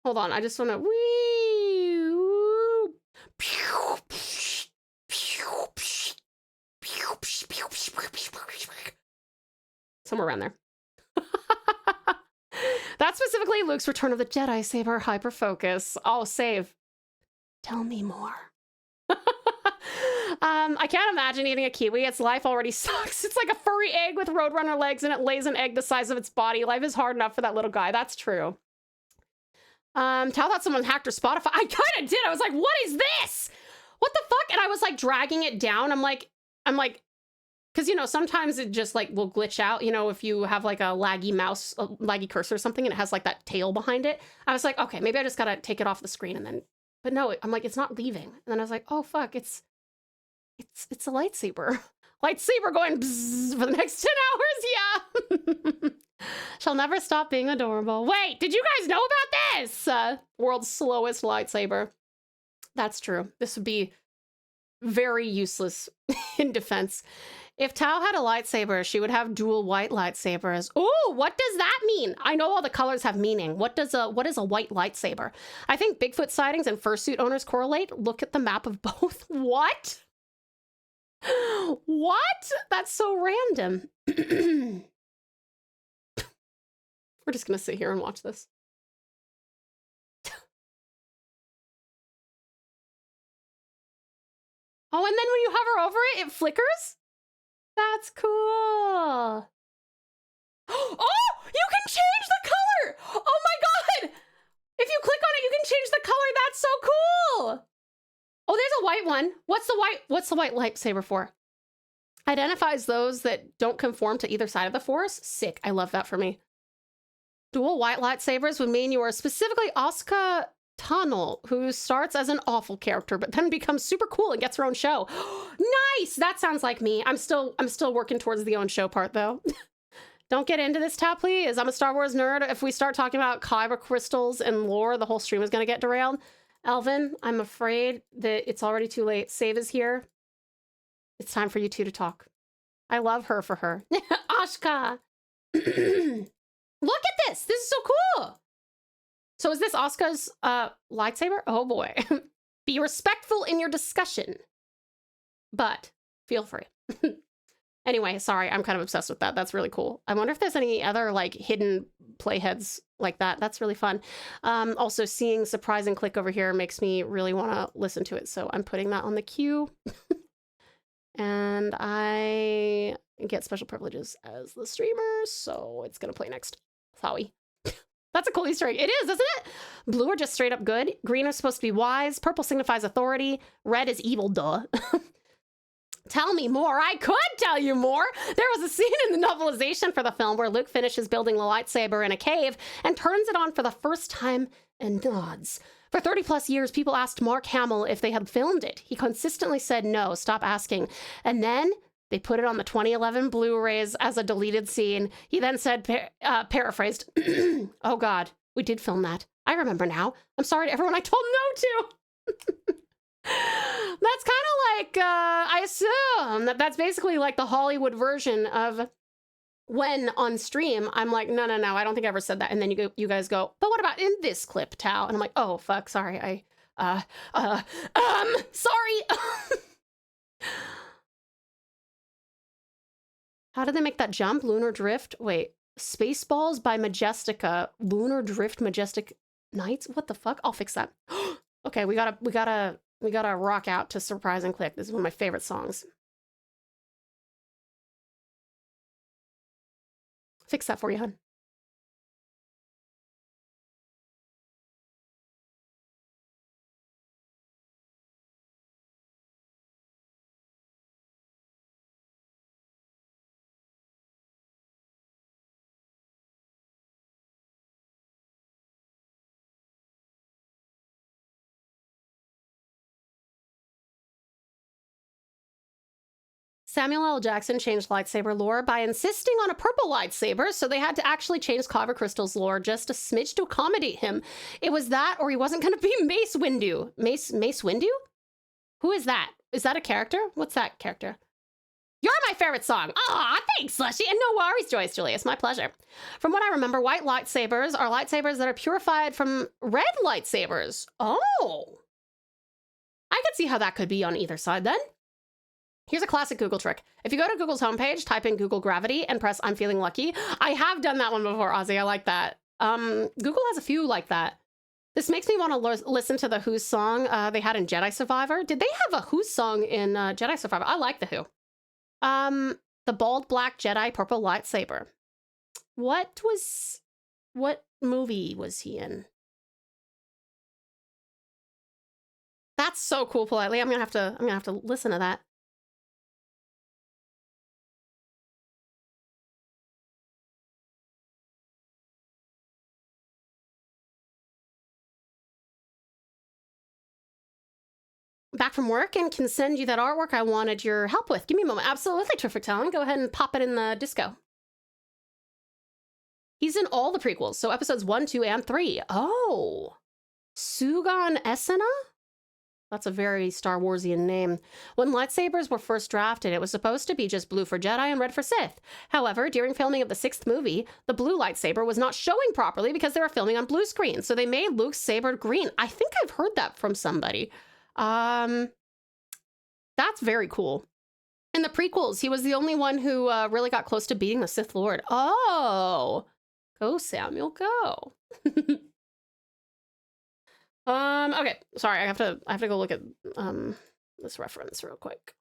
hold on, I just want to, somewhere around there. That's specifically Luke's Return of the Jedi saber hyper focus. Oh, save. Tell me more. I can't imagine eating a kiwi. Its life already sucks. It's like a furry egg with roadrunner legs and it lays an egg the size of its body. Life is hard enough for that little guy. That's true. Tao thought someone hacked her Spotify. I kind of did. I was like, what is this? What the fuck? And I was like dragging it down. I'm like, because, you know, sometimes it just like will glitch out, you know, if you have like a laggy mouse, a laggy cursor or something, and it has like that tail behind it. I was like, okay, maybe I just got to take it off the screen and then, but no, I'm like, it's not leaving. And then I was like, oh fuck, it's a lightsaber. Lightsaber going bzzz for the next 10 hours, yeah. Shall never stop being adorable. Wait, did you guys know about this? World's slowest lightsaber. That's true. This would be very useless in defense. If Tao had a lightsaber, she would have dual white lightsabers. Ooh, what does that mean? I know all the colors have meaning. What is a white lightsaber? I think Bigfoot sightings and fursuit owners correlate. Look at the map of both. What? What? That's so random. We're just gonna sit here and watch this. Oh, and then when you hover over it, it flickers? That's cool. Oh, you can change the color! Oh my god! If you click on it, you can change the color. That's so cool! Oh, there's a white one. What's the white lightsaber for? Identifies those that don't conform to either side of the Force. Sick. I love that for me. Dual white lightsabers would mean you are specifically Asuka Tunnel, who starts as an awful character, but then becomes super cool and gets her own show. Nice! That sounds like me. I'm still working towards the own show part, though. Don't get into this, Tao, please. I'm a Star Wars nerd. If we start talking about kyber crystals and lore, the whole stream is going to get derailed. Elvin, I'm afraid that it's already too late. Save is here. It's time for you two to talk. I love her for her. Ashka! Look at this! This is so cool! So is this Asuka's lightsaber? Oh boy. Be respectful in your discussion. But feel free. Anyway, sorry, I'm kind of obsessed with that. That's really cool. I wonder if there's any other like hidden playheads like that. That's really fun. Also, seeing Surprise and Click over here makes me really want to listen to it. So I'm putting that on the queue. And I get special privileges as the streamer. So it's going to play next. Sorry. That's a cool Easter egg. It is, isn't it? Blue are just straight up good. Green is supposed to be wise. Purple signifies authority. Red is evil, duh. Tell me more. I could tell you more. There was a scene in the novelization for the film where Luke finishes building the lightsaber in a cave and turns it on for the first time and nods. For 30 plus years, people asked Mark Hamill if they had filmed it. He consistently said no, stop asking. And then they put it on the 2011 Blu-rays as a deleted scene. He then said, paraphrased, oh God, we did film that. I remember now. I'm sorry to everyone I told no to. That's kind of like, I assume that's basically like the Hollywood version of when on stream, I'm like, no, I don't think I ever said that. And then you guys go, but what about in this clip, Tao? And I'm like, oh, fuck, sorry. Sorry. How did they make that jump? Lunar Drift? Wait, Spaceballs by Majestica. Lunar Drift Majestic Nights? What the fuck? I'll fix that. Okay, we gotta rock out to Surprise and Click. This is one of my favorite songs. Fix that for you, hun. Samuel L. Jackson changed lightsaber lore by insisting on a purple lightsaber, so they had to actually change Kyber Crystal's lore just a smidge to accommodate him. It was that, or he wasn't going to be Mace Windu. Mace Windu? Who is that? Is that a character? What's that character? You're my favorite song. Aw, thanks, Slushy. And no worries, Joyce Julius. My pleasure. From what I remember, white lightsabers are lightsabers that are purified from red lightsabers. Oh. I could see how that could be on either side then. Here's a classic Google trick. If you go to Google's homepage, type in Google Gravity and press I'm feeling lucky. I have done that one before, Ozzy. I like that. Google has a few like that. This makes me want to listen to the Who's song they had in Jedi Survivor. Did they have a Who's song in Jedi Survivor? I like the Who. The bald black Jedi purple lightsaber. What movie was he in? That's so cool, Politely. I'm gonna have to listen to that. Back from work and can send you that artwork I wanted your help with. Give me a moment. Absolutely, Terrific Talent. Go ahead and pop it in the disco. He's in all the prequels, so episodes 1, 2, and 3. Oh, Sugan Esena? That's a very Star Warsian name. When lightsabers were first drafted, it was supposed to be just blue for Jedi and red for Sith. However, during filming of the 6th movie, the blue lightsaber was not showing properly because they were filming on blue screen, so they made Luke's saber green. I think I've heard that from somebody. That's very cool. In the prequels, he was the only one who really got close to beating the Sith Lord. Oh, go Samuel, go. Okay, sorry, I have to go look at this reference real quick.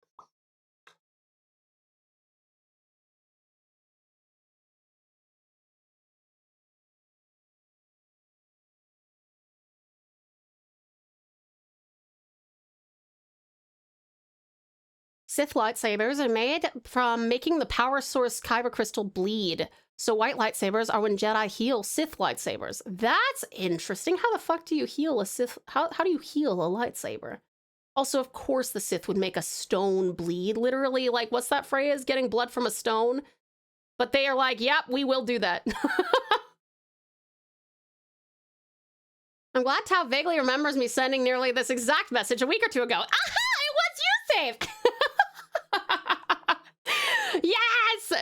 Sith lightsabers are made from making the power source kyber crystal bleed. So white lightsabers are when Jedi heal Sith lightsabers. That's interesting. How the fuck do you heal a Sith? How do you heal a lightsaber? Also, of course, the Sith would make a stone bleed. Literally, like, what's that phrase? Getting blood from a stone? But they are like, yep, we will do that. I'm glad Tau vaguely remembers me sending nearly this exact message a week or two ago. Aha! It was you, Save!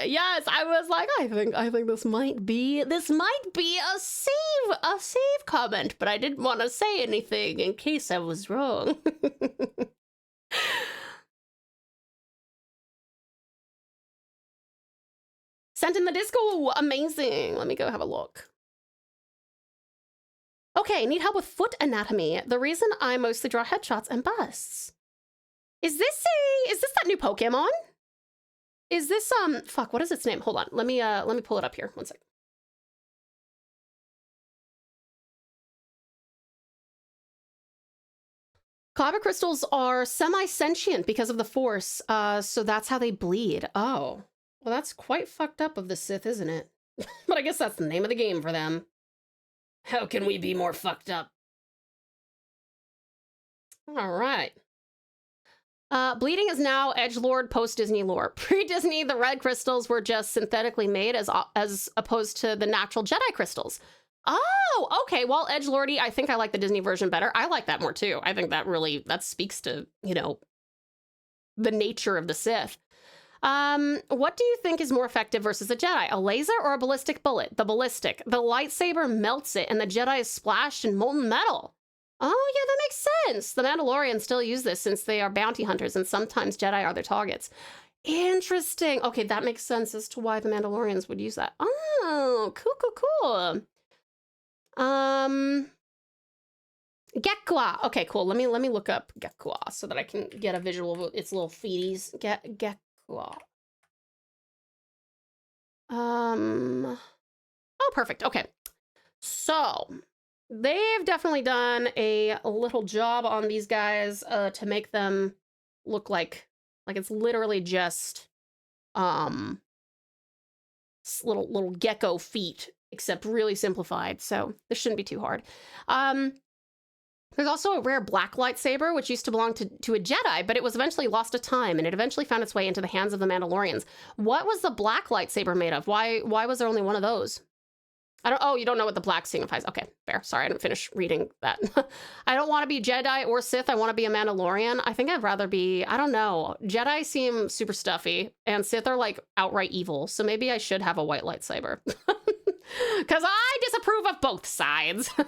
Yes, I was like, I think this might be a save comment, but I didn't want to say anything in case I was wrong. Sent in the disco, amazing. Let me go have a look. Okay, need help with foot anatomy. The reason I mostly draw headshots and busts. Is this that new Pokemon? Is this, fuck, what is its name? Hold on, let me pull it up here, one sec. Kyber crystals are semi-sentient because of the Force, so that's how they bleed. Oh, well, that's quite fucked up of the Sith, isn't it? But I guess that's the name of the game for them. How can we be more fucked up? All right. Bleeding is now edgelord post-Disney lore. Pre-Disney, the red crystals were just synthetically made as opposed to the natural Jedi crystals. Oh, okay. Well, edgelordy, I think I like the Disney version better. I like that more too. I think that speaks to, you know, the nature of the Sith. What do you think is more effective versus a Jedi? A laser or a ballistic bullet? The ballistic. The lightsaber melts it and the Jedi is splashed in molten metal. Oh, yeah, that makes sense. The Mandalorians still use this since they are bounty hunters and sometimes Jedi are their targets. Interesting. Okay, that makes sense as to why the Mandalorians would use that. Oh, cool. Gekua. Okay, cool. Let me look up Gekua so that I can get a visual of its little feeties. Gekua. Oh, perfect. Okay. So they've definitely done a little job on these guys to make them look like it's literally just little gecko feet, except really simplified. So this shouldn't be too hard. There's also a rare black lightsaber, which used to belong to a Jedi, but it was eventually lost to time, and it eventually found its way into the hands of the Mandalorians. What was the black lightsaber made of? Why was there only one of those? Oh, you don't know what the black signifies. Okay, fair. Sorry, I didn't finish reading that. I don't want to be Jedi or Sith. I want to be a Mandalorian. I think I'd rather be, I don't know. Jedi seem super stuffy, and Sith are like outright evil, so maybe I should have a white lightsaber. Because I disapprove of both sides. I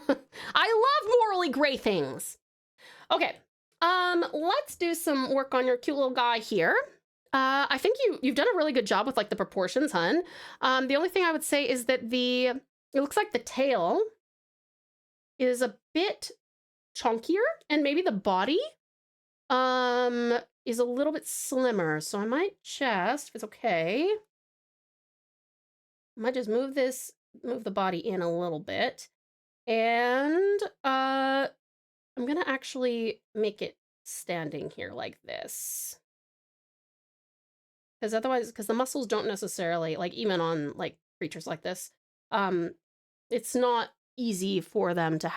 love morally gray things. Okay, let's do some work on your cute little guy here. I think you've done a really good job with like the proportions, hun. The only thing I would say is that it looks like the tail is a bit chunkier, and maybe the body is a little bit slimmer. So I might just, if it's okay, I might just move the body in a little bit, and I'm gonna actually make it standing here like this. Because otherwise, because the muscles don't necessarily, like even on like creatures like this, it's not easy for them to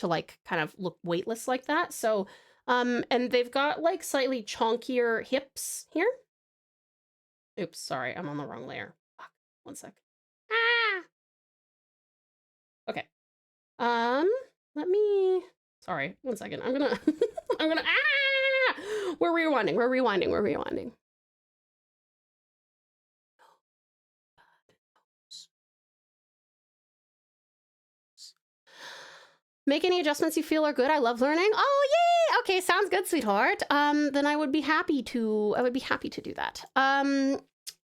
like kind of look weightless like that. So, and they've got like slightly chunkier hips here. Oops, sorry, I'm on the wrong layer. Fuck, one sec. Ah! Okay. Sorry, one second. I'm gonna, We're rewinding. Make any adjustments you feel are good. I love learning. Oh, yay! Okay, sounds good, sweetheart. Then I would be happy to do that.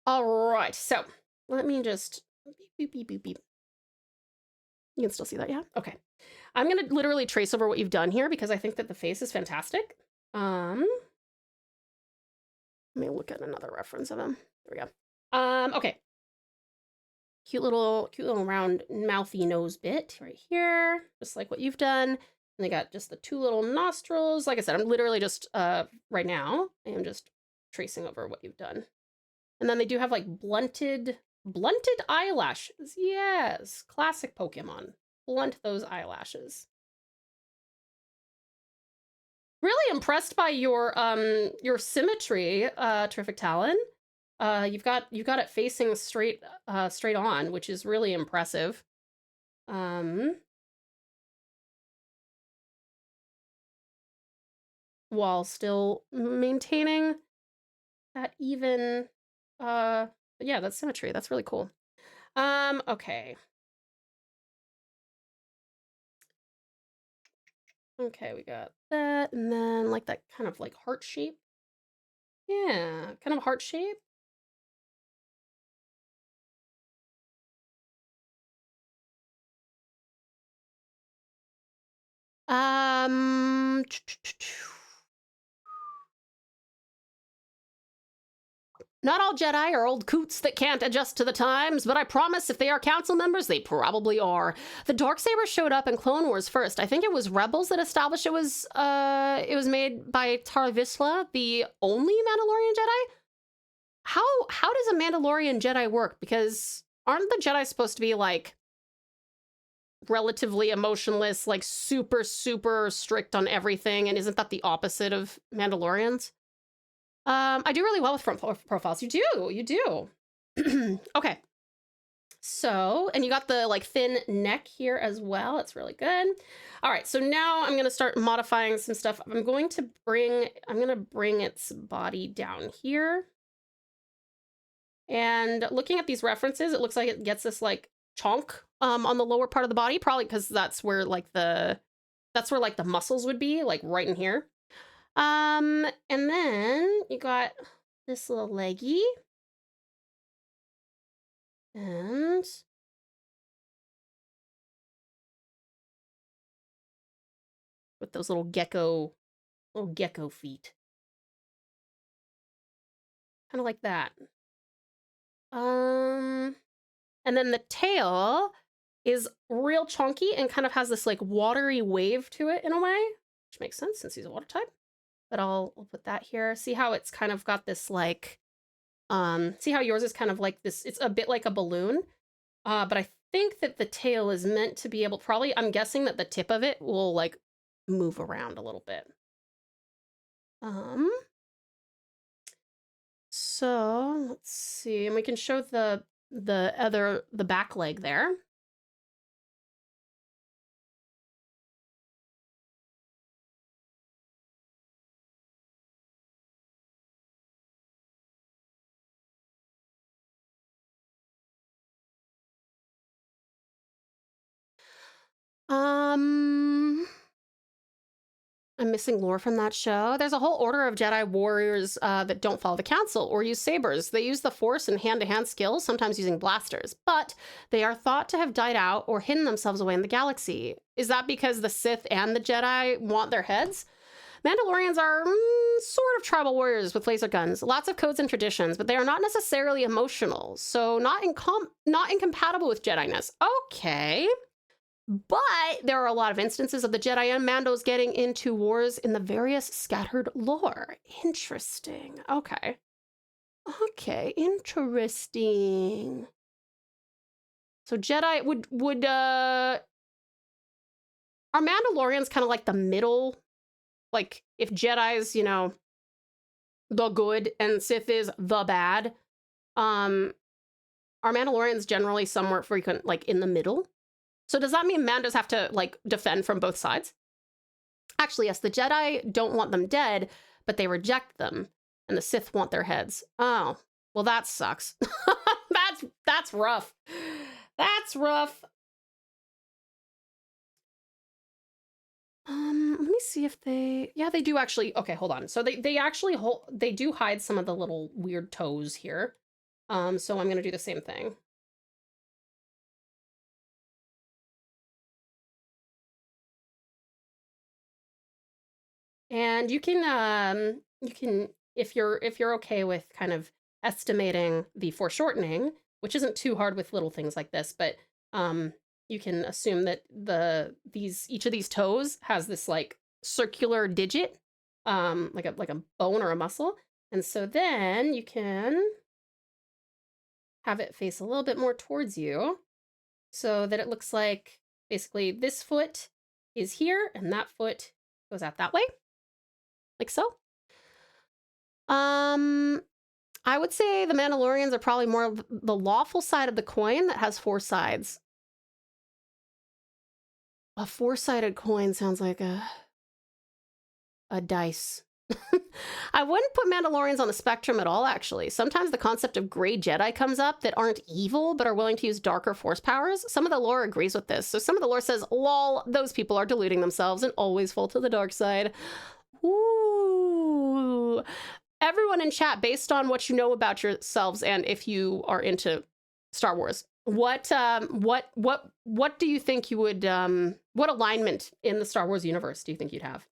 All right, so let me just beep, beep, beep, beep. You can still see that, yeah? Okay. I'm gonna literally trace over what you've done here because I think that the face is fantastic. Let me look at another reference of him. There we go. Okay. Cute little round mouthy nose bit right here, just like what you've done. And they got just the two little nostrils. Like I said, I'm literally just, right now, I am just tracing over what you've done. And then they do have like blunted Blunted eyelashes. Yes, classic Pokemon. Blunt those eyelashes. Really impressed by your symmetry, Terrific Talon. You've got it facing straight on, which is really impressive. While still maintaining that even yeah, that symmetry. That's really cool. Okay. Okay, we got that, and then like that kind of like heart shape. Yeah, kind of heart shape. Not all Jedi are old coots that can't adjust to the times, but I promise if they are council members, they probably are. The Darksaber showed up in Clone Wars first. I think it was Rebels that established it was made by Tar Vizsla, the only Mandalorian Jedi. How does a Mandalorian Jedi work? Because aren't the Jedi supposed to be like relatively emotionless, like super, super strict on everything? And isn't that the opposite of Mandalorians? I do really well with front profiles. You do. Okay. So, and you got the like thin neck here as well. It's really good. All right. So now I'm going to start modifying some stuff. I'm going to bring its body down here. And looking at these references, it looks like it gets this like chonk on the lower part of the body, probably because that's where the muscles would be, like right in here. And then you got this little leggy. And with those little gecko feet. Kind of like that. And then the tail is real chunky and kind of has this like watery wave to it in a way, which makes sense since he's a water type. But I'll put that here. See how it's kind of got this like, see how yours is kind of like this, it's a bit like a balloon. But I think that the tail is meant to be able, probably, I'm guessing that the tip of it will like move around a little bit. So let's see, and we can show the back leg there. I'm missing lore from that show. There's a whole order of Jedi warriors that don't follow the council or use sabers. They use the Force and hand-to-hand skills, sometimes using blasters, but they are thought to have died out or hidden themselves away in the galaxy. Is that because the Sith and the Jedi want their heads? Mandalorians are sort of tribal warriors with laser guns, lots of codes and traditions, but they are not necessarily emotional, so not incompatible with Jedi-ness. Okay. But there are a lot of instances of the Jedi and Mandos getting into wars in the various scattered lore. Interesting. Okay. Okay, interesting. So Jedi would are Mandalorians kind of like the middle? Like if Jedi's, you know, the good and Sith is the bad, are Mandalorians generally somewhere frequent, like in the middle? So does that mean Mandos have to, like, defend from both sides? Actually, yes, the Jedi don't want them dead, but they reject them, and the Sith want their heads. Oh, well, that sucks. That's rough. That's rough. Let me see if they... Yeah, they do actually... Okay, hold on. So they actually they do hide some of the little weird toes here. So I'm going to do the same thing. And you can if you're okay with kind of estimating the foreshortening, which isn't too hard with little things like this, but you can assume that each of these toes has this like circular digit, like a bone or a muscle, and so then you can have it face a little bit more towards you so that it looks like basically this foot is here and that foot goes out that way, like so. I would say the Mandalorians are probably more of the lawful side of the coin that has 4 sides. A 4-sided coin sounds like a dice. I wouldn't put Mandalorians on the spectrum at all, actually. Sometimes the concept of gray Jedi comes up that aren't evil, but are willing to use darker force powers. Some of the lore agrees with this. So some of the lore says, lol, those people are deluding themselves and always fall to the dark side. Ooh. Everyone in chat, based on what you know about yourselves and if you are into Star Wars, what do you think you would, what alignment in the Star Wars universe do you think you'd have?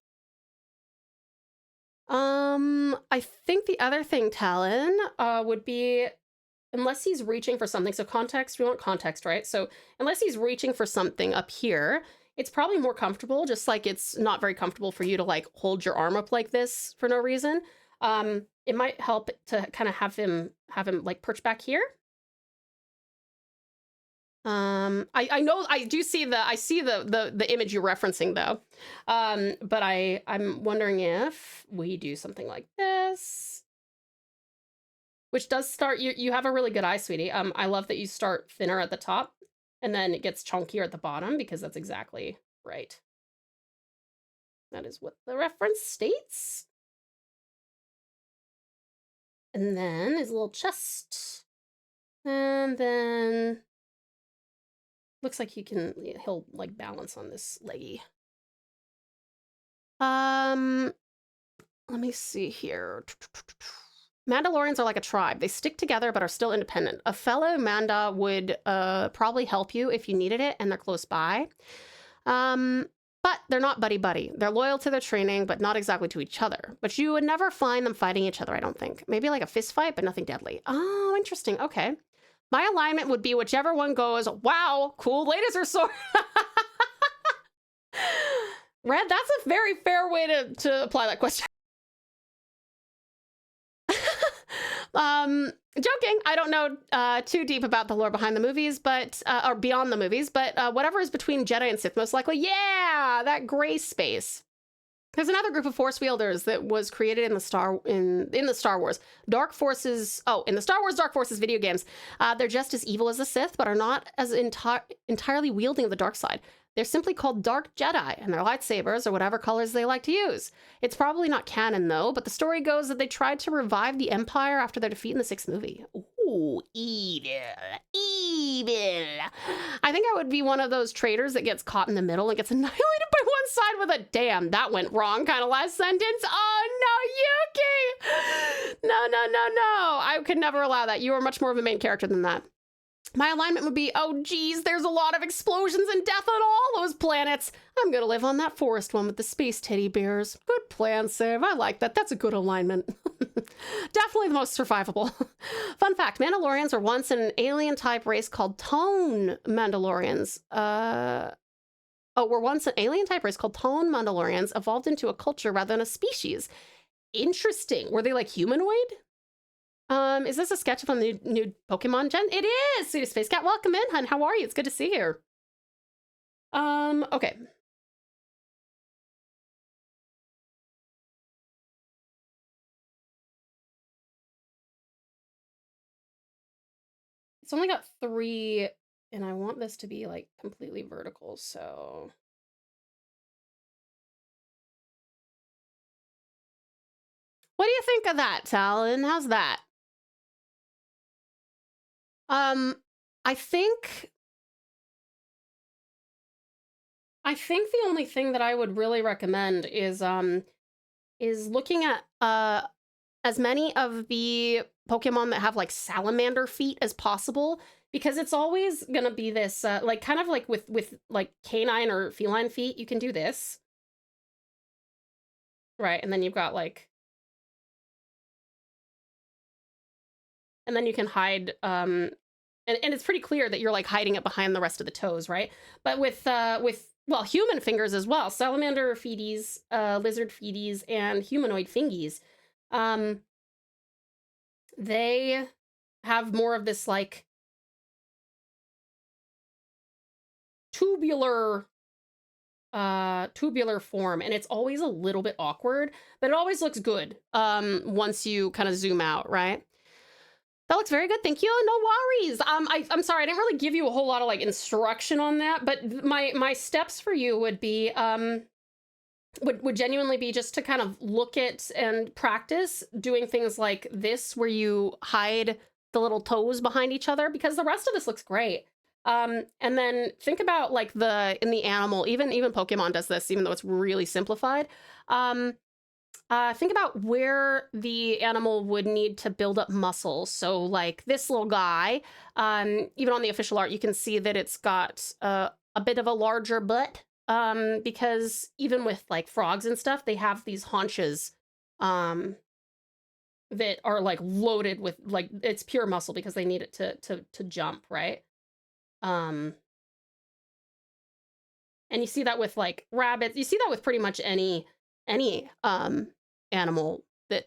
I think the other thing, Talon, would be, unless he's reaching for something, so context, we want context, right? So unless he's reaching for something up here, it's probably more comfortable, just like it's not very comfortable for you to like hold your arm up like this for no reason. It might help to kind of have him like perch back here. I know I do see the image you're referencing though. But I'm wondering if we do something like this, which does start, you have a really good eye, sweetie. I love that you start thinner at the top and then it gets chunkier at the bottom because that's exactly right. That is what the reference states. And then his little chest. And then looks like he'll like balance on this leggy. Let me see here. Mandalorians are like a tribe. They stick together but are still independent. A fellow Manda would probably help you if you needed it and they're close by. But they're not buddy-buddy. They're loyal to their training, but not exactly to each other. But you would never find them fighting each other, I don't think. Maybe like a fist fight, but nothing deadly. Oh, interesting. Okay. My alignment would be whichever one goes, wow, cool laser sword. Red, that's a very fair way to apply that question. Joking. I don't know too deep about the lore behind the movies, but or beyond the movies, but whatever is between Jedi and Sith, most likely, yeah, that gray space. There's another group of Force wielders that was created in the Star Wars Dark Forces. Oh, in the Star Wars Dark Forces video games, they're just as evil as the Sith, but are not as entirely wielding the dark side. They're simply called Dark Jedi, and their lightsabers are whatever colors they like to use. It's probably not canon, though, but the story goes that they tried to revive the Empire after their defeat in the 6th movie. Ooh, evil. Evil. I think I would be one of those traitors that gets caught in the middle and gets annihilated by one side with a damn, that went wrong kind of last sentence. Oh, no, Yuki! No, no, no, no. I could never allow that. You are much more of a main character than that. My alignment would be, oh geez, there's a lot of explosions and death on all those planets. I'm gonna live on that forest one with the space teddy bears. Good plan, Siv. I like that. That's a good alignment. Definitely the most survivable. Fun fact, Mandalorians were once an alien type race called Tone Mandalorians. Were once an alien type race called Tone Mandalorians, evolved into a culture rather than a species. Interesting. Were they like humanoid? Is this a sketch of a new Pokemon gen? It is! Sweetest Space Cat, welcome in, hun. How are you? It's good to see you. Okay. It's only got 3, and I want this to be like completely vertical, so. What do you think of that, Talon? How's that? I think the only thing that I would really recommend is looking at as many of the Pokemon that have like salamander feet as possible, because it's always gonna be this like kind of like with like canine or feline feet, you can do this. Right, and then you've got like, and then you can hide, and it's pretty clear that you're like hiding it behind the rest of the toes, right? But with well, human fingers as well, salamander feeties, lizard feeties, and humanoid fingies, they have more of this like tubular tubular form, and it's always a little bit awkward, but it always looks good once you kind of zoom out, right? That looks very good, thank you. No worries. I'm sorry, I didn't really give you a whole lot of like instruction on that, but my steps for you would be would genuinely be just to kind of look at and practice doing things like this, where you hide the little toes behind each other, because the rest of this looks great. And then think about like in the animal, even Pokemon does this, even though it's really simplified. Think about where the animal would need to build up muscles. So like this little guy, even on the official art, you can see that it's got a bit of a larger butt, because even with like frogs and stuff, they have these haunches that are like loaded with like, it's pure muscle because they need it to jump, right? And you see that with like rabbits. You see that with pretty much any animal that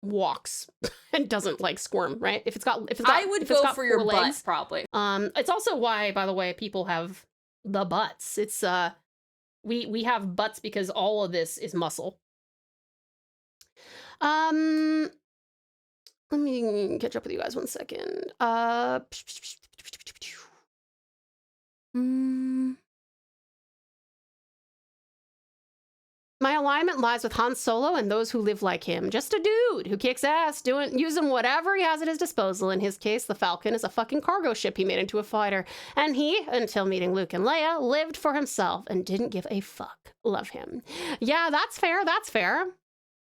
walks and doesn't like squirm, right? If it's got I would if it's go got for your 4 butt, legs, probably. it's also why, by the way, people have the butts. It's we have butts because all of this is muscle. Let me catch up with you guys 1 second. My alignment lies with Han Solo and those who live like him. Just a dude who kicks ass, using whatever he has at his disposal. In his case, the Falcon is a fucking cargo ship he made into a fighter. And he, until meeting Luke and Leia, lived for himself and didn't give a fuck. Love him. Yeah, that's fair. That's fair.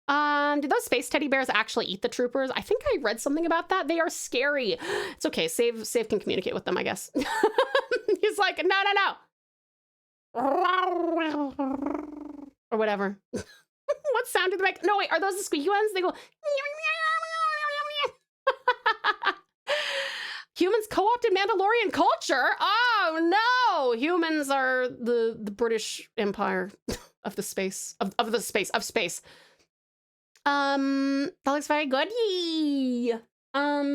Did those space teddy bears actually eat the troopers? I think I read something about that. They are scary. It's okay. Save can communicate with them, I guess. He's like, no. Or whatever. What sound do they make? No, wait, are those the squeaky ones? They go. Humans co-opted Mandalorian culture? Oh no! Humans are the British Empire of the space. Of space. That looks very good. Yee. Let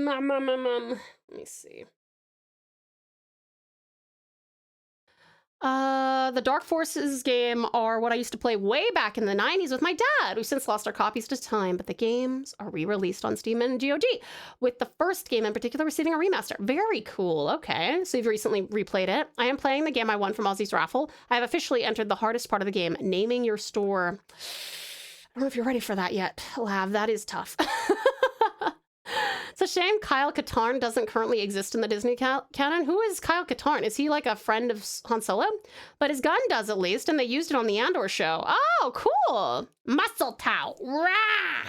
me see. The Dark Forces game are what I used to play way back in the 90s with my dad. We've since lost our copies to time, but the games are re-released on Steam and GOG, with the first game in particular receiving a remaster. Very cool. Okay, so you've recently replayed it. I am playing the game I won from Aussie's raffle. I have officially entered the hardest part of the game, naming your store. I don't know if you're ready for that yet, Lav. That is tough. It's a shame Kyle Katarn doesn't currently exist in the Disney canon. Who is Kyle Katarn? Is he like a friend of Han Solo? But his gun does, at least, and they used it on the Andor show. Oh, cool. Muscle Tow. Rah!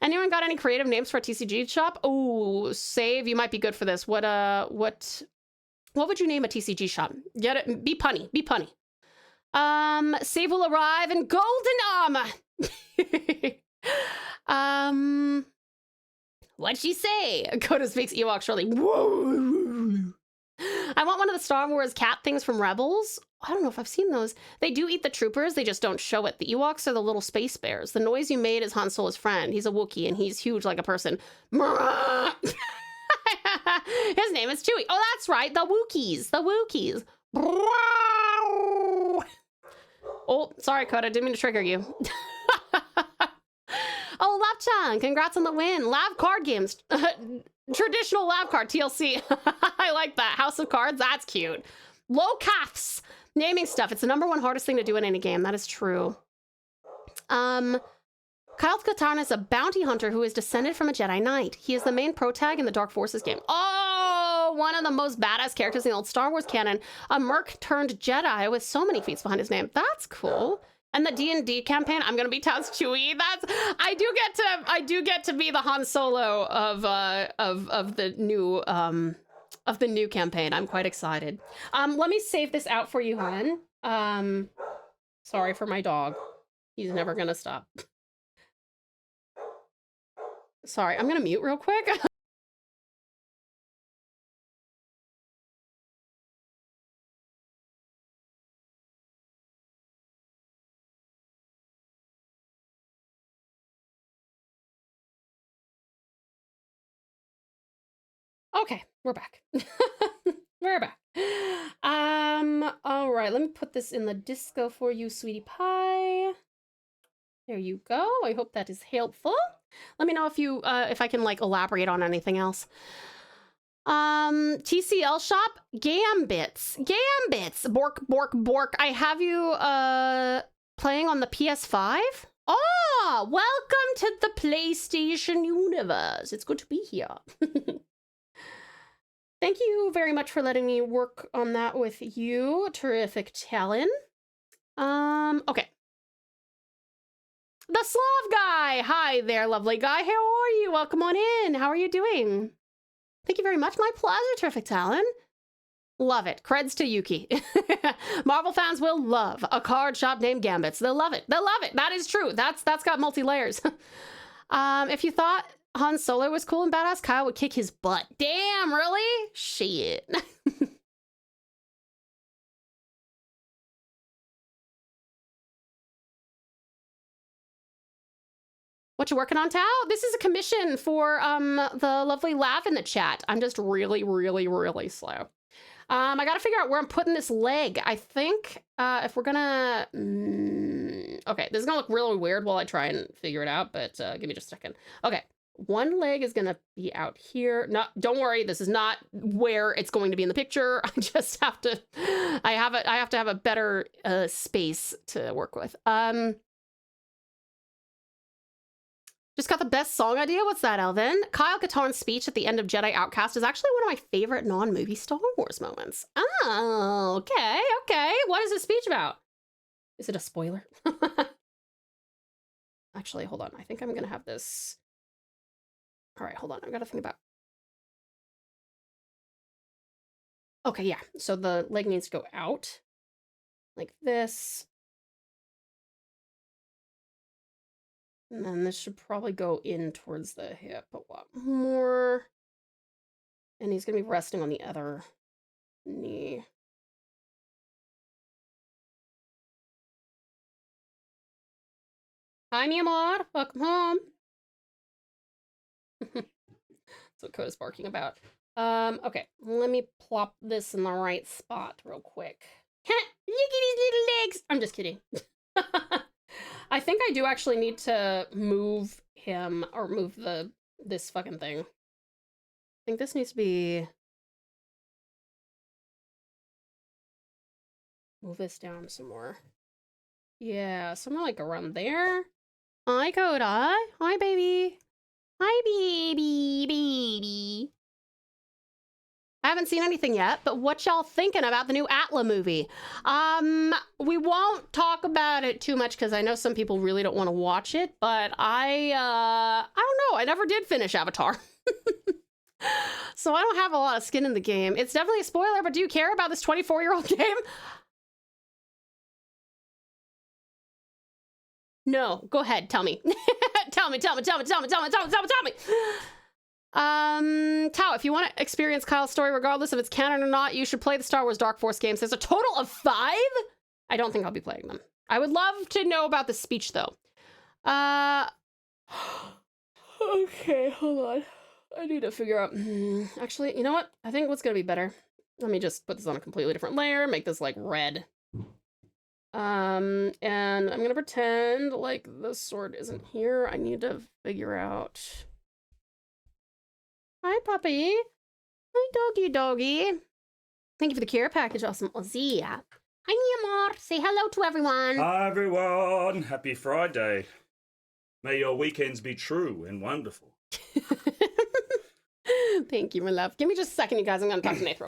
Anyone got any creative names for a TCG shop? Oh, Save, you might be good for this. What would you name a TCG shop? Get it? Be punny. Be punny. Save will arrive in golden armor. What'd she say? Coda speaks Ewok shortly. Whoa. I want one of the Star Wars cat things from Rebels. I don't know if I've seen those. They do eat the troopers, they just don't show it. The Ewoks are the little space bears. The noise you made is Han Solo's friend. He's a Wookiee and he's huge like a person. His name is Chewie. Oh, that's right, the Wookiees. The Wookiees. Oh, sorry, Coda, didn't mean to trigger you. Oh, Lapchan, congrats on the win. Lav card games. Traditional Lav card, TLC. I like that. House of Cards, that's cute. Low Caths. Naming stuff. It's the #1 hardest thing to do in any game. That is true. Kyle Katarn is a bounty hunter who is descended from a Jedi Knight. He is the main protag in the Dark Forces game. Oh, one of the most badass characters in the old Star Wars canon. A merc turned Jedi with so many feats behind his name. That's cool. And the D&D campaign, I'm gonna be Taz Chewie. I do get to be the Han Solo of the new campaign. I'm quite excited. Let me save this out for you, hon. Sorry for my dog. He's never gonna stop. Sorry, I'm gonna mute real quick. Okay, we're back. We're back. All right, let me put this in the disco for you, sweetie pie. There you go. I hope that is helpful. Let me know if you, if I can like elaborate on anything else. TCL shop, Gambits, bork, bork, bork. I have you, playing on the PS5. Oh, welcome to the PlayStation universe. It's good to be here. Thank you very much for letting me work on that with you. Terrific talent. Okay. The Slav guy. Hi there, lovely guy. How are you? Welcome on in. How are you doing? Thank you very much. My pleasure, terrific talent. Love it. Creds to Yuki. Marvel fans will love a card shop named Gambits. They'll love it. They'll love it. That is true. That's got multi-layers. If you thought Han Solo was cool and badass, Kyle would kick his butt. Damn, really? Shit. What you working on, Tao? This is a commission for the lovely Lav in the chat. I'm just really, really, really slow. I gotta figure out where I'm putting this leg. I think if we're gonna... okay, this is gonna look really weird while I try and figure it out, but give me just a second. Okay, one leg is gonna be out here. No, don't worry, this is not where it's going to be in the picture. I just have to... I have to have a better space to work with. Just got the best song idea. What's that, Elvin? Kyle Katarn's speech at the end of Jedi Outcast is actually one of my favorite non-movie Star Wars moments. Oh, okay, okay. What is his speech about? Is it a spoiler? Actually, hold on. I think I'm gonna have this. All right, hold on. I've got to think about. Okay, yeah. So the leg needs to go out like this. And then this should probably go in towards the hip a lot more. And he's going to be resting on the other knee. Hi, mi amor. Welcome home. That's what Coda's barking about. Okay. Let me plop this in the right spot real quick. Look at his little legs. I'm just kidding. I think I do actually need to move him, or move this fucking thing. I think this needs to be... Move this down some more. Yeah, somewhere like around there. Hi, Coda. Hi, baby. Hi, baby. I haven't seen anything yet, but what y'all thinking about the new Atla movie? We won't talk about it too much because I know some people really don't want to watch it, but I don't know. I never did finish Avatar. So I don't have a lot of skin in the game. It's definitely a spoiler, but do you care about this 24-year-old game? No, go ahead, tell me. Tell me. Tao, if you want to experience Kyle's story, regardless if it's canon or not, you should play the Star Wars Dark Force games. There's a total of 5? I don't think I'll be playing them. I would love to know about the speech, though. Okay, hold on. I need to figure out... Actually, you know what? I think what's going to be better... Let me just put this on a completely different layer, make this, like, red. And I'm going to pretend like the sword isn't here. I need to figure out... Hi, puppy. Hi, doggy. Thank you for the care package, awesome Ozzy. Hi, mi amor. Say hello to everyone. Hi, everyone. Happy Friday. May your weekends be true and wonderful. Thank you, my love. Give me just a second, you guys. I'm going to talk to Nathan.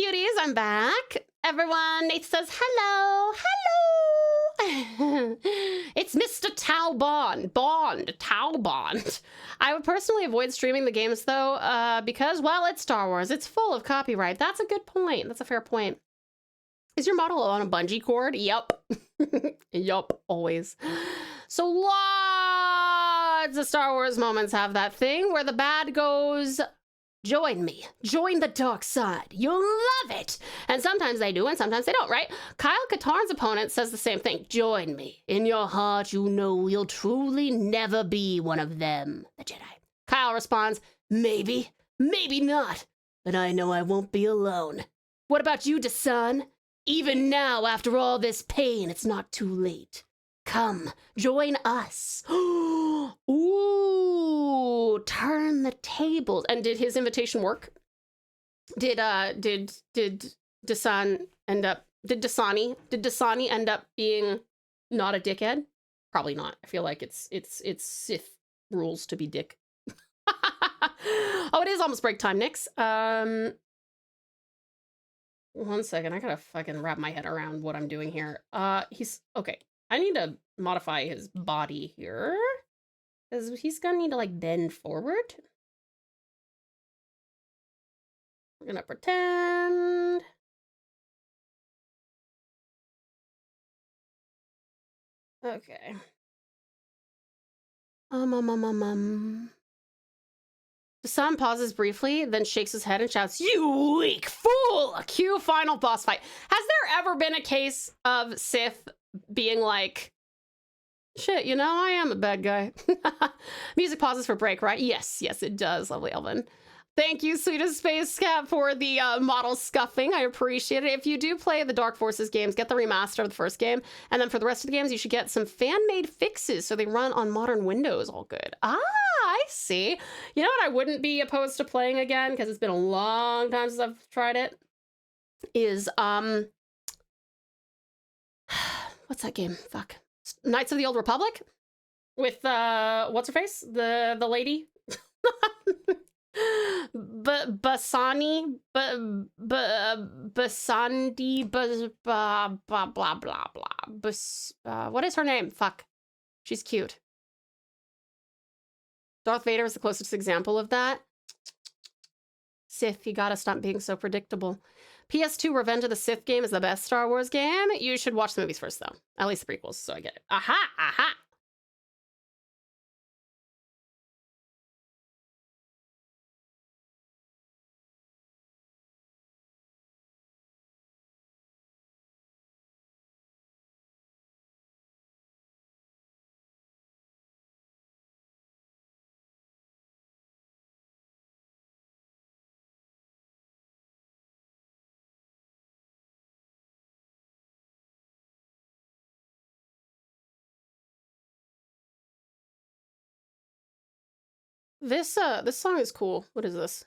cuties, I'm back. Everyone, Nate says hello, hello. It's Mr. Tau Bond. I would personally avoid streaming the games though, because, well, it's Star Wars. It's full of copyright. That's a good point. That's a fair point. Is your model on a bungee cord? Yup. Yup, always. So lots of Star Wars moments have that thing where the bad goes, join me, join the dark side, you'll love it. And sometimes they do and sometimes they don't, right? Kyle Katarn's opponent says the same thing, join me. In your heart, you know you'll truly never be one of them, the Jedi. Kyle responds, maybe, maybe not, but I know I won't be alone. What about you, Dasan? Even now, after all this pain, it's not too late. Come, join us. Ooh, turn the tables. And did his invitation work? Did Dasani end up being not a dickhead? Probably not. I feel like it's Sith rules to be dick. Oh, it is almost break time, Nix. 1 second, I gotta fucking wrap my head around what I'm doing here. He's okay. I need to modify his body here, because he's gonna need to like bend forward. We're gonna pretend. Okay. The son pauses briefly, then shakes his head and shouts, "You weak fool!" Cue final boss fight. Has there ever been a case of Sith being like, shit, you know, I am a bad guy? Music pauses for break, right? Yes, it does, lovely Elvin. Thank you, Sweetest Space Cat, for the model scuffing. I appreciate it. If you do play the Dark Forces games, get the remaster of the first game. And then for the rest of the games, you should get some fan-made fixes so they run on modern Windows all good. Ah, I see. You know what I wouldn't be opposed to playing again, because it's been a long time since I've tried it, is, what's that game? Fuck. Knights of the Old Republic? With, what's-her-face? The lady? Basani, blah blah blah. What is her name? Fuck, she's cute. Darth Vader is the closest example of that. Sith, you gotta stop being so predictable. PS2 Revenge of the Sith game is the best Star Wars game. You should watch the movies first, though. At least the prequels, so I get it. Aha, aha. This song is cool. What is this?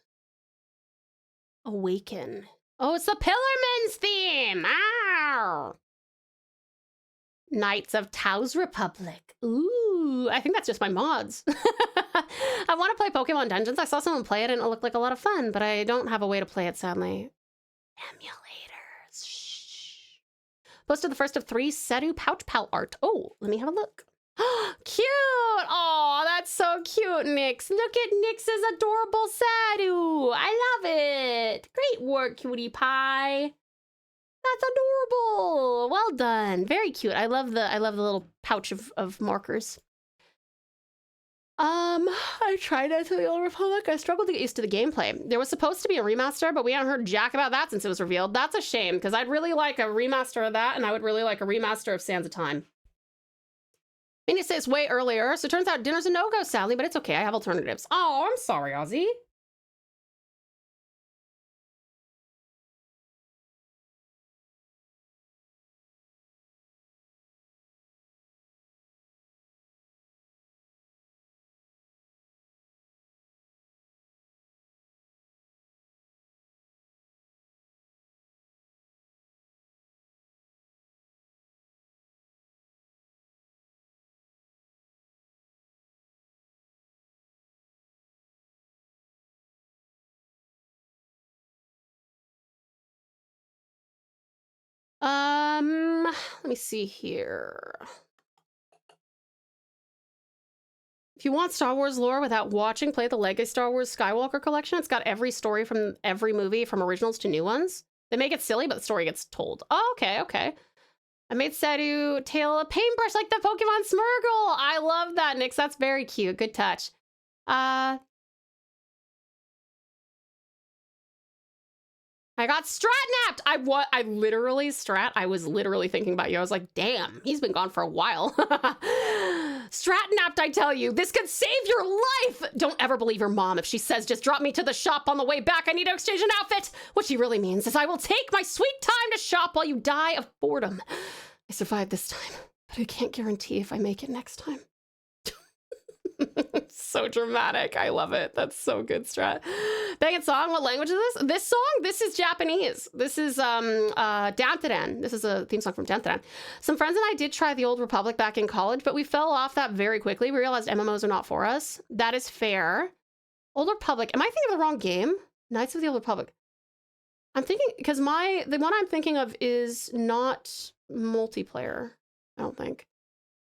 Awaken. Oh, it's the Pillarmen's theme. Ow! Knights of Tau's Republic. Ooh, I think that's just my mods. I want to play Pokemon Dungeons. I saw someone play it and it looked like a lot of fun, but I don't have a way to play it, sadly. Emulators. Shh. Posted the first of 3 Sedu Pouch Pal art. Oh, let me have a look. Cute! Oh, that's so cute, Nyx. Look at Nyx's adorable Sadu. I love it. Great work, cutie pie. That's adorable. Well done. Very cute. I love the little pouch of markers. I tried Knights of the Old Republic. I struggled to get used to the gameplay. There was supposed to be a remaster, but we haven't heard jack about that since it was revealed. That's a shame, because I'd really like a remaster of that, and I would really like a remaster of Sands of Time. I mean, it says way earlier, so it turns out dinner's a no-go, sadly, but it's okay. I have alternatives. Oh, I'm sorry, Ozzy. Let me see here. If you want Star Wars lore without watching, play the Lego Star Wars Skywalker collection. It's got every story from every movie, from originals to new ones. They make it silly, but the story gets told. Oh, okay, okay. I made Sedu tail a paintbrush like the Pokemon Smeargle. I love that, Nix. That's very cute. Good touch. I got strat-napped. I literally I was literally thinking about you. I was like, damn, he's been gone for a while. Strat-napped, I tell you. This could save your life. Don't ever believe your mom if she says just drop me to the shop on the way back. I need to exchange an outfit. What she really means is I will take my sweet time to shop while you die of boredom. I survived this time, but I can't guarantee if I make it next time. So dramatic. I love it. That's so good, Strat. Bangin' song. What language is this? This song? This is Japanese. This is Dantadan. This is a theme song from Dantadan. Some friends and I did try the Old Republic back in college, but we fell off that very quickly. We realized MMOs are not for us. That is fair. Old Republic. Am I thinking of the wrong game? Knights of the Old Republic. I'm thinking, because the one I'm thinking of is not multiplayer, I don't think.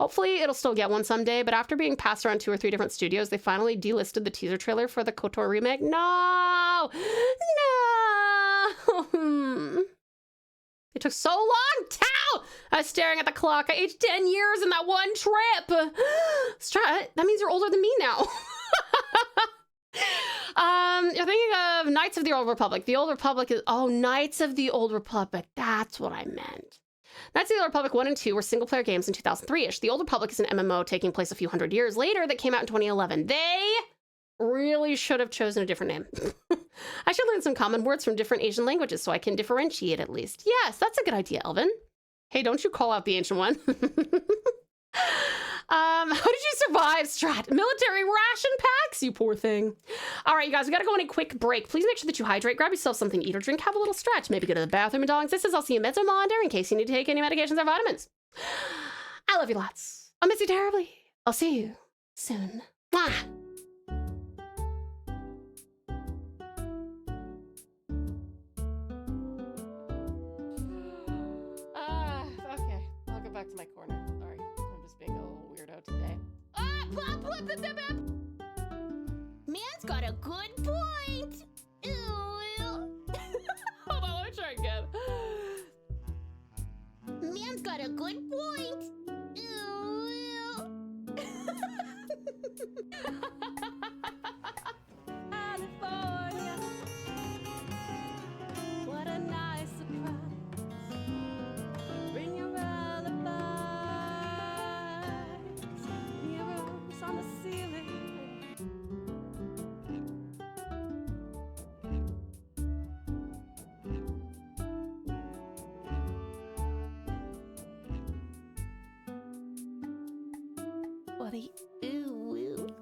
Hopefully it'll still get one someday, but after being passed around 2 or 3 different studios, they finally delisted the teaser trailer for the KOTOR remake. No! No! It took so long! Tau! I was staring at the clock. I aged 10 years in that one trip. Strat, that means you're older than me now. You're thinking of Knights of the Old Republic. The Old Republic is... Oh, Knights of the Old Republic. That's what I meant. Knights of the Old Republic 1 and 2 were single-player games in 2003-ish. The Old Republic is an MMO taking place a few hundred years later that came out in 2011. They really should have chosen a different name. I should learn some common words from different Asian languages so I can differentiate at least. Yes, that's a good idea, Elvin. Hey, don't you call out the ancient one. How did you survive, Strat? Military ration packs, you poor thing. All right, you guys, we gotta go on a quick break. Please make sure that you hydrate, grab yourself something to eat or drink, have a little stretch, maybe go to the bathroom and dogs. This is I'll see you Mezzomonder in case you need to take any medications or vitamins. I love you lots. I'll miss you terribly. I'll see you soon. Mwah. Okay, I'll go back to my corner. Sorry, I'm just being a little weirdo today. Man's got a good point. Ooh. Hold on, let me try again. Man's got a good point. Ooh. California. What a nice surprise. Bring your alibis. Mirrors on the ceiling. Buddy, ooh woo.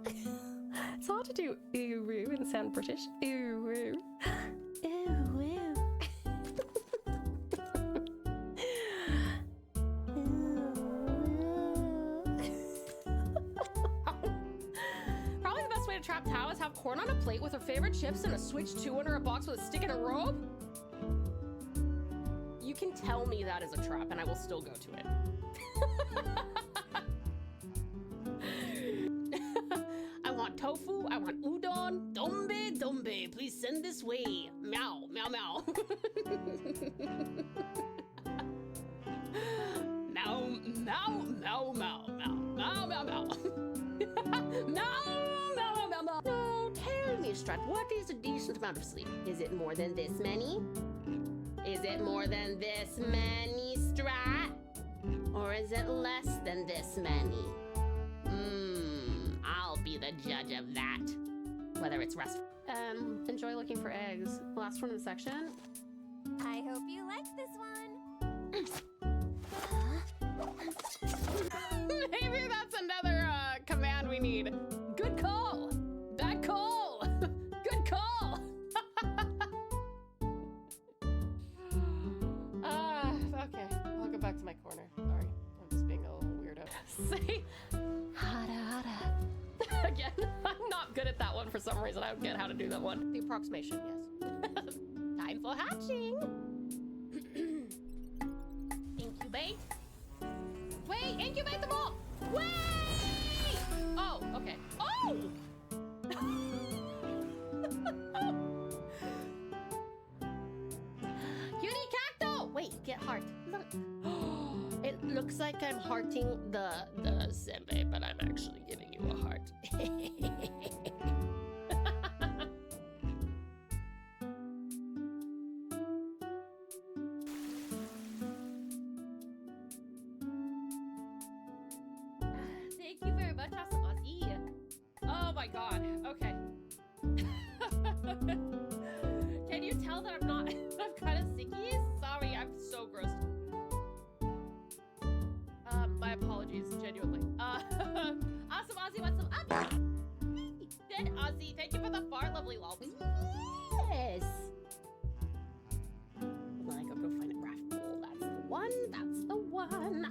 It's hard to do ooh woo and sound British. Ooh woo. Ooh woo. Probably the best way to trap Tao is have corn on a plate with her favorite chips and a Switch 2 under a box with a stick and a rope. You can tell me that is a trap and I will still go to it. I want tofu, I want udon, dombe, dombe, please send this way. Meow, meow, meow. Meow, meow, meow, meow, meow, meow, meow, meow. Meow, meow, meow, meow. No, tell me, Strut, what is a decent amount of sleep? Is it more than this many? Is it more than this many, Strat? Or is it less than this many? I'll be the judge of that. Whether it's restful. Enjoy looking for eggs. Last one in the section. I hope you like this one. Maybe that's another command we need. Good call. Bad call. Good call. Okay. I'll go back to my corner. Sorry. I'm just being a little weirdo. Say hada hada. Again, I'm not good at that one for some reason. I don't get how to do that one. The approximation, yes. Time for hatching. Incubate. Wait, incubate them all. Wait! Oh, okay. Oh! Cutie cacto! Wait, get heart. Look. It looks like I'm hearting the senbei, but I'm actually giving you a heart. Thank you very much, Awesome Aussie. Oh my god. Okay. Can you tell that I'm not? I'm kind of sicky. Sorry, I'm so gross. My apologies, genuinely. Awesome Aussie, what's up? Good Aussie, thank you for the far lovely lollies. Yes. Hold on, I gotta go find a graph pool. That's the one. That's the one.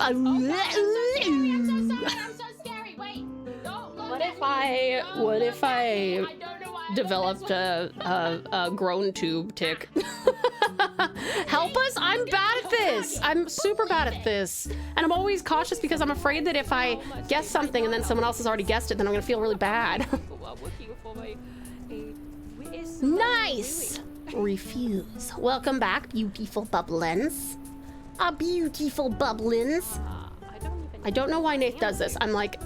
I'm so scary. Wait. What if I developed a grown tube tick? Help us! I'm bad at this. I'm super bad at this, and I'm always cautious because I'm afraid that if I guess something and then someone else has already guessed it, then I'm gonna feel really bad. Nice. Refuse. Welcome back, beautiful bubblins. Beautiful bubblins. I don't know why Nate does this. I'm like,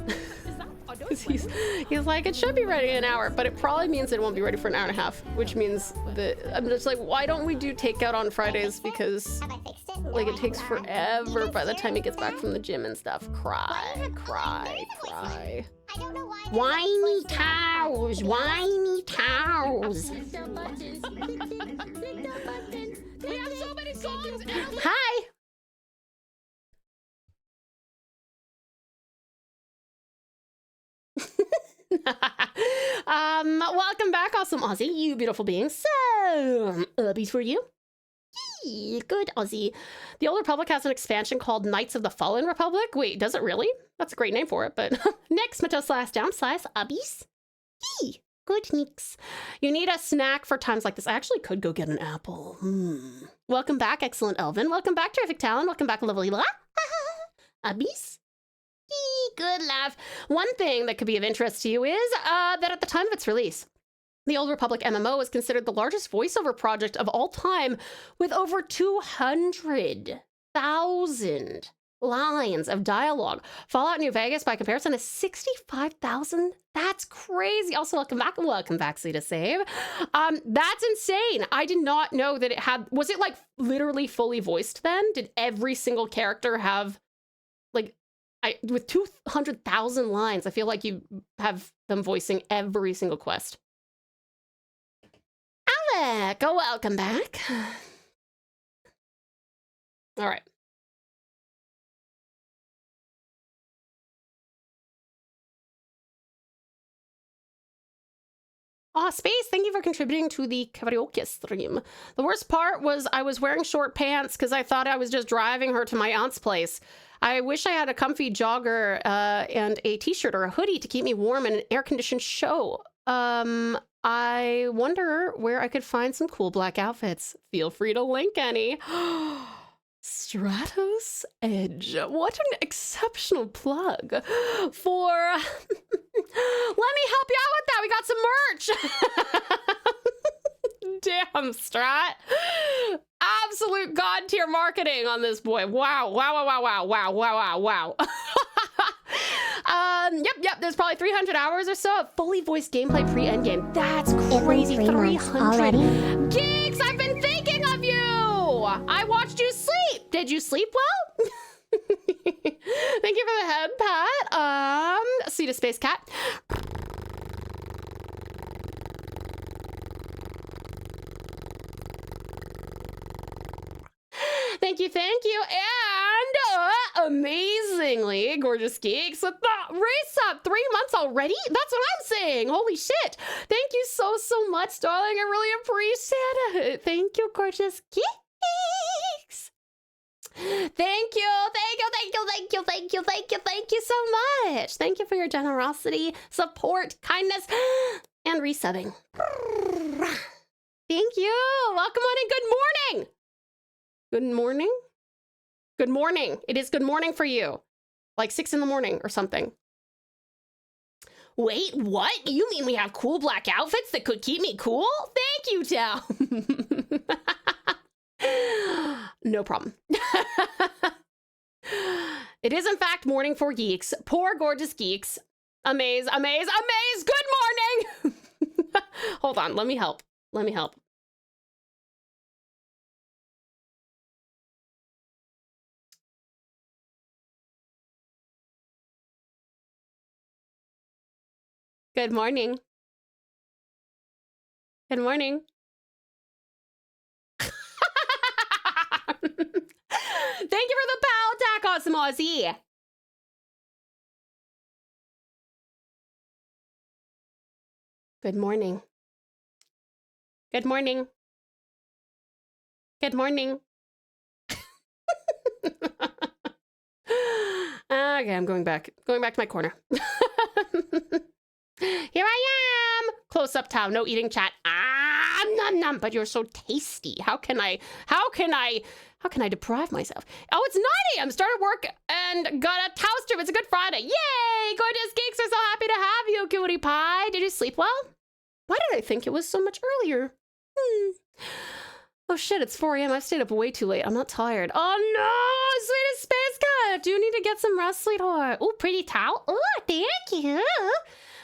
he's like, it should be ready in an hour, but it probably means it won't be ready for an hour and a half, which means that I'm just like, why don't we do takeout on Fridays? Because like it takes forever by the time he gets back from the gym and stuff. Cry. Whiny towels, whiny towels. Hi. Welcome back, Awesome Aussie, you beautiful beings. So, uppies for you. Yee, good Aussie. The Old Republic has an expansion called Knights of the Fallen Republic. Wait, does it really? That's a great name for it, but next, /down/ uppies. Yee, good nicks. You need a snack for times like this. I actually could go get an apple. Welcome back, excellent Elvin. Welcome back, Terrific Talon. Welcome back, lovely uppies. Good laugh. One thing that could be of interest to you is that at the time of its release, the Old Republic MMO was considered the largest voiceover project of all time, with over 200,000 lines of dialogue. Fallout New Vegas, by comparison, is 65,000. That's crazy. Also, welcome back, Sleet to Save. That's insane. I did not know that it had. Was it like literally fully voiced then? Did every single character have like? With 200,000 lines, I feel like you have them voicing every single quest. Alec, welcome back. All right. Space, thank you for contributing to the karaoke stream. The worst part was I was wearing short pants because I thought I was just driving her to my aunt's place. I wish I had a comfy jogger and a t-shirt or a hoodie to keep me warm in an air-conditioned show. I wonder where I could find some cool black outfits. Feel free to link any. Stratos Edge. What an exceptional plug for... Let me help you out with that. We got some merch. Damn, Strat. Absolute god tier marketing on this boy. Wow. Yep. There's probably 300 hours or so of fully voiced gameplay pre-endgame. That's crazy. 300 gigs. I've been thinking of you. I watched you sleep. Did you sleep well? Thank you for the head pat. See the space cat. Thank you. And amazingly, gorgeous geeks with the race up 3 months already. That's what I'm saying. Holy shit. Thank you so much, darling. I really appreciate it. Thank you, gorgeous geeks. Thank you so much. Thank you for your generosity, support, kindness, and resubbing. Thank you. Welcome on in. Good morning. Good morning. Good morning. It is good morning for you. Like 6 in the morning or something. Wait, what? You mean we have cool black outfits that could keep me cool? Thank you, Tao. No problem. It is, in fact, morning for geeks. Poor, gorgeous geeks. Amaze, amaze, amaze. Good morning. Hold on. Let me help. Let me help. Good morning. Good morning. Thank you for the power attack, Awesome Aussie. Good morning. Good morning. Good morning. Okay, I'm going back to my corner. Here I am. Close up, Tao. No eating chat. Ah, num num. But you're so tasty. How can I deprive myself? Oh, it's 9 a.m. Started work and got a Tao stream. It's a good Friday. Yay! Gorgeous geeks are so happy to have you, cutie pie. Did you sleep well? Why did I think it was so much earlier? Oh shit, it's 4 a.m. I've stayed up way too late. I'm not tired. Oh no, sweetest space cat. Do you need to get some rest, sweetheart? Oh, pretty Tao. Oh, thank you.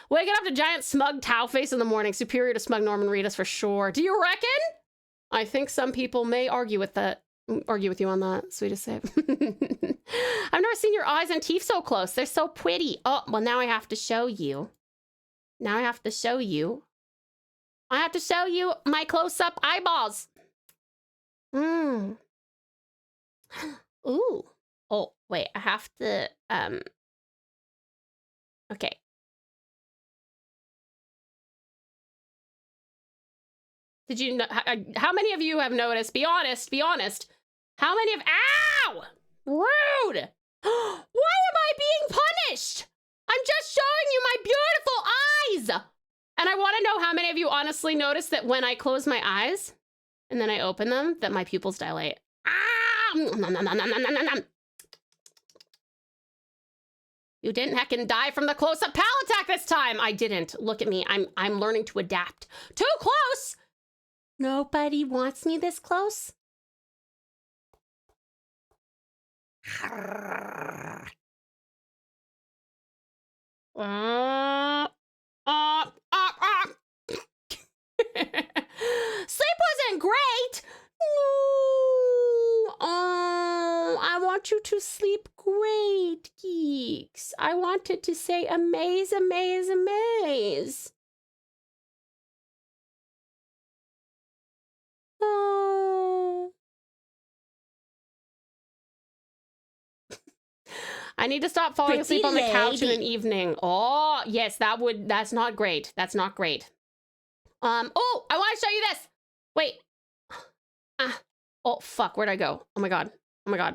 Waking up to giant smug Tao face in the morning. Superior to smug Norman Reedus for sure. Do you reckon? I think some people may argue with you on that, sweetest save. I've never seen your eyes and teeth so close. They're so pretty. Oh, well, now I have to show you. Now I have to show you. I have to show you my close-up eyeballs. Ooh. Oh, wait, I have to, okay. Did you know, how many of you have noticed? Be honest. How many of, ow! Rude! Why am I being punished? I'm just showing you my beautiful eyes! And I want to know how many of you honestly notice that when I close my eyes and then I open them, that my pupils dilate. You didn't heckin' die from the close-up pal attack this time. I didn't. Look at me. I'm learning to adapt. Too close. Nobody wants me this close. Sleep wasn't great. No. Oh, I want you to sleep great, geeks. I wanted to say amaze, amaze, amaze. Oh. I need to stop falling asleep on the couch in an evening. Oh, yes, that's not great. That's not great. Oh, I want to show you this. Wait. Oh, fuck, where'd I go? Oh my god,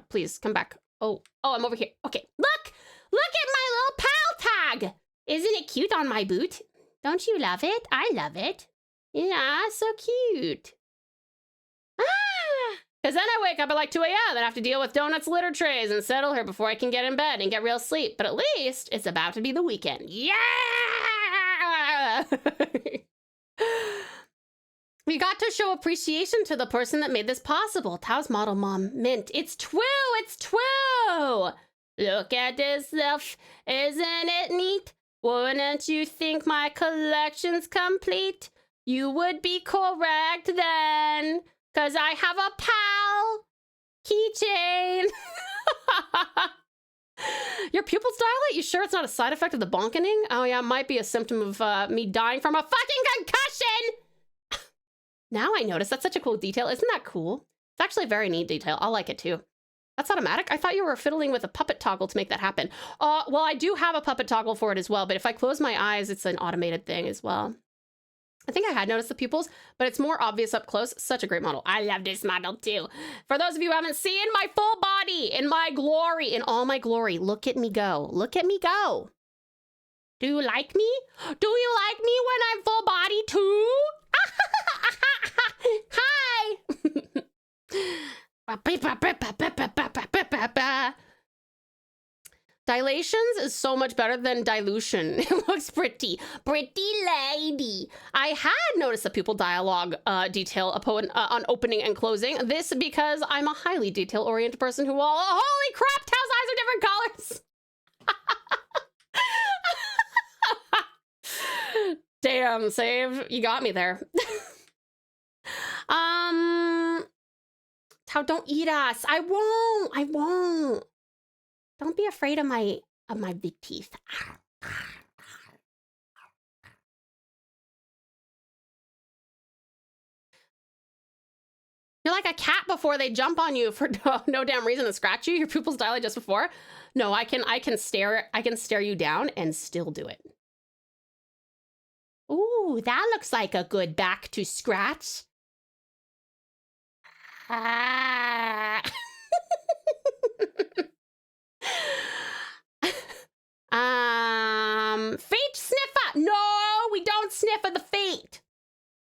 please, come back. Oh, I'm over here. Okay, look at my little pal tag. Isn't it cute on my boot? Don't you love it? I love it. Yeah, so cute. Because then I wake up at like 2 a.m. and have to deal with donuts, litter trays, and settle her before I can get in bed and get real sleep. But at least it's about to be the weekend. Yeah! We got to show appreciation to the person that made this possible. Tao's model mom, Mint. It's true! Look at this stuff. Isn't it neat? Wouldn't you think my collection's complete? You would be correct then. Cause I have a pal keychain. Your pupils dilate? You sure it's not a side effect of the bonkening? Oh yeah, it might be a symptom of me dying from a fucking concussion. Now I notice. That's such a cool detail. Isn't that cool? It's actually a very neat detail. I like it too. That's automatic? I thought you were fiddling with a puppet toggle to make that happen. Well, I do have a puppet toggle for it as well, but if I close my eyes, it's an automated thing as well. I think I had noticed the pupils, but it's more obvious up close. Such a great model. I love this model too. For those of you who haven't seen my full body in my glory, in all my glory, look at me go. Look at me go. Do you like me? Do you like me when I'm full body too? Hi! Dilations is so much better than dilution. It looks pretty. Pretty lady. I had noticed the pupil dialogue detail on opening and closing. This because I'm a highly detail-oriented person who will... Holy crap, Tao's eyes are different colors! Damn, Save. You got me there. Tao, don't eat us. I won't. Don't be afraid of my big teeth. You're like a cat before they jump on you for no damn reason to scratch you. Your pupils dilate just before. No, I can stare you down and still do it. Ooh, that looks like a good back to scratch. Feet sniffer. No, we don't sniff at the feet.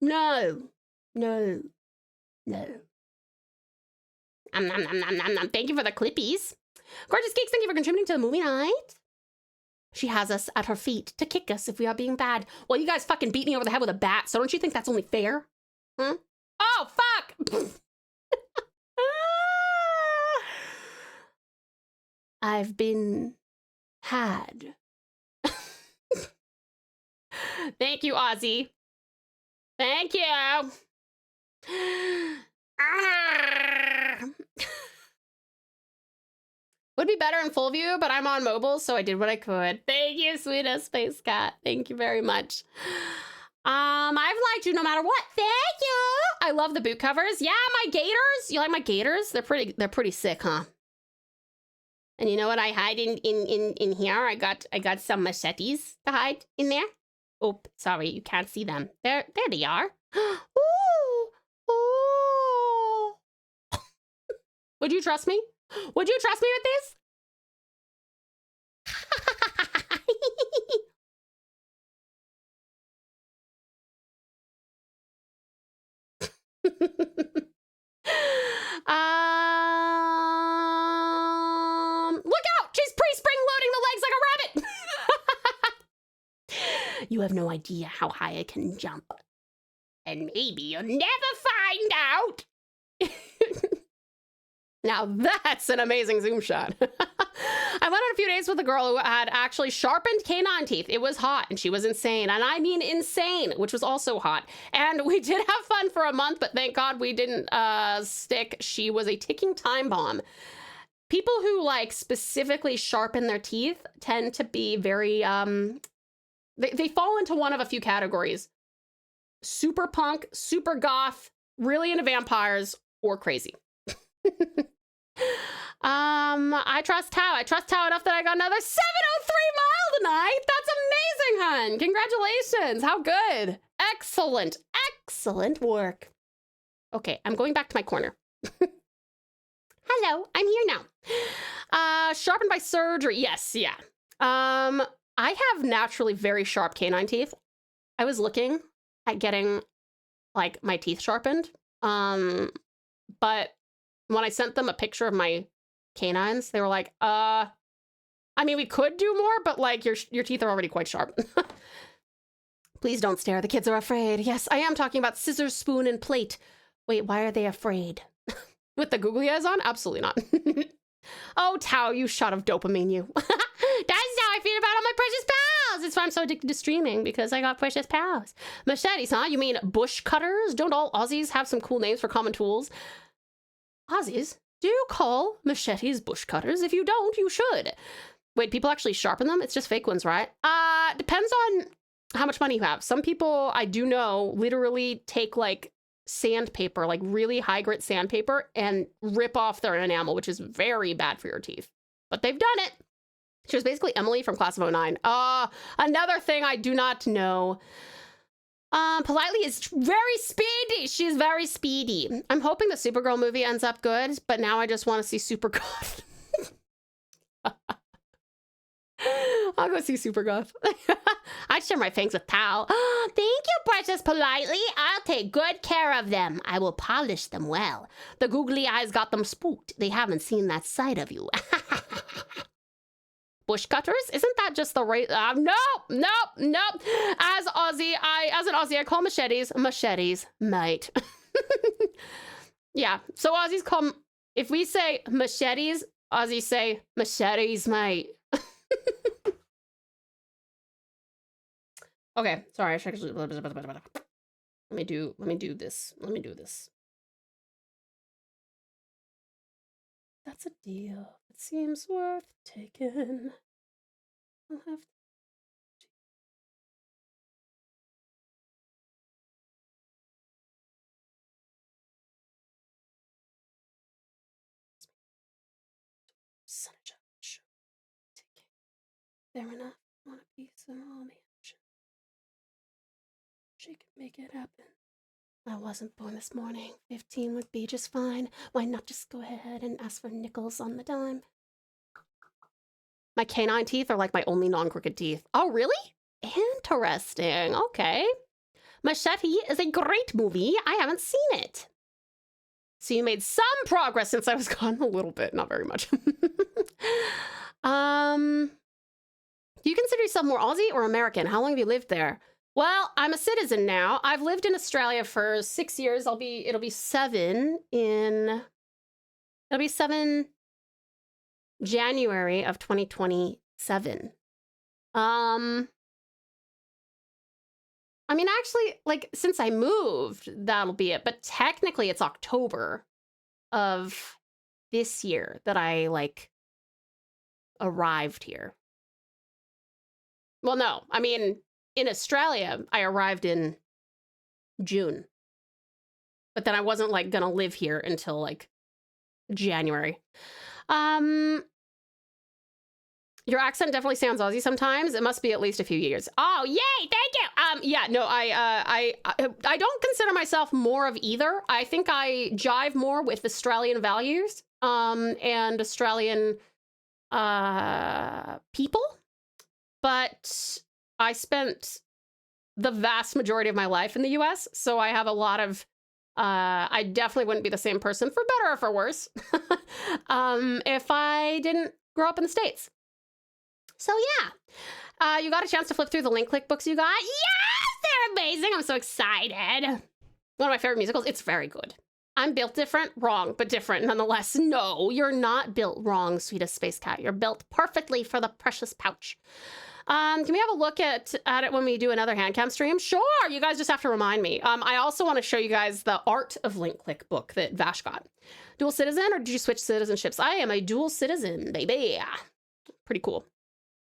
No. Thank you for the clippies. Gorgeous Geeks, thank you for contributing to the movie night. She has us at her feet to kick us if we are being bad. Well, you guys fucking beat me over the head with a bat, so don't you think that's only fair? Hmm? Oh, fuck! I've been had. Thank you, Ozzy. Thank you. Would be better in full view, but I'm on mobile, so I did what I could. Thank you, sweetest Space Cat. Thank you very much. I've liked you no matter what. Thank you. I love the boot covers. Yeah, my gators. You like my gators? They're pretty sick, huh? And you know what I hide in here? I got some machetes to hide in there. Oh, sorry, you can't see them. There they are. Ooh. Would you trust me? Would you trust me with this? Look out! She's pre-spring loading the legs like a rabbit! You have no idea how high I can jump. And maybe you'll never find out! Now that's an amazing zoom shot. I went on a few dates with a girl who had actually sharpened canine teeth. It was hot and she was insane. And I mean insane, which was also hot. And we did have fun for a month, but thank God we didn't stick. She was a ticking time bomb. People who like specifically sharpen their teeth tend to be very, they fall into one of a few categories. Super punk, super goth, really into vampires, or crazy. I trust Tao. I trust Tao enough that I got another 703 mile tonight. That's amazing, hun. Congratulations. How good. Excellent. Excellent work. Okay, I'm going back to my corner. Hello, I'm here now. Sharpened by surgery. Yes, yeah. I have naturally very sharp canine teeth. I was looking at getting like my teeth sharpened. But when I sent them a picture of my canines, they were like, I mean, we could do more, but like your teeth are already quite sharp. Please don't stare. The kids are afraid. Yes, I am talking about scissors, spoon, and plate. Wait, why are they afraid? With the googly eyes on? Absolutely not. Oh, Tao, you shot of dopamine, you. That's how I feel about all my precious pals. It's why I'm so addicted to streaming, because I got precious pals. Machetes, huh? You mean bush cutters? Don't all Aussies have some cool names for common tools? Aussies? Do you call machetes bush cutters? If you don't, you should. Wait, people actually sharpen them? It's just fake ones, right? Depends on how much money you have. Some people I do know literally take like sandpaper, like really high grit sandpaper, and rip off their enamel, which is very bad for your teeth. But they've done it. She was basically Emily from Class of 09. Another thing I do not know. Politely is very speedy. She's very speedy. I'm hoping the Supergirl movie ends up good, but now I just want to see Supergirl. I'll go see Superguff. I'd share my fangs with Tao. Thank you, precious politely. I'll take good care of them. I will polish them well. The googly eyes got them spooked. They haven't seen that side of you. Bush cutters? Isn't that just the right? Nope. As an Aussie, I call machetes, mate. Yeah. So Aussies call, if we say machetes, Aussies say machetes, mate. Okay, sorry. I should actually. Let me do this. That's a deal. It seems worth taking. I'll have. Son of a bitch. Fair enough. Want a piece of all me. She could make it happen. I wasn't born this morning. 15 would be just fine. Why not just go ahead and ask for nickels on the dime? My canine teeth are like my only non-crooked teeth. Oh, really? Interesting. Okay. Machete is a great movie. I haven't seen it. So you made some progress since I was gone. A little bit, not very much. Do you consider yourself more Aussie or American? How long have you lived there? Well, I'm a citizen now. I've lived in Australia for 6 years. It'll be 7 January of 2027. I mean, actually, like, since I moved, that'll be it. But technically, it's October of this year that I, like, arrived here. Well, no, I mean, in Australia, I arrived in June. But then I wasn't, like, gonna live here until, like, January. Your accent definitely sounds Aussie sometimes. It must be at least a few years. Oh, yay! Thank you! Yeah, no, I don't consider myself more of either. I think I jive more with Australian values, and Australian, people. But I spent the vast majority of my life in the US, so I have a lot of, I definitely wouldn't be the same person, for better or for worse, if I didn't grow up in the States. So yeah, you got a chance to flip through the link click books you got? Yes, they're amazing. I'm so excited. One of my favorite musicals. It's very good. I'm built different, wrong, but different nonetheless. No, you're not built wrong, sweetest space cat. You're built perfectly for the precious pouch. Can we have a look at it when we do another hand cam stream? Sure, you guys just have to remind me. I also want to show you guys the Art of Link Click book that Vash got. Dual citizen, or did you switch citizenships? I am a dual citizen, baby. Pretty cool.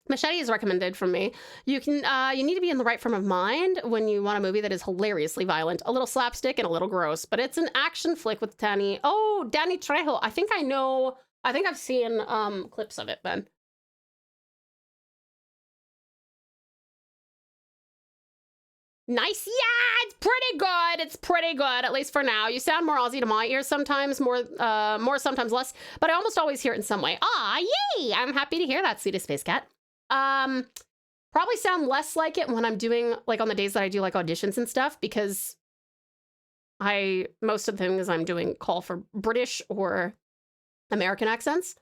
Machete is recommended from me. You need to be in the right frame of mind when you want a movie that is hilariously violent, a little slapstick and a little gross, but it's an action flick with Danny Trejo. I think I've seen clips of it then. Nice. Yeah, it's pretty good. It's pretty good, at least for now. You sound more Aussie to my ears sometimes, more sometimes less, but I almost always hear it in some way. Ah, yay! I'm happy to hear that, sweetest space cat. Probably sound less like it when I'm doing, like, on the days that I do, like, auditions and stuff, because most of the things I'm doing call for British or American accents.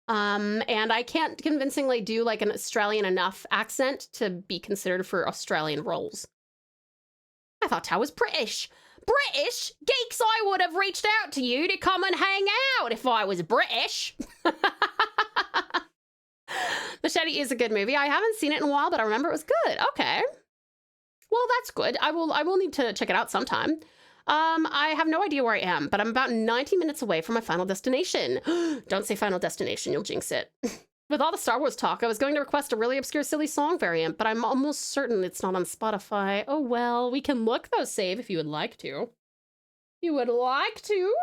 And I can't convincingly do, like, an Australian enough accent to be considered for Australian roles. I thought I was British. British? Geeks, I would have reached out to you to come and hang out if I was British. Machete is a good movie. I haven't seen it in a while, but I remember it was good. Okay. Well, that's good. I will need to check it out sometime. I have no idea where I am, but I'm about 90 minutes away from my final destination. Don't say final destination, you'll jinx it. With all the Star Wars talk, I was going to request a really obscure silly song variant, but I'm almost certain it's not on Spotify. Oh well, we can look though, save if you would like to. You would like to?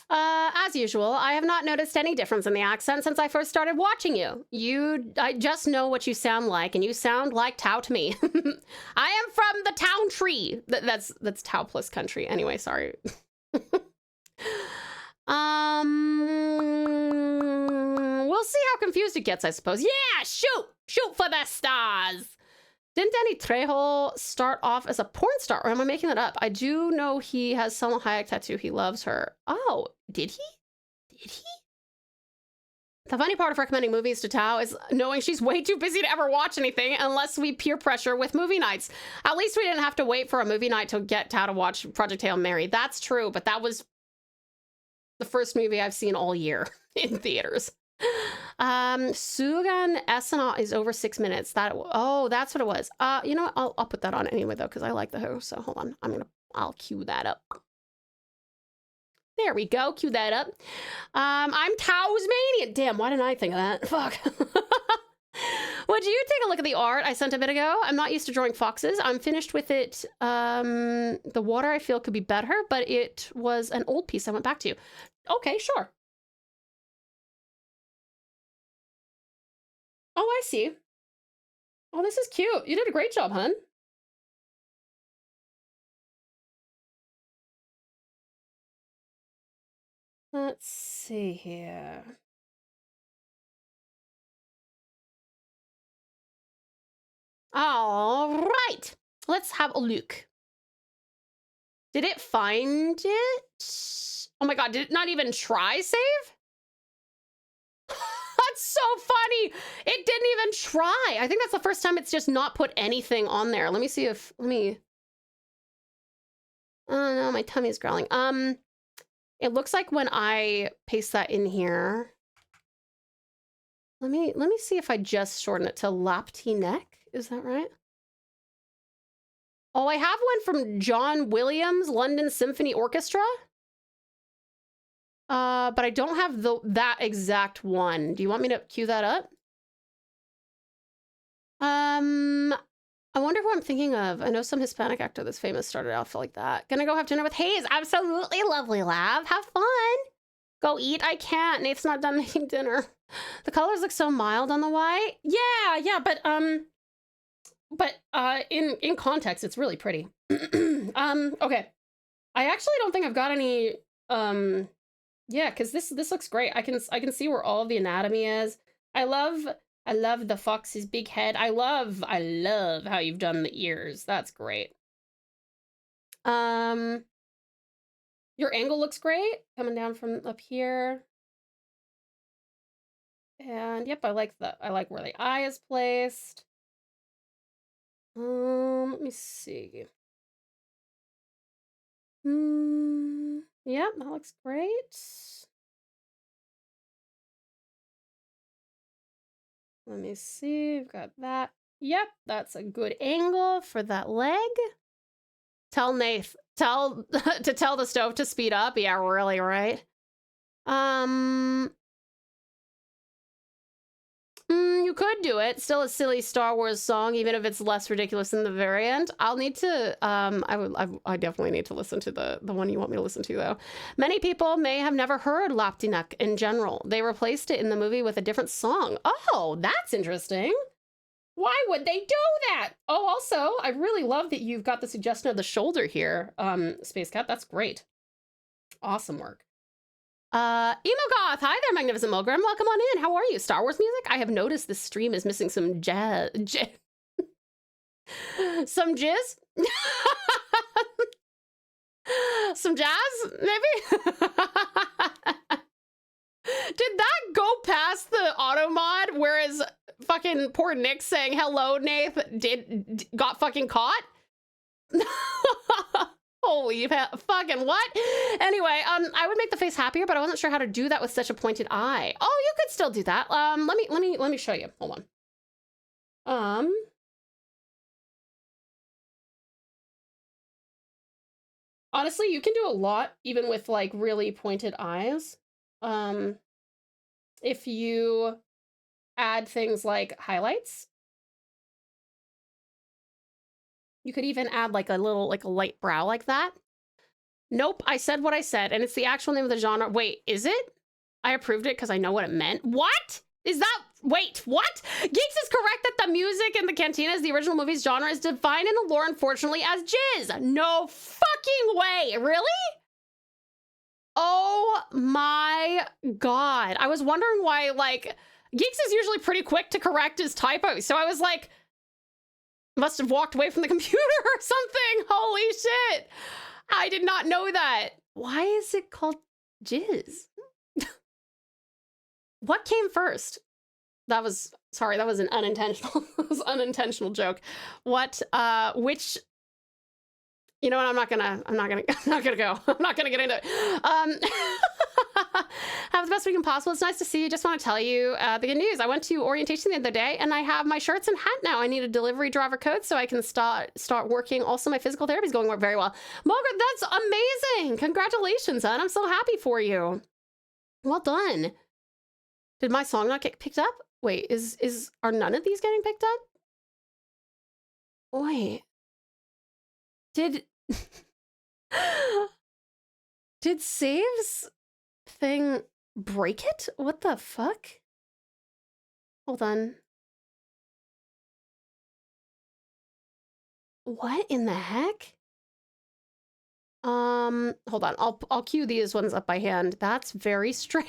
As usual, I have not noticed any difference in the accent since I first started watching you. I just know what you sound like, and you sound like Tau to me. I am from the town tree. That's Tau plus country. Anyway, sorry. We'll see how confused it gets, I suppose. Yeah, shoot for the stars. Didn't Danny Trejo start off as a porn star, or am I making that up? I do know he has Salma Hayek tattoo. He loves her. Oh, did he? Did he? The funny part of recommending movies to Tao is knowing she's way too busy to ever watch anything unless we peer pressure with movie nights. At least we didn't have to wait for a movie night to get Tao to watch Project Hail Mary. That's true, but that was the first movie I've seen all year in theaters. Sugan Esana is over 6 minutes. Oh, that's what it was. You know what? I'll put that on anyway though, because I like the host. So hold on. I'll cue that up. There we go. Cue that up. I'm Tasmanian. Damn, why didn't I think of that? Fuck. Would you take a look at the art I sent a bit ago? I'm not used to drawing foxes. I'm finished with it. The water I feel could be better, but it was an old piece I went back to. Okay, sure. Oh, I see. Oh, this is cute. You did a great job, hun. Let's see here. All right. Let's have a look. Did it find it? Oh my God, did it not even try save? That's so funny. It didn't even try. I think that's the first time it's just not put anything on there. Let me see if, oh no, my tummy is growling. It looks like when I paste that in here, let me see if I just shorten it to Lapti neck. Is that right? Oh, I have one from John Williams, London Symphony Orchestra. But I don't have that exact one. Do you want me to cue that up? I wonder who I'm thinking of. I know some Hispanic actor that's famous started off like that. Gonna go have dinner with Hayes. Absolutely lovely, lab. Have fun. Go eat. I can't. Nate's not done making dinner. The colors look so mild on the white. Yeah, but in context, it's really pretty. Okay. I actually don't think I've got any, yeah, because this looks great. I can see where all of the anatomy is. I love the fox's big head. I love how you've done the ears. That's great. Your angle looks great coming down from up here. And yep, I like where the eye is placed. Let me see. Yep, that looks great. Let me see, we've got that. Yep, that's a good angle for that leg. Tell Nath, tell the stove to speed up. Yeah, really, right? You could do it. Still a silly Star Wars song, even if it's less ridiculous than the variant. I'll need to, I definitely need to listen to the one you want me to listen to, though. Many people may have never heard Laptinak in general. They replaced it in the movie with a different song. Oh, that's interesting. Why would they do that? Oh, also, I really love that you've got the suggestion of the shoulder here, Space Cat. That's great. Awesome work. Emo Goth, hi there, Magnificent Milgram. Welcome on in. How are you? Star Wars music? I have noticed this stream is missing some jazz. Some jizz? Some jazz, maybe? Did that go past the auto mod? Whereas fucking poor Nick saying hello, Nath, got fucking caught? Holy fucking what? Anyway, I would make the face happier, but I wasn't sure how to do that with such a pointed eye. Oh, you could still do that. Let me show you. Hold on. Honestly, you can do a lot even with like really pointed eyes. If you add things like highlights. You could even add like a light brow like that. Nope, I said what I said, and it's the actual name of the genre. Wait, is it? I approved it because I know what it meant. What? Is that... Wait, what? Geeks is correct that the music in the cantina is the original movie's genre is defined in the lore, unfortunately, as jizz. No fucking way. Really? Oh my god. I was wondering why, like, Geeks is usually pretty quick to correct his typos. So I was like, must have walked away from the computer or something. Holy shit. I did not know that. Why is it called jizz? What came first? That was, sorry, that was an unintentional, that was unintentional joke. What, which, you know what, I'm not gonna go. I'm not gonna get into it. Have the best weekend possible. It's nice to see you. Just want to tell you the good news. I went to orientation the other day and I have my shirts and hat now. I need a delivery driver code so I can start working. Also, my physical therapy is going very well. Margaret, that's amazing. Congratulations, son. I'm so happy for you. Well done. Did my song not get picked up? Wait, are none of these getting picked up? Wait. Did Save's thing break it? What the fuck? Hold on. What in the heck? Hold on. I'll cue these ones up by hand. That's very strange.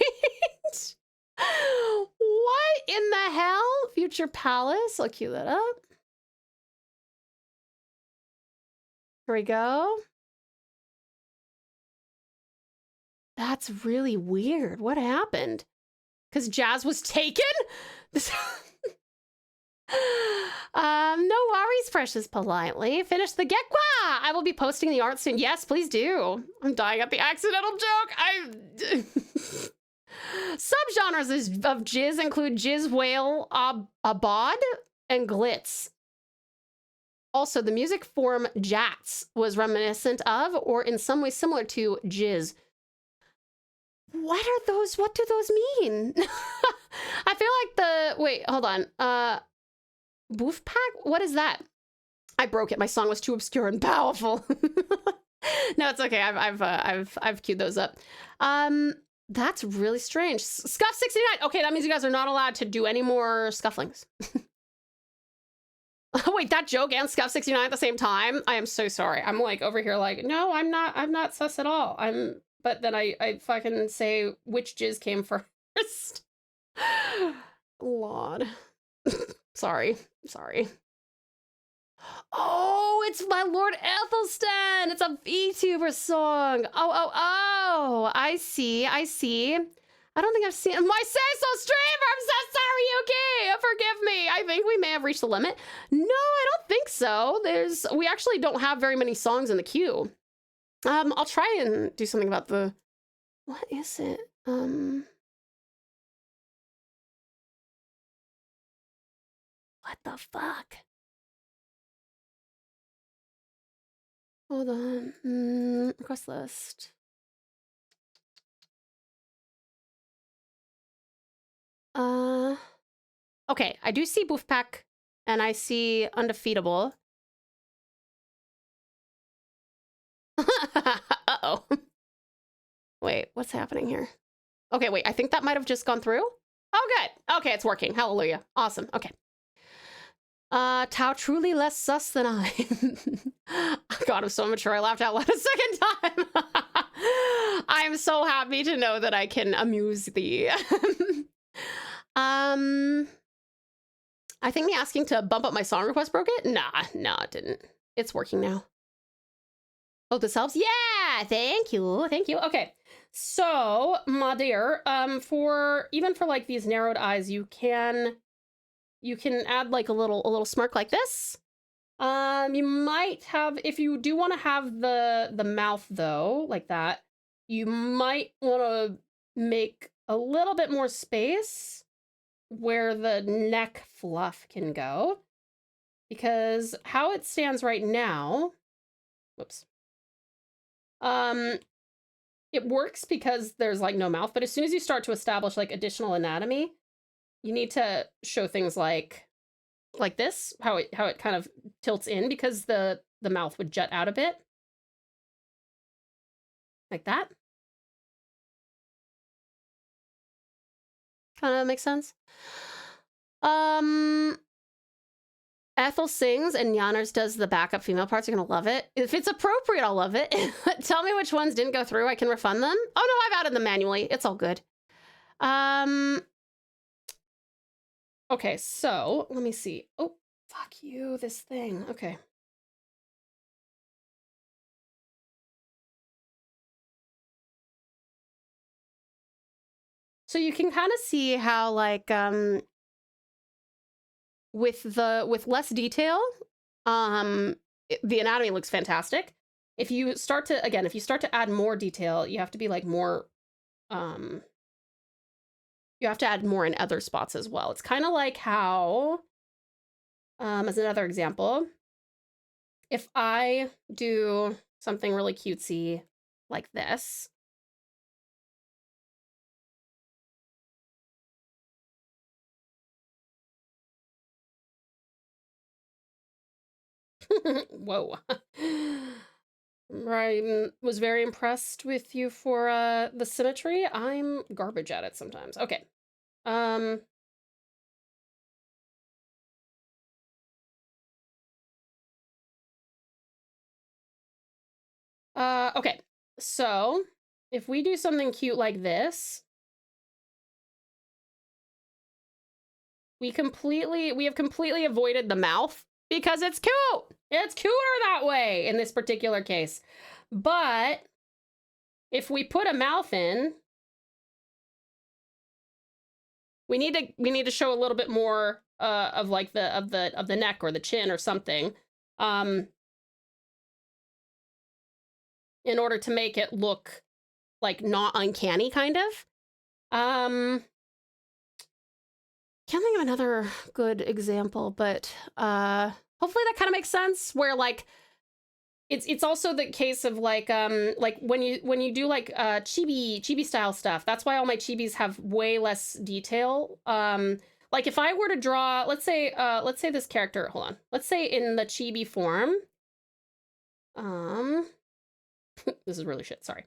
What in the hell? Future Palace. I'll cue that up. Here we go. That's really weird. What happened? Because Jazz was taken? No worries, Precious politely. Finish the Gekwa! I will be posting the art soon. Yes, please do. I'm dying at the accidental joke. Subgenres of jizz include jizz, whale, abad, and glitz. Also, the music form jats was reminiscent of, or in some way similar to, jizz. What are those? What do those mean? I feel like wait, hold on. Boof pack? What is that? I broke it. My song was too obscure and powerful. No, it's okay. I've queued those up. That's really strange. Scuff 69. Okay, that means you guys are not allowed to do any more scufflings. Wait, that joke and Scuff 69 at the same time? I am so sorry. I'm like over here like, no, I'm not sus at all. But then I fucking say which jizz came first. Lord. Sorry. Oh, it's my Lord Ethelstan. It's a VTuber song. Oh, I see. I don't think I've seen my Say-So streamer. I'm so sorry, Yuki. Forgive me. I think we may have reached the limit. No, I don't think so. We actually don't have very many songs in the queue. I'll try and do something about what is it? What the fuck? Hold on. Request list. Okay, I do see Boof Pack and I see Undefeatable. Uh-oh. Wait, what's happening here? Okay, wait, I think that might have just gone through. Oh, good. Okay, it's working. Hallelujah. Awesome. Okay. Tau truly less sus than I. God, I'm so mature. I laughed out loud a second time. I am so happy to know that I can amuse thee. I think me asking to bump up my song request broke it? Nah, it didn't. It's working now. Oh, this helps? Yeah, thank you. Okay, so, my dear, even for like these narrowed eyes, you can add like a little smirk like this. You might have, if you do want to have the mouth though, like that, you might want to make a little bit more space where the neck fluff can go, because how it stands right now, whoops. It works because there's like no mouth, but as soon as you start to establish like additional anatomy, you need to show things like this, how it kind of tilts in, because the mouth would jut out a bit. like that. Kind of makes sense. Ethel sings and Yanners does the backup female parts. You're gonna love it. If it's appropriate, I'll love it. Tell me which ones didn't go through. I can refund them. Oh no, I've added them manually. It's all good. Okay, so let me see. Oh, fuck you, this thing. Okay. So you can kind of see how like with less detail, the anatomy looks fantastic. If you start to add more detail, you have to be like more you have to add more in other spots as well. It's kind of like how as another example, if I do something really cutesy like this, whoa. I was very impressed with you for the symmetry. I'm garbage at it sometimes. Okay. Okay. So if we do something cute like this, we have completely avoided the mouth because it's cute. It's cuter that way in this particular case. But if we put a mouth in, we need to show a little bit more of like the neck or the chin or something, in order to make it look like not uncanny, kind of. Can't think of another good example, but hopefully that kind of makes sense, where like it's also the case of like when you do like chibi style stuff. That's why all my chibis have way less detail. Like if I were to draw, let's say this character, hold on, let's say in the chibi form, this is really shit, sorry.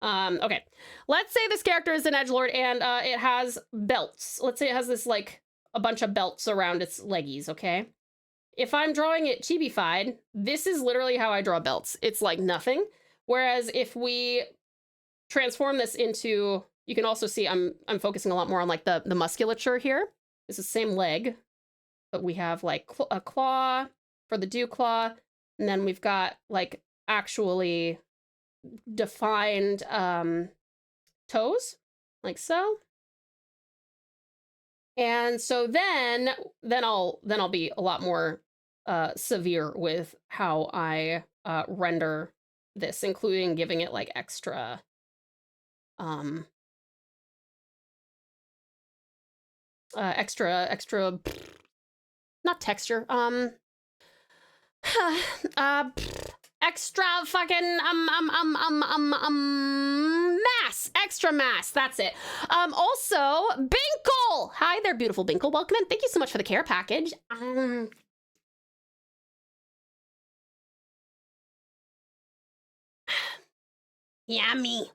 Okay, let's say this character is an edgelord and it has belts. Let's say it has this like a bunch of belts around its leggies, okay? If I'm drawing it chibified, this is literally how I draw belts. It's like nothing. Whereas if we transform this into, you can also see I'm focusing a lot more on like the musculature here. It's the same leg, but we have like a claw for the dew claw, and then we've got like actually defined toes, like so. And so then I'll be a lot more severe with how I render this, including giving it like extra extra not texture, extra fucking mass, extra mass, that's it. Also, Binkle! Hi there, beautiful Binkle, welcome in. Thank you so much for the care package. Yummy.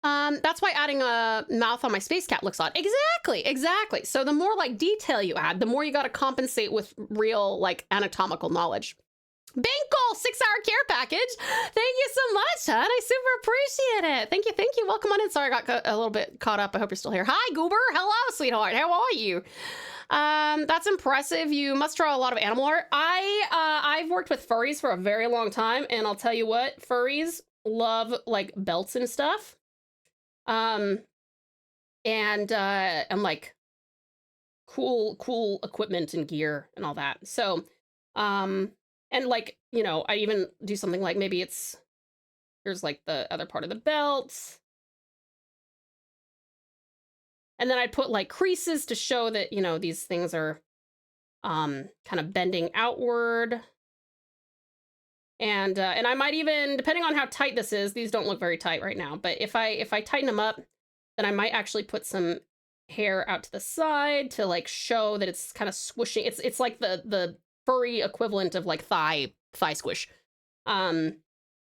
That's why adding a mouth on my space cat looks odd. Exactly. So the more like detail you add, the more you gotta compensate with real like anatomical knowledge. Binkle, 6-hour care package. Thank you so much, hon. I super appreciate it. Thank you. Welcome on in. Sorry, I got a little bit caught up. I hope you're still here. Hi, Goober. Hello, sweetheart. How are you? That's impressive. You must draw a lot of animal art. I've worked with furries for a very long time, and I'll tell you what, furries love like belts and stuff. And like cool equipment and gear and all that. So, and like, you know, I even do something like maybe here's like the other part of the belt. And then I put like creases to show that, you know, these things are kind of bending outward. And I might even, depending on how tight this is, these don't look very tight right now, but if I tighten them up, then I might actually put some hair out to the side to like show that it's kind of squishing. It's like the furry equivalent of like thigh squish. Yeah,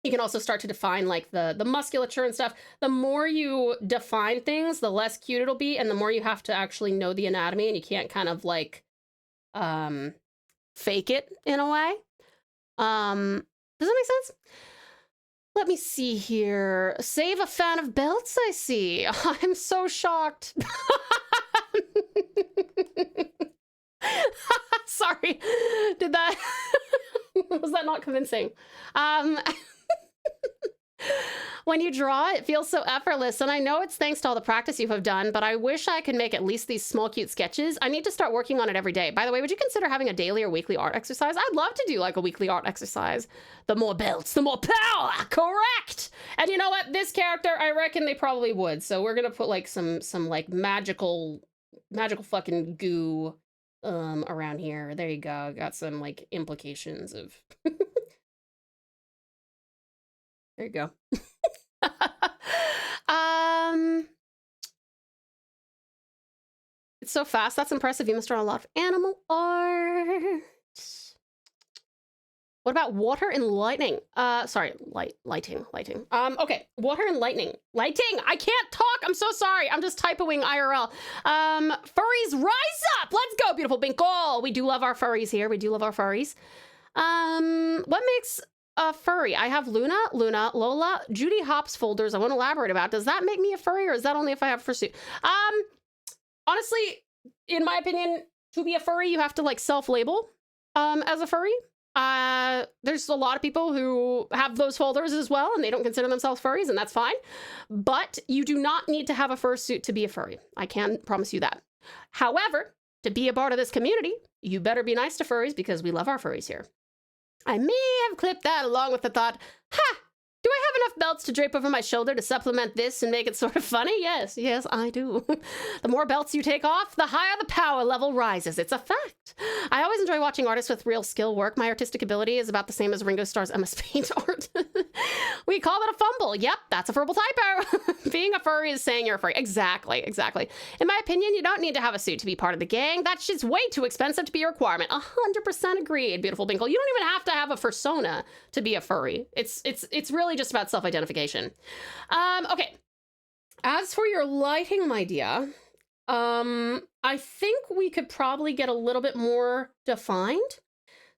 You can also start to define like the musculature and stuff. The more you define things, the less cute it'll be, and the more you have to actually know the anatomy, and you can't kind of like fake it in a way. Does that make sense? Let me see here. Save a fan of belts, I see. I'm so shocked. Sorry. Did that... Was that not convincing? When you draw, it feels so effortless, and I know it's thanks to all the practice you have done, but I wish I could make at least these small, cute sketches. I need to start working on it every day. By the way, would you consider having a daily or weekly art exercise? I'd love to do like a weekly art exercise. The more belts, the more power. Correct. And you know what? This character, I reckon they probably would. So we're gonna put like some like magical fucking goo around here. There you go. Got some like implications of. There you go. It's so fast. That's impressive. You must draw a lot of animal art. What about water and lightning? Sorry, lighting. Okay, water and lightning. Lighting! I can't talk! I'm so sorry. I'm just typoing IRL. Furries, rise up! Let's go, beautiful Binkle! We do love our furries here. We do love our furries. What makes a furry? I have Luna, Lola, Judy Hopps folders I won't elaborate about. Does that make me a furry, or is that only if I have fursuit? Honestly, in my opinion, to be a furry, you have to like self-label as a furry. There's a lot of people who have those folders as well, and they don't consider themselves furries, and that's fine. But you do not need to have a fursuit to be a furry. I can promise you that. However, to be a part of this community, you better be nice to furries because we love our furries here. I may have clipped that along with the thought, ha! Do I have enough belts to drape over my shoulder to supplement this and make it sort of funny? Yes, I do. The more belts you take off, the higher the power level rises. It's a fact. I always enjoy watching artists with real skill work. My artistic ability is about the same as Ringo Starr's MS Paint art. We call it a fumble. Yep, that's a verbal typo. Being a furry is saying you're a furry. Exactly. In my opinion, you don't need to have a suit to be part of the gang. That shit's way too expensive to be a requirement. 100% agreed, beautiful Binkle. You don't even have to have a fursona to be a furry. It's really just about self-identification. Okay. As for your lighting, my dear, I think we could probably get a little bit more defined.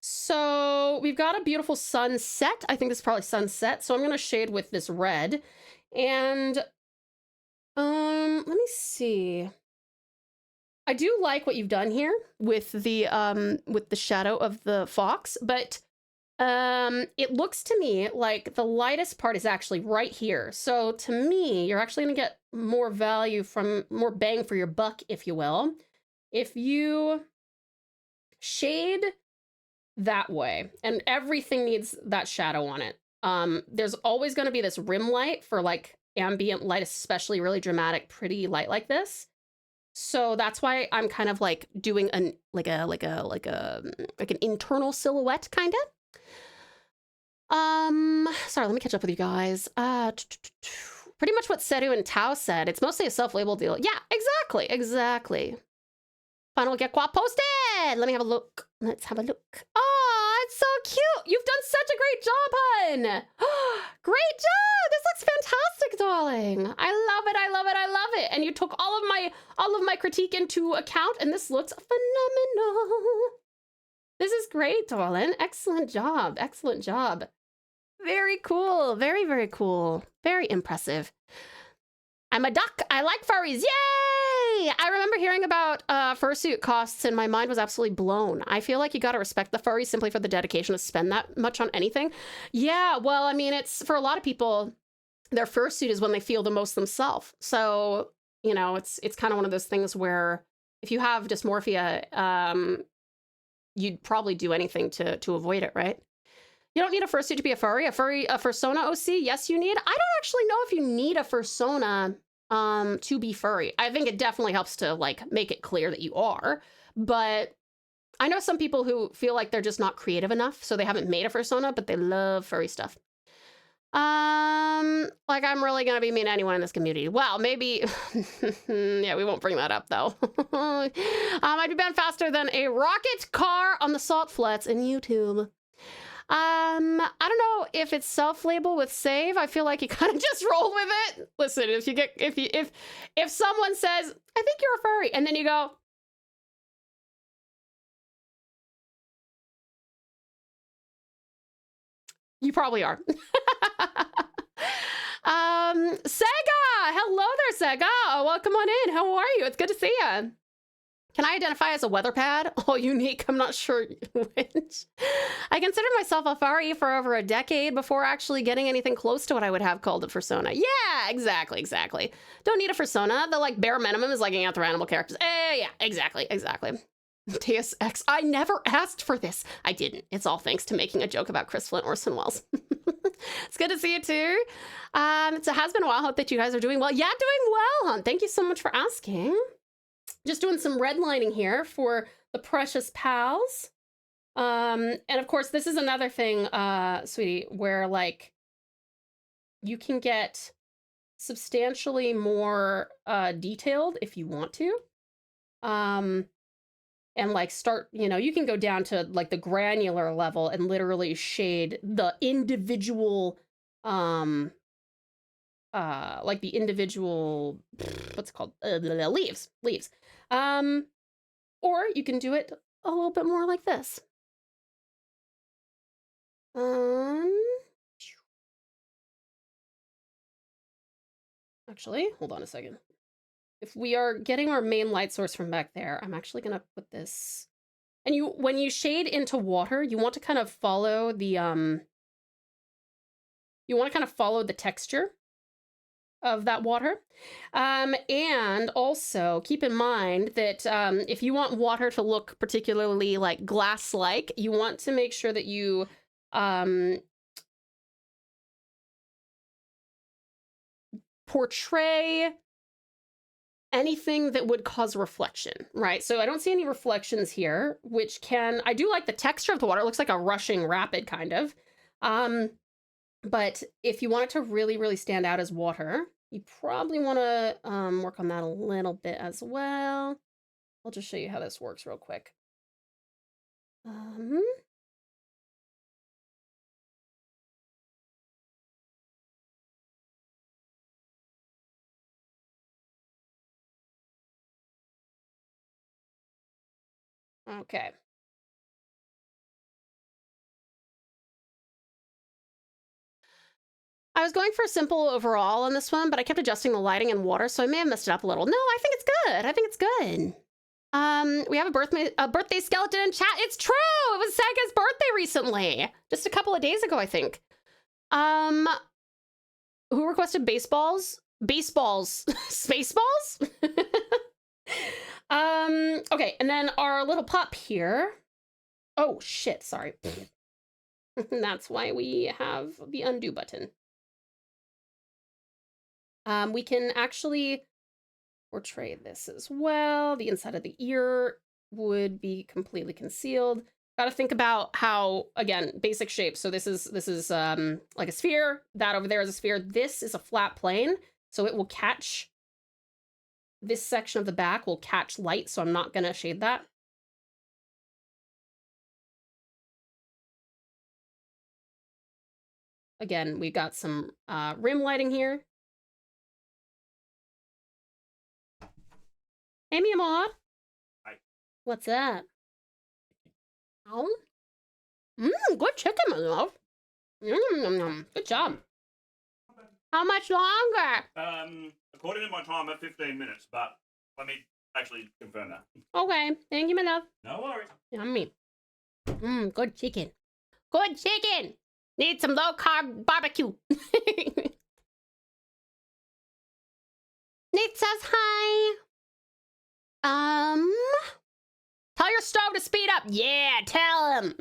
So we've got a beautiful sunset. I think this is probably sunset. So I'm going to shade with this red. And let me see. I do like what you've done here with the shadow of the fox, but it looks to me like the lightest part is actually right here. So to me, you're actually going to get more value from more bang for your buck, if you will, if you shade that way, and everything needs that shadow on it. There's always going to be this rim light for like ambient light, especially really dramatic, pretty light like this. So that's why I'm kind of like doing an internal silhouette kind of. Sorry, let me catch up with you guys. Pretty much what Seru and Tao said. It's mostly a self-label deal. Yeah, exactly. Final get quad posted. Let me have a look. Let's have a look. Oh, it's so cute. You've done such a great job, hun. Great job. This looks fantastic, darling. I love it. And you took all of my critique into account, and this looks phenomenal. This is great, darling. Excellent job. Very cool. Very cool. Very impressive. I'm a duck. I like furries. Yay! I remember hearing about fursuit costs, and my mind was absolutely blown. I feel like you got to respect the furries simply for the dedication to spend that much on anything. Yeah, well, I mean, it's for a lot of people, their fursuit is when they feel the most themselves. So, you know, it's kind of one of those things where if you have dysmorphia, you'd probably do anything to avoid it, right? You don't need a fursuit to be a furry. A fursona OC, yes, you need. I don't actually know if you need a fursona to be furry. I think it definitely helps to like make it clear that you are. But I know some people who feel like they're just not creative enough, so they haven't made a fursona, but they love furry stuff. Like I'm really gonna be mean to anyone in this community. Well, maybe, yeah, we won't bring that up though. I'd be banned faster than a rocket car on the salt flats in YouTube. I don't know if it's self-label with save. I feel like you kind of just roll with it. Listen, if someone says, I think you're a furry, and then you go, you probably are. Sega! Hello there, Sega! Welcome on in. How are you? It's good to see you. Can I identify as a weather pad? Oh, unique. I'm not sure which. I considered myself a furry for over a decade before actually getting anything close to what I would have called a fursona. Yeah, exactly. Don't need a fursona. The like bare minimum is liking out their animal characters. Yeah, exactly. TSX. I never asked for this. I didn't. It's all thanks to making a joke about Chris Flint Orson Welles. It's good to see you too. It has been a while. Hope that you guys are doing well. Yeah, doing well, hon. Thank you so much for asking. Just doing some redlining here for the precious pals. And of course, this is another thing, sweetie, where like you can get substantially more detailed if you want to. And like start, you can go down to like the granular level and literally shade the individual, like the individual, what's it called? Leaves. Or you can do it a little bit more like this. Actually, hold on a second. If we are getting our main light source from back there, I'm actually gonna put this, and when you shade into water, you want to kind of follow the, texture of that water. And also keep in mind that if you want water to look particularly like glass-like, you want to make sure that you portray anything that would cause reflection, right? So I don't see any reflections here, which I do like the texture of the water. It looks like a rushing rapid kind of. But if you want it to really, really stand out as water, you probably want to work on that a little bit as well. I'll just show you how this works real quick. Okay. I was going for a simple overall on this one, but I kept adjusting the lighting and water, so I may have messed it up a little. No, I think it's good. We have a birthday skeleton in chat. It's true. It was Saga's birthday recently, just a couple of days ago, I think. Who requested baseballs? Spaceballs? Okay, and then our little pup here. Oh shit, sorry. That's why we have the undo button. We can actually portray this as well. The inside of the ear would be completely concealed. Got to think about how, again, basic shapes. So this is like a sphere. That over there is a sphere. This is a flat plane, so it will catch. This section of the back will catch light, so I'm not gonna shade that. Again, we've got some rim lighting here. Hey, mi amor. Hi. What's that? Oh? Good chicken, my love. Good job. How much longer? According to my timer, 15 minutes, but let me actually confirm that. Okay, thank you, my love. No worries. Yummy. Good chicken. Good chicken. Need some low-carb barbecue. Nate says hi. Tell your stove to speed up. Yeah, tell him.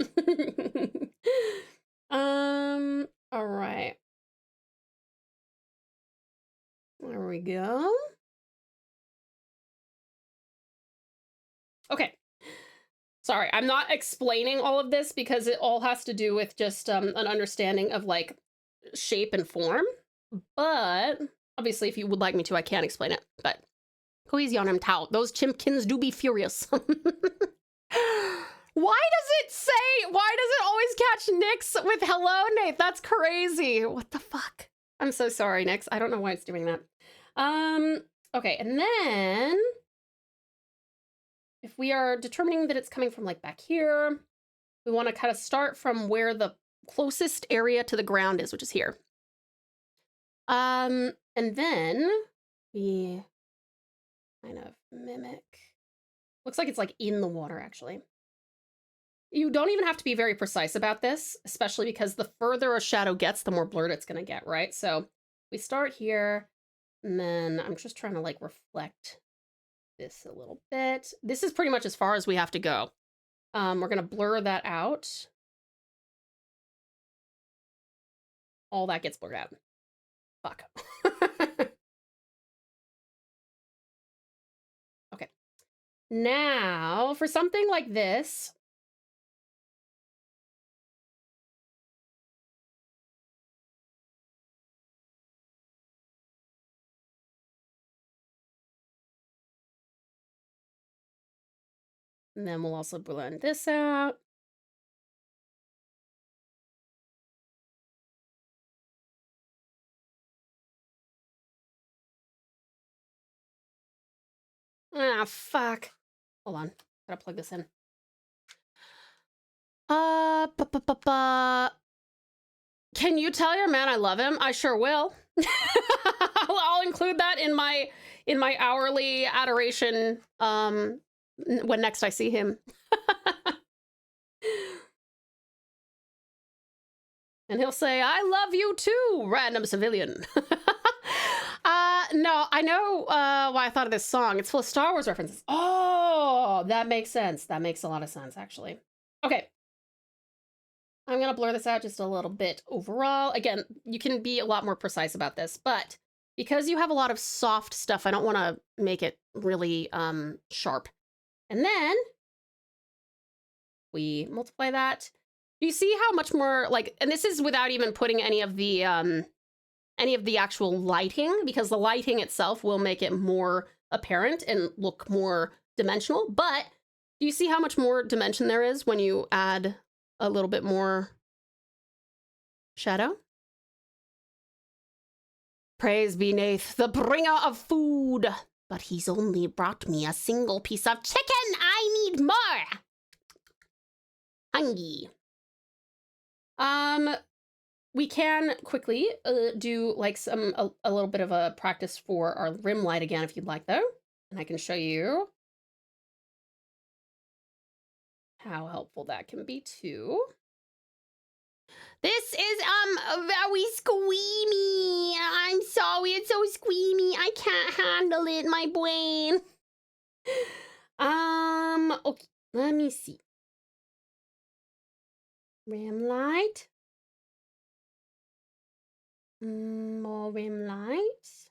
All right. There we go. Okay. Sorry, I'm not explaining all of this because it all has to do with just an understanding of like shape and form. But obviously, if you would like me to, I can explain it. But go easy on him, Tao. Those chimkins do be furious. Why does it say? Why does it always catch Nyx with hello, Nate? That's crazy. What the fuck? I'm so sorry, Nyx. I don't know why it's doing that. Okay, and then if we are determining that it's coming from like back here, we want to kind of start from where the closest area to the ground is, which is here. And then we kind of mimic. Looks like it's like in the water, actually. You don't even have to be very precise about this, especially because the further a shadow gets, the more blurred it's going to get, right? So we start here, and then I'm just trying to like reflect this a little bit. This is pretty much as far as we have to go. We're going to blur that out. All that gets blurred out. Fuck. Okay. Now, for something like this, and then we'll also blend this out. Ah, fuck. Hold on. Gotta plug this in. Can you tell your man I love him? I sure will. I'll include that in my hourly adoration when next I see him. And he'll say, I love you too, random civilian. No, I know why I thought of this song. It's full of Star Wars references. Oh, that makes sense. That makes a lot of sense, actually. Okay. I'm going to blur this out just a little bit overall. Again, you can be a lot more precise about this, but because you have a lot of soft stuff, I don't want to make it really sharp. And then we multiply that. Do you see how much more, like, and this is without even putting any of the actual lighting, because the lighting itself will make it more apparent and look more dimensional. But do you see how much more dimension there is when you add a little bit more shadow? Praise be Nath, the bringer of food. But he's only brought me a single piece of chicken. I need more. Hungry. We can quickly do like a little bit of a practice for our rim light again, if you'd like, though. And I can show you how helpful that can be too. This is very squeamy. I'm sorry, it's so squeamy. I can't handle it, my brain. Okay, let me see. Rim light. More rim light.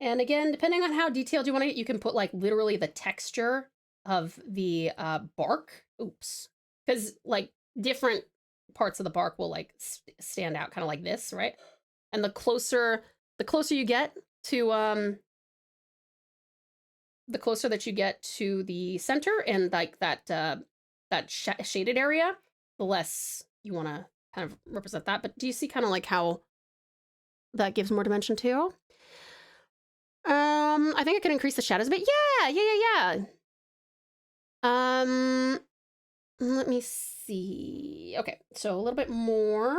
And again, depending on how detailed you want to get, you can put like literally the texture of the bark. Oops. Because like different parts of the bark will like stand out kind of like this, right? And the closer you get to the closer that you get to the center and like that shaded area, the less you want to kind of represent that. But do you see kind of like how that gives more dimension too? I think I can increase the shadows a bit. Yeah. Let me see. Okay, so a little bit more.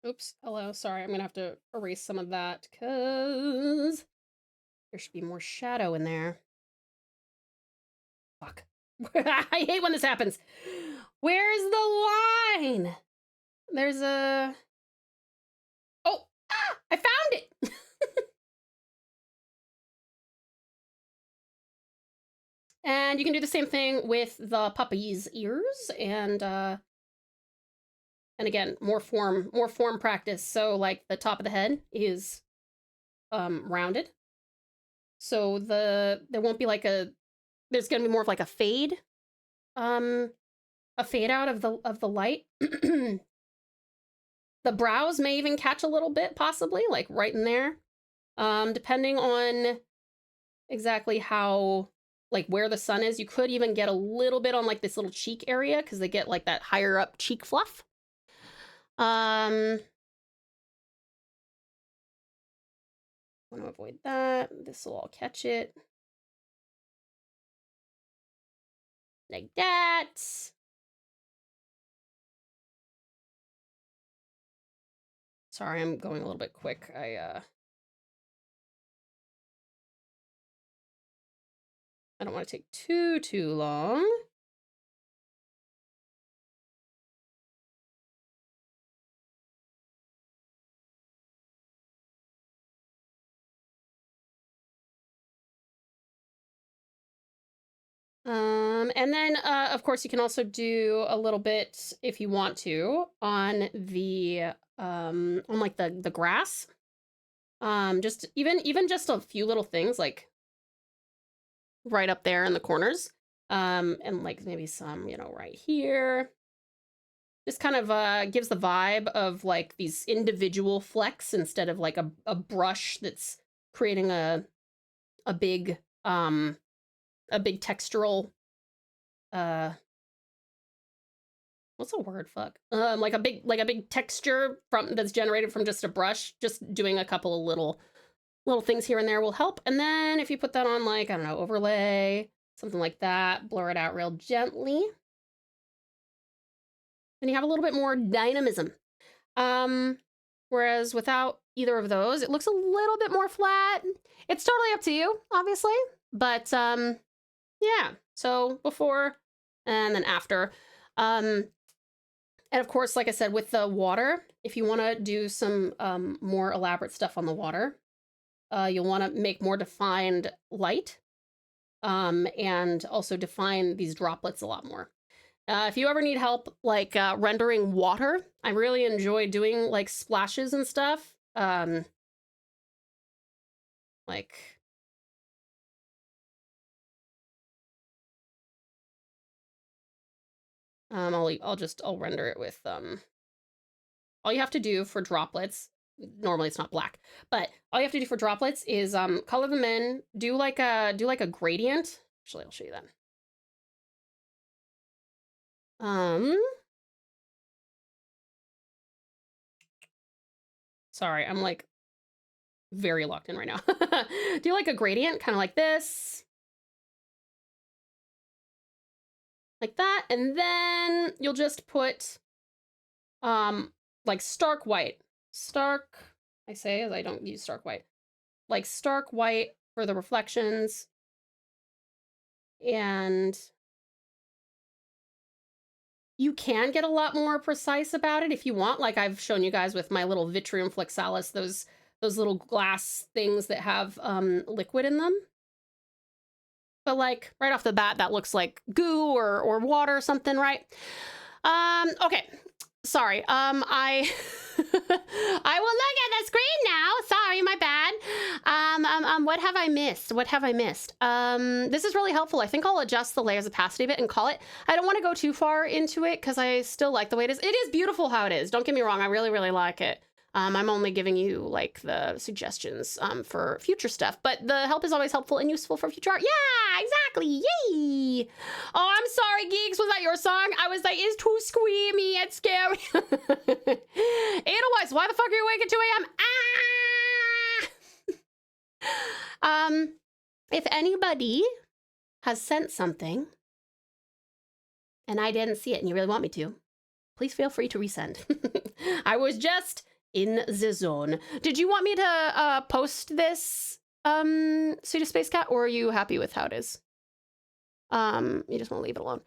Oops, hello, sorry, I'm gonna have to erase some of that because there should be more shadow in there. Fuck. I hate when this happens. Where's the line? There's a... Oh, I found it! And you can do the same thing with the puppy's ears and And again, more form practice. So like the top of the head is rounded. So there won't be like there's gonna be more of like a fade out of the light. The brows may even catch a little bit, possibly, like right in there. Depending on exactly how, like where the sun is. You could even get a little bit on like this little cheek area because they get like that higher up cheek fluff. Want to avoid that. This will all catch it. Like that. Sorry, I'm going a little bit quick. I don't want to take too long. And then, of course, you can also do a little bit, if you want to, on the, on like the grass. Just even just a few little things, like right up there in the corners. And like maybe some, you know, right here. Just kind of gives the vibe of like these individual flecks instead of like a brush that's creating a big textural, what's a word, fuck? Like a big texture that's generated from just a brush. Just doing a couple of little things here and there will help. And then if you put that on like, I don't know, overlay, something like that, blur it out real gently. Then you have a little bit more dynamism. Whereas without either of those, it looks a little bit more flat. It's totally up to you, obviously. But yeah, so before and then after. And of course, like I said, with the water, if you want to do some more elaborate stuff on the water, you'll want to make more defined light, and also define these droplets a lot more. If you ever need help, like rendering water, I really enjoy doing like splashes and stuff. Like, I'll render it with all you have to do for droplets. Normally it's not black, but all you have to do for droplets is color them in, do like a gradient. Actually, I'll show you that. Sorry, I'm like very locked in right now. Do like a gradient, kind of like this. Like that, and then you'll just put like stark white. Stark, I say, as I don't use stark white. Like stark white for the reflections. And you can get a lot more precise about it if you want, like I've shown you guys with my little Vitreum Flexalis, those little glass things that have liquid in them. But like right off the bat, that looks like goo or water or something, right? Okay, sorry. I I will look at the screen now. Sorry, my bad. What have I missed? What have I missed? This is really helpful. I think I'll adjust the layers opacity a bit and call it. I don't want to go too far into it because I still like the way it is. It is beautiful how it is. Don't get me wrong. I really, really like it. I'm only giving you like the suggestions for future stuff, but the help is always helpful and useful for future art. Yeah, exactly. Yay. Oh, I'm sorry, Geeks. Was that your song? I was like, it's too squeamy. It's scary. Edelweiss, why the fuck are you awake at 2 a.m.? If anybody has sent something and I didn't see it and you really want me to, please feel free to resend. I was just in the zone. Did you want me to post this Pseudo Space Cat, or are you happy with how it is? You just want to leave it alone.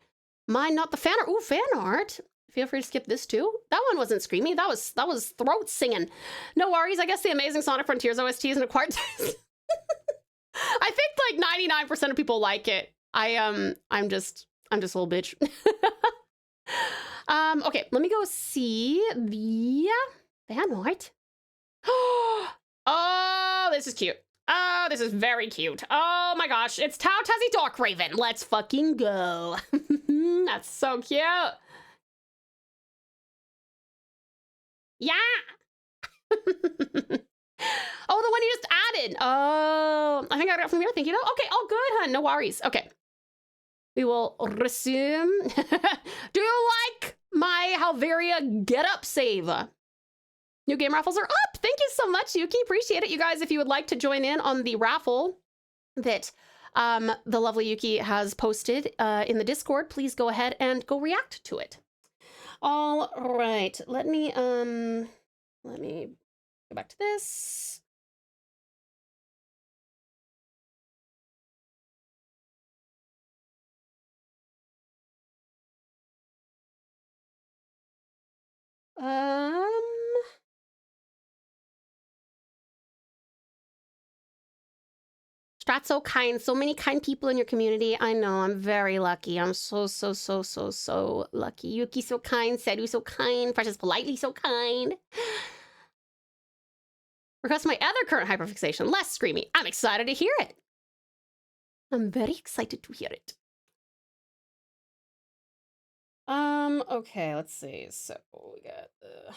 Mine, not the fan art. Ooh, fan art. Feel free to skip this too. That one wasn't screamy. That was throat singing. No worries. I guess the Amazing Sonic Frontiers OST is an acquired taste. I think like 99% of people like it. I'm just a little bitch. Okay, let me go see the Fanart. Oh, this is cute. Oh, this is very cute. Oh my gosh, it's TauTassie Dark Raven. Let's fucking go. That's so cute. Yeah. Oh, the one you just added. Oh, I think I got it from here. Thank you. Okay, all good, hun. No worries. Okay. We will resume. Do you like my Halveria get up save? New game raffles are up. Thank you so much, Yuki. Appreciate it. You guys, if you would like to join in on the raffle that the lovely Yuki has posted in the Discord, please go ahead and go react to it. All right. Let me go back to this. Strat's so kind. So many kind people in your community. I know. I'm very lucky. I'm so lucky. Yuki so kind. Seru so kind. Precious politely so kind. Request my other current hyperfixation. Less screamy. I'm excited to hear it. I'm very excited to hear it. Okay, let's see. So we got the...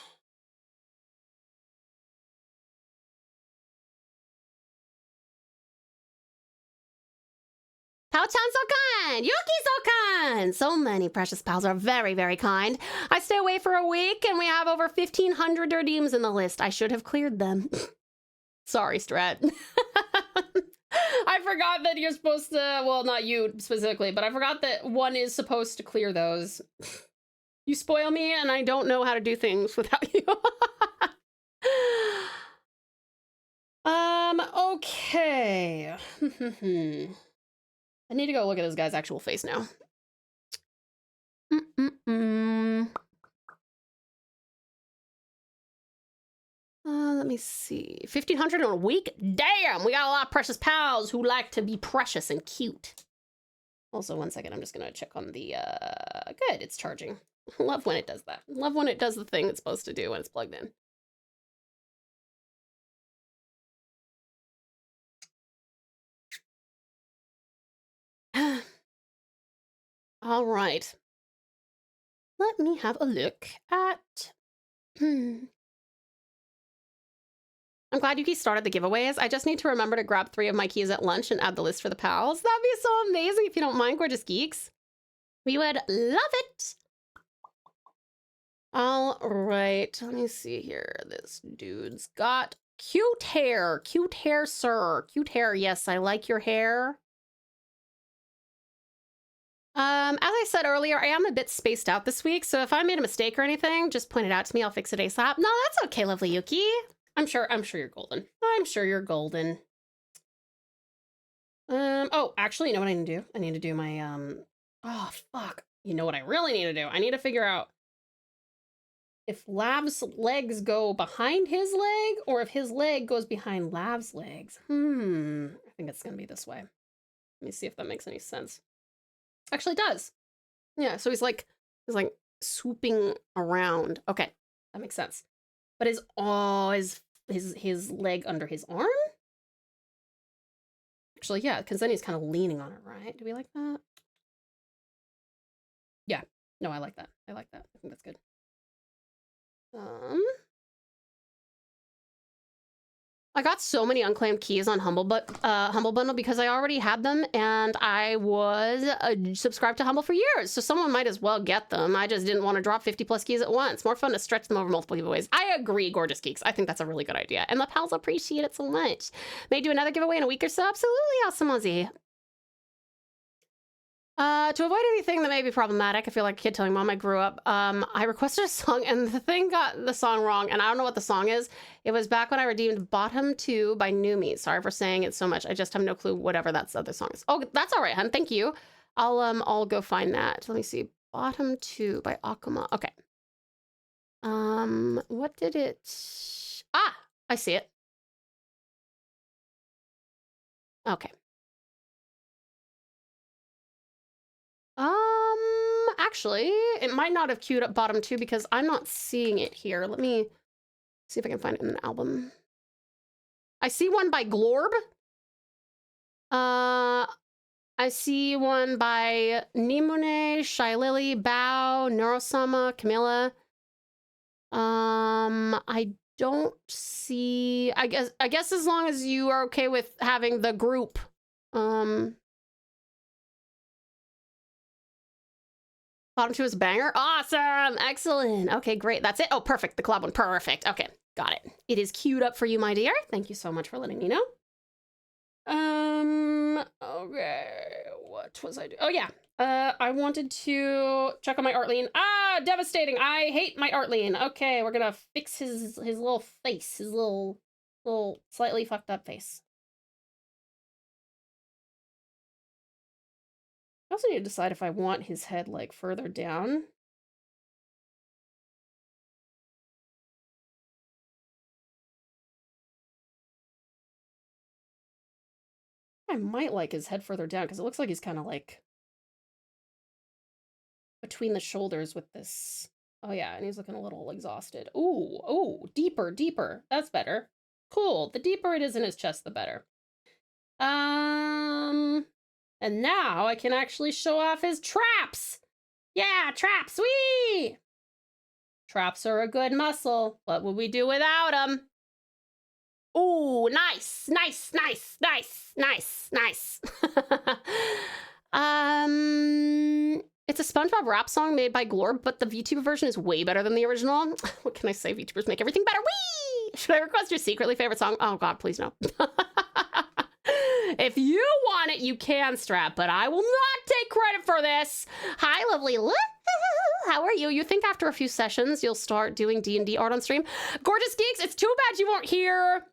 Pao-chan so kind! Yuki so kind! So many precious pals are very, very kind. I stay away for a week and we have over 1,500 redeems in the list. I should have cleared them. Sorry, Strat. I forgot that you're supposed to, well, not you specifically, but I forgot that one is supposed to clear those. You spoil me and I don't know how to do things without you. Okay. I need to go look at this guy's actual face now. Let me see. 1,500 in a week? Damn, we got a lot of precious pals who like to be precious and cute. Also, one second, I'm just gonna check on the, good, it's charging. Love when it does that. Love when it does the thing it's supposed to do when it's plugged in. All right. Let me have a look at... I'm glad Yuki started the giveaways. I just need to remember to grab 3 of my keys at lunch and add the list for the pals. That'd be so amazing if you don't mind, gorgeous geeks. We would love it. All right, let me see here. This dude's got cute hair. Cute hair, sir. Cute hair. Yes, I like your hair. As I said earlier, I am a bit spaced out this week, so if I made a mistake or anything, just point it out to me. I'll fix it ASAP. No, that's okay, lovely Yuki. I'm sure you're golden. I'm sure you're golden. Oh, actually, you know what I need to do? I need to do my, oh, fuck. You know what I really need to do? I need to figure out if Lav's legs go behind his leg or if his leg goes behind Lav's legs. I think it's gonna be this way. Let me see if that makes any sense. Actually, it does. Yeah, so he's like swooping around. Okay, that makes sense. But is his leg under his arm? Actually, yeah, because then he's kind of leaning on it, right? Do we like that? Yeah. No, I like that. I like that. I think that's good. I got so many unclaimed keys on Humble Bundle because I already had them and I was subscribed to Humble for years. So someone might as well get them. I just didn't want to drop 50 plus keys at once. More fun to stretch them over multiple giveaways. I agree, gorgeous geeks. I think that's a really good idea. And the pals appreciate it so much. May do another giveaway in a week or so. Absolutely awesome, Ozzy. To avoid anything that may be problematic, I feel like a kid telling mom I grew up, I requested a song and the thing got the song wrong and I don't know what the song is. It was back when I redeemed Bottom 2 by Numi. Sorry for saying it so much. I just have no clue whatever that other song is. Oh, that's all right, hun. Thank you. I'll go find that. Let me see. Bottom 2 by Akuma. Okay. What did it... Ah, I see it. Okay. Actually, it might not have queued up bottom 2 because I'm not seeing it here. Let me see if I can find it in an album. I see one by Glorb. I see one by Nimune, Shy Lily, Bao, Neurosama, Camilla. I don't see. I guess as long as you are okay with having the group. Bottom 2 is banger. Awesome. Excellent. Okay, great. That's it. Oh, perfect. The collab one. Perfect. Okay, got it. It is queued up for you, my dear. Thank you so much for letting me know. Okay. What was I doing? Oh, yeah. I wanted to check on my Artline. Ah, devastating. I hate my Artline. Okay, we're gonna fix his little face. His little slightly fucked up face. I also need to decide if I want his head, like, further down. I might like his head further down, because it looks like he's kind of, like, between the shoulders with this. Oh, yeah, and he's looking a little exhausted. Ooh, deeper. That's better. Cool. The deeper it is in his chest, the better. And now I can actually show off his traps. Yeah, traps, whee! Traps are a good muscle. What would we do without them? Ooh, nice. It's a SpongeBob rap song made by Glorb, but the VTuber version is way better than the original. What can I say? VTubers make everything better. Whee! Should I request your secretly favorite song? Oh God, please no. If you want it, you can, Strap, but I will not take credit for this. Hi, lovely. How are you? You think after a few sessions, you'll start doing D&D art on stream? Gorgeous Geeks, it's too bad you weren't here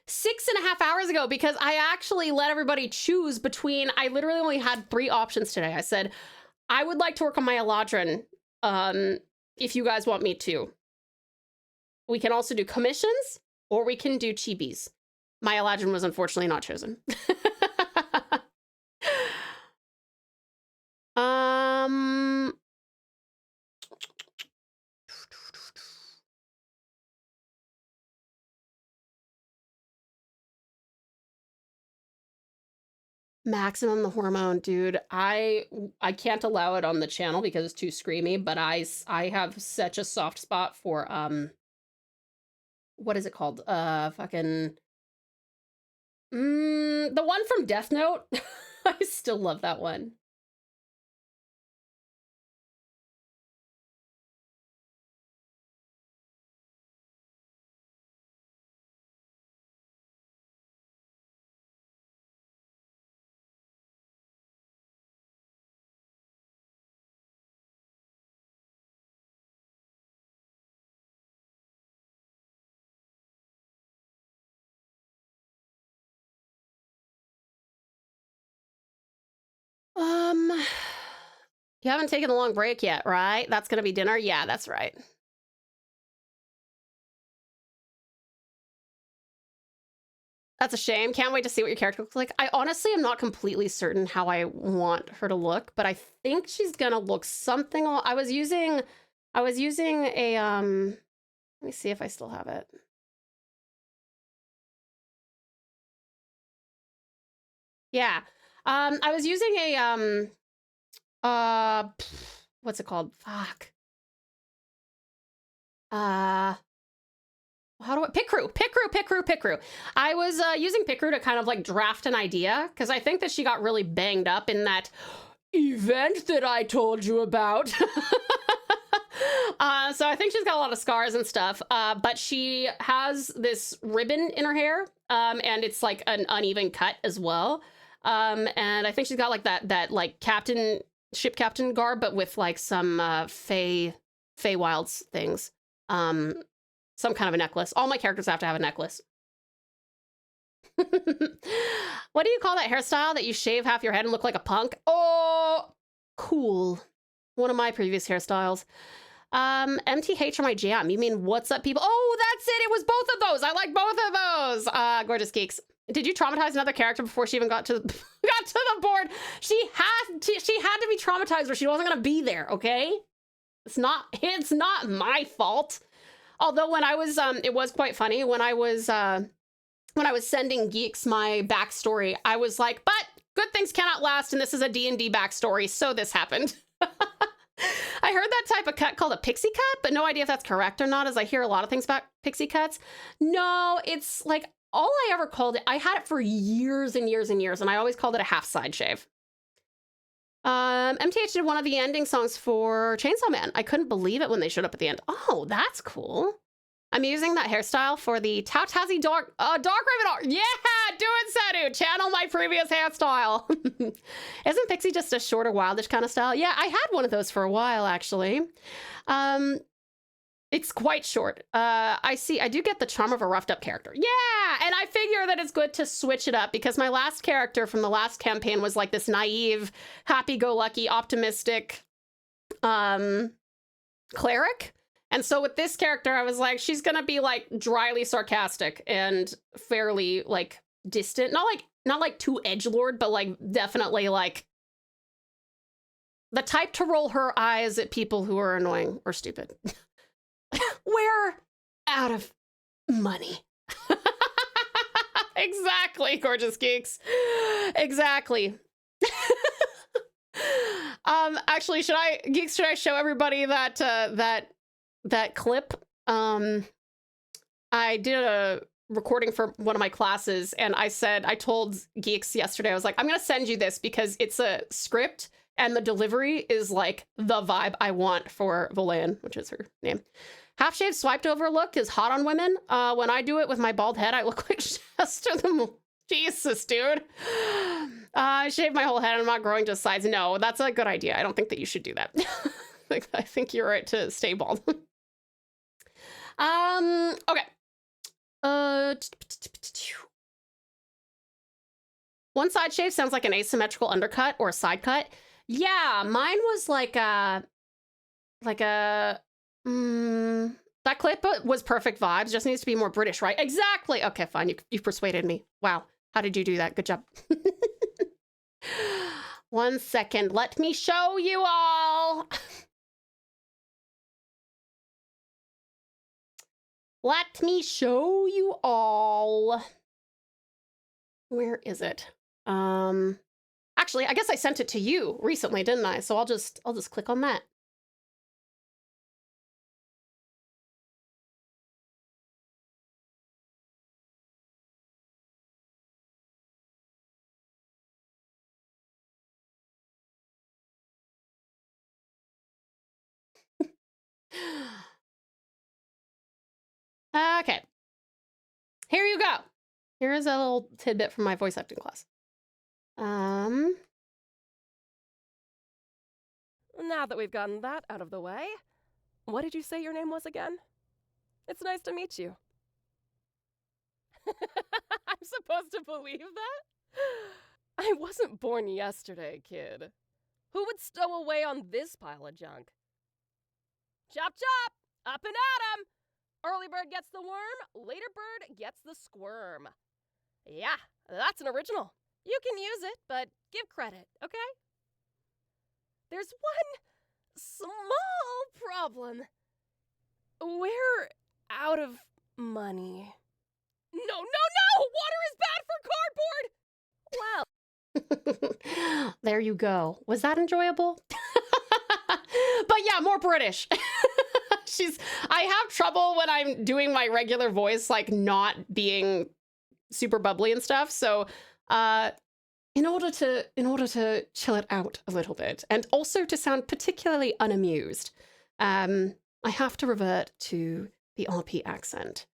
6.5 hours ago, because I actually let everybody choose between, I literally only had 3 options today. I said, I would like to work on my Eladrin, if you guys want me to. We can also do commissions, or we can do chibis. My Eladrin was unfortunately not chosen. Maximum the hormone, dude. I can't allow it on the channel because it's too screamy, but I have such a soft spot for what is it called? Fucking the one from Death Note. I still love that one. You haven't taken a long break yet, right? That's gonna be dinner? Yeah, that's right. That's a shame. Can't wait to see what your character looks like. I honestly am not completely certain how I want her to look, but I think she's gonna look something. I was using a, let me see if I still have it. Yeah. I was using a, what's it called? Fuck. How do I, Pit Crew. I was using Pit Crew to kind of like draft an idea, because I think that she got really banged up in that event that I told you about. So I think she's got a lot of scars and stuff, but she has this ribbon in her hair, and it's like an uneven cut as well. And I think she's got like that like ship captain garb, but with like some Feywilds things. Some kind of a necklace. All my characters have to have a necklace. What do you call that hairstyle that you shave half your head and look like a punk? Oh, cool. One of my previous hairstyles. MTH are my jam. You mean what's up, people? Oh, that's it. It was both of those. I like both of those. Gorgeous Geeks. Did you traumatize another character before she even got to got to the board? She had to be traumatized or she wasn't gonna be there, okay? It's not my fault. Although when I was it was quite funny when I was sending Geeks my backstory, I was like, but good things cannot last, and this is a D&D backstory, so this happened. I heard that type of cut called a pixie cut, but no idea if that's correct or not, as I hear a lot of things about pixie cuts. No, it's like all I ever called it, I had it for years and years and years, and I always called it a half side shave. MTH did one of the ending songs for Chainsaw Man. I couldn't believe it when they showed up at the end. Oh, that's cool. I'm using that hairstyle for the TauTassie Dark Raven art. Yeah, do it, Sadu. Channel my previous hairstyle. Isn't Pixie just a shorter, wildish kind of style? Yeah, I had one of those for a while, actually. It's quite short. I do get the charm of a roughed up character. Yeah, and I figure that it's good to switch it up because my last character from the last campaign was like this naive, happy-go-lucky, optimistic cleric. And so with this character, I was like, she's gonna be like dryly sarcastic and fairly like distant. Not like too edgelord, but like definitely like the type to roll her eyes at people who are annoying or stupid. We're out of money. Exactly, Gorgeous Geeks. Exactly. Actually, should I show everybody that clip? I did a recording for one of my classes, and I told Geeks yesterday, I was like, I'm gonna send you this because it's a script and the delivery is like the vibe I want for Volayan, which is her name. Half shaved swiped over look is hot on women. When I do it with my bald head, I look like Chester the Jesus, dude. I shaved my whole head. I'm not growing just sides. No, that's a good idea. I don't think that you should do that. I think you're right to stay bald. Okay. One side shave sounds like an asymmetrical undercut or a side cut. Yeah, mine was like a that clip was perfect vibes. Just needs to be more British, right? Exactly. Okay, fine. You persuaded me. Wow. How did you do that? Good job. 1 second. Let me show you all. Let me show you all. Where is it? Actually, I guess I sent it to you recently, didn't I? So I'll just click on that. Okay. Here you go. Here's a little tidbit from my voice acting class. Now that we've gotten that out of the way, what did you say your name was again? It's nice to meet you. I'm supposed to believe that? I wasn't born yesterday, kid. Who would stow away on this pile of junk? Chop chop! Up and at 'em! Early bird gets the worm, later bird gets the squirm. Yeah, that's an original. You can use it, but give credit, okay? There's one small problem. We're out of money. No! Water is bad for cardboard! Well. There you go. Was that enjoyable? But yeah, more British. I have trouble when I'm doing my regular voice, like not being super bubbly and stuff. So, in order to chill it out a little bit, and also to sound particularly unamused, I have to revert to the RP accent,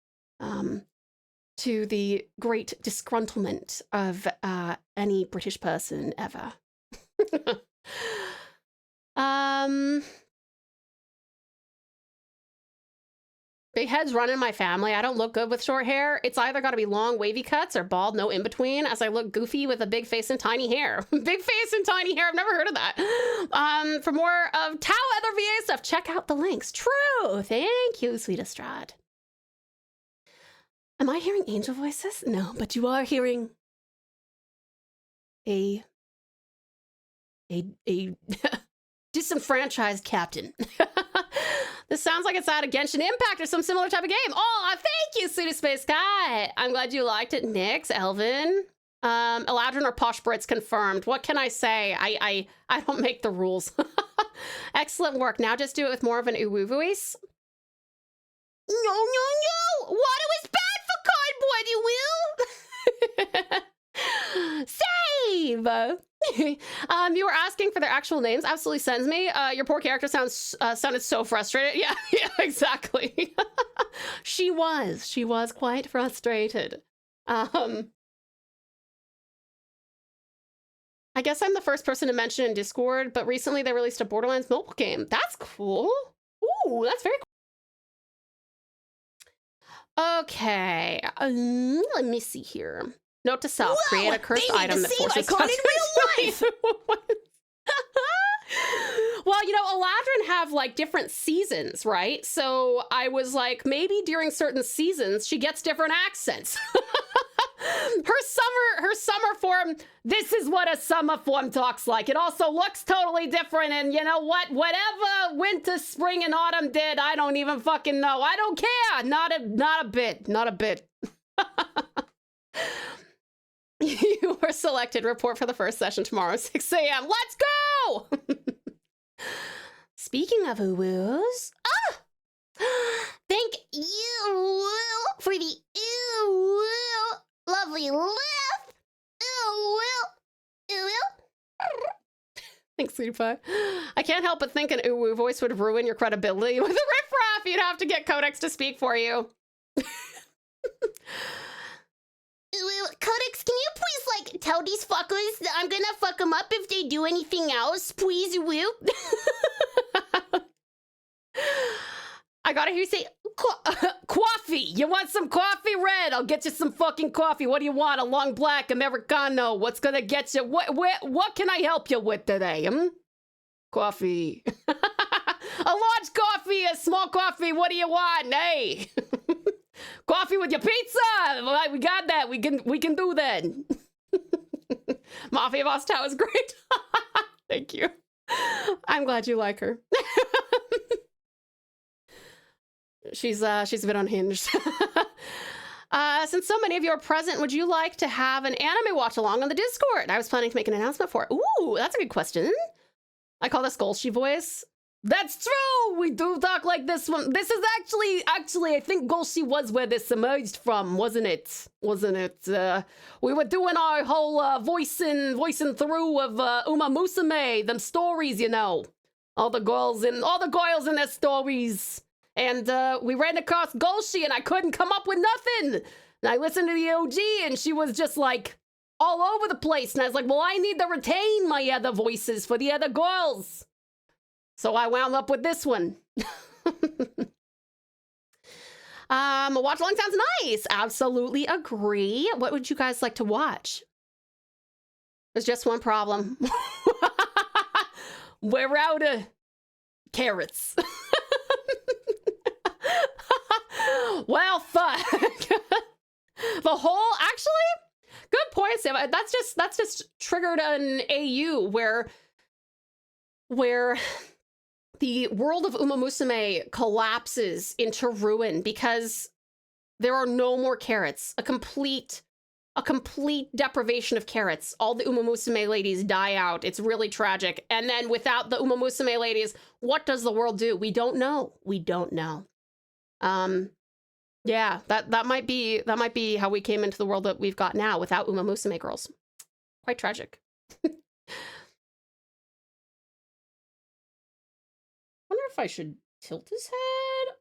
to the great disgruntlement of any British person ever. Big heads run in my family. I don't look good with short hair. It's either got to be long, wavy cuts or bald, no in between, as I look goofy with a big face and tiny hair. Big face and tiny hair. I've never heard of that. For more of Tau other VA stuff, check out the links. True. Thank you, sweet Estrad. Am I hearing angel voices? No, but you are hearing a disenfranchised captain. This sounds like it's out of Genshin Impact or some similar type of game. Oh, thank you, Sweetie Space Guy. I'm glad you liked it, Nix, Elvin. Eladrin or Posh Brits confirmed. What can I say? I don't make the rules. Excellent work. Now just do it with more of an uwu voice. No, no, no! Water was bad for cardboard, you will! Save! You were asking for their actual names. Absolutely sends me. Your poor character sounded so frustrated. Yeah, yeah, exactly. She was quite frustrated. I guess I'm the first person to mention in Discord, but recently they released a Borderlands mobile game. That's cool. Ooh, that's very cool. Okay, let me see here. Note to self, create a cursed item that forces icon in real life. Well, you know, Eladrin have like different seasons, right? So I was like, maybe during certain seasons she gets different accents. Her summer form, this is what a summer form talks like. It also looks totally different, and you know what? Whatever winter, spring, and autumn did, I don't even fucking know. I don't care. Not a bit. You were selected. Report for the first session tomorrow, 6 a.m. Let's go! Speaking of uwoos, Thank you for the lovely laugh. thanks, Sweetie Pie. I can't help but think an uwu voice would ruin your credibility with a riffraff. You'd have to get Codex to speak for you. Codex, can you please, like, tell these fuckers that I'm gonna fuck them up if they do anything else? Please, will? I gotta hear you say, coffee. You want some coffee? Red. I'll get you some fucking coffee. What do you want? A long black Americano. What's gonna get you? What can I help you with today? Coffee. A large coffee, a small coffee. What do you want? Hey. Coffee with your pizza. Right, we got that. We can do that. Mafia Boss Tao is great. Thank you. I'm glad you like her. She's a bit unhinged. Since so many of you are present, would you like to have an anime watch along on the Discord? I was planning to make an announcement for it. Ooh, that's a good question. I call this Golshi voice. That's true! We do talk like this one. This is actually, I think Golshi was where this emerged from, wasn't it? We were doing our whole voicing through of Uma Musume, them stories, you know. All the girls in their stories. And we ran across Golshi and I couldn't come up with nothing. And I listened to the OG and she was just like all over the place. And I was like, well, I need to retain my other voices for the other girls. So I wound up with this one. Watch along sounds nice. Absolutely agree. What would you guys like to watch? There's just one problem. We're out of carrots. Well, fuck. The whole, actually, good point, Sam. That's just triggered an AU where the world of Uma Musume collapses into ruin because there are no more carrots. A complete deprivation of carrots. All the Uma Musume ladies die out. It's really tragic. And then without the Uma Musume ladies, what does the world do? We don't know. Yeah, that might be how we came into the world that we've got now without Uma Musume girls. Quite tragic. Wonder if I should tilt his head.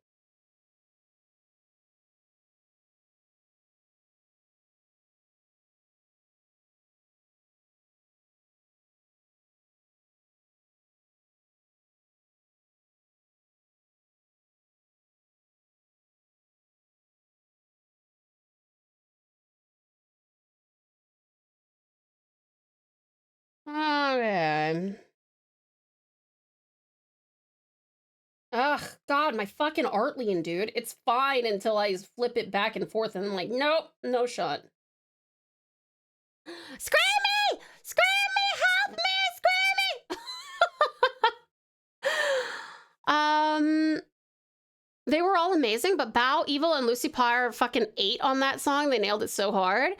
Okay. Ugh, God, my fucking art lean, dude. It's fine until I flip it back and forth and I'm like, nope, no shot. Screamy! Screamy! Help me! Screamy! They were all amazing, but Bao, Evil, and Lucy Pie are fucking 8 on that song. They nailed it so hard.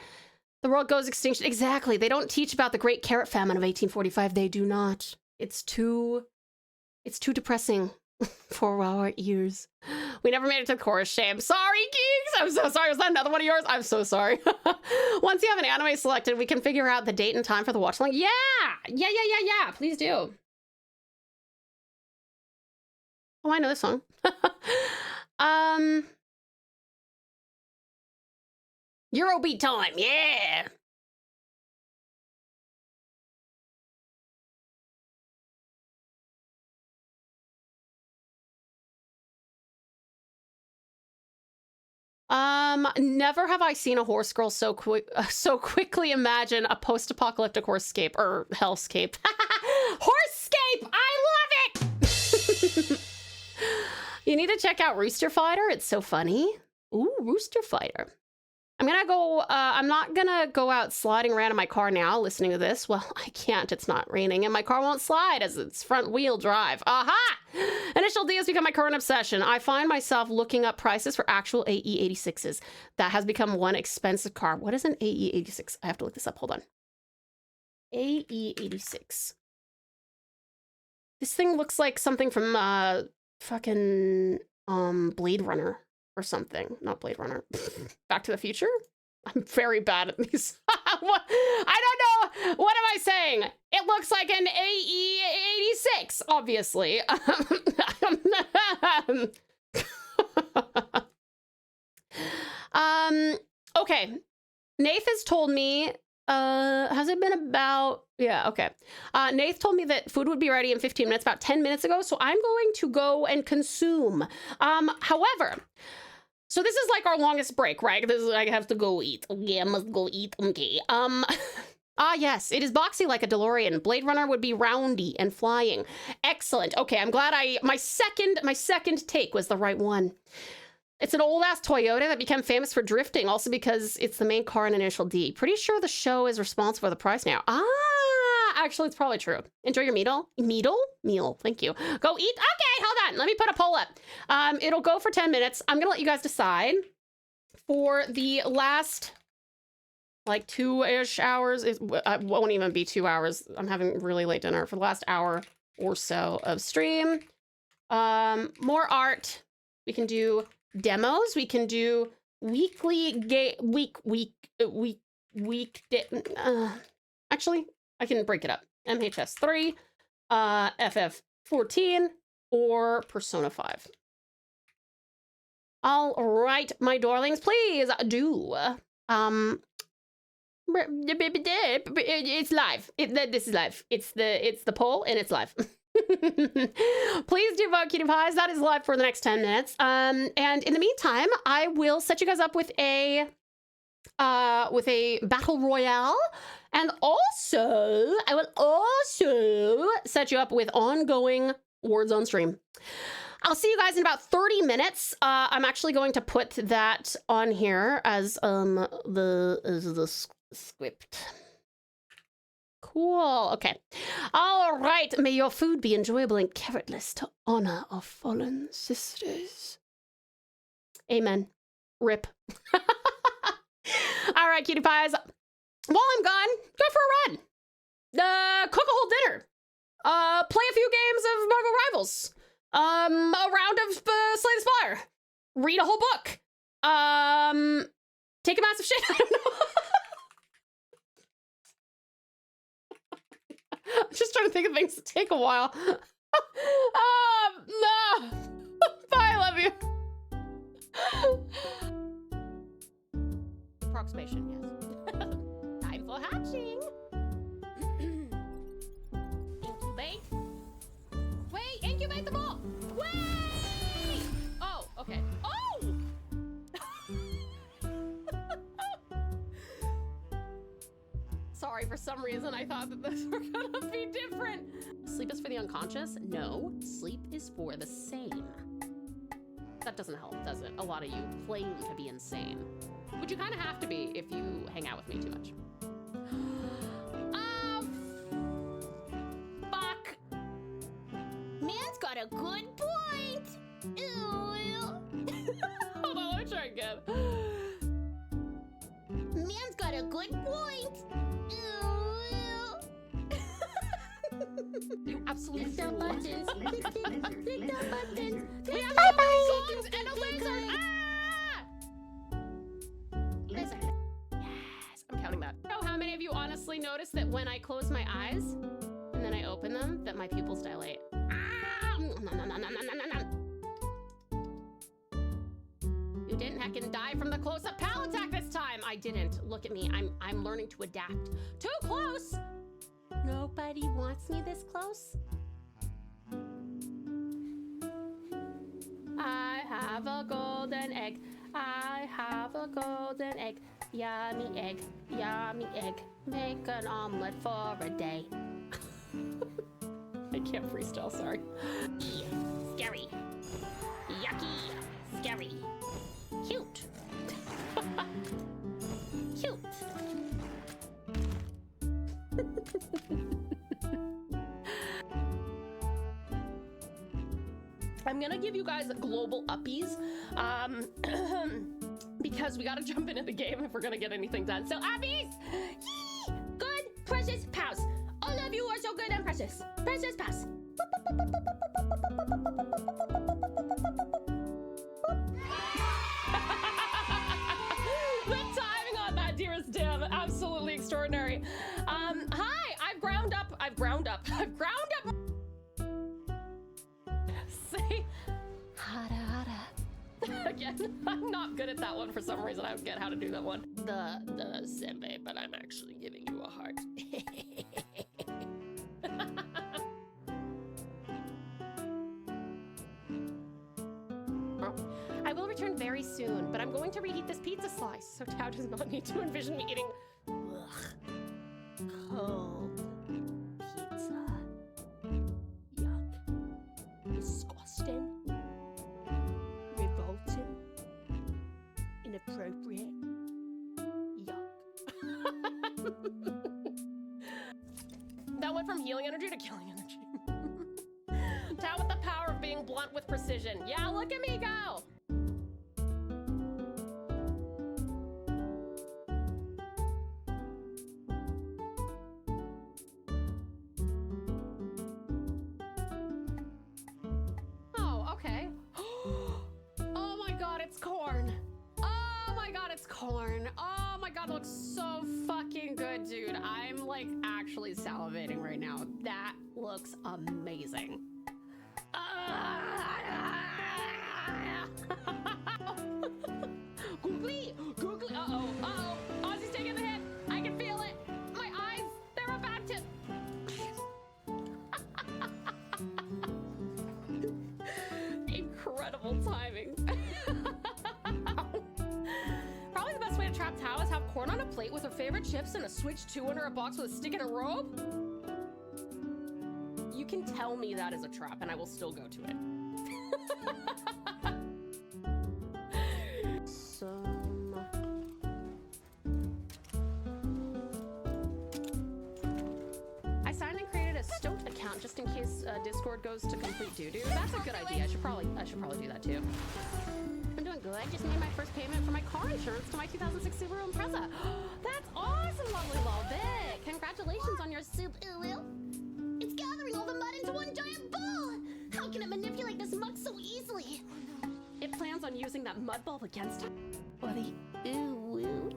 The world goes extinction. Exactly. They don't teach about the Great Carrot Famine of 1845. They do not. It's too depressing for our ears. We never made it to the chorus. Shame. Sorry, geeks. I'm so sorry. Was that another one of yours? I'm so sorry. Once you have an anime selected, we can figure out the date and time for the watch along. Yeah. Please do. Oh, I know this song. Eurobeat time. Yeah. Never have I seen a horse girl so quickly imagine a post-apocalyptic horsescape or hellscape. Horsescape! I love it! You need to check out Rooster Fighter. It's so funny. Ooh, Rooster Fighter. I'm not gonna go out sliding around in my car now listening to this. Well, I can't, it's not raining, and my car won't slide as it's front wheel drive. Aha! Initial D has become my current obsession. I find myself looking up prices for actual AE86s. That has become one expensive car. What is an AE86? I have to look this up, hold on. AE86. This thing looks like something from, fucking, Blade Runner. Or something. Not Blade Runner. Back to the Future? I'm very bad at these. I don't know. What am I saying? It looks like an AE86, obviously. Okay. Nath has told me, has it been about, yeah, okay. Nath told me that food would be ready in 15 minutes, about 10 minutes ago, so I'm going to go and consume. However, so this is like our longest break, right? This is, I have to go eat. Okay, I must go eat. Okay. Yes, it is boxy like a DeLorean. Blade Runner would be roundy and flying. Excellent. Okay, I'm glad my second take was the right one. It's an old-ass Toyota that became famous for drifting, also because it's the main car in Initial D. Pretty sure the show is responsible for the price now. Actually, it's probably true. Enjoy your meal. Meal, thank you. Go eat. Okay, hold on. Let me put a poll up. It'll go for 10 minutes. I'm gonna let you guys decide. For the last, like, 2-ish hours, it won't even be 2 hours. I'm having really late dinner. For the last hour or so of stream. More art. We can do demos. We can do actually, I can break it up. MHS 3, FF 14, or Persona 5. All right, my darlings, please do. It's live. This is live. It's the poll and it's live. Please do vote, cutie pies. That is live for the next 10 minutes. And in the meantime, I will set you guys up with a battle royale, and also I will also set you up with ongoing words on stream. I'll see you guys in about 30 minutes. I'm actually going to put that on here as the script. Cool. Okay. All right. May your food be enjoyable and carrotless to honor our fallen sisters. Amen. Rip. All right, cutie pies. While I'm gone, go for a run. Cook a whole dinner. Play a few games of Marvel Rivals. A round of Slay the Spire. Read a whole book. Take a massive shit. I don't know. I'm just trying to think of things that take a while. No. Bye, I love you. Approximation, yes. Time for hatching. Incubate. Wait, incubate the ball. Wait. Oh, okay. Oh. Sorry, for some reason I thought that those were gonna be different. sleep is for the unconscious? No, sleep is for the sane. That doesn't help, does it? A lot of you claim to be insane, which you kind of have to be if you hang out with me too much. Oh, fuck. Man's got a good point. Ew. Hold on, let me try again. Man's got a good point. You absolutely Click the fool. buttons. Click the buttons. We have songs and a lizard. Ah! Lizard. Yes, I'm counting that. So how many of you honestly notice that when I close my eyes and then I open them, that my pupils dilate? Ah! You didn't heckin' die from the close-up pal attack this time. I didn't. Look at me. I'm learning to adapt. Too close. Nobody wants me this close. I have a golden egg. I have a golden egg. Yummy egg. Yummy egg. Make an omelet for a day. I can't freestyle, sorry. Scary. Yucky. Scary. Cute. Cute. I'm gonna give you guys global uppies, because we gotta jump into the game if we're gonna get anything done. So uppies, yee! Good, precious pals. All of you are so good and precious. Precious pals. The timing on that, dearest Dim, absolutely extraordinary. Hi, I've ground up. Say, hada hada. Again, I'm not good at that one for some reason. I don't get how to do that one. The senpai, but I'm actually giving you a heart. I will return very soon, but I'm going to reheat this pizza slice, so Tao does not need to envision me eating cold pizza. Yuck. Disgusting. Revolting. Inappropriate. Yuck. That went from healing energy to killing energy. Tao with the power of being blunt with precision. Yeah, look at me go! Oh, okay. Oh my god, it's corn. Oh my god, it's corn. Oh my god, it looks so fucking good, dude. I'm like actually salivating right now. That looks amazing. Googly, uh-oh, Ozzy's taking the hit. I can feel it. My eyes, they're about to. Incredible timing. Probably the best way to trap Tao is have corn on a plate with her favorite chips and a Switch 2 under a box with a stick and a robe. You can tell me that is a trap and I will still go to it. I signed and created a Stoat account just in case Discord goes to complete doo-doo. That's a good idea. I should probably do that too. I'm doing good. I just made my first payment for my car insurance to my 2006 Subaru Impreza. That's awesome, lovely love it. Congratulations on your Subaru. It's gathering all the mud into one giant ball. How can it manipulate this mud so easily? It plans on using that mud ball against it. Or the ooh-woo.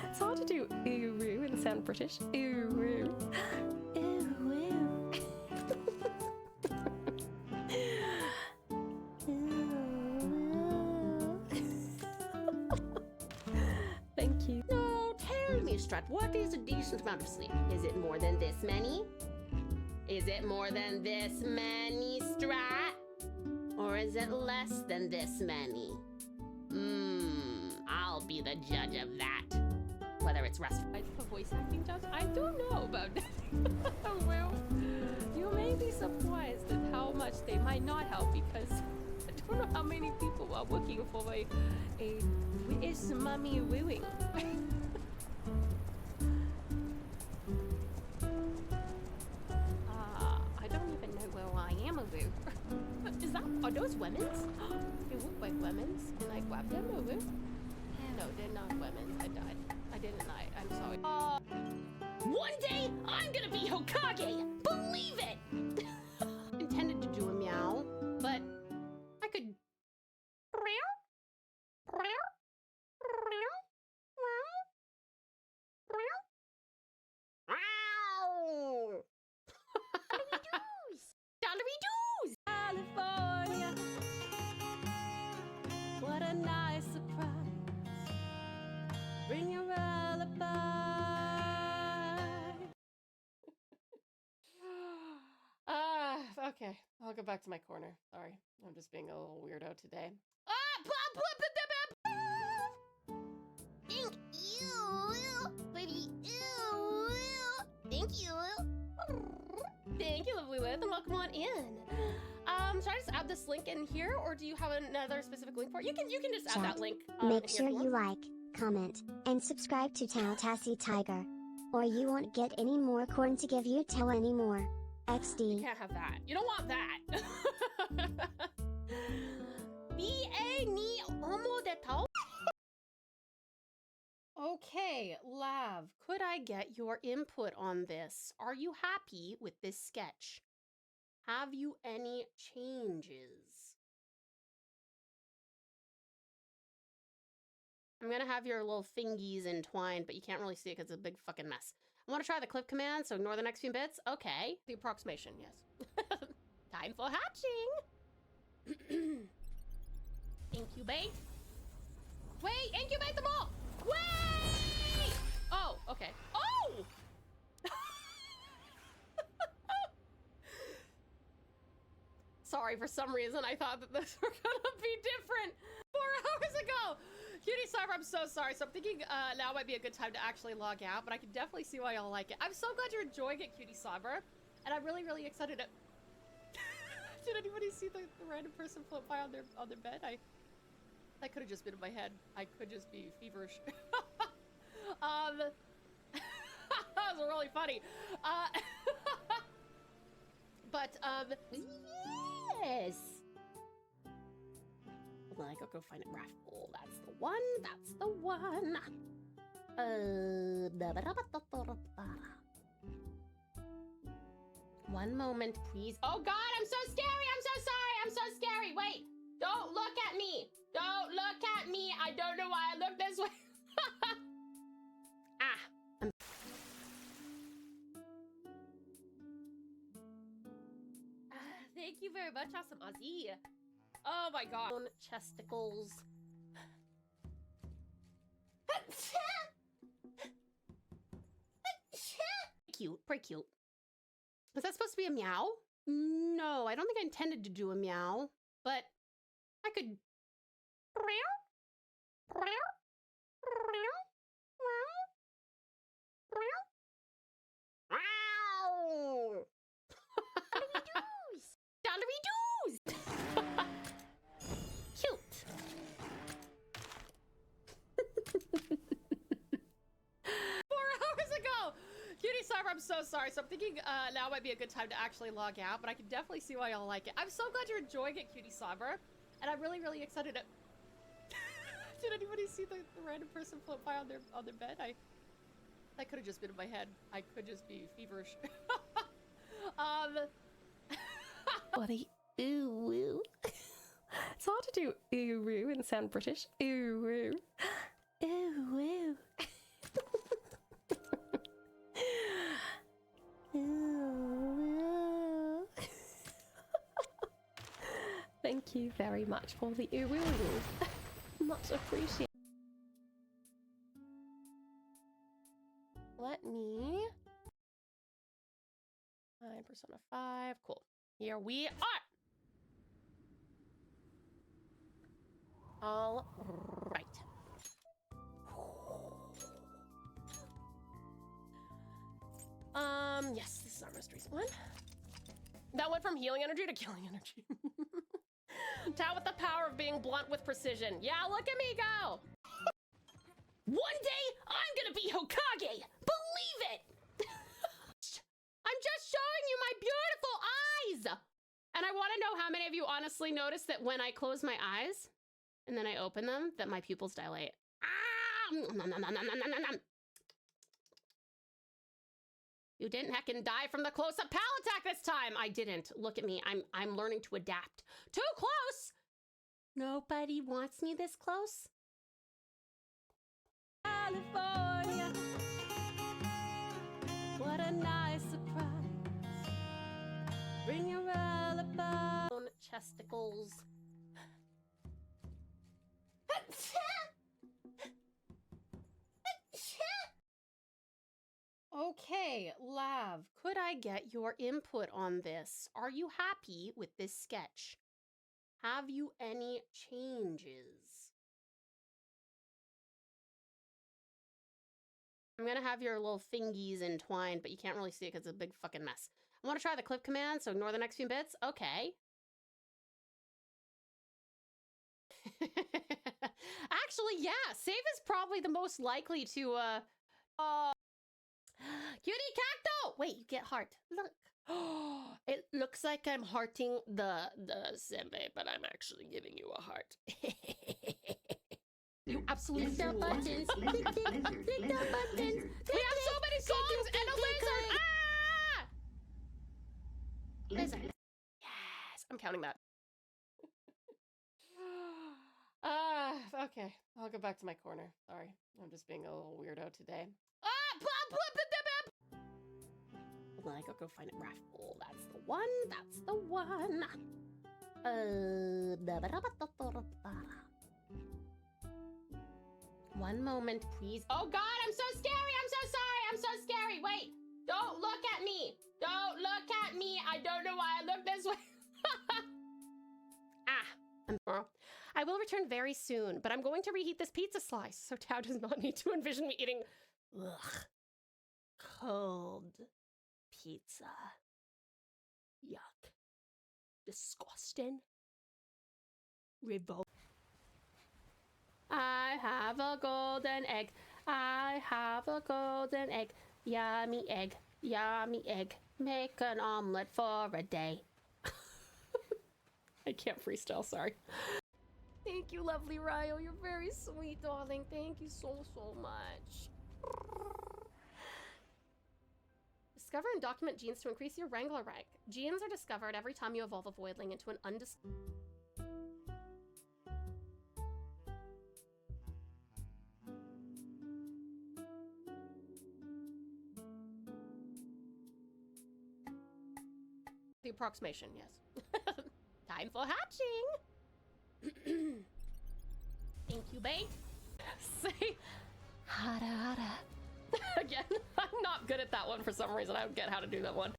It's hard to do ooh-woo and sound British. Ooh-woo. Ooh-woo. Thank you. No, tell me, Strat, what is a decent amount of sleep? Is it more than this many? Is it more than this many, Strat? Or is it less than this many? I'll be the judge of that. Whether whether it's restful. For voice acting jobs, I don't know about that. Well, you may be surprised at how much they might not help because I don't know how many people are looking for a British mummy wooing. I don't even know where I am a woo. Are those women's? They look like women's. Can I grab them a woo? No, they're not women's. I died. I didn't. I'm sorry. One day, I'm gonna be Hokage! Believe it! Intended to do a meow, but I could... Doodles! California. What a nice surprise. Bring your alibi. Okay. I'll go back to my corner. Sorry. I'm just being a little weirdo today. Thank you, baby. Thank you. Thank you, lovely Lith, and welcome on in. Should I just add this link in here, or do you have another specific link for it? You can just add that link. Make in sure here if you want. like, comment, and subscribe to TauTassieTiger. Or you won't get any more corn to give you tell anymore. You XD. can't have that. You don't want that. B.A. ni homo de tau. Okay, Lav, could I get your input on this? Are you happy with this sketch? Have you any changes? I'm gonna have your little fingies entwined, but you can't really see it because it's a big fucking mess. I want to try the clip command, so ignore the next few bits. Okay. The approximation, yes. Time for hatching. Incubate. Wait, incubate them all. Wait! Oh, okay. Oh! Sorry, for some reason I thought that this were gonna be different 4 hours ago. Cutie Cyber, I'm so sorry. So I'm thinking now might be a good time to actually log out, but I can definitely see why y'all like it. I'm so glad you're enjoying it, Cutie Cyber. And I'm really, really excited to... Did anybody see the random person float by on their bed? That could have just been in my head. I could just be feverish. That was really funny. But, yes. Hold on, I gotta go find it. Raffle. That's the one. That's the one. One moment, please. Oh God, I'm so scary. I'm so sorry. I'm so scary. Wait, don't look at me. Don't look at me. I don't know why I look this way. Thank you very much, Awesome Ozzy. Oh my God. Chesticles. Cute, pretty cute. Was that supposed to be a meow? No, I don't think I intended to do a meow, but I could. Cute. 4 hours ago. Cutie Cyber, I'm so sorry. So I'm thinking now might be a good time to actually log out, but I can definitely see why y'all like it. I'm so glad you're enjoying it, Cutie Cyber. And I'm really, really excited to... Did anybody see the random person float by on their bed? That could have just been in my head. I could just be feverish. Buddy, ooh woo. It's hard to do ooh woo and sound British. Ooh woo. Ooh woo. Ooh woo. Thank you very much for the ooh woo. Much appreciated. Let me... Persona 5. Cool. Here we are. All right. Yes, this is our most recent one. That went from healing energy to killing energy. Tao with the power of being blunt with precision. Yeah, look at me go! One day, I'm gonna be Hokage! Believe it! I'm just showing you my beautiful eyes! And I want to know how many of you honestly notice that when I close my eyes and then I open them, that my pupils dilate. Ah! Nom, nom, nom, nom, nom, nom, nom. You didn't heckin' die from the close-up pal attack this time. I didn't. Look at me. I'm learning to adapt. Too close. Nobody wants me this close. California. What a nice surprise. Bring your alibi. Chesticles. Okay, Lav, could I get your input on this? Are you happy with this sketch? Have you any changes? I'm gonna have your little fingies entwined, but you can't really see it because it's a big fucking mess. I want to try the clip command, so ignore the next few bits. Okay. Actually, yeah, save is probably the most likely to, Cutie cacto! Wait, you get heart. Look. It looks like I'm hearting the senbei, but I'm actually giving you a heart. You absolute fool. Buttons. Click the buttons. We have so many songs and a lizard! Ah! Lizard. Yes, I'm counting that. Okay. I'll go back to my corner. Sorry. I'm just being a little weirdo today. Hold on, I gotta go find it. Raffle. That's the one. That's the one. One moment, please. Oh God, I'm so scary. I'm so sorry. I'm so scary. Wait. Don't look at me. Don't look at me. I don't know why I look this way. I will return very soon, but I'm going to reheat this pizza slice, so Tao does not need to envision me eating cold pizza. Yuck. Disgusting. Revolt. I have a golden egg. I have a golden egg. Yummy egg. Yummy egg. Make an omelet for a day. I can't freestyle, sorry. Thank you, lovely Ryo. You're very sweet, darling. Thank you so much. Discover and document genes to increase your Wrangler rank. Genes are discovered every time you evolve a voidling into an The approximation, yes. Time for hatching! Incubate. Say hada hada. Again, I'm not good at that one for some reason. I don't get how to do that one.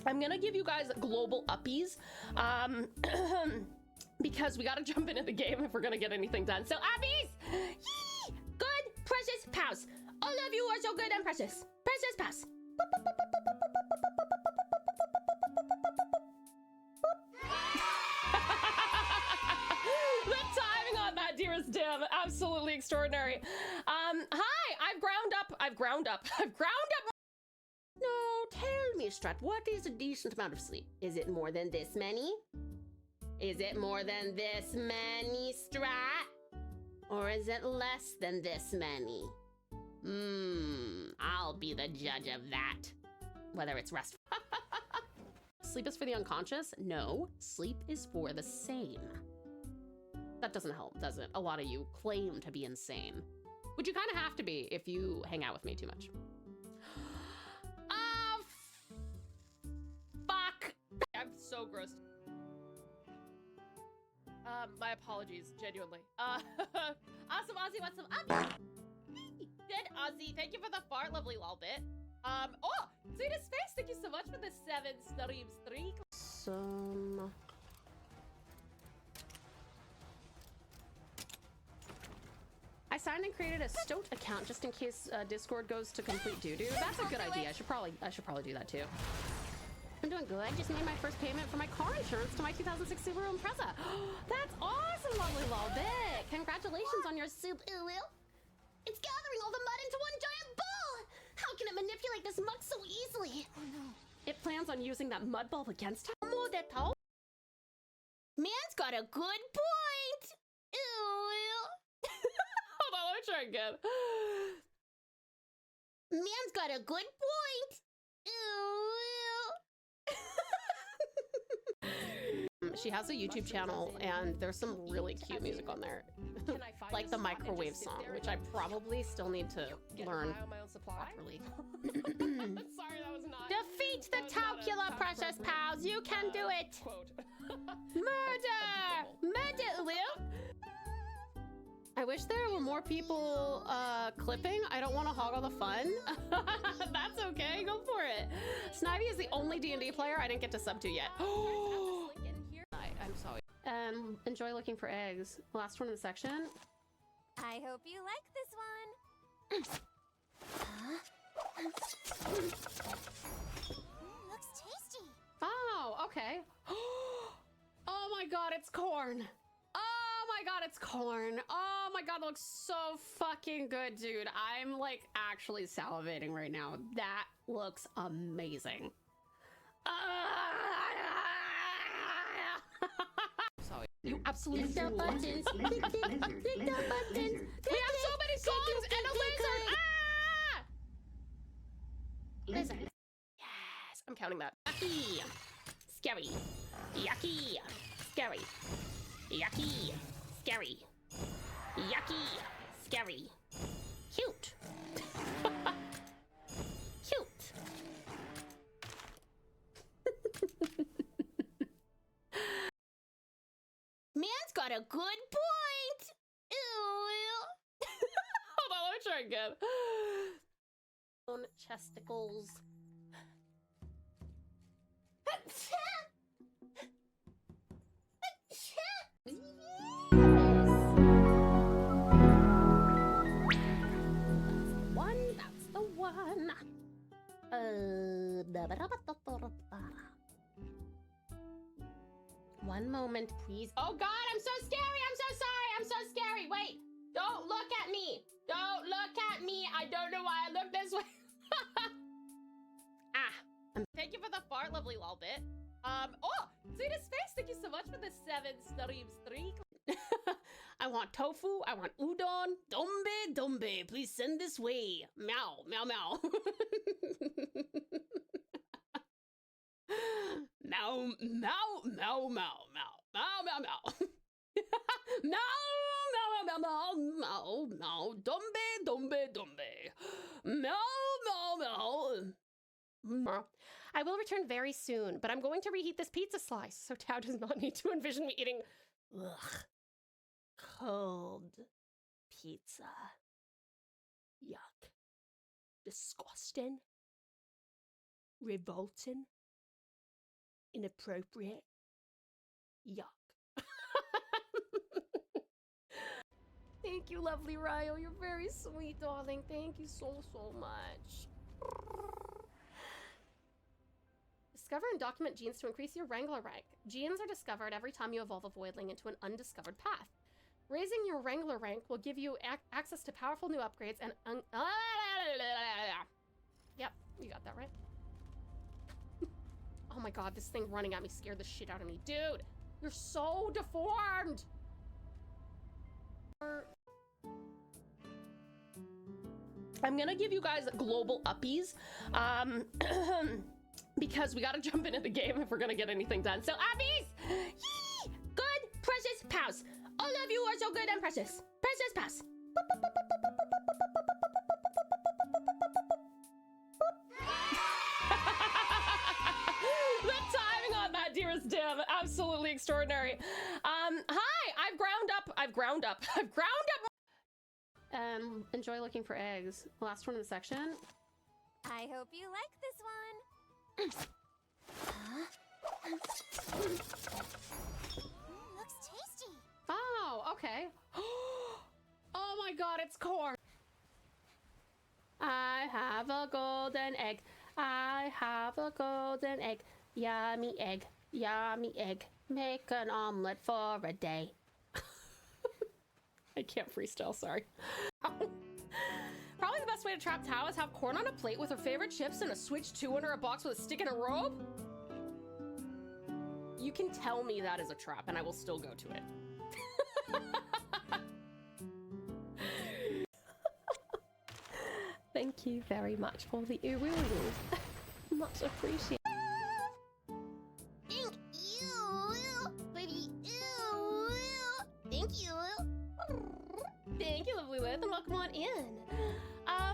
I'm gonna give you guys global uppies, because we gotta jump into the game if we're gonna get anything done. So uppies! Yee! Good, precious pals. All of you are so good and precious. Precious pals. The timing on that, dearest Dim, absolutely extraordinary. Hi, I've ground up. No, tell me, Strat, what is a decent amount of sleep? Is it more than this many? Is it more than this many, Strat? Or is it less than this many? I'll be the judge of that. Whether it's restful. Sleep is for the unconscious? No, sleep is for the sane. That doesn't help, does it? A lot of you claim to be insane. Which you kind of have to be if you hang out with me too much. Fuck! I'm so gross. My apologies, genuinely. Awesome, Ozzy, what's up? Good, Ozzy. Thank you for the fart, lovely lol bit. Oh, Zena's face, thank you so much for the 7 streams. 3. I signed signed and created a Stoat account just in case Discord goes to complete doo-doo. That's a good idea. I should probably do that too. I'm doing good. Just made my first payment for my car insurance to my 2006 Subaru Impreza. That's awesome, lovely Lolbit. Congratulations on your soup. It's gathering all the mud into one giant ball! How can it manipulate this muck so easily? Oh no. It plans on using that mud bulb against him. Man's got a good point! Hold on, let me try again. Man's got a good point! She has a YouTube channel and there's some really cute music on there. Like the microwave song, which I probably still need to learn properly. Sorry, that was not. Defeat the Taukula, precious pals! You can do it! Murder! Murder, Lil! I wish there were more people clipping. I don't want to hog all the fun. That's okay, go for it. Snivy is the only D&D player I didn't get to sub to yet. I'm sorry. Enjoy looking for eggs. Last one in the section. I hope you like this one. Looks tasty. Oh, okay. Oh my god, it's corn. Oh my god, it's corn. Oh my god, that looks so fucking good, dude. I'm like actually salivating right now. That looks amazing. Sorry. You absolutely Click the buttons. Click the buttons. We have so many songs and a lizard. Ah! Lizard. Yes, I'm counting that. Yucky. Scary. Yucky. Scary. Yucky. Scary. Yucky. Scary. Cute. Cute. Man's got a good point! Hold on, let me try again. Chesticles. That's the one. One moment, please. Oh God, I'm so scary. I'm so sorry. I'm so scary. Wait, don't look at me. Don't look at me. I don't know why I look this way. Thank you for the fart, lovely Lolbit. Oh, Sweetest Face, thank you so much for the 7 streams. 3. I want tofu. I want udon. Dombe, dombe. Please send this way. Meow, meow, meow. Meow, meow, meow, meow, meow, meow, meow, meow. Meow, meow, meow, meow, meow, meow. Dombe, dombe, dombe. Meow, meow, meow. I will return very soon, but I'm going to reheat this pizza slice, so Tao does not need to envision me eating cold pizza. Yuck. Disgusting. Revolting. Inappropriate. Yuck. Thank you, lovely Ryo. You're very sweet, darling. Thank you so, so much. Discover and document genes to increase your Wrangler rank. Genes are discovered every time you evolve a voidling into an undiscovered path. Raising your Wrangler rank will give you access to powerful new upgrades and Yep, you got that right. Oh my god, this thing running at me scared the shit out of me. Dude, you're so deformed! I'm gonna give you guys global uppies. Because we gotta jump into the game if we're gonna get anything done. So uppies! Yee! Good, precious pals. All of you are so good and precious. Precious pals. The timing on that, dearest Dim, absolutely extraordinary. Hi, I've ground up. Enjoy looking for eggs. Last one in the section. I hope you like this one. Looks tasty. Oh, okay. Oh my god, it's corn. I have a golden egg. I have a golden egg. Yummy egg. Yummy egg. Make an omelet for a day. I can't freestyle, sorry. Probably the best way to trap Tao is have corn on a plate with her favorite chips and a Switch 2 under a box with a stick and a robe. You can tell me that is a trap and I will still go to it. Thank you very much for the ooh-woo. Much appreciated. Thank you, baby. Thank you. Thank you, lovely Lith, and welcome on in.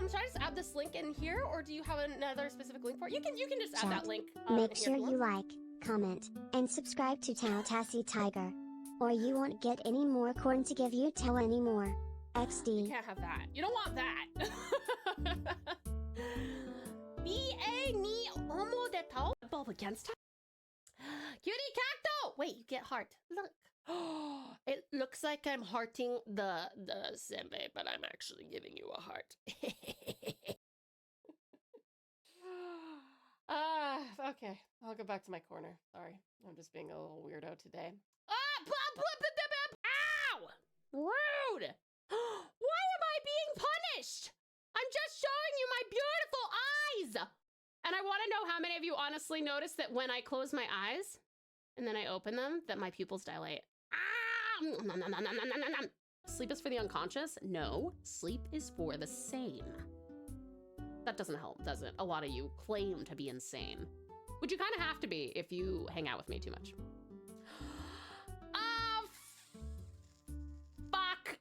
Should I just add this link in here, or do you have another specific link for it? You can just add that link. Make here sure if you want. like, comment, and subscribe to TauTassieTiger. Or you won't get any more corn to give you Tao anymore. You XD. can't have that. You don't want that. B.A. ni omo de tao. Bob against Tao. Cutie cacto! Wait, you get heart. Look. It looks like I'm hearting the senbei, but I'm actually giving you a heart. Okay. I'll go back to my corner. Sorry. I'm just being a little weirdo today. Ow! Rude! Why am I being punished? I'm just showing you my beautiful eyes! And I want to know how many of you honestly notice that when I close my eyes and then I open them, that my pupils dilate. Sleep is for the unconscious? No, sleep is for the sane. That doesn't help, does it? A lot of you claim to be insane, which you kind of have to be if you hang out with me too much. Fuck.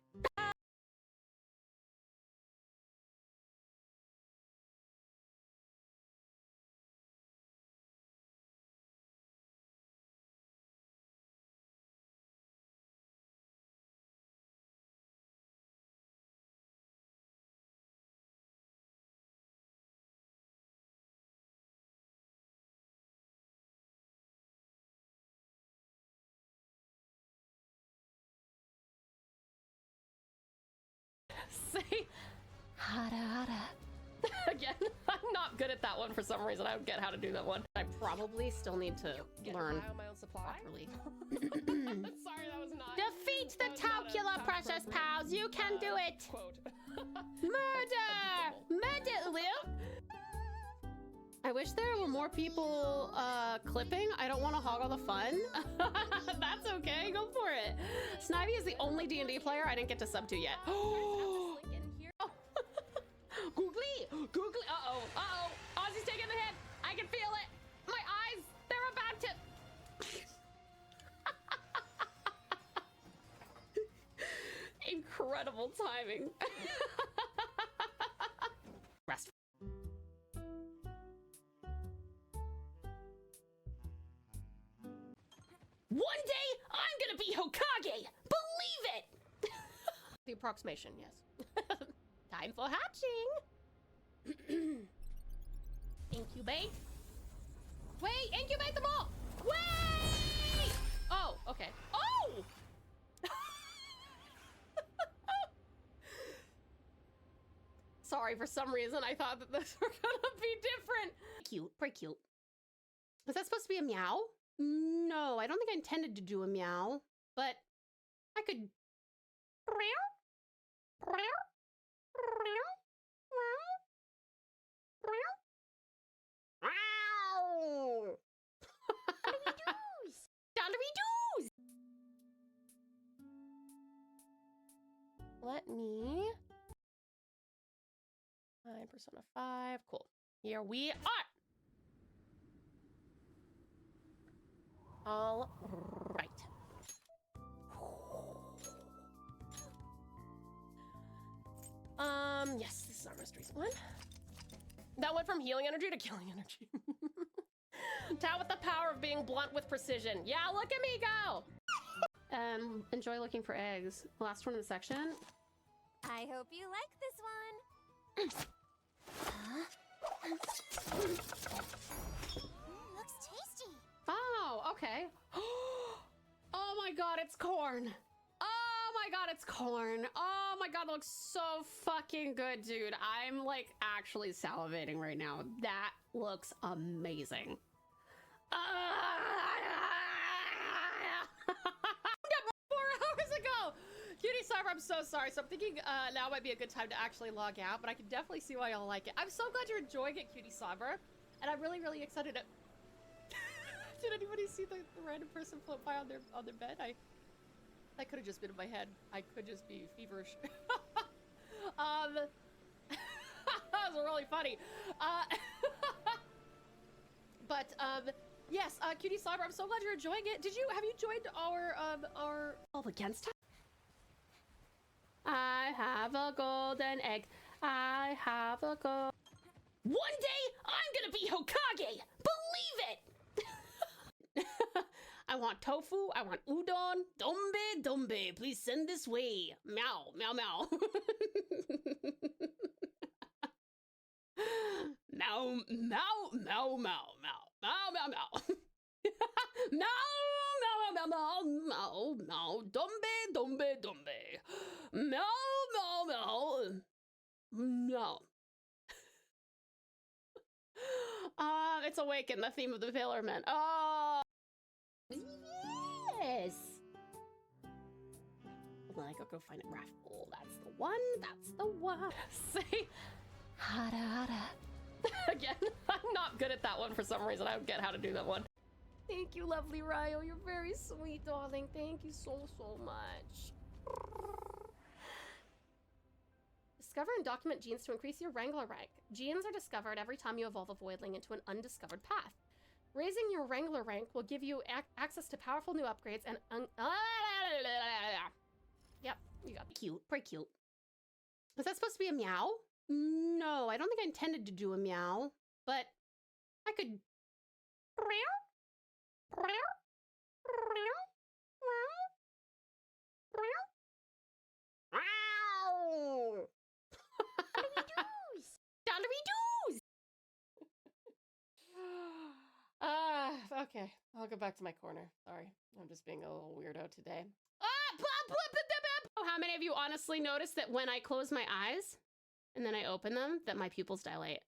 Say hada hada. Again, I'm not good at that one for some reason. I don't get how to do that one. I probably still need to learn my own supply. properly. Sorry, that was not. Defeat the that was not a Taukula, top precious appropriate, pals. You can do it. Quote. Murder! Murder, Lil! I wish there were more people clipping. I don't want to hog all the fun. That's okay. Go for it. Snivy is the only D&D player I didn't get to sub to yet. Googly! Googly! Uh-oh. Uh-oh. Ozzy's taking the hit. I can feel it. My eyes, they're about to... Incredible timing. Rest. One day, I'm gonna be Hokage! Believe it! The approximation, yes. Time for hatching! Incubate. Wait, incubate them all! Wait! Oh, okay. Oh! Sorry, for some reason I thought that those were gonna be different. Cute, pretty cute. Was that supposed to be a meow? No, I don't think I intended to do a meow, but I could. Let me. Persona 5. Cool. Here we are. All right. Yes, this is our most recent one. That went from healing energy to killing energy. Tao with the power of being blunt with precision. Yeah, look at me go! Enjoy looking for eggs. Last one in the section. I hope you like this one. Looks tasty. Oh, okay. Oh my god, it's corn. Oh my god, it's corn. Oh my god, that looks so fucking good, dude. I'm like actually salivating right now. That looks amazing. 4 hours ago. Cutie Cyber, I'm so sorry. So I'm thinking now might be a good time to actually log out, but I can definitely see why y'all like it. I'm so glad you're enjoying it, Cutie Cyber. And I'm really, really excited to... Did anybody see the random person float by on their bed? That could have just been in my head. I could just be feverish. That was really funny. Yes, Cutie Cyber, I'm so glad you're enjoying it. Have you joined our against time? I have a golden egg. I have a gold. One day I'm gonna be Hokage. Believe it. I want tofu. I want udon. Dombe, dombe. Please send this way. Meow, meow, meow. Meow, meow, meow, meow, meow, meow, meow, meow. Meow, meow, meow, meow, meow, meow. Dombe, dombe, dombe. Meow, meow, meow. Meow. It's Awaken, the theme of the Pillarman. Oh, yes. Hold on, I go find it. Raffle. That's the one. That's the one. Say, hada hada. Again, I'm not good at that one for some reason. I don't get how to do that one. Thank you, lovely Ryo. You're very sweet, darling. Thank you so, so much. Discover and document genes to increase your Wrangler rank. Genes are discovered every time you evolve a voidling into an undiscovered path. Raising your Wrangler rank will give you access to powerful new upgrades and Yep, you got cute, pretty cute. Was that supposed to be a meow? No, I don't think I intended to do a meow, but I could. Okay, I'll go back to my corner. Sorry, I'm just being a little weirdo today. How many of you honestly noticed that when I close my eyes and then I open them, that my pupils dilate?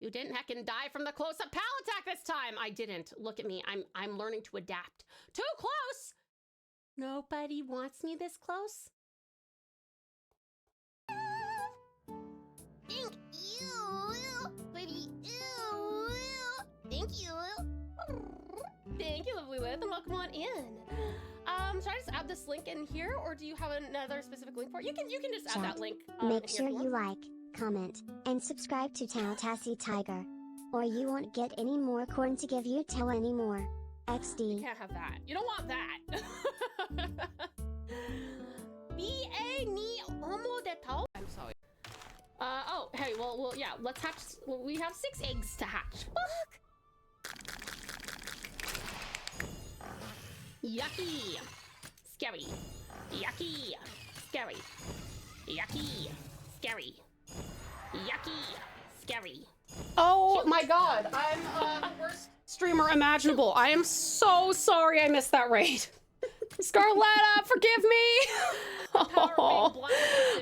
You didn't heckin' die from the close-up pal attack this time. I didn't. Look at me. I'm learning to adapt. Too close. Nobody wants me this close. Thank you, baby. Thank you. Thank you, lovely Lith, and welcome on in. Should I just add this link in here, or do you have another specific link for it? You can just add that link. Make sure you like, comment, and subscribe to TauTassieTiger, or you won't get any more corn to give you tell anymore. XD. You can't have that. You don't want that. I'm sorry. Oh, hey, well, yeah, let's hatch. Well, we have 6 eggs to hatch. Fuck. Yucky. Scary. Yucky. Scary. Yucky. Scary. Yucky. Scary. Oh my god, I'm the worst streamer imaginable. I am so sorry I missed that raid. Scarletta, forgive me. Oh,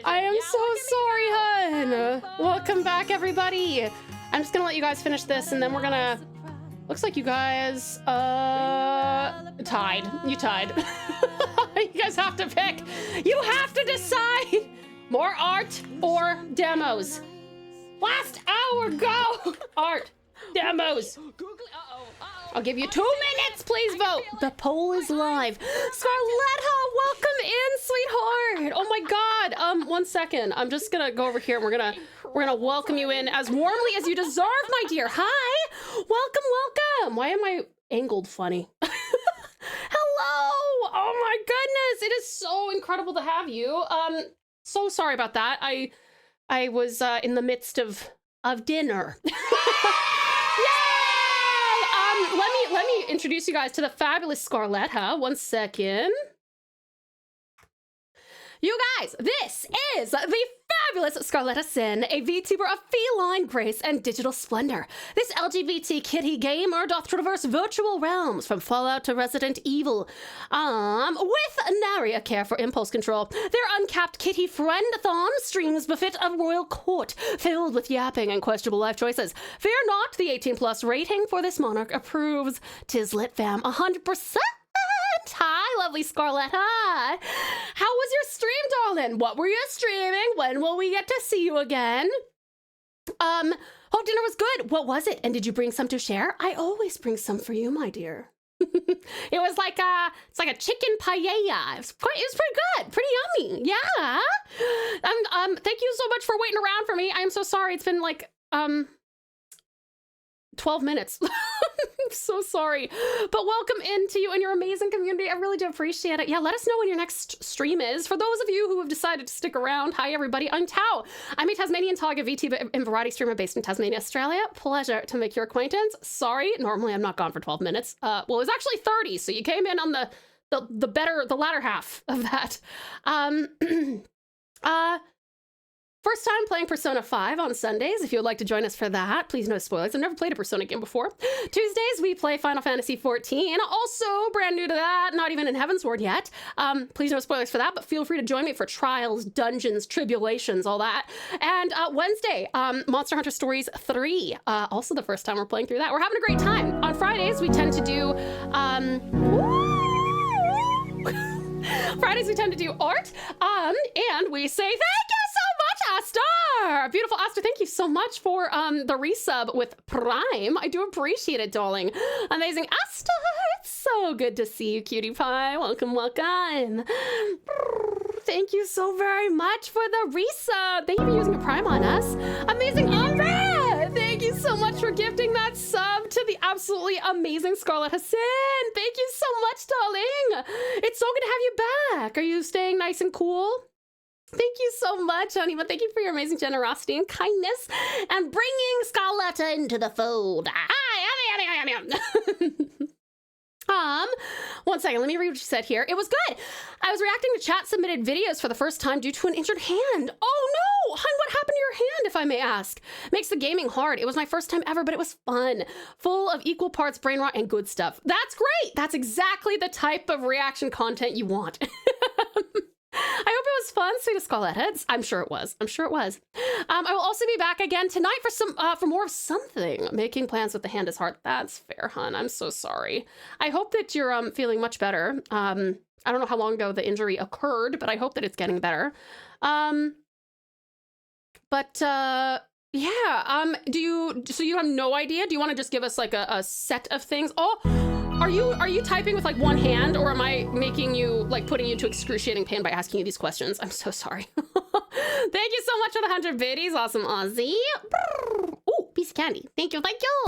I am so sorry, hun. Welcome back, everybody. I'm just gonna let you guys finish this, and then we're gonna... Looks like you guys, tied. You tied. You guys have to pick. You have to decide. More art or demos. Last hour, go. Art, demos. I'll give you 2 minutes, please vote. The poll is live. Scarletta, welcome in, sweetheart. Oh my god. 1 second. I'm just gonna go over here and we're gonna welcome you in as warmly as you deserve, my dear. Hi. Welcome, welcome. Why am I angled funny? Hello. Oh my goodness. It is so incredible to have you. So sorry about that. I was in the midst of dinner. Let me introduce you guys to the fabulous Scarletta. 1 second. You guys, this is the fabulous Scarletta Sin, a VTuber of feline grace and digital splendor. This LGBT kitty gamer doth traverse virtual realms from Fallout to Resident Evil, with nary a care for impulse control. Their uncapped kitty friend-a-thon streams befit a royal court, filled with yapping and questionable life choices. Fear not, the 18+ rating for this monarch approves. 'Tis lit fam, 100%. Hi, lovely Scarletta. How was your stream, darling? What were you streaming? When will we get to see you again? Hope dinner was good. What was it? And did you bring some to share? I always bring some for you, my dear. It was like it's like a chicken paella. It was pretty good, pretty yummy. Yeah. Thank you so much for waiting around for me. I'm so sorry. It's been like 12 minutes. I'm so sorry. But welcome into you and your amazing community. I really do appreciate it. Yeah, let us know when your next stream is. For those of you who have decided to stick around, hi everybody, I'm Tau. I'm a Tasmanian Tiger VTuber and variety streamer based in Tasmania, Australia. Pleasure to make your acquaintance. Sorry, normally I'm not gone for 12 minutes. Well, it was actually 30, so you came in on the latter half of that. First time playing Persona 5 on Sundays. If you would like to join us for that, please no spoilers. I've never played a Persona game before. Tuesdays, we play Final Fantasy 14. Also brand new to that, not even in Heavensward yet. Please no spoilers for that, but feel free to join me for Trials, Dungeons, Tribulations, all that. And Wednesday, Monster Hunter Stories 3. Also the first time we're playing through that. We're having a great time. On Fridays, we tend to do... Fridays, we tend to do art. And we say thank you so much, Aster! Beautiful Aster, thank you so much for the resub with Prime. I do appreciate it, darling. Amazing Aster! It's so good to see you, cutie pie. Welcome, welcome. Thank you so very much for the resub. Thank you for using a Prime on us. Amazing Umbra! Thank you so much for gifting that sub to the absolutely amazing Scarlett Hassan. Thank you so much, darling. It's so good to have you back. Are you staying nice and cool? Thank you so much, honey, but thank you for your amazing generosity and kindness and bringing Scarletta into the fold. One second, let me read what you said here. It was good. I was reacting to chat submitted videos for the first time due to an injured hand. Oh no, hun, what happened to your hand, if I may ask? Makes the gaming hard. It was my first time ever, but it was fun. Full of equal parts brain rot and good stuff. That's great. That's exactly the type of reaction content you want. I hope it was fun, sweetest Scarletta. I'm sure it was. I'm sure it was. I will also be back again tonight for more of something. Making plans with the hand is hard. That's fair, hun. I'm so sorry. I hope that you're feeling much better. I don't know how long ago the injury occurred, but I hope that it's getting better. Yeah. So you have no idea? Do you want to just give us like a set of things? Oh. Are you typing with like one hand, or am I making you, like, putting you to excruciating pain by asking you these questions? I'm so sorry. Thank you so much for the 100 biddies. Awesome, Aussie. Ooh, piece of candy. Thank you, thank you.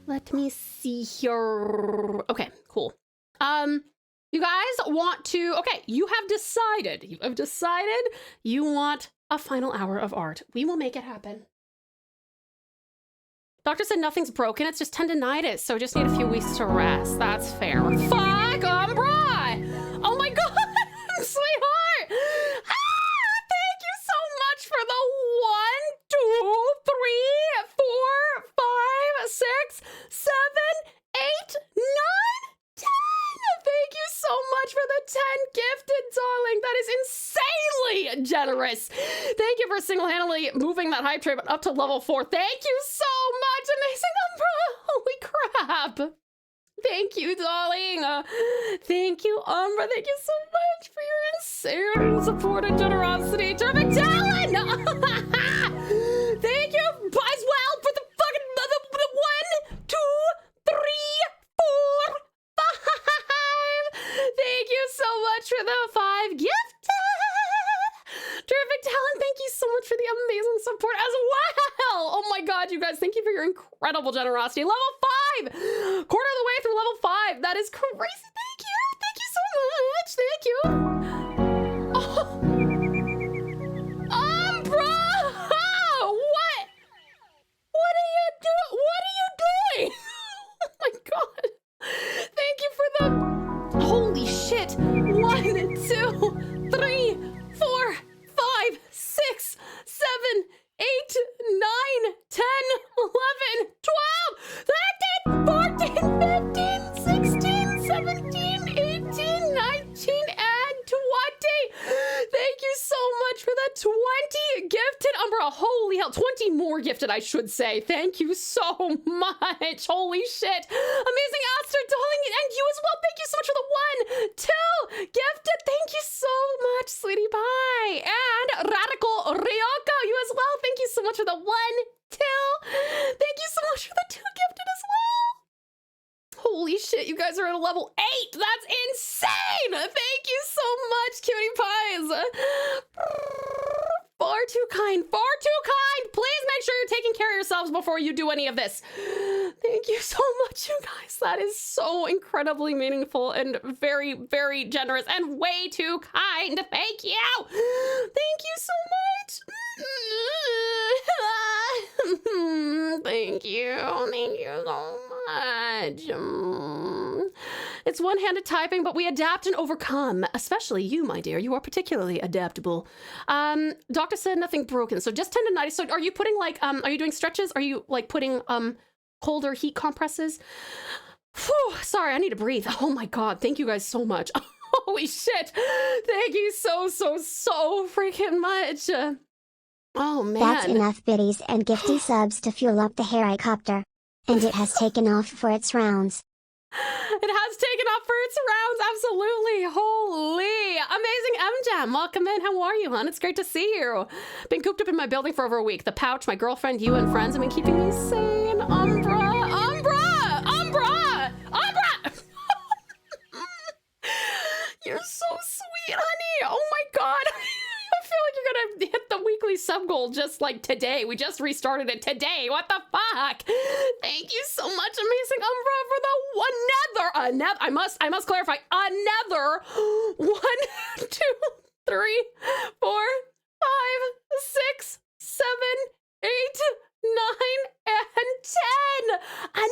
Let me see here. Okay, cool. You guys want to, okay, you have decided you want a final hour of art. We will make it happen. Doctor said nothing's broken, it's just tendonitis, so just need a few weeks to rest. That's fair. Fuck, Umbra! Oh my god, sweetheart! Thank you so much for the 1, 2, 3, 4, 5, 6, 7, 8, 9, 10! Thank you so much for the 10 gifted, darling. That is insanely generous. Thank you for single-handedly moving that hype train up to level 4. Thank you so much, amazing Umbra. Holy crap. Thank you, darling. Thank you, Umbra. Thank you so much for your insane support and generosity. Terrific talent. Thank you as well for the fucking 1, 2, 3, 4, 5. Thank you so much for the 5 gifted. Terrific talent. Thank you so much for the amazing support as well. Oh my god, you guys, thank you for your incredible generosity. Level 5. Quarter of the way through level 5. That is crazy. Thank you. Thank you so much. Thank you. Oh. Umbra! What? What are you doing? Oh my god. Thank you for the... Holy shit. were gifted, I should say. Thank you so much. Holy shit. Amazing Aster, darling, and you as well. Thank you so much for the 1, 2 gifted. Thank you so much, sweetie pie. And Radical Ryoko, you as well. Thank you so much for the 1, 2. Thank you so much for the 2 gifted as well. Holy shit, you guys are at a level 8. That's insane. Thank you so much, cutie pies. Far too kind. Far too kind. Please make sure you're taking care of yourselves before you do any of this. Thank you so much, you guys. That is so incredibly meaningful and very, very generous and way too kind. Thank you. Thank you so much. Thank you. Thank you so much. It's one-handed typing, but we adapt and overcome. Especially you, my dear. You are particularly adaptable. Doctor said nothing broken, so just tendonitis. So are you putting like, are you doing stretches? Are you like putting cold or heat compresses? Whew, sorry, I need to breathe. Oh my God, thank you guys so much. Holy shit. Thank you so freaking much. Oh man. That's enough biddies and gifty subs to fuel up the helicopter. And it has taken off for its rounds. It has taken off for its rounds, absolutely. Holy. Amazing M-Jam, welcome in. How are you, hon? It's great to see you. Been cooped up in my building for over a week. The pouch, my girlfriend, you, and friends have been keeping me sane. Umbra. You're so sweet, honey. Oh my God. I feel like you're gonna hit the weekly sub goal just like today. We just restarted it today. What the fuck? Thank you so much, amazing Umbra, for the another. I must clarify. Another 1, 2, 3, 4, 5, 6, 7, 8, 9, and 10.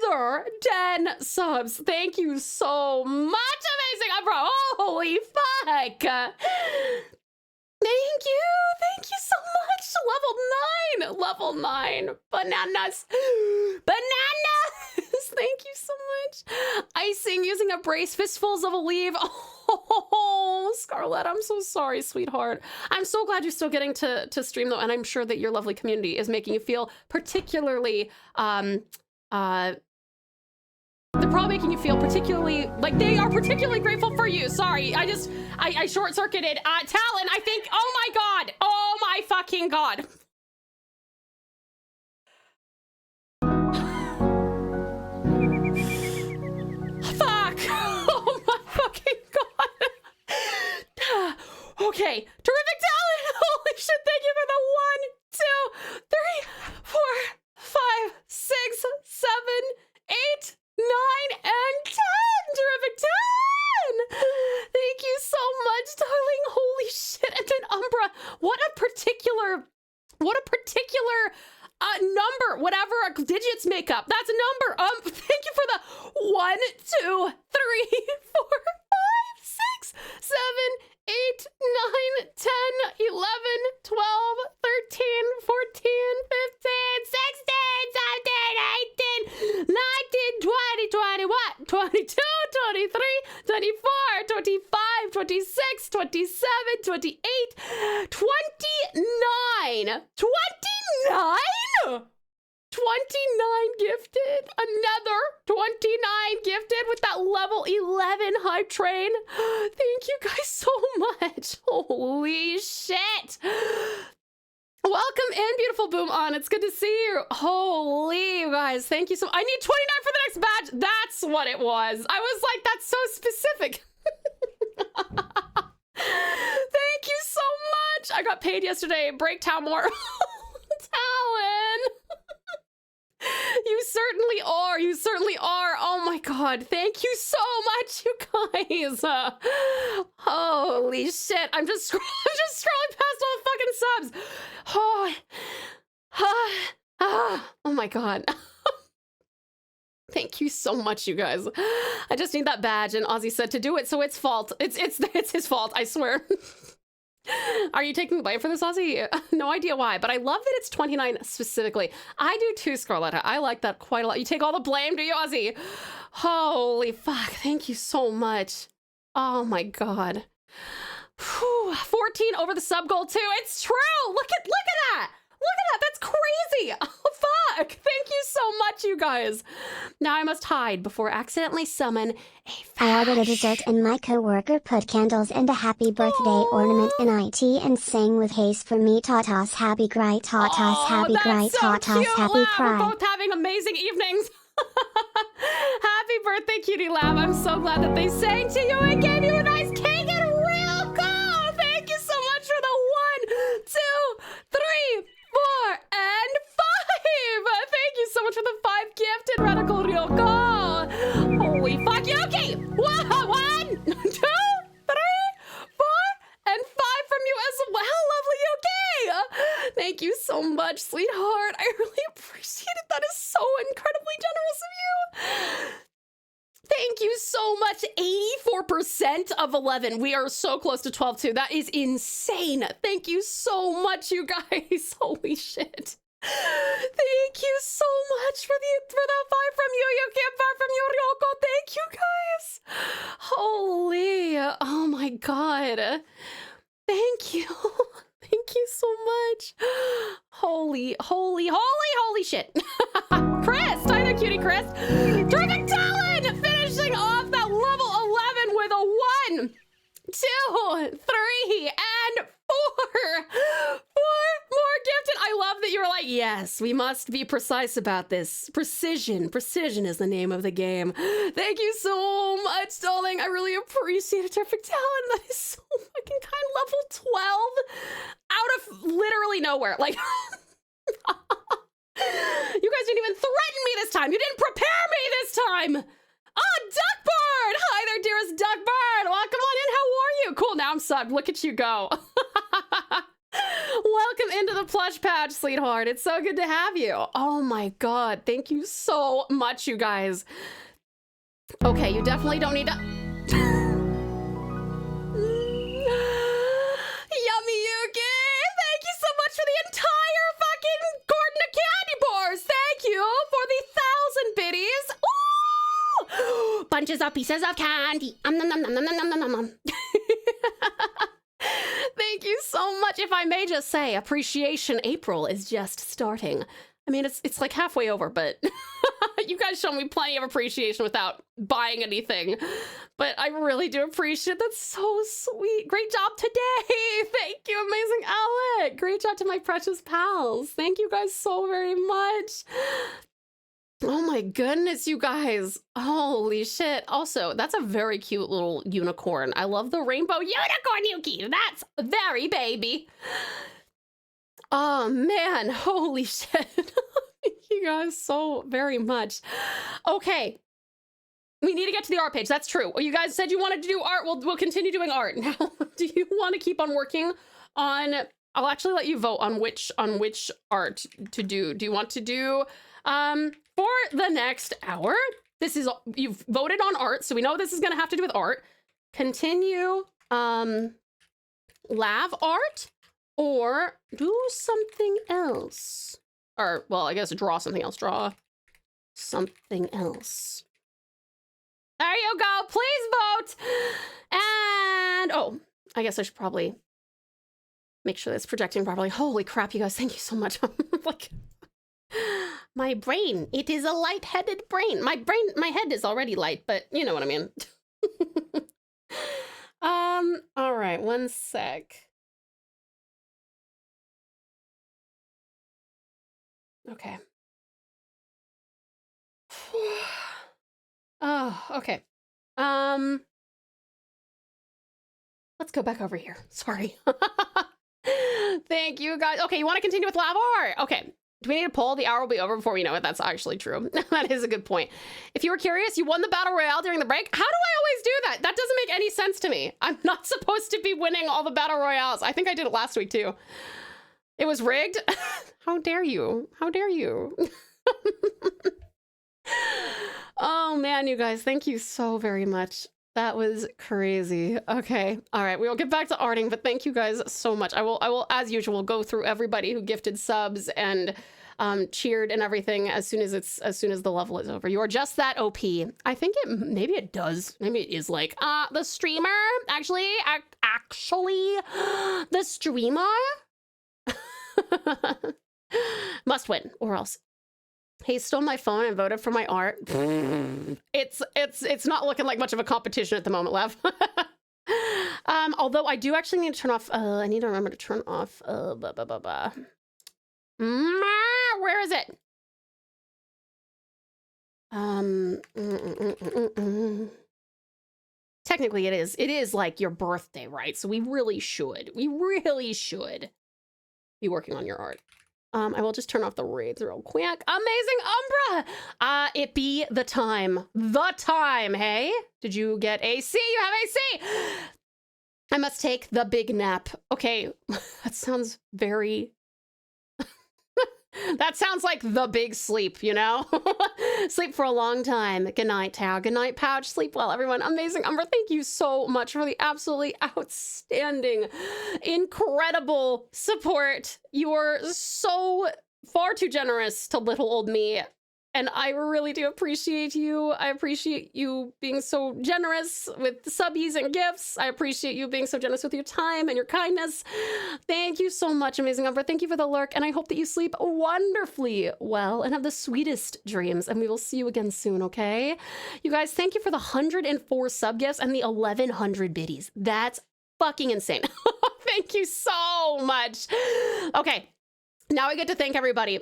Another 10 subs. Thank you so much, amazing Umbra. Holy fuck. Thank you so much. Level 9, bananas. Thank you so much. Icing using a brace, fistfuls of Aleve. Oh, Scarlett, I'm so sorry, sweetheart. I'm so glad you're still getting to stream though, and I'm sure that your lovely community is making you feel particularly, they're probably making you feel particularly, like they are particularly grateful for you. Sorry, I short-circuited. Talon, I think, oh my God. Oh my fucking God. Fuck. Oh my fucking God. Okay, terrific Talon. Holy shit, thank you for the 1, 2, 3, 4, 5, 6, 7, 8, 9, and 10! Terrific 10! Thank you so much, darling. Holy shit. And then Umbra, what a particular number, whatever digits make up. That's a number. Thank you for the 1, 2, 3, 4, 5, 6, 7, 8, 9, 10, 11, 12, 13, 14, 15, 16, 17, 18, 19, 20, 21, 22, 23, 24, 25, 26, 27, 28, 29. 29? 29 gifted. Another 29 gifted with that level 11 hype train. Thank you guys so much. Holy shit. Welcome in, beautiful Boom On. It's good to see you. Holy, you guys. Thank you so much. I need 29 for the next badge. That's what it was. I was like, that's so specific. Thank you so much. I got paid yesterday. Break Talmore. Talon. You certainly are. You certainly are. Oh my God. Thank you so much, you guys. Holy shit. I'm just scrolling past all the fucking subs. Oh my God. Thank you so much, you guys. I just need that badge, and Ozzy said to do it, so it's fault. It's his fault, I swear. Are you taking the blame for this, Ozzy? No idea why, but I love that it's 29 specifically. I do too, Scarletta. I like that quite a lot. You take all the blame, do you, Ozzy? Holy fuck, thank you so much. Oh my God. Whew. 14 over the sub goal too. It's true. Look at that. at that. That's crazy. Oh, fuck. Thank you so much, you guys. Now I must hide before I accidentally summon a I ordered a Vash. dessert and my coworker put candles and a happy birthday ornament in IT and sang with haze for me. TauTass happy cry, TauTass happy cry, That's so TauTass cute, happy Lab. We're cry. both having amazing evenings. Happy birthday, cutie Lab. I'm so glad that they sang to you and gave you a nice cake and real cool. Thank you so much for the 1, 2, 3, 4, and 5. Thank you so much for the 5 gifted, Radical Ryoko. Holy fuck, Yuki. 1, 2, 3, 4, and 5 from you as well, lovely Yuki. Thank you so much, sweetheart. I really appreciate it. That is so incredibly generous of you. Thank you so much. 84% of 11. We are so close to 12 too. That is insane. Thank you so much, you guys. Holy shit. Thank you so much for that 5 from you. You can't buy from you, Ryoko. Thank you, guys. Holy. Oh my god. Thank you. Thank you so much. Holy shit. Chris, Tyler Cutie Chris. Terrific talent! Finishing off that level 11 with a 1, 2, 3, and 4. 4 more gifted. I love that you were like, yes, we must be precise about this. Precision. Precision is the name of the game. Thank you so much, darling. I really appreciate it. Terrific talent. That is so fucking kind. Level 12 out of literally nowhere. Like, you guys didn't even threaten me this time. You didn't prepare me this time. Oh, Duckbird! Hi there, dearest Duckbird. Welcome on in. How are you? Cool, now I'm subbed. Look at you go. Welcome into the plush patch, sweetheart. It's so good to have you. Oh my god. Thank you so much, you guys. Okay, you definitely don't need to... Yummy Yuki! Thank you so much for the entire fucking carton of candy bars! Thank you for the 1,000 biddies! Ooh! Bunches of pieces of candy. Nom, nom, nom, nom, nom, nom, nom, nom. Thank you so much. If I may just say, Appreciation April is just starting. I mean, it's like halfway over, but you guys show me plenty of appreciation without buying anything. But I really do appreciate it. That's so sweet. Great job today. Thank you, amazing Alec. Great job to my precious pals. Thank you guys so very much. Oh my goodness, you guys. Holy shit. Also, that's a very cute little unicorn. I love the rainbow unicorn, Yuki. That's very baby. Oh man, holy shit. Thank you guys so very much. Okay. We need to get to the art page. That's true. You guys said you wanted to do art. We'll continue doing art. Now, do you want to keep on working on... I'll actually let you vote on which art to do. Do you want to do... for the next hour, this is, you've voted on art, so we know this is gonna have to do with art. Continue, lav art, or do something else. Or, well, I guess draw something else. Draw something else. There you go, please vote! And, oh, I guess I should probably make sure that's projecting properly. Holy crap, you guys, thank you so much. Like... My brain, it is a light-headed brain. My head is already light, but you know what I mean. All right, one sec. Okay. Oh, okay. Let's go back over here. Sorry. Thank you guys. Okay, you want to continue with lava art? Okay. Do we need a poll? The hour will be over before we know it. That's actually true. That is a good point. If you were curious, you won the battle royale during the break. How do I always do that? That doesn't make any sense to me. I'm not supposed to be winning all the battle royales. I think I did it last week too. It was rigged. How dare you? How dare you? Oh man, you guys, thank you so very much. That was crazy. Okay. All right. We'll get back to arting, but thank you guys so much. I will, as usual, go through everybody who gifted subs and cheered and everything as soon as the level is over. You are just that OP. I think maybe it does. Maybe it is like, the streamer, actually, the streamer. Must win, or else. He stole my phone and voted for my art. It's not looking like much of a competition at the moment, Lev. Although I do actually need to turn off. I need to remember to turn off. Where is it? Technically, it is. It is like your birthday, right? So we really should be working on your art. I will just turn off the raids real quick. Amazing Umbra! It be the time. The time, hey? Did you get AC? You have AC! I must take the big nap. Okay, that sounds very... That sounds like the big sleep, you know? Sleep for a long time. Good night, Tao. Good night, Pouch. Sleep well, everyone. Amazing Umbra, thank you so much for the absolutely outstanding, incredible support. You are so far too generous to little old me. And I really do appreciate you. I appreciate you being so generous with subbies and gifts. I appreciate you being so generous with your time and your kindness. Thank you so much, Amazing Umbra. Thank you for the lurk, and I hope that you sleep wonderfully well and have the sweetest dreams, and we will see you again soon, okay? You guys, thank you for the 104 sub gifts and the 1,100 biddies. That's fucking insane. Thank you so much. Okay, now I get to thank everybody.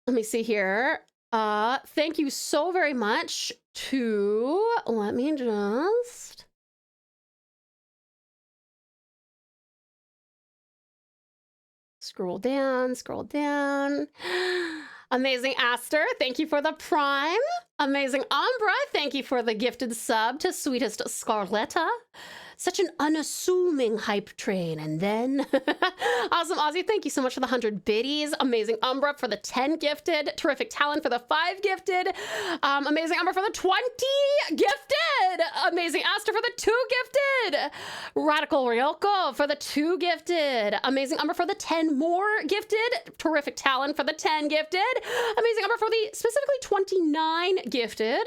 Let me see here. Thank you so very much to, let me just. Scroll down, scroll down. Amazing Aster, thank you for the prime. Amazing Umbra, thank you for the gifted sub to sweetest Scarletta. Such an unassuming hype train. And then, awesome Ozzy, thank you so much for the 100 biddies. Amazing Umbra for the 10 gifted. Terrific Talon for the 5 gifted. Amazing Umbra for the 20 gifted. Amazing Aster for the 2 gifted. Radical Ryoko for the 2 gifted. Amazing Umbra for the 10 more gifted. Terrific Talon for the 10 gifted. Amazing Umbra for the specifically 29 gifted.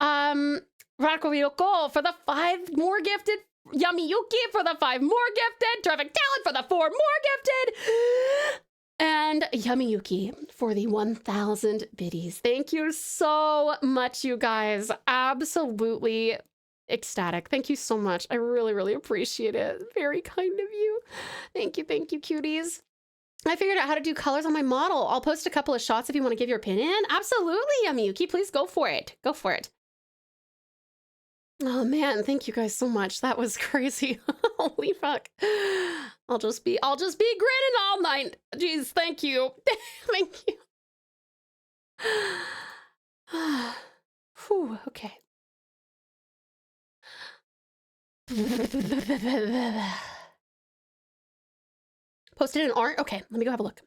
Radical Ryoko for the 5 more gifted. Yummy Yuki for the 5 more gifted. Terrific Talent for the 4 more gifted. And Yummy Yuki for the 1,000 biddies. Thank you so much, you guys. Absolutely ecstatic. Thank you so much. I really, really appreciate it. Very kind of you. Thank you, cuties. I figured out how to do colors on my model. I'll post a couple of shots if you want to give your opinion. Absolutely, Yummy Yuki. Please go for it. Go for it. Oh man, thank you guys so much. That was crazy. Holy fuck. I'll just be grinning all night. Jeez, thank you. Thank you. Whew, okay. Posted an art? Okay, let me go have a look.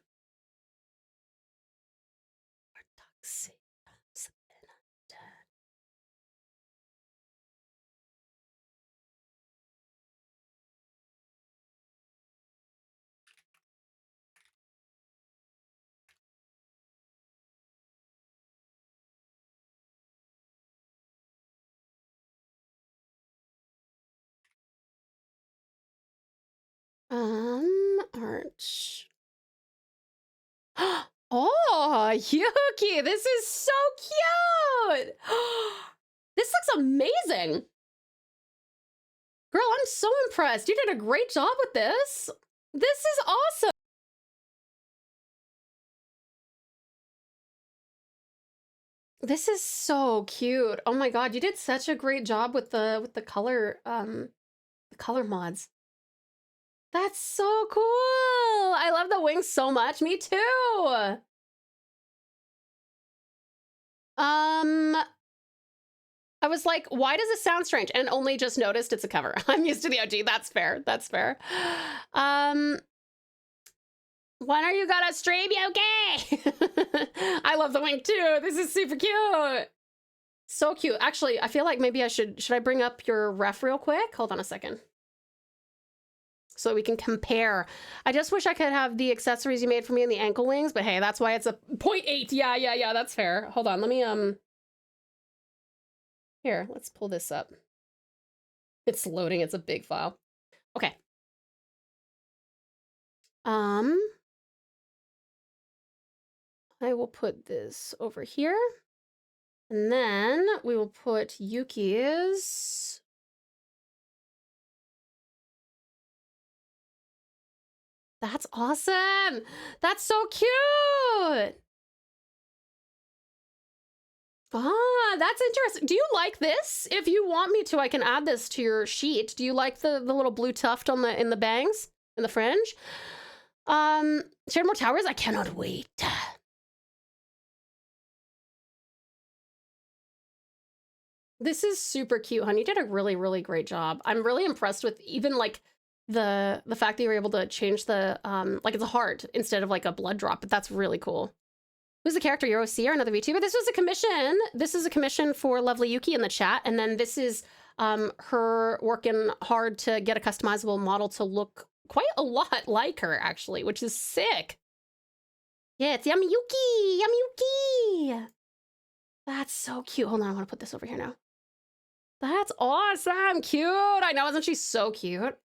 Arch. Oh, Yuki, this is so cute. This looks amazing. Girl, I'm so impressed. You did a great job with this. This is awesome. This is so cute. Oh my god, you did such a great job with the color mods. That's so cool. I love the wings so much. Me too. I was like, why does this sound strange? And only just noticed it's a cover. I'm used to the OG. That's fair. That's fair. When are you gonna stream, Yogi? I love the wing too. This is super cute. So cute. Actually, I feel like maybe I should I bring up your ref real quick? Hold on a second. So we can compare. I just wish I could have the accessories you made for me and the ankle wings, but hey, that's why it's a 0.8. Yeah, that's fair. Hold on, let me, here, let's pull this up. It's loading, it's a big file. Okay. I will put this over here. And then we will put Yuki's. That's awesome. That's so cute. Ah, that's interesting. Do you like this? If you want me to, I can add this to your sheet. Do you like the little blue tuft on the in the bangs, in the fringe? Share more towers? I cannot wait. This is super cute, honey. You did a really, really great job. I'm really impressed with even like the fact that you were able to change the like it's a heart instead of like a blood drop, but that's really cool. Who's the character? Your OC or another VTuber? This was a commission. This is a commission for lovely Yuki in the chat, and then this is her working hard to get a customizable model to look quite a lot like her, actually, which is sick. Yeah, it's Yummy Yuki! Yummy Yuki! That's so cute. Hold on, I want to put this over here now. That's awesome! Cute! I know, isn't she so cute?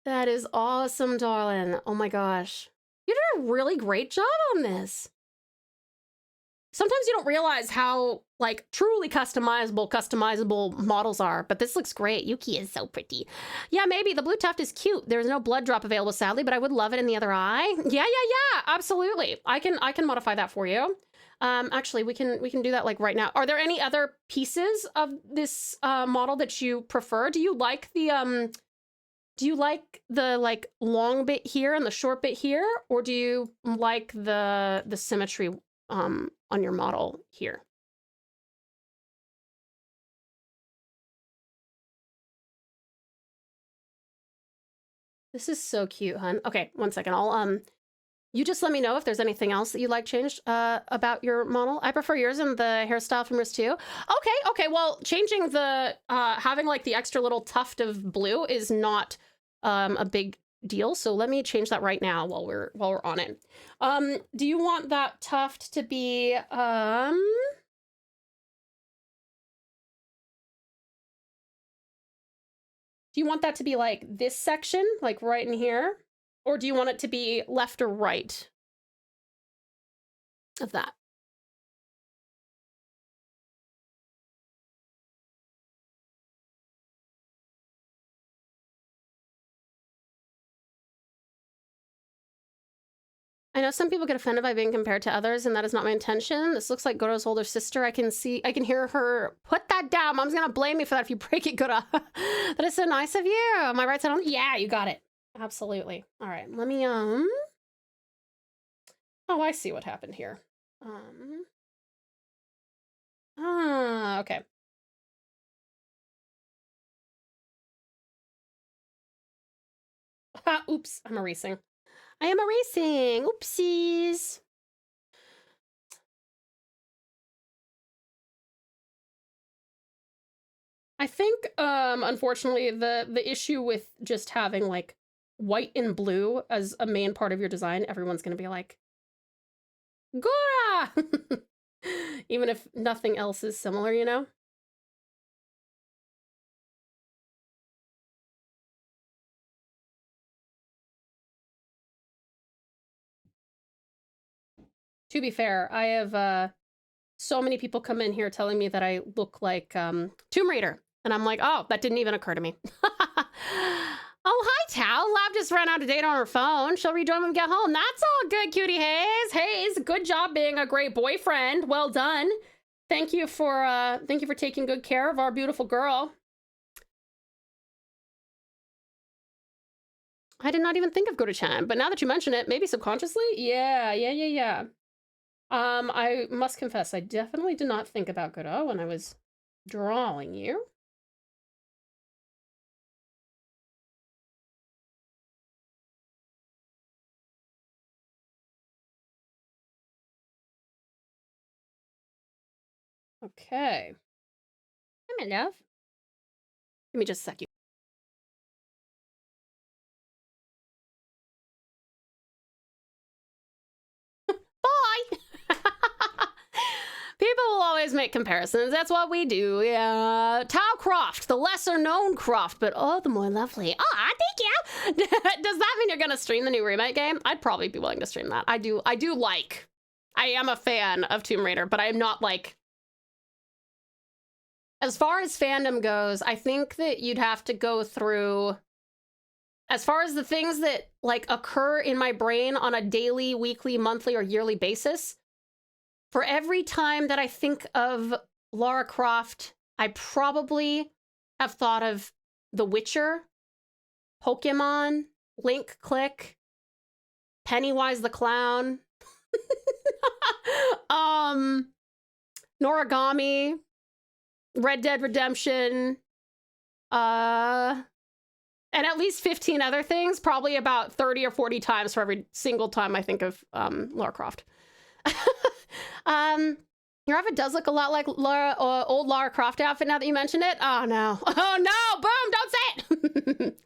That is awesome, darling. Oh my gosh. You did a really great job on this. Sometimes you don't realize how, like, truly customizable models are, but this looks great. Yuki is so pretty. Yeah, maybe. The blue tuft is cute. There's no blood drop available, sadly, but I would love it in the other eye. Yeah, absolutely. I can modify that for you. Actually, we can do that, like, right now. Are there any other pieces of this model that you prefer? Do you like the, like, long bit here and the short bit here? Or do you like the symmetry on your model here? This is so cute, hun. Okay, one second. I'll you just let me know if there's anything else that you'd like changed about your model. I prefer yours and the hairstyle from yours too. Okay. Well, changing the having like the extra little tuft of blue is not a big deal. So let me change that right now while we're on it. Do you want that tuft to be do you want that to be like this section, like right in here? Or do you want it to be left or right of that? I know some people get offended by being compared to others, and that is not my intention. This looks like Goro's older sister. I can hear her. Put that down. Mom's gonna blame me for that if you break it, Goro. That is so nice of you. Am I right side on? Yeah, you got it. Absolutely. All right, let me, oh, I see what happened here. Okay. Oops, I'm erasing. I am erasing. Oopsies. I think, unfortunately, the issue with just having like white and blue as a main part of your design, everyone's gonna be like, Gora! Even if nothing else is similar, you know? To be fair, I have so many people come in here telling me that I look like Tomb Raider. And I'm like, oh, that didn't even occur to me. Oh, hi, Tao. Lab just ran out of data on her phone. She'll rejoin when we get home. That's all good, cutie Hayes. Hayes, good job being a great boyfriend. Well done. Thank you for taking good care of our beautiful girl. I did not even think of Go-to-chan, but now that you mention it, maybe subconsciously? Yeah. I must confess, I definitely did not think about Goro when I was drawing you. Okay. Hi, my love. Give me just a second. Bye! People will always make comparisons. That's what we do. Yeah. Tao Croft, the lesser known Croft, but oh, the more lovely. Ah, thank you. that mean you're gonna stream the new remake game? I'd probably be willing to stream that. I am a fan of Tomb Raider, but I am not like, as far as fandom goes, I think that you'd have to go through, as far as the things that like occur in my brain on a daily, weekly, monthly, or yearly basis, for every time that I think of Lara Croft, I probably have thought of The Witcher, Pokemon, Link Click, Pennywise the Clown, Noragami, Red Dead Redemption, and at least 15 other things, probably about 30 or 40 times for every single time I think of Lara Croft. Your outfit does look a lot like old Lara Croft outfit now that you mentioned it. Oh no. Oh no, boom, don't say it.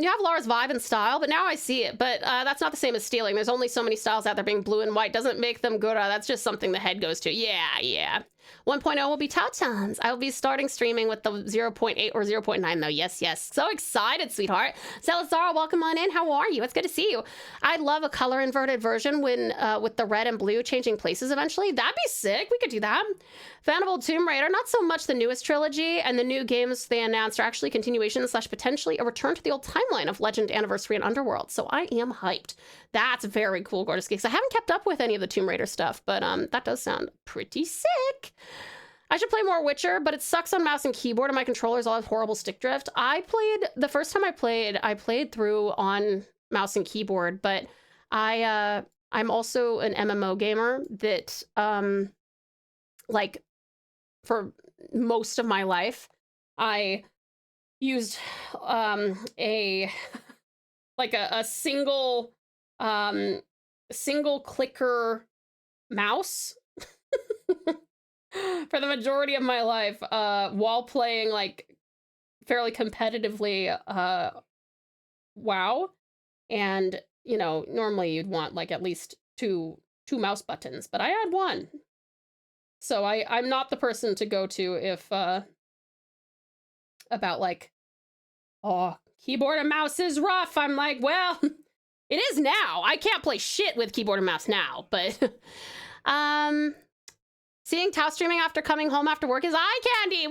You have Lara's vibe and style, but now I see it. But that's not the same as stealing. There's only so many styles out there. Being blue and white doesn't make them good. That's just something the head goes to. Yeah. 1.0 will be TauTassieTiger. I will be starting streaming with the 0.8 or 0.9 though. Yes. So excited, sweetheart. Salazar, welcome on in. How are you? It's good to see you. I'd love a color inverted version when with the red and blue changing places eventually. That'd be sick. We could do that. Fan of old Tomb Raider, not so much the newest trilogy, and the new games they announced are actually continuation / potentially a return to the old timeline of Legend, Anniversary, and Underworld. So I am hyped. That's very cool, Gorgeous Geeks. I haven't kept up with any of the Tomb Raider stuff, but that does sound pretty sick. I should play more Witcher, but it sucks on mouse and keyboard, and my controllers all have horrible stick drift. The first time I played through on mouse and keyboard, but I'm also an MMO gamer that like for most of my life I used a single clicker mouse for the majority of my life while playing like fairly competitively WoW. And you know, normally you'd want like at least two mouse buttons, but I had one. So I'm not the person to go to if about like, oh, keyboard and mouse is rough. I'm like, well, it is now. I can't play shit with keyboard and mouse now, but seeing Tau streaming after coming home after work is eye candy. Woohoo!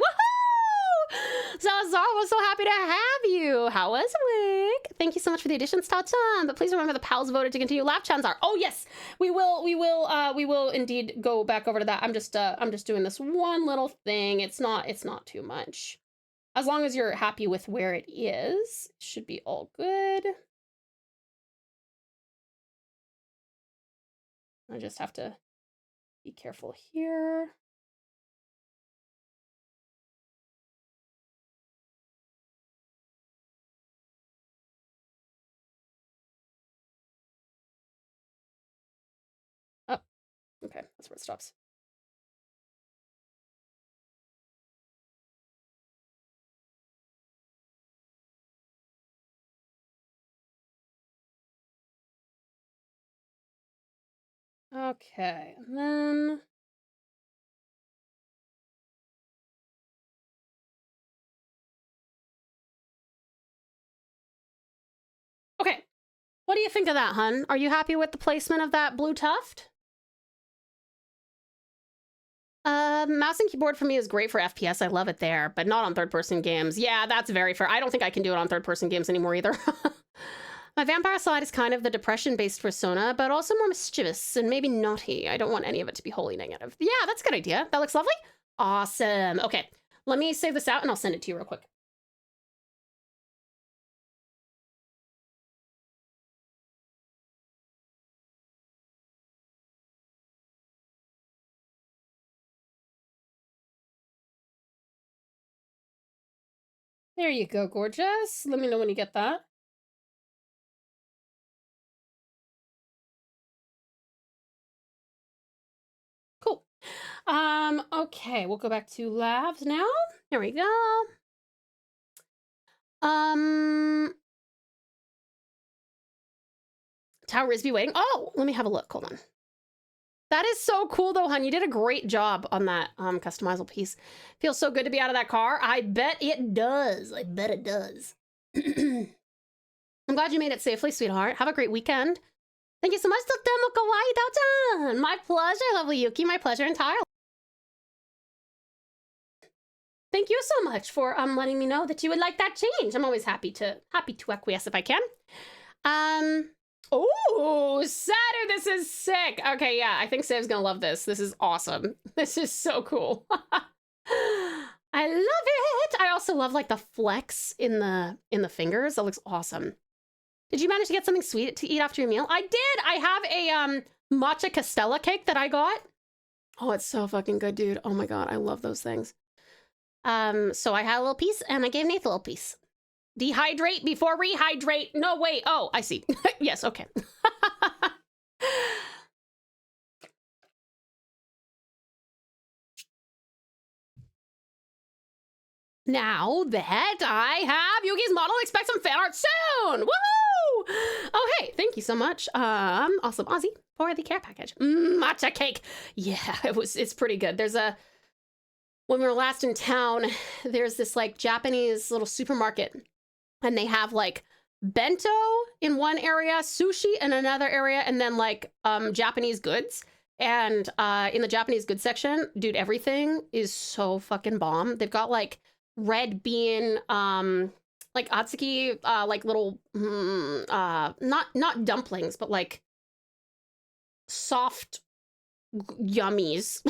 So Zara was so happy to have you. How was week? Thank you so much for the additions, Tau-chan. But please remember the pals voted to continue laugh chans are. Oh yes, we will indeed go back over to that. I'm just doing this one little thing. It's not too much. As long as you're happy with where it is, it should be all good. I just have to be careful here. Oh, okay, that's where it stops. Okay, and then okay, what do you think of that, hun? Are you happy with the placement of that blue tuft? Mouse and keyboard for me is great for FPS. I love it there, but not on third-person games. Yeah, that's very fair. I don't think I can do it on third-person games anymore either. My vampire side is kind of the depression-based persona, but also more mischievous and maybe naughty. I don't want any of it to be wholly negative. Yeah, that's a good idea. That looks lovely. Awesome. Okay, let me save this out and I'll send it to you real quick. There you go, gorgeous. Let me know when you get that. Cool. Okay, we'll go back to labs now. There we go. Tau Risby waiting. Oh, let me have a look. Hold on. That is so cool though, hun. You did a great job on that customizable piece. Feels so good to be out of that car. I bet it does. I bet it does. I'm glad you made it safely, sweetheart. Have a great weekend. Thank you so much, Totemo Kawaii Dautan. My pleasure, lovely Yuki. My pleasure entirely. Thank you so much for letting me know that you would like that change. I'm always happy to acquiesce if I can. Oh, Saturn, this is sick. Okay, yeah, I think Sav's gonna love this. This is awesome. This is so cool. I love it. I also love like the flex in the fingers. That looks awesome. Did you manage to get something sweet to eat after your meal? I did. I have a matcha castella cake that I got. Oh, it's so fucking good, dude. Oh my god, I love those things. So I had a little piece and I gave Nath a little piece. Dehydrate before rehydrate. No, wait. Oh, I see. Yes, okay. Now that I have Yuki's model, expect some fan art soon. Woohoo! Oh, hey, thank you so much. Awesome Aussie for the care package. Matcha cake. Yeah, it's pretty good. When we were last in town, there's this like Japanese little supermarket and they have like bento in one area, sushi in another area, and then like Japanese goods. And in the Japanese goods section, dude, everything is so fucking bomb. They've got like red bean, like atsuki, like little, not dumplings, but like soft yummies.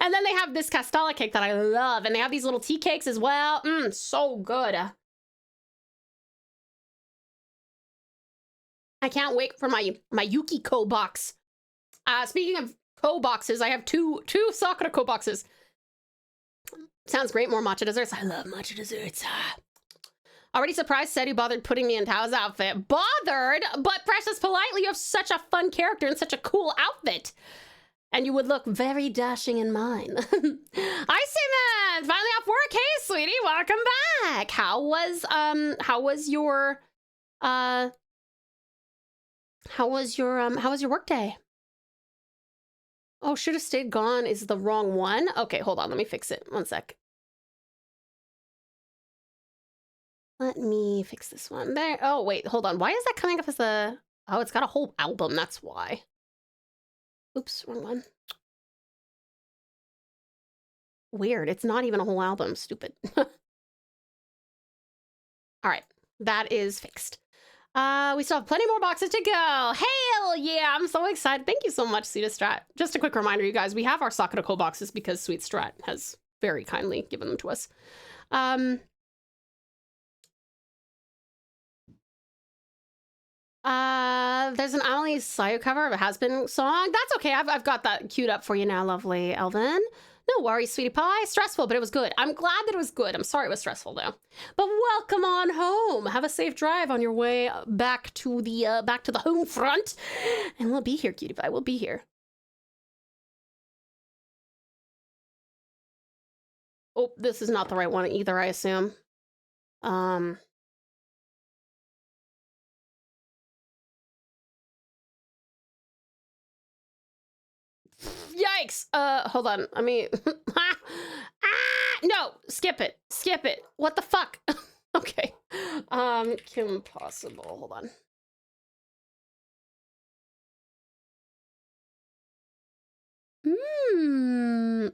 And then they have this castella cake that I love, and they have these little tea cakes as well. So good. I can't wait for my Yukiko box. Speaking of ko boxes, I have two Sakura ko boxes. Sounds great. More matcha desserts. I love matcha desserts. Already surprised said he bothered putting me in Tao's outfit. Bothered? But Precious, politely, you have such a fun character and such a cool outfit. And you would look very dashing in mine. I see, man. Finally off work. Hey, sweetie, welcome back. How was your work day? Oh, should have stayed gone is the wrong one. Okay, hold on. Let me fix it. One sec. Let me fix this one there. Oh, wait, hold on. Why is that coming up as the... Oh, it's got a whole album. That's why. Oops, wrong one. Weird. It's not even a whole album. Stupid. All right, that is fixed. We still have plenty more boxes to go. Hell yeah, I'm so excited. Thank you so much, Sweet Strat. Just a quick reminder, you guys, we have our Sakura Co boxes because Sweet Strat has very kindly given them to us. There's an Amelie Sayo cover of a Has Been song. That's okay. I've got that queued up for you now, lovely Elvin. No worries, sweetie pie. Stressful, but it was good. I'm glad that it was good. I'm sorry it was stressful though. But welcome on home. Have a safe drive on your way back to the home front. And we'll be here, cutie pie. We'll be here. Oh, this is not the right one either, I assume. Yikes! Hold on. I mean, no, skip it. Skip it. What the fuck? Okay. Kim Possible. Hold on.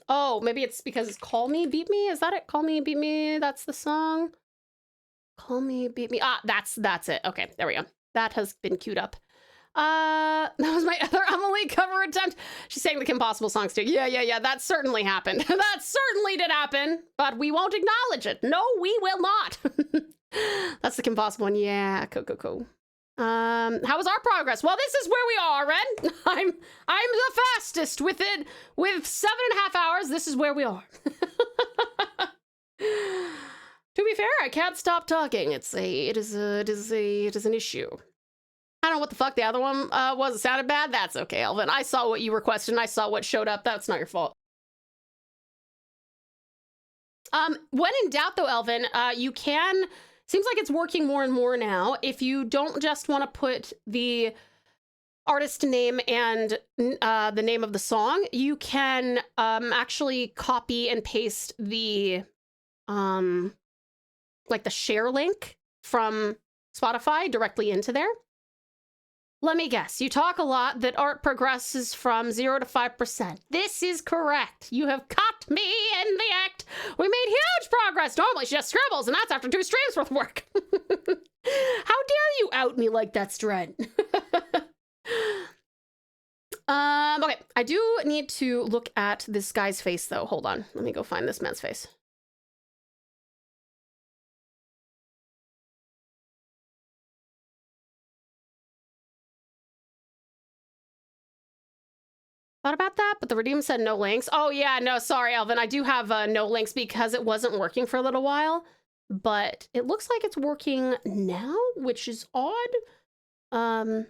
Oh, maybe it's because it's Call Me, Beat Me? Is that it? Call Me, Beat Me? That's the song? Call Me, Beat Me. Ah, that's it. Okay, there we go. That has been queued up. That was my other Amelie cover attempt. She sang the Kim Possible songs too. Yeah. That certainly happened. That certainly did happen, but we won't acknowledge it. No, we will not. That's the Kim Possible one. Yeah, cool. How was our progress? Well, this is where we are, Ren. I'm the fastest with it. With 7.5 hours, this is where we are. To be fair, I can't stop talking. It is an issue. I don't know what the fuck the other one was. It sounded bad. That's okay, Elvin. I saw what you requested and I saw what showed up. That's not your fault. When in doubt though, Elvin, you can, seems like it's working more and more now. If you don't just want to put the artist name and the name of the song, you can actually copy and paste the like the share link from Spotify directly into there. Let me guess, you talk a lot that art progresses from 0 to 5%. This is correct. You have caught me in the act. We made huge progress. Normally she just scribbles, and that's after 2 streams worth of work. How dare you out me like that, Strut? Okay, I do need to look at this guy's face, though. Hold on. Let me go find this man's face. Thought about that, but the redeem said no links. Oh yeah, no, sorry, Alvin. I do have no links because it wasn't working for a little while, but it looks like it's working now, which is odd. Oh,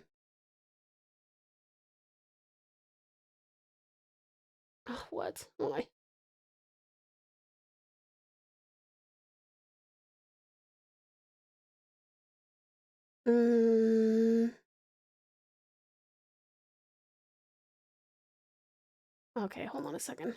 what? Why? Okay, hold on a second.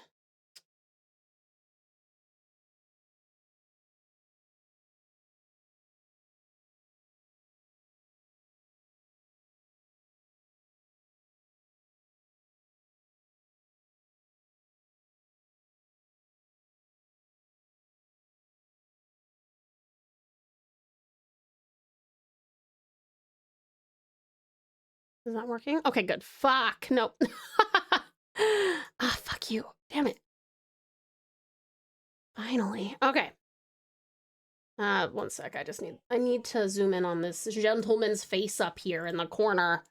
Is that working? Okay, good. Fuck. Nope. Ah, fuck you. Damn it. Finally. Okay. 1 sec. I need to zoom in on this gentleman's face up here in the corner.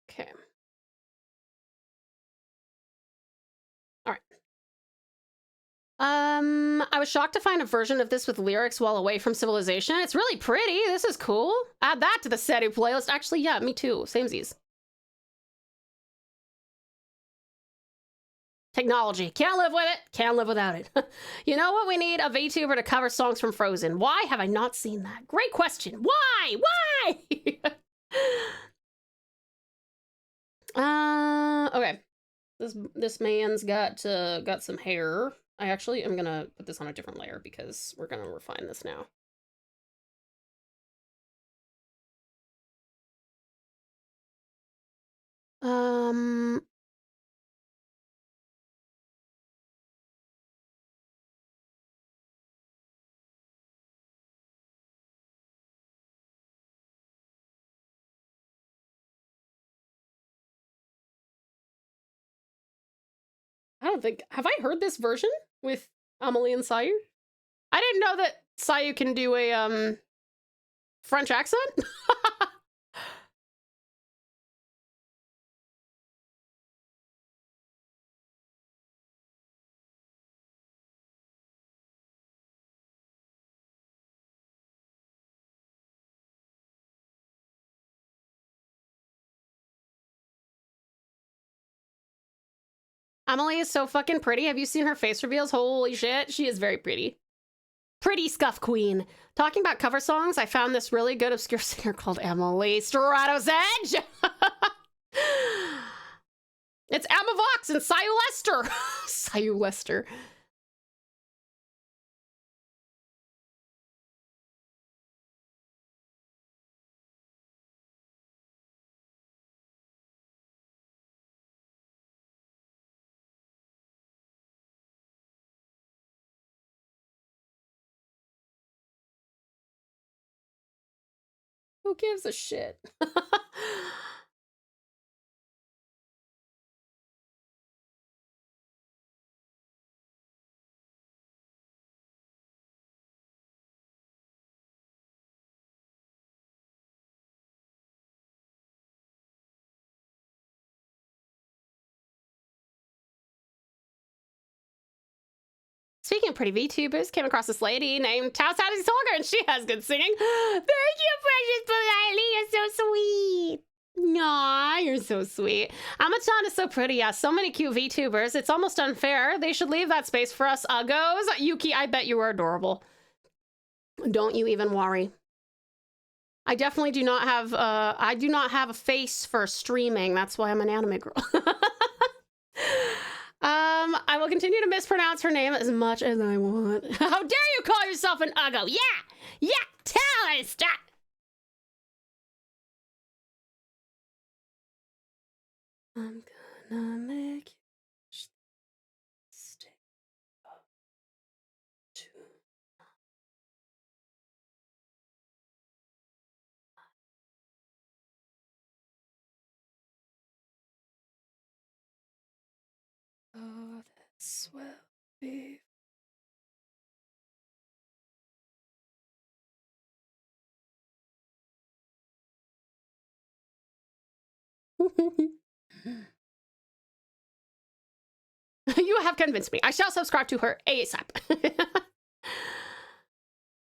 Okay. All right. I was shocked to find a version of this with lyrics while away from civilization. It's really pretty. This is cool. Add that to the SETU playlist. Actually, yeah, me too. Samesies. Technology. Can't live with it. Can't live without it. You know what we need? A VTuber to cover songs from Frozen. Why have I not seen that? Great question. Why? Why? Okay. This man's got some hair. I actually am gonna put this on a different layer because we're gonna refine this now. I don't think, have I heard this version with Amelie and Sayu? I didn't know that Sayu can do a French accent. Amelie is so fucking pretty. Have you seen her face reveals? Holy shit, she is very pretty. Pretty Scuff Queen. Talking about cover songs, I found this really good obscure singer called Emily Strato's Edge. It's Emma Vox and Sayu Lester. Sayu Lester. Who gives a shit? Speaking of pretty VTubers, came across this lady named TauTassieTiger, and she has good singing. Thank you, precious politely. You're so sweet. Aw, you're so sweet. Amachan is so pretty. Yeah, so many cute VTubers. It's almost unfair. They should leave that space for us uggos. Yuki, I bet you are adorable. Don't you even worry. I definitely do not have, I do not have a face for streaming. That's why I'm an anime girl. I will continue to mispronounce her name as much as I want. How dare you call yourself an Uggo? Yeah! Yeah! Tell her to stop! I'm gonna make you stay up to oh, this will be You have convinced me. I shall subscribe to her ASAP.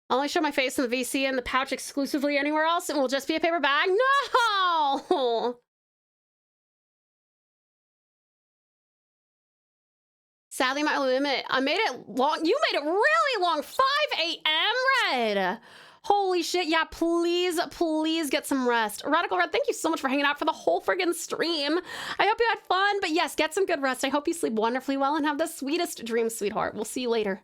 I'll only show my face in the VC and the pouch exclusively anywhere else. It will just be a paper bag. No! Sadly, my limit. I made it long. You made it really long. 5 a.m. Red. Holy shit. Yeah, please, please get some rest. Radical Red, thank you so much for hanging out for the whole friggin' stream. I hope you had fun, but yes, get some good rest. I hope you sleep wonderfully well and have the sweetest dreams, sweetheart. We'll see you later.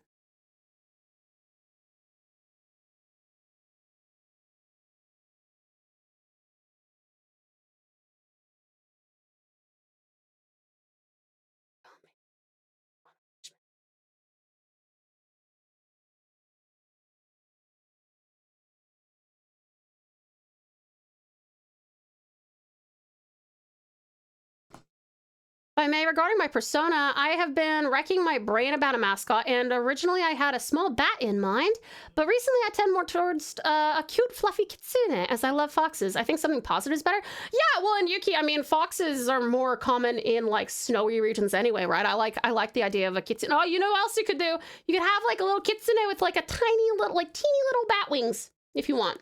If I may, regarding my persona, I have been wrecking my brain about a mascot, and originally I had a small bat in mind, but recently I tend more towards a cute, fluffy kitsune, as I love foxes. I think something positive is better. Yeah, well, and Yuki, I mean, foxes are more common in, like, snowy regions anyway, right? I like the idea of a kitsune. Oh, you know what else you could do? You could have, like, a little kitsune with, like, a tiny little, like, teeny little bat wings, if you want.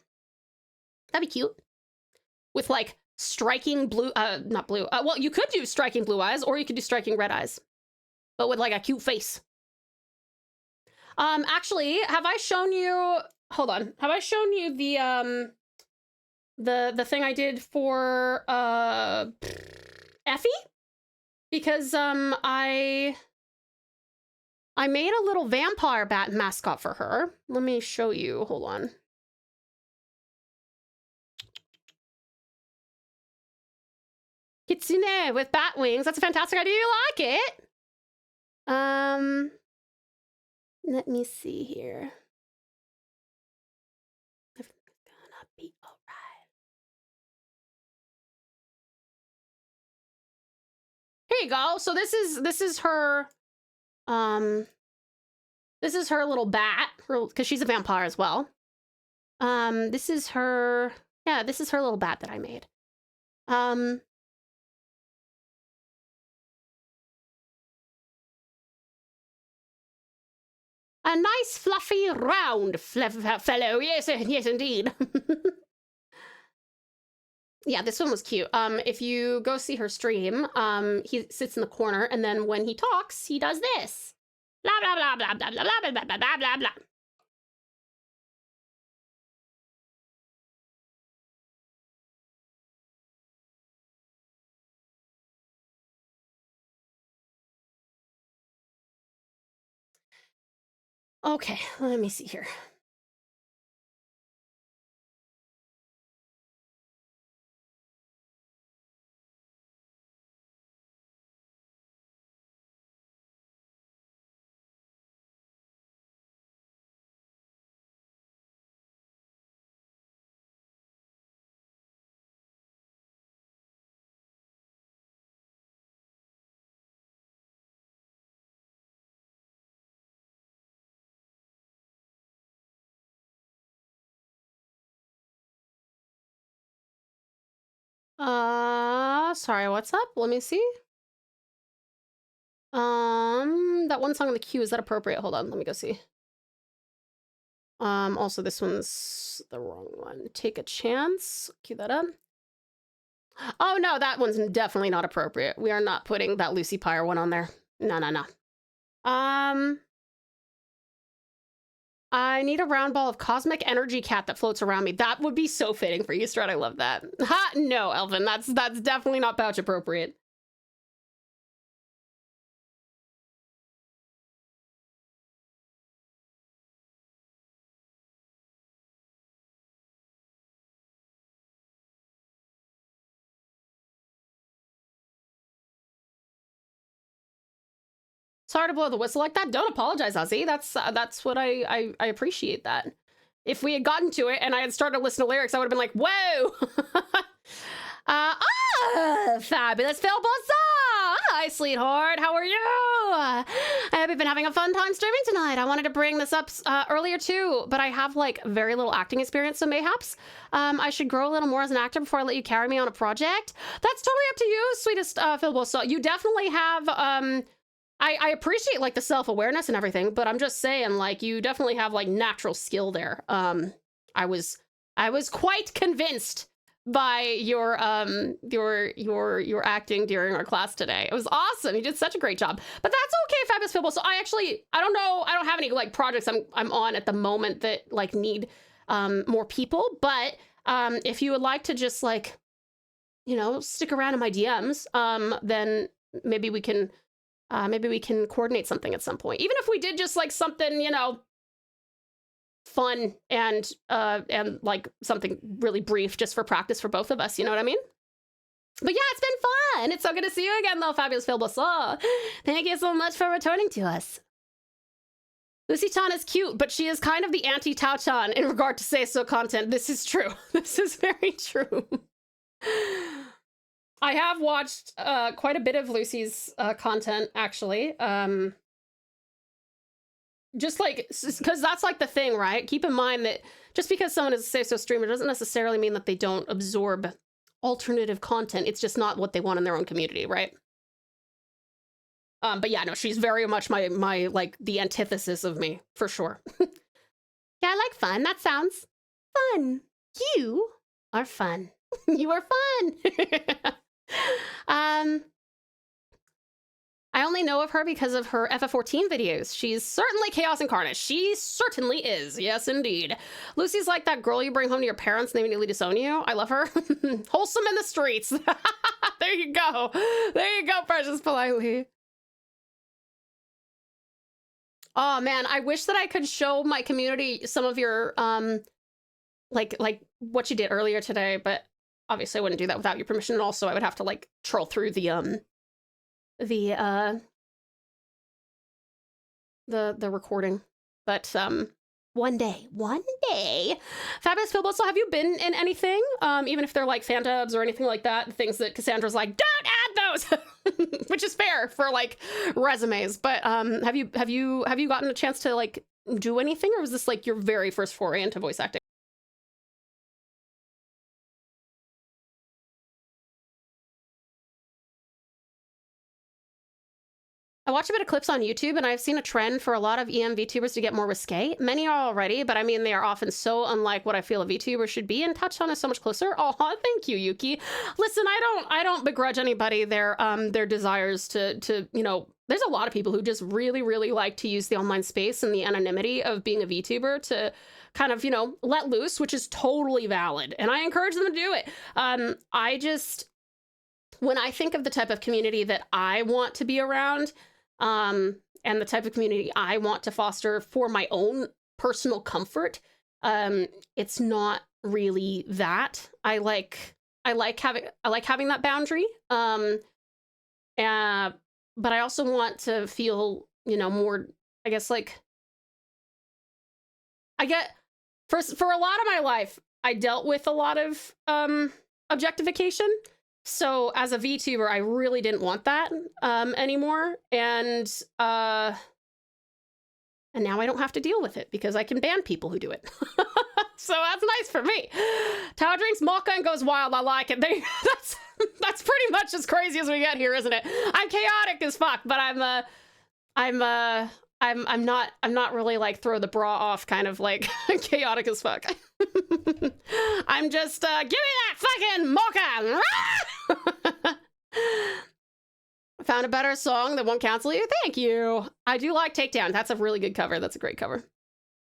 That'd be cute. With, like, striking blue, not blue. Well, you could do striking blue eyes, or you could do striking red eyes, but with like a cute face. Actually, have I shown you? Hold on. Have I shown you the thing I did for Effie? Because I made a little vampire bat mascot for her. Let me show you. Hold on. Kitsune with bat wings. That's a fantastic idea. You like it? Let me see here. Everything's gonna be alright. Here you go. So this is her this is her little bat, because she's a vampire as well. This is her, yeah, this is her little bat that I made. A nice, fluffy, round fellow. Yes, yes, indeed. Yeah, this one was cute. If you go see her stream, he sits in the corner, and then when he talks, he does this. Blah, blah, blah, blah, blah, blah, blah, blah, blah, blah, blah, blah. Okay, let me see here. Sorry, what's up? Let me see. That one song in the queue, is that appropriate? Hold on, let me go see. Also this one's the wrong one. Take a Chance. Cue that up. Oh no, that one's definitely not appropriate. We are not putting that Lucy Pyre one on there. No, no, no. I need a round ball of cosmic energy cat that floats around me. That would be so fitting for you, Strut. I love that. Ha! No, Elvin, that's definitely not pouch appropriate. Sorry to blow the whistle like that. Don't apologize, Ozzy. That's what I appreciate that. If we had gotten to it and I had started to listen to lyrics, I would have been like, whoa. Fabulous Phil Bossa! Hi, sweetheart. How are you? I hope you've been having a fun time streaming tonight. I wanted to bring this up earlier too, but I have like very little acting experience, so mayhaps I should grow a little more as an actor before I let you carry me on a project. That's totally up to you, sweetest Phil Bossa. You definitely have, I appreciate like the self-awareness and everything, but I'm just saying like you definitely have like natural skill there. I was quite convinced by your acting during our class today. It was awesome. You did such a great job. But that's okay, Fabulous Fibble. So I don't know, I don't have any like projects I'm on at the moment that like need more people, but if you would like to just like, you know, stick around in my DMs, then maybe we can coordinate something at some point. Even if we did just like something, you know, fun and like something really brief just for practice for both of us, you know what I mean? But yeah, it's been fun. It's so good to see you again though, Fabulous Phil Bossa. Thank you so much for returning to us. Lucy Chan is cute, but she is kind of the anti-Tao Chan in regard to say-so content. This is true. This is very true. I have watched quite a bit of Lucy's content, actually. Just like, because that's like the thing, right? Keep in mind that just because someone is a say-so streamer doesn't necessarily mean that they don't absorb alternative content. It's just not what they want in their own community, right? But yeah, no, she's very much my like the antithesis of me, for sure. Yeah, I like fun. That sounds fun. You are fun. You are fun. I only know of her because of her FF14 videos. She's certainly chaos incarnate. She certainly is. Yes, indeed. Lucy's like that girl you bring home to your parents and they immediately disown you. I love her. Wholesome in the streets. There you go. There you go, Precious Politely. Oh man, I wish that I could show my community some of your like what you did earlier today, but obviously I wouldn't do that without your permission, and also I would have to like troll through the recording. But one day, Fabulous Phil Bossa, have you been in anything? Even if they're like fan dubs or anything like that, things that Cassandra's like, don't add those, which is fair for like resumes. But have you gotten a chance to like do anything, or was this like your very first foray into voice acting? I watch a bit of clips on YouTube, and I've seen a trend for a lot of ENVtubers to get more risque. Many are already, but I mean, they are often so unlike what I feel a VTuber should be, and Touchdown is so much closer. Oh, thank you, Yuki. Listen, I don't begrudge anybody their desires to, you know, there's a lot of people who just really, really like to use the online space and the anonymity of being a VTuber to kind of, you know, let loose, which is totally valid, and I encourage them to do it. When I think of the type of community that I want to be around, and the type of community I want to foster for my own personal comfort, it's not really that. I like having that boundary. But I also want to feel, you know, more, I guess, like, for a lot of my life, I dealt with a lot of objectification. So as a VTuber, I really didn't want that anymore, and now I don't have to deal with it because I can ban people who do it. So that's nice for me. Tao drinks mocha and goes wild. I like it. That's pretty much as crazy as we get here, isn't it? I'm chaotic as fuck, but I'm not really like throw the bra off kind of like chaotic as fuck. I'm just give me that fucking mocha. Found a better song that won't cancel you. Thank you. I do like Takedown. That's a really good cover. That's a great cover.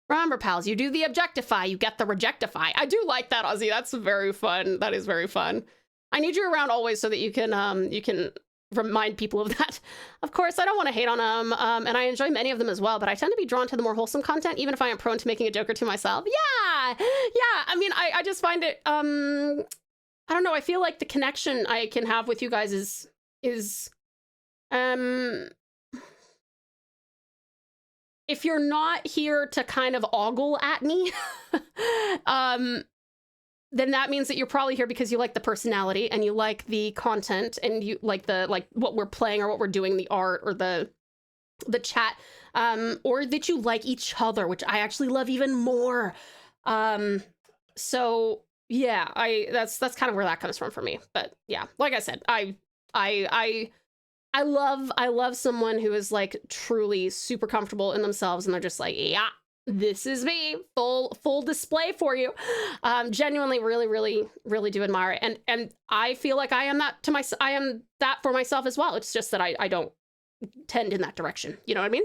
Remember, pals, you do the objectify, you get the rejectify. I do like that, Ozzy. That's very fun. That is very fun. I need you around always so that you can remind people of that. Of course, I don't want to hate on them, and I enjoy many of them as well, but I tend to be drawn to the more wholesome content, even if I am prone to making a joke or two myself. Yeah. I mean, I just find it, I don't know, I feel like the connection I can have with you guys is if you're not here to kind of ogle at me, then that means that you're probably here because you like the personality and you like the content and you like what we're playing or what we're doing, the art or the chat, or that you like each other, which I actually love even more. So yeah, that's kind of where that comes from for me. But yeah, like I said, I love someone who is like truly super comfortable in themselves and they're just like, yeah, this is me, full display for you. Genuinely, really do admire it. And I feel like I am that for myself as well. It's just that I don't tend in that direction. You know what I mean?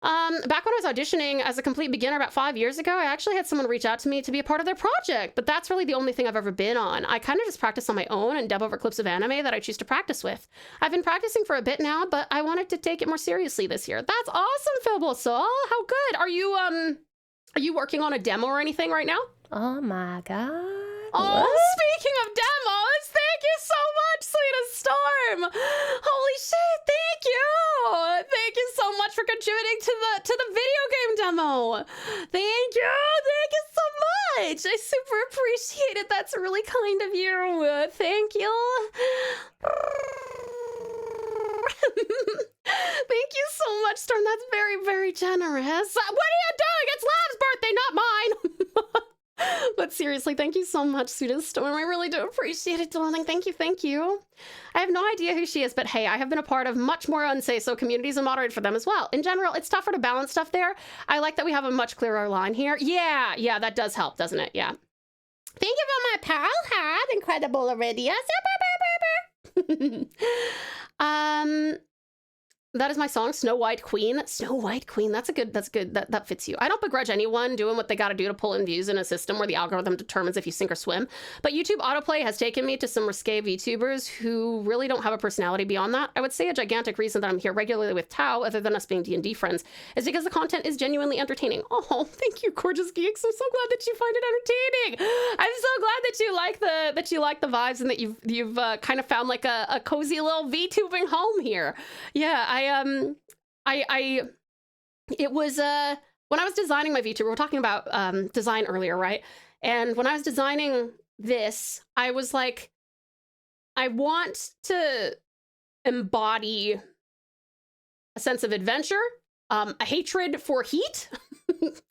Back when I was auditioning as a complete beginner about 5 years ago, I actually had someone reach out to me to be a part of their project, but that's really the only thing I've ever been on. I kind of just practice on my own and dub over clips of anime that I choose to practice with. I've been practicing for a bit now, but I wanted to take it more seriously this year. That's awesome, Philbosol. How good. Are you working on a demo or anything right now? Oh my god. Oh, speaking of demos, thank you so much, Sweetest Storm. Holy shit, thank you. Thank you so much for contributing to the video game demo. Thank you so much. I super appreciate it. That's really kind of you. Thank you. Thank you so much, Storm. That's very generous. What are you doing? It's Lav's birthday, not mine. But seriously, thank you so much, Sweetest Storm. I really do appreciate it, darling. Thank you. I have no idea who she is, but hey, I have been a part of much more Unsay-So communities and moderated for them as well. In general, it's tougher to balance stuff there. I like that we have a much clearer line here. Yeah, that does help, doesn't it? Yeah. Thank you for my pearl hat, incredible Iridia. That is my song, Snow White Queen. Snow White Queen, that's good. That fits you. I don't begrudge anyone doing what they gotta do to pull in views in a system where the algorithm determines if you sink or swim. But YouTube autoplay has taken me to some risque VTubers who really don't have a personality beyond that. I would say a gigantic reason that I'm here regularly with Tau, other than us being D&D friends, is because the content is genuinely entertaining. Oh, thank you, gorgeous geeks. I'm so glad that you find it entertaining. I'm so glad that you like the vibes and that you've kind of found like a cozy little VTubing home here. Yeah, it was, when I was designing my VTuber, we're talking about design earlier, right? And when I was designing this, I was like, I want to embody a sense of adventure, a hatred for heat,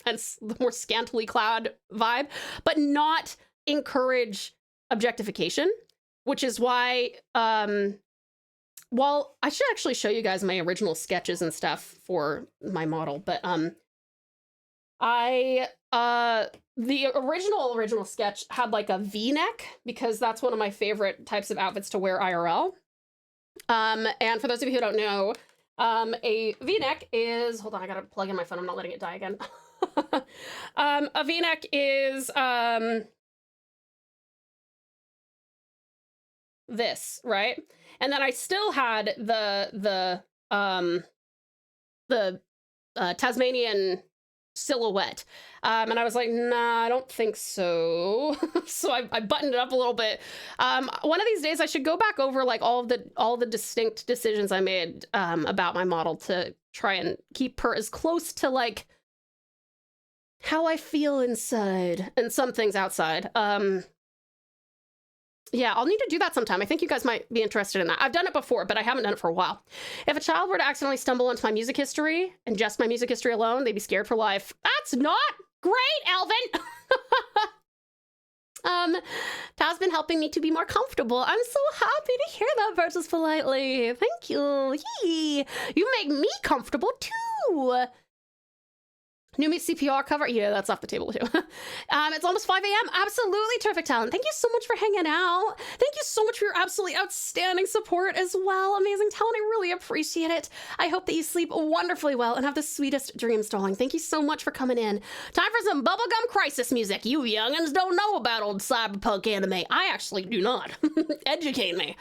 hence the more scantily clad vibe, but not encourage objectification, which is why, well, I should actually show you guys my original sketches and stuff for my model, but the original sketch had like a V-neck because that's one of my favorite types of outfits to wear IRL. And for those of you who don't know, a V-neck is, hold on, I gotta plug in my phone, I'm not letting it die again. A V-neck is this, right? And then I still had the Tasmanian silhouette. And I was like, nah, I don't think so. So I buttoned it up a little bit. One of these days I should go back over like all the distinct decisions I made about my model to try and keep her as close to like how I feel inside and some things outside. Yeah, I'll need to do that sometime. I think you guys might be interested in that. I've done it before, but I haven't done it for a while. If a child were to accidentally stumble into my music history and just my music history alone, they'd be scared for life. That's not great, Elvin! Tau's been helping me to be more comfortable. I'm so happy to hear that, versus politely. Thank you. Yee. You make me comfortable too. New me CPR cover? Yeah, that's off the table too. It's almost 5 a.m. Absolutely terrific, Talon. Thank you so much for hanging out. Thank you so much for your absolutely outstanding support as well. Amazing Talon, I really appreciate it. I hope that you sleep wonderfully well and have the sweetest dreams, darling. Thank you so much for coming in. Time for some bubblegum crisis music. You youngins don't know about old cyberpunk anime. I actually do not. Educate me.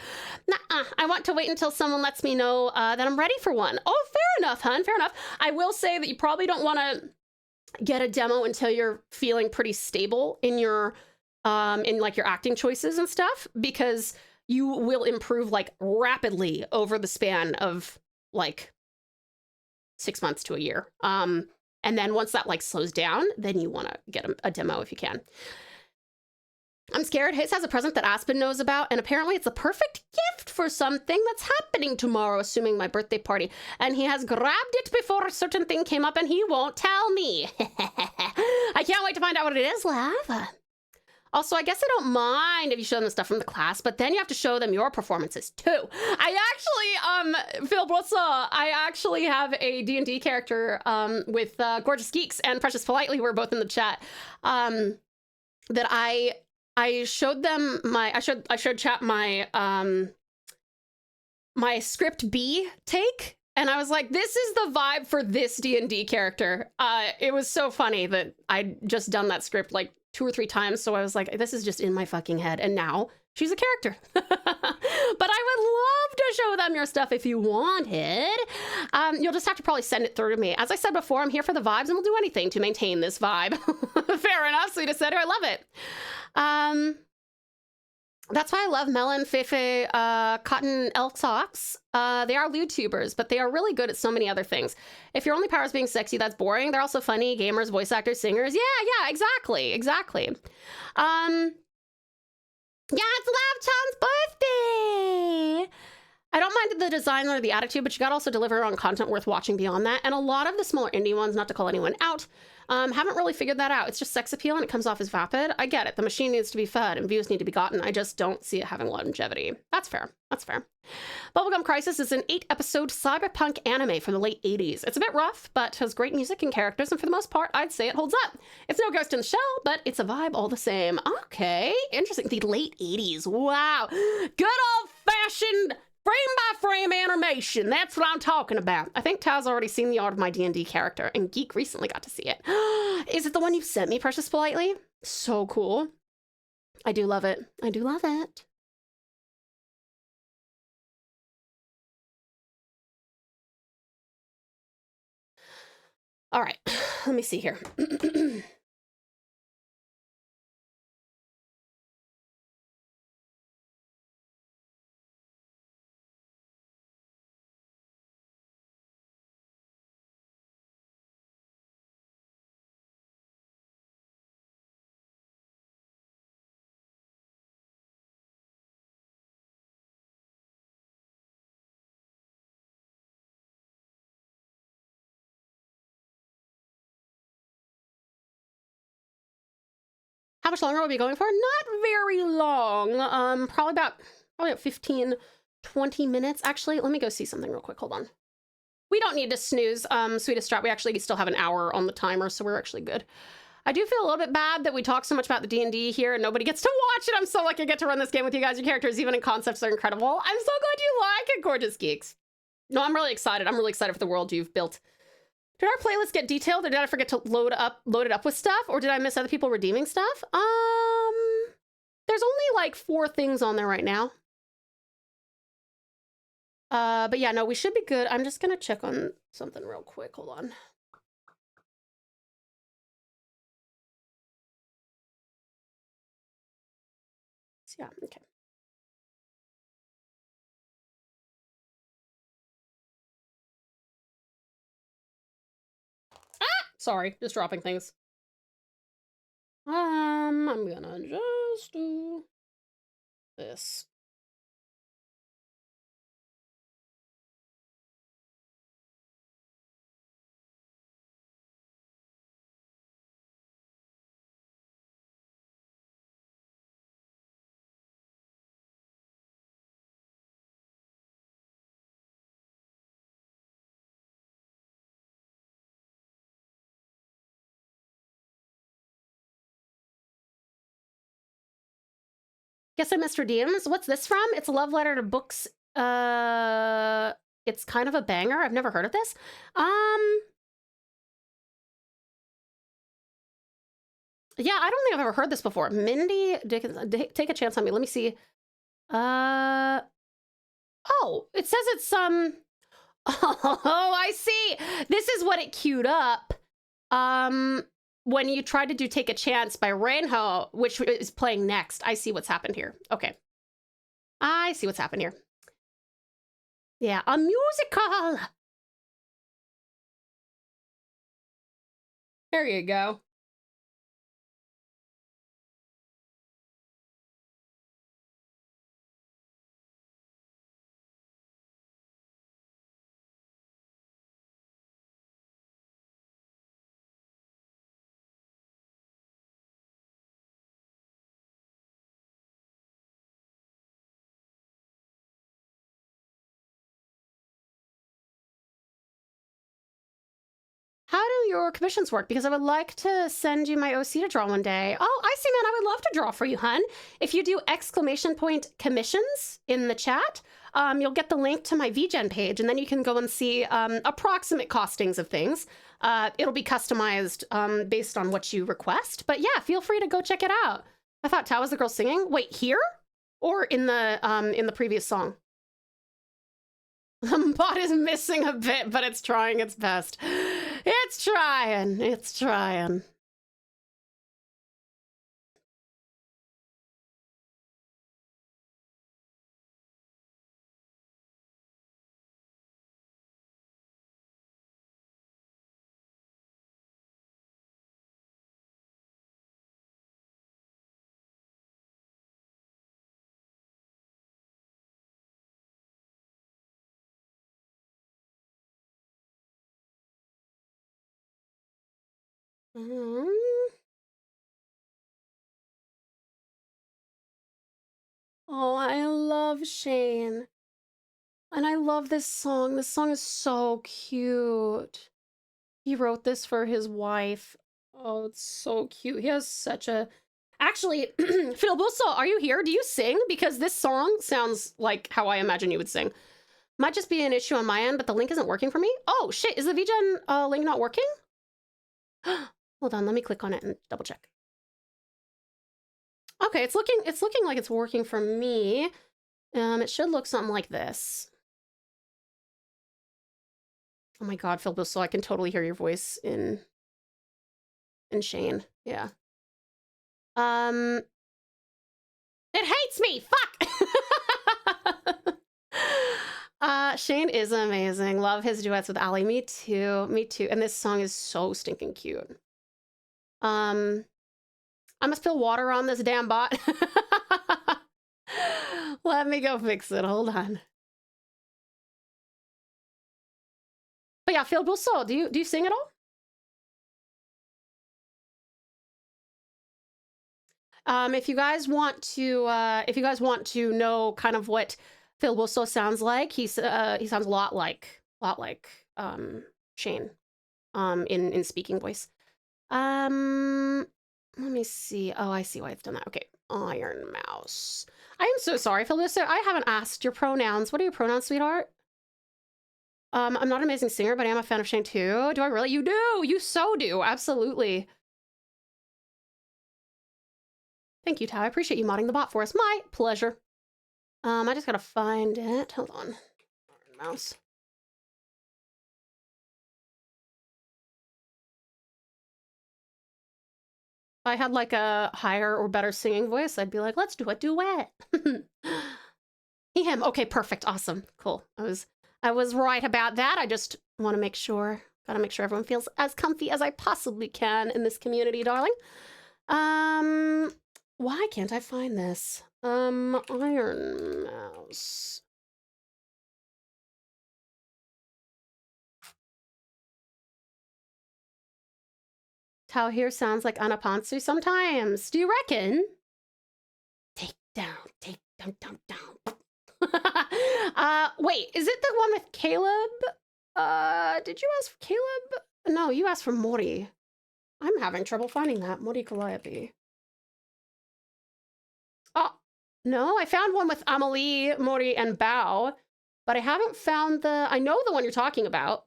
Nuh-uh. I want to wait until someone lets me know that I'm ready for one. Oh, fair enough, hun. Fair enough. I will say that you probably don't want to get a demo until you're feeling pretty stable in your in like your acting choices and stuff, because you will improve like rapidly over the span of like 6 months to a year. And then once that like slows down, then you want to get a demo if you can. I'm scared. Hayes has a present that Aspen knows about, and apparently it's a perfect gift for something that's happening tomorrow, assuming my birthday party. And he has grabbed it before a certain thing came up, and he won't tell me. I can't wait to find out what it is, love. Also, I guess I don't mind if you show them the stuff from the class, but then you have to show them your performances too. I actually, Phil Brotza, I actually have a D&D character with Gorgeous Geeks and Precious Politely, who are both in the chat, that I showed them I showed chat my my script B take, and I was like, this is the vibe for this D&D character. It was so funny that I'd just done that script like 2 or 3 times, so I was like, this is just in my fucking head, and now she's a character. But I would love to show them your stuff if you wanted. You'll just have to probably send it through to me. As I said before, I'm here for the vibes, and we'll do anything to maintain this vibe. Fair enough, Sweet Setter, I love it. That's why I love Melon, Fefe, Cotton, Elk Socks. They are Vtubers, but they are really good at so many other things. If your only power is being sexy, that's boring. They're also funny, gamers, voice actors, singers. Yeah, exactly. Yeah, it's Lavchan's birthday! I don't mind the design or the attitude, but you gotta also deliver on content worth watching beyond that. And a lot of the smaller indie ones, not to call anyone out, haven't really figured that out. It's just sex appeal and it comes off as vapid. I get it. The machine needs to be fed and views need to be gotten. I just don't see it having longevity. That's fair. Bubblegum Crisis is an 8-episode cyberpunk anime from the late 80s. It's a bit rough, but has great music and characters, and for the most part, I'd say it holds up. It's no Ghost in the Shell, but it's a vibe all the same. Okay, interesting. The late 80s. Wow. Good old-fashioned frame-by-frame animation. That's what I'm talking about. I think Taz already seen the art of my D&D character, and Geek recently got to see it. Is it the one you sent me, Precious Politely? So cool. I do love it. All right, let me see here. How much longer will we be going for? Not very long. Probably about 15, 20 minutes. Actually, let me go see something real quick. Hold on. We don't need to snooze, Sweetest Strat. We actually still have an hour on the timer, so we're actually good. I do feel a little bit bad that we talk so much about the D&D here and nobody gets to watch it. I'm so lucky I get to run this game with you guys. Your characters, even in concepts, are incredible. I'm so glad you like it, Gorgeous Geeks. No, I'm really excited. I'm really excited for the world you've built. Did our playlist get detailed, or did I forget to load it up with stuff, or did I miss other people redeeming stuff? There's only like 4 things on there right now. But yeah, no, we should be good. I'm just gonna check on something real quick. Hold on. Yeah, okay. Sorry, just dropping things. I'm gonna just do this. Guess I missed redeems. What's this from? It's a love letter to books. It's kind of a banger. I've never heard of this. Yeah, I don't think I've ever heard this before. Mindy Dickens, take a chance on me. Let me see. Oh, it says it's oh, I see. This is what it queued up. When you tried to do Take a Chance by Reinho, which is playing next. I see what's happened here. Okay. I see what's happened here. Yeah, a musical. There you go. How do your commissions work? Because I would like to send you my OC to draw one day. Oh, I see, man. I would love to draw for you, hun. If you do !commissions in the chat, you'll get the link to my VGen page, and then you can go and see approximate costings of things. It'll be customized based on what you request. But yeah, feel free to go check it out. I thought Tao was the girl singing. Wait, here? Or in the previous song? The bot is missing a bit, but it's trying its best. It's trying. It's trying. Mm-hmm. Oh, I love Shane. And I love this song. This song is so cute. He wrote this for his wife. Oh, it's so cute. He has such a... Actually, Filbuso, are you here? Do you sing? Because this song sounds like how I imagine you would sing. Might just be an issue on my end, but the link isn't working for me. Oh, shit. Is the VGen link not working? Hold on, let me click on it and double check. Okay, it's looking like it's working for me. It should look something like this. Oh my god, Phil, so I can totally hear your voice in Shane. Yeah. It hates me! Fuck! Shane is amazing. Love his duets with Ali. Me too. Me too. And this song is so stinking cute. I'm gonna spill water on this damn bot. Let me go fix it. Hold on. But yeah, Phil Bulso, do you sing at all? If you guys want to know kind of what Phil Bulso sounds like, he sounds a lot like Shane in speaking voice. Let me see. Oh, I see why it's done that. Okay, Iron Mouse. I am so sorry, Felicia. I haven't asked your pronouns. What are your pronouns, sweetheart? I'm not an amazing singer, but I am a fan of Shane too. Do I really? You do. You so do. Absolutely. Thank you, Tao. I appreciate you modding the bot for us. My pleasure. I just gotta find it. Hold on. Iron Mouse. If I had like a higher or better singing voice, I'd be like, let's do a duet. He, him. Okay, perfect. Awesome. Cool. I was right about that. I just want to make sure, gotta make sure everyone feels as comfy as I possibly can in this community, darling. Why can't I find this? Iron Mouse. Tao here sounds like Anapansu sometimes. Do you reckon? Take down, down. Wait, is it the one with Caleb? Did you ask for Caleb? No, you asked for Mori. I'm having trouble finding that. Mori Calliope. Oh, no, I found one with Amelie, Mori, and Bao, but I haven't found the... I know the one you're talking about.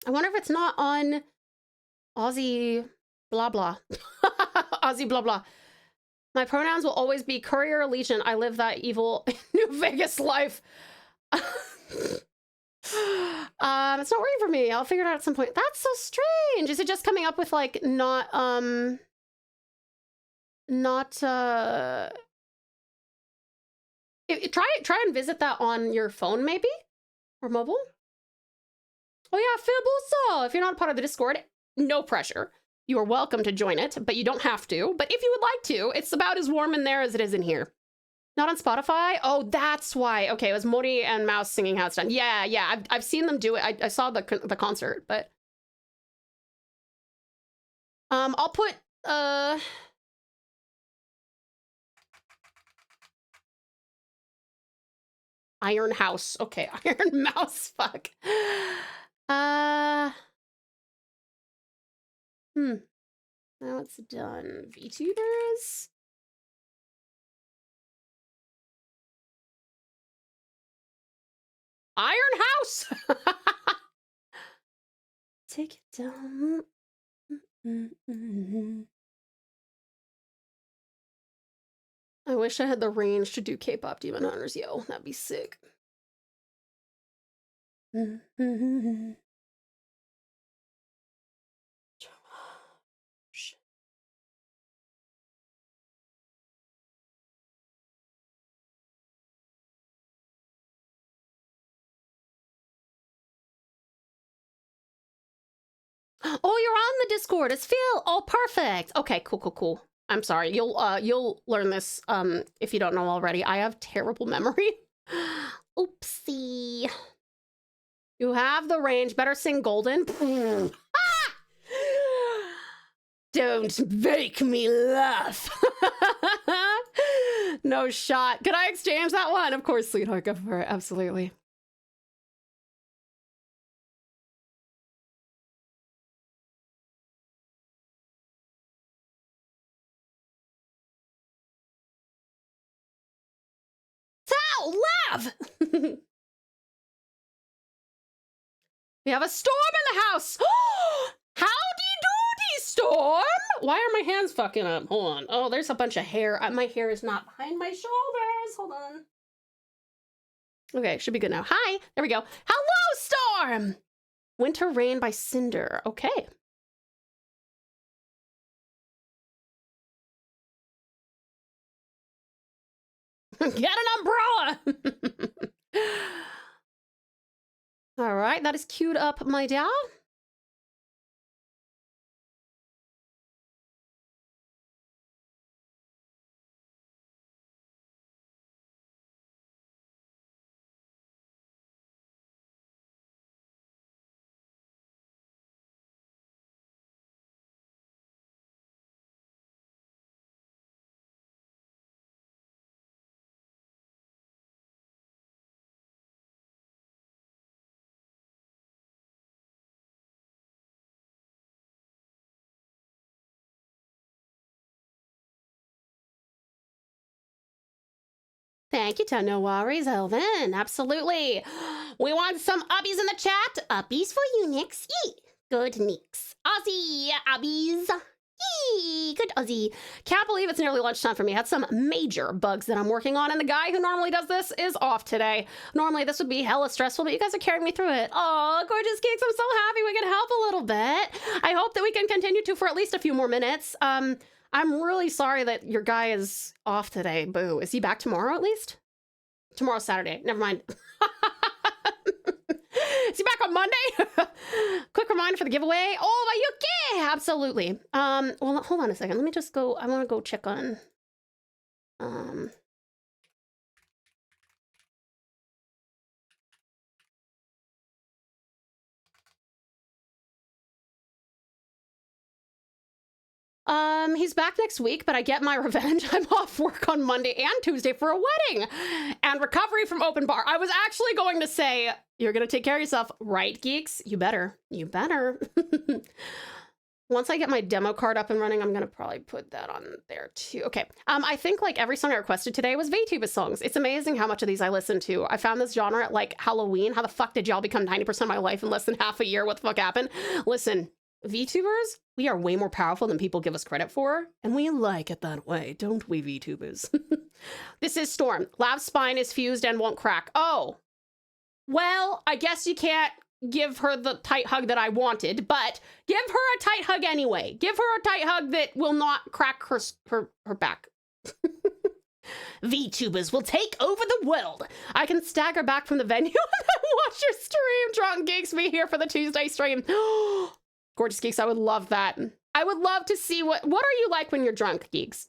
I wonder if it's not on Aussie blah blah. Aussie blah blah. My pronouns will always be Courier or Legion. I live that evil New Vegas life. It's not working for me. I'll figure it out at some point. That's so strange. Is it just coming up with like not try and visit that on your phone maybe? Or mobile? Oh yeah, Fibuso. If you're not a part of the Discord, no pressure. You are welcome to join it, but you don't have to. But if you would like to, it's about as warm in there as it is in here. Not on Spotify? Oh, that's why. Okay, it was Mori and Mouse singing How It's Done. Yeah, I've seen them do it. I saw the concert, but... I'll put, Iron House. Okay, Iron Mouse, fuck. Now it's done. VTubers. Iron House! Take it down. I wish I had the range to do K-pop Demon Hunters, yo. That'd be sick. Oh, you're on the Discord. It's Phil. Oh, perfect. Okay, cool. I'm sorry. You'll learn this if you don't know already. I have terrible memory. Oopsie. You have the range. Better sing Golden. Ah! Don't make me laugh. No shot. Could I exchange that one? Of course, sweetheart. Go for it. Absolutely. Laugh! We have a storm in the house! Howdy doody, storm! Why are my hands fucking up? Hold on. Oh, there's a bunch of hair. My hair is not behind my shoulders. Hold on. Okay, should be good now. Hi! There we go. Hello, storm! Winter Rain by Cinder. Okay. Get an umbrella! All right, that is queued up, my dear. Thank you, no worries, Elvin. Absolutely. We want some uppies in the chat. Uppies for you, Nix. Yee. Good, Nix. Aussie, uppies. Yee. Good, Aussie. Can't believe it's nearly lunchtime for me. I had some major bugs that I'm working on, and the guy who normally does this is off today. Normally, this would be hella stressful, but you guys are carrying me through it. Oh, gorgeous geeks. I'm so happy we can help a little bit. I hope that we can continue to for at least a few more minutes. I'm really sorry that your guy is off today. Boo. Is he back tomorrow at least? Tomorrow's Saturday. Never mind. Is he back on Monday? Quick reminder for the giveaway. Oh, my Yuki! Absolutely. Well, hold on a second. Let me just go. I want to go check on. He's back next week, but I get my revenge. I'm off work on Monday and Tuesday for a wedding and recovery from open bar. I was actually going to say, you're going to take care of yourself, right, geeks? You better. You better. Once I get my demo card up and running, I'm going to probably put that on there too. Okay. I think like every song I requested today was Vtuber songs. It's amazing how much of these I listen to. I found this genre at like Halloween. How the fuck did y'all become 90% of my life in less than half a year? What the fuck happened? Listen, VTubers, we are way more powerful than people give us credit for, and we like it that way, don't we, VTubers? This is Storm. Lav's spine is fused and won't crack. Oh, well, I guess you can't give her the tight hug that I wanted, but give her a tight hug anyway. Give her a tight hug that will not crack her back. VTubers will take over the world. I can stagger back from the venue and then watch your stream. Drunk Geeks, be here for the Tuesday stream. Gorgeous Geeks, I would love that. I would love to see what are you like when you're drunk, geeks?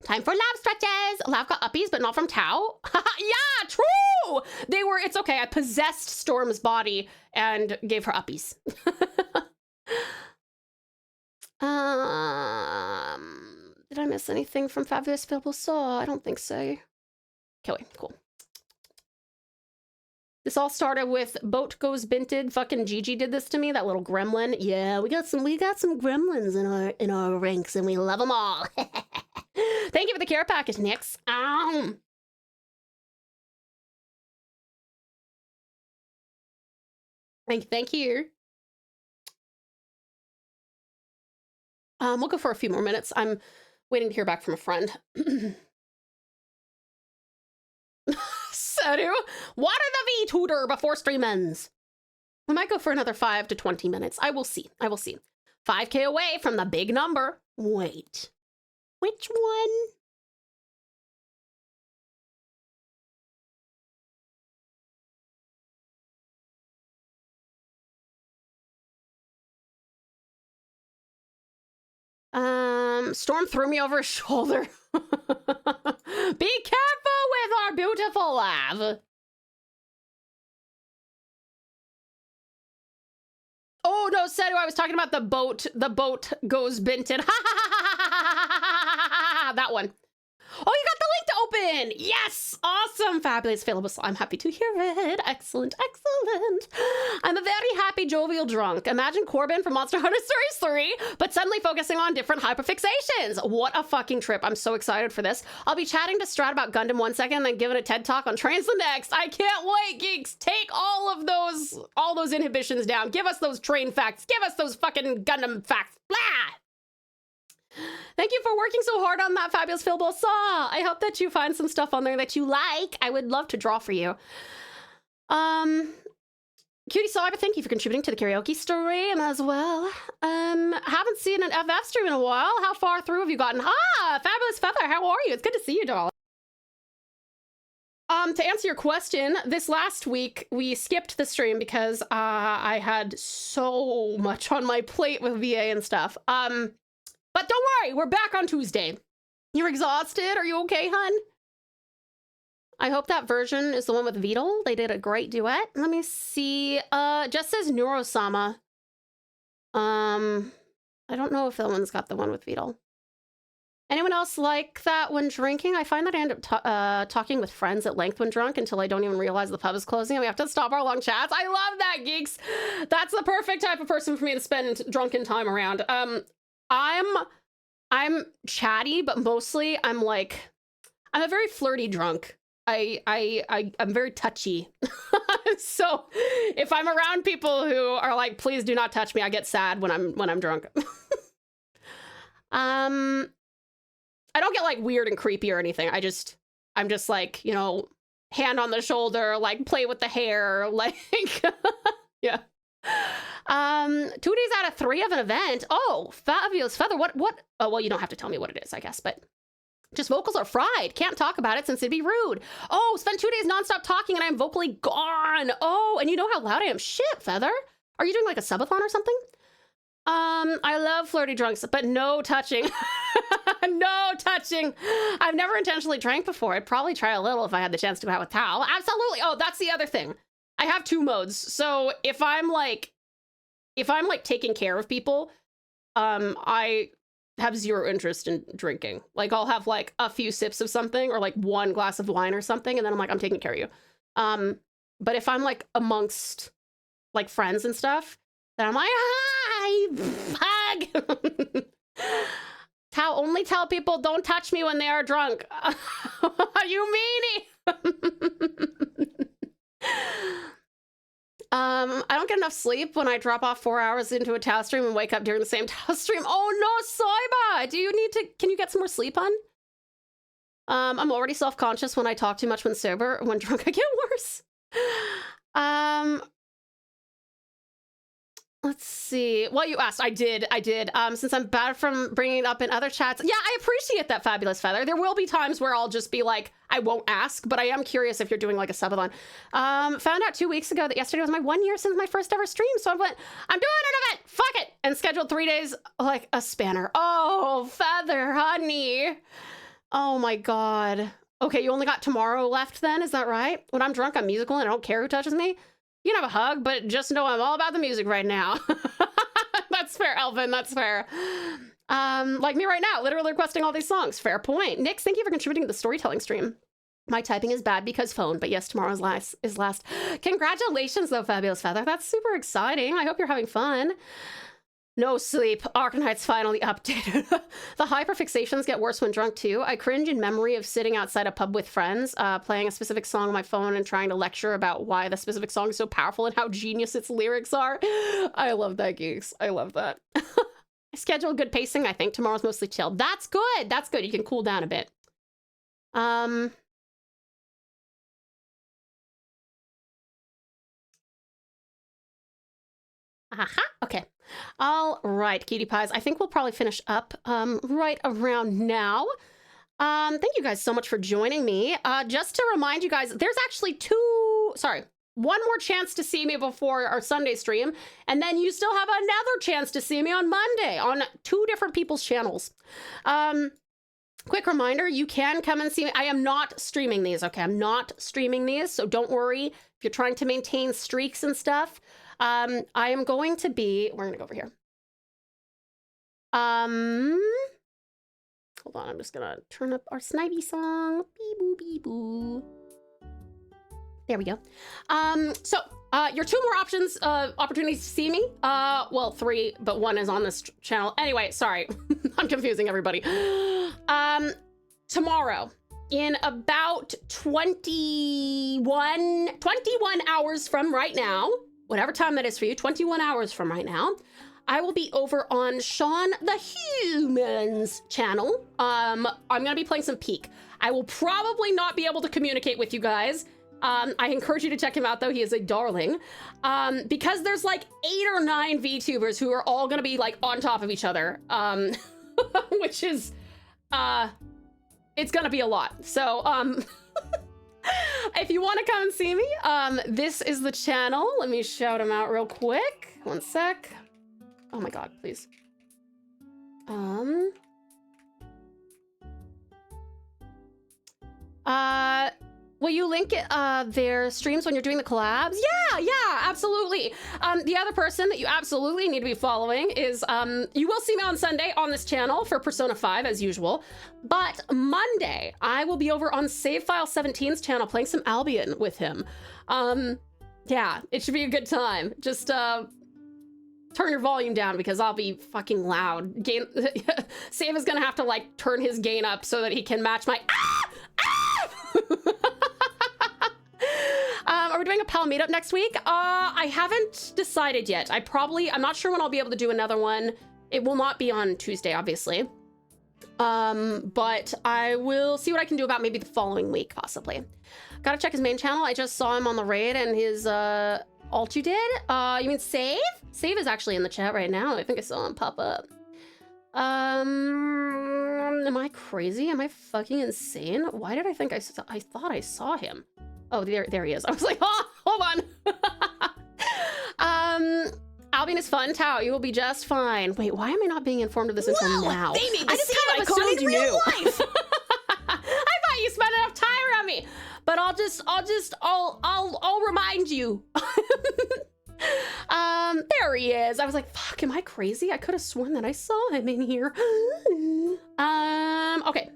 Time for lab stretches. Lav got uppies, but not from Tau. Yeah, true. It's okay. I possessed Storm's body and gave her uppies. Did I miss anything from Fabulous Fable Saw? I don't think so. Okay, wait, cool. This all started with Boat Goes Binted. Fucking Gigi did this to me, that little gremlin. Yeah, we got some gremlins in our ranks, and we love them all. Thank you for the care package, Nix. Thank you. We'll go for a few more minutes. I'm waiting to hear back from a friend. Seru, water the Vtuber before stream ends. We might go for another 5 to 20 minutes. I will see. 5K away from the big number. Wait. Which one? Storm threw me over his shoulder. Be careful with our beautiful Lav. Oh no, Sedu, I was talking about the boat. The boat goes binted. That one. Oh, you got the link to open. Yes, awesome, fabulous, available. I'm happy to hear it. Excellent. I'm a very happy, jovial drunk. Imagine Corbin from Monster Hunter Series 3, but suddenly focusing on different hyperfixations. What a fucking trip. I'm so excited for this. I'll be chatting to Strat about Gundam 1 second, and then giving a TED Talk on Trains the next. I can't wait, geeks. Take all those inhibitions down. Give us those train facts. Give us those fucking Gundam facts. Blah! Thank you for working so hard on that fabulous Philbo Saw. I hope that you find some stuff on there that you like. I would love to draw for you. Cutie Cyber, thank you for contributing to the karaoke stream as well. Haven't seen an FF stream in a while. How far through have you gotten? Fabulous Feather, how are you? It's good to see you, darling. To answer your question, this last week we skipped the stream because I had so much on my plate with VA and stuff. But don't worry, we're back on Tuesday. You're exhausted? Are you okay, hun? I hope that version is the one with Beetle. They did a great duet. Let me see. Just says Neurosama. I don't know if that one's got the one with Beetle. Anyone else like that when drinking? I find that I end up talking with friends at length when drunk until I don't even realize the pub is closing and we have to stop our long chats. I love that, geeks. That's the perfect type of person for me to spend drunken time around. I'm chatty, but mostly I'm a very flirty drunk. I'm very touchy. So if I'm around people who are like, please do not touch me, I get sad when I'm drunk. I don't get like weird and creepy or anything. I'm just like, you know, hand on the shoulder, like play with the hair, like yeah. 2 days out of 3 of an event. Oh, fabulous feather. What? Oh, well, you don't have to tell me what it is, I guess, but just vocals are fried. Can't talk about it since it'd be rude. Oh, spent 2 days nonstop talking and I'm vocally gone. Oh, and you know how loud I am. Shit, Feather. Are you doing like a subathon or something? I love flirty drunks, but no touching. No touching. I've never intentionally drank before. I'd probably try a little if I had the chance to go out with Tal. Absolutely. Oh, that's the other thing. I have 2 modes. So if I'm taking care of people, I have 0 interest in drinking. Like I'll have like a few sips of something or like 1 glass of wine or something. And then I'm like, I'm taking care of you. But if I'm like amongst like friends and stuff, then I'm like, hi, hug. Only tell people don't touch me when they are drunk. You meanie. I don't get enough sleep when I drop off 4 hours into a Tau stream and wake up during the same Tau stream. Oh no, Soiba! Can you get some more sleep, hun? I'm already self-conscious when I talk too much when sober. When drunk, I get worse. Let's see. Well, you asked. I did. Since I'm bad from bringing it up in other chats. Yeah, I appreciate that, Fabulous Feather. There will be times where I'll just be like, I won't ask, but I am curious if you're doing like a subathon. Found out 2 weeks ago that yesterday was my 1 year since my first ever stream. So I went, I'm doing an event. Fuck it. And scheduled 3 days like a spanner. Oh, Feather, honey. Oh my God. Okay, you only got tomorrow left then, is that right? When I'm drunk, I'm musical and I don't care who touches me. You can have a hug, but just know I'm all about the music right now. That's fair, Elvin, that's fair. Like me right now, literally requesting all these songs. Fair point. Nix, thank you for contributing to the storytelling stream. My typing is bad because phone, but yes, tomorrow's is last. Congratulations though, Fabulous Feather. That's super exciting. I hope you're having fun. No sleep. Arcanite's finally updated. The hyperfixations get worse when drunk too. I cringe in memory of sitting outside a pub with friends, playing a specific song on my phone and trying to lecture about why the specific song is so powerful and how genius its lyrics are. I love that, geeks. I love that. I scheduled good pacing. I think tomorrow's mostly chill. That's good. That's good. You can cool down a bit. Aha, okay. All right, cutie pies. I think we'll probably finish up right around now. Thank you guys so much for joining me. Just to remind you guys, there's actually one more chance to see me before our Sunday stream, and then you still have another chance to see me on Monday on 2 different people's channels. Quick reminder, you can come and see me. I am not streaming these, okay? I'm not streaming these, so don't worry if you're trying to maintain streaks and stuff. I am going to be, we're gonna go over here. Hold on, I'm just gonna turn up our Snivy song. Bee boo, bee boo. There we go. Your 2 more options, opportunities to see me. Well, 3, but 1 is on this channel. Anyway, sorry, I'm confusing everybody. Tomorrow, in about 21 hours from right now, whatever time that is for you, 21 hours from right now, I will be over on Sean the Human's channel. I'm gonna be playing some Peak. I will probably not be able to communicate with you guys. I encourage you to check him out though, he is a darling. Because there's like 8 or 9 VTubers who are all gonna be like on top of each other. Which is, it's gonna be a lot. So, if you want to come and see me, this is the channel. Let me shout him out real quick. 1 sec. Oh my God, please. Will you link their streams when you're doing the collabs? Yeah, absolutely. The other person that you absolutely need to be following is, you will see me on Sunday on this channel for Persona 5 as usual, but Monday I will be over on Save File 17's channel playing some Albion with him. Yeah, it should be a good time. Just turn your volume down because I'll be fucking loud. Save is gonna have to like turn his gain up so that he can match my Are we doing a pal meetup next week? I haven't decided yet. I'm not sure when I'll be able to do another one. It will not be on Tuesday, obviously. But I will see what I can do about maybe the following week, possibly. Gotta check his main channel. I just saw him on the raid and his, alt you did? You mean Save? Save is actually in the chat right now. I think I saw him pop up. Am I crazy? Am I fucking insane? Why did I think I thought I saw him? Oh, there he is. I was like, oh, hold on. Albion is fun. Tau, you will be just fine. Wait, why am I not being informed of this until now? They need to I just see kind of Icon assumed in you real knew. life. I thought you spent enough time around me, but I'll remind you. There he is. I was like, fuck, am I crazy? I could have sworn that I saw him in here. Okay.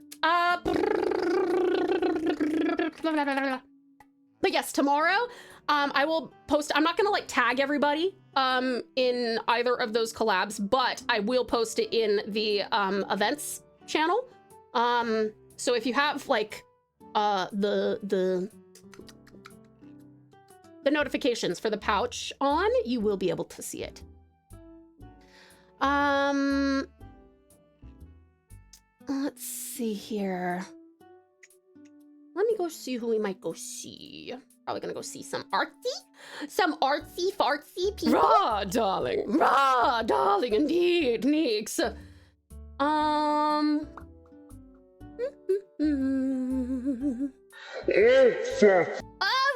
But yes, tomorrow, I will post, I'm not gonna like tag everybody in either of those collabs, but I will post it in the events channel. So if you have like the notifications for the pouch on, you will be able to see it. Let's see here. let me go see who we might go see. Probably gonna go see some artsy fartsy people. Rah, darling. Rah, darling, indeed, Nix. Oh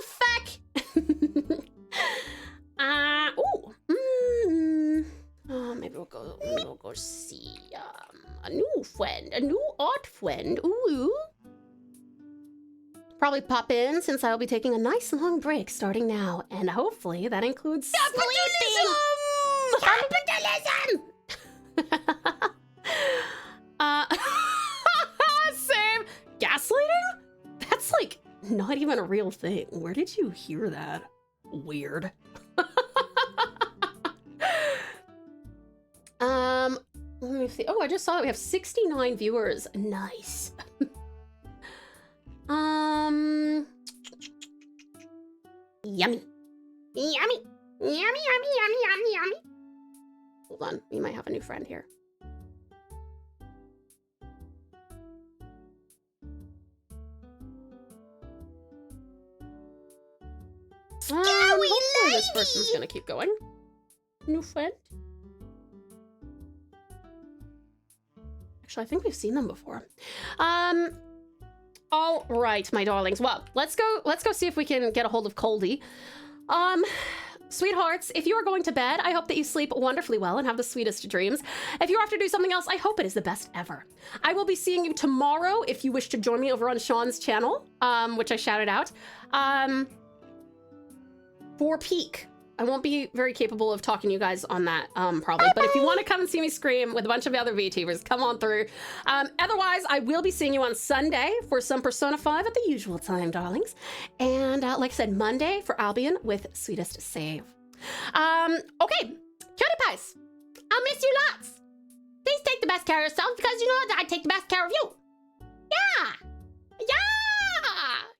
fuck. Maybe we'll go see a new friend, a new art friend. Ooh. Probably pop in since I'll be taking a nice long break starting now, and hopefully that includes Capitalism! Same. Gaslighting? That's like not even a real thing. Where did you hear that? Weird. Let me see. Oh, I just saw that we have 69 viewers. Nice. Yummy. Yummy. Yummy, yummy, yummy, yummy, yummy. Hold on, we might have a new friend here. Hopefully this person's gonna keep going. New friend. Actually, I think we've seen them before. All right, my darlings. Well, let's go see if we can get a hold of Coldy. Sweethearts, if you are going to bed, I hope that you sleep wonderfully well and have the sweetest dreams. If you have to do something else, I hope it is the best ever. I will be seeing you tomorrow if you wish to join me over on Sean's channel, which I shouted out, for peak. I won't be very capable of talking to you guys on that, probably. But if you want to come and see me scream with a bunch of other VTubers, come on through. Otherwise, I will be seeing you on Sunday for some Persona 5 at the usual time, darlings. And like I said, Monday for Albion with Sweetest Save. Okay, cutie pies. I'll miss you lots. Please take the best care of yourself because you know that I take the best care of you. Yeah. Yeah.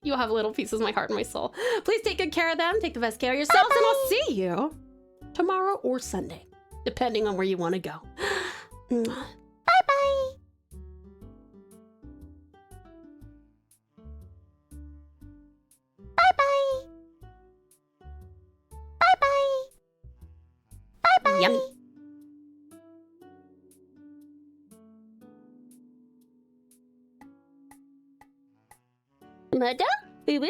You have little pieces of my heart and my soul. Please take good care of them. Take the best care of yourselves, and I'll see you tomorrow or Sunday, depending on where you want to go. Bye-bye. Bye-bye. Bye-bye. Bye-bye. Yummy. Mother, we will.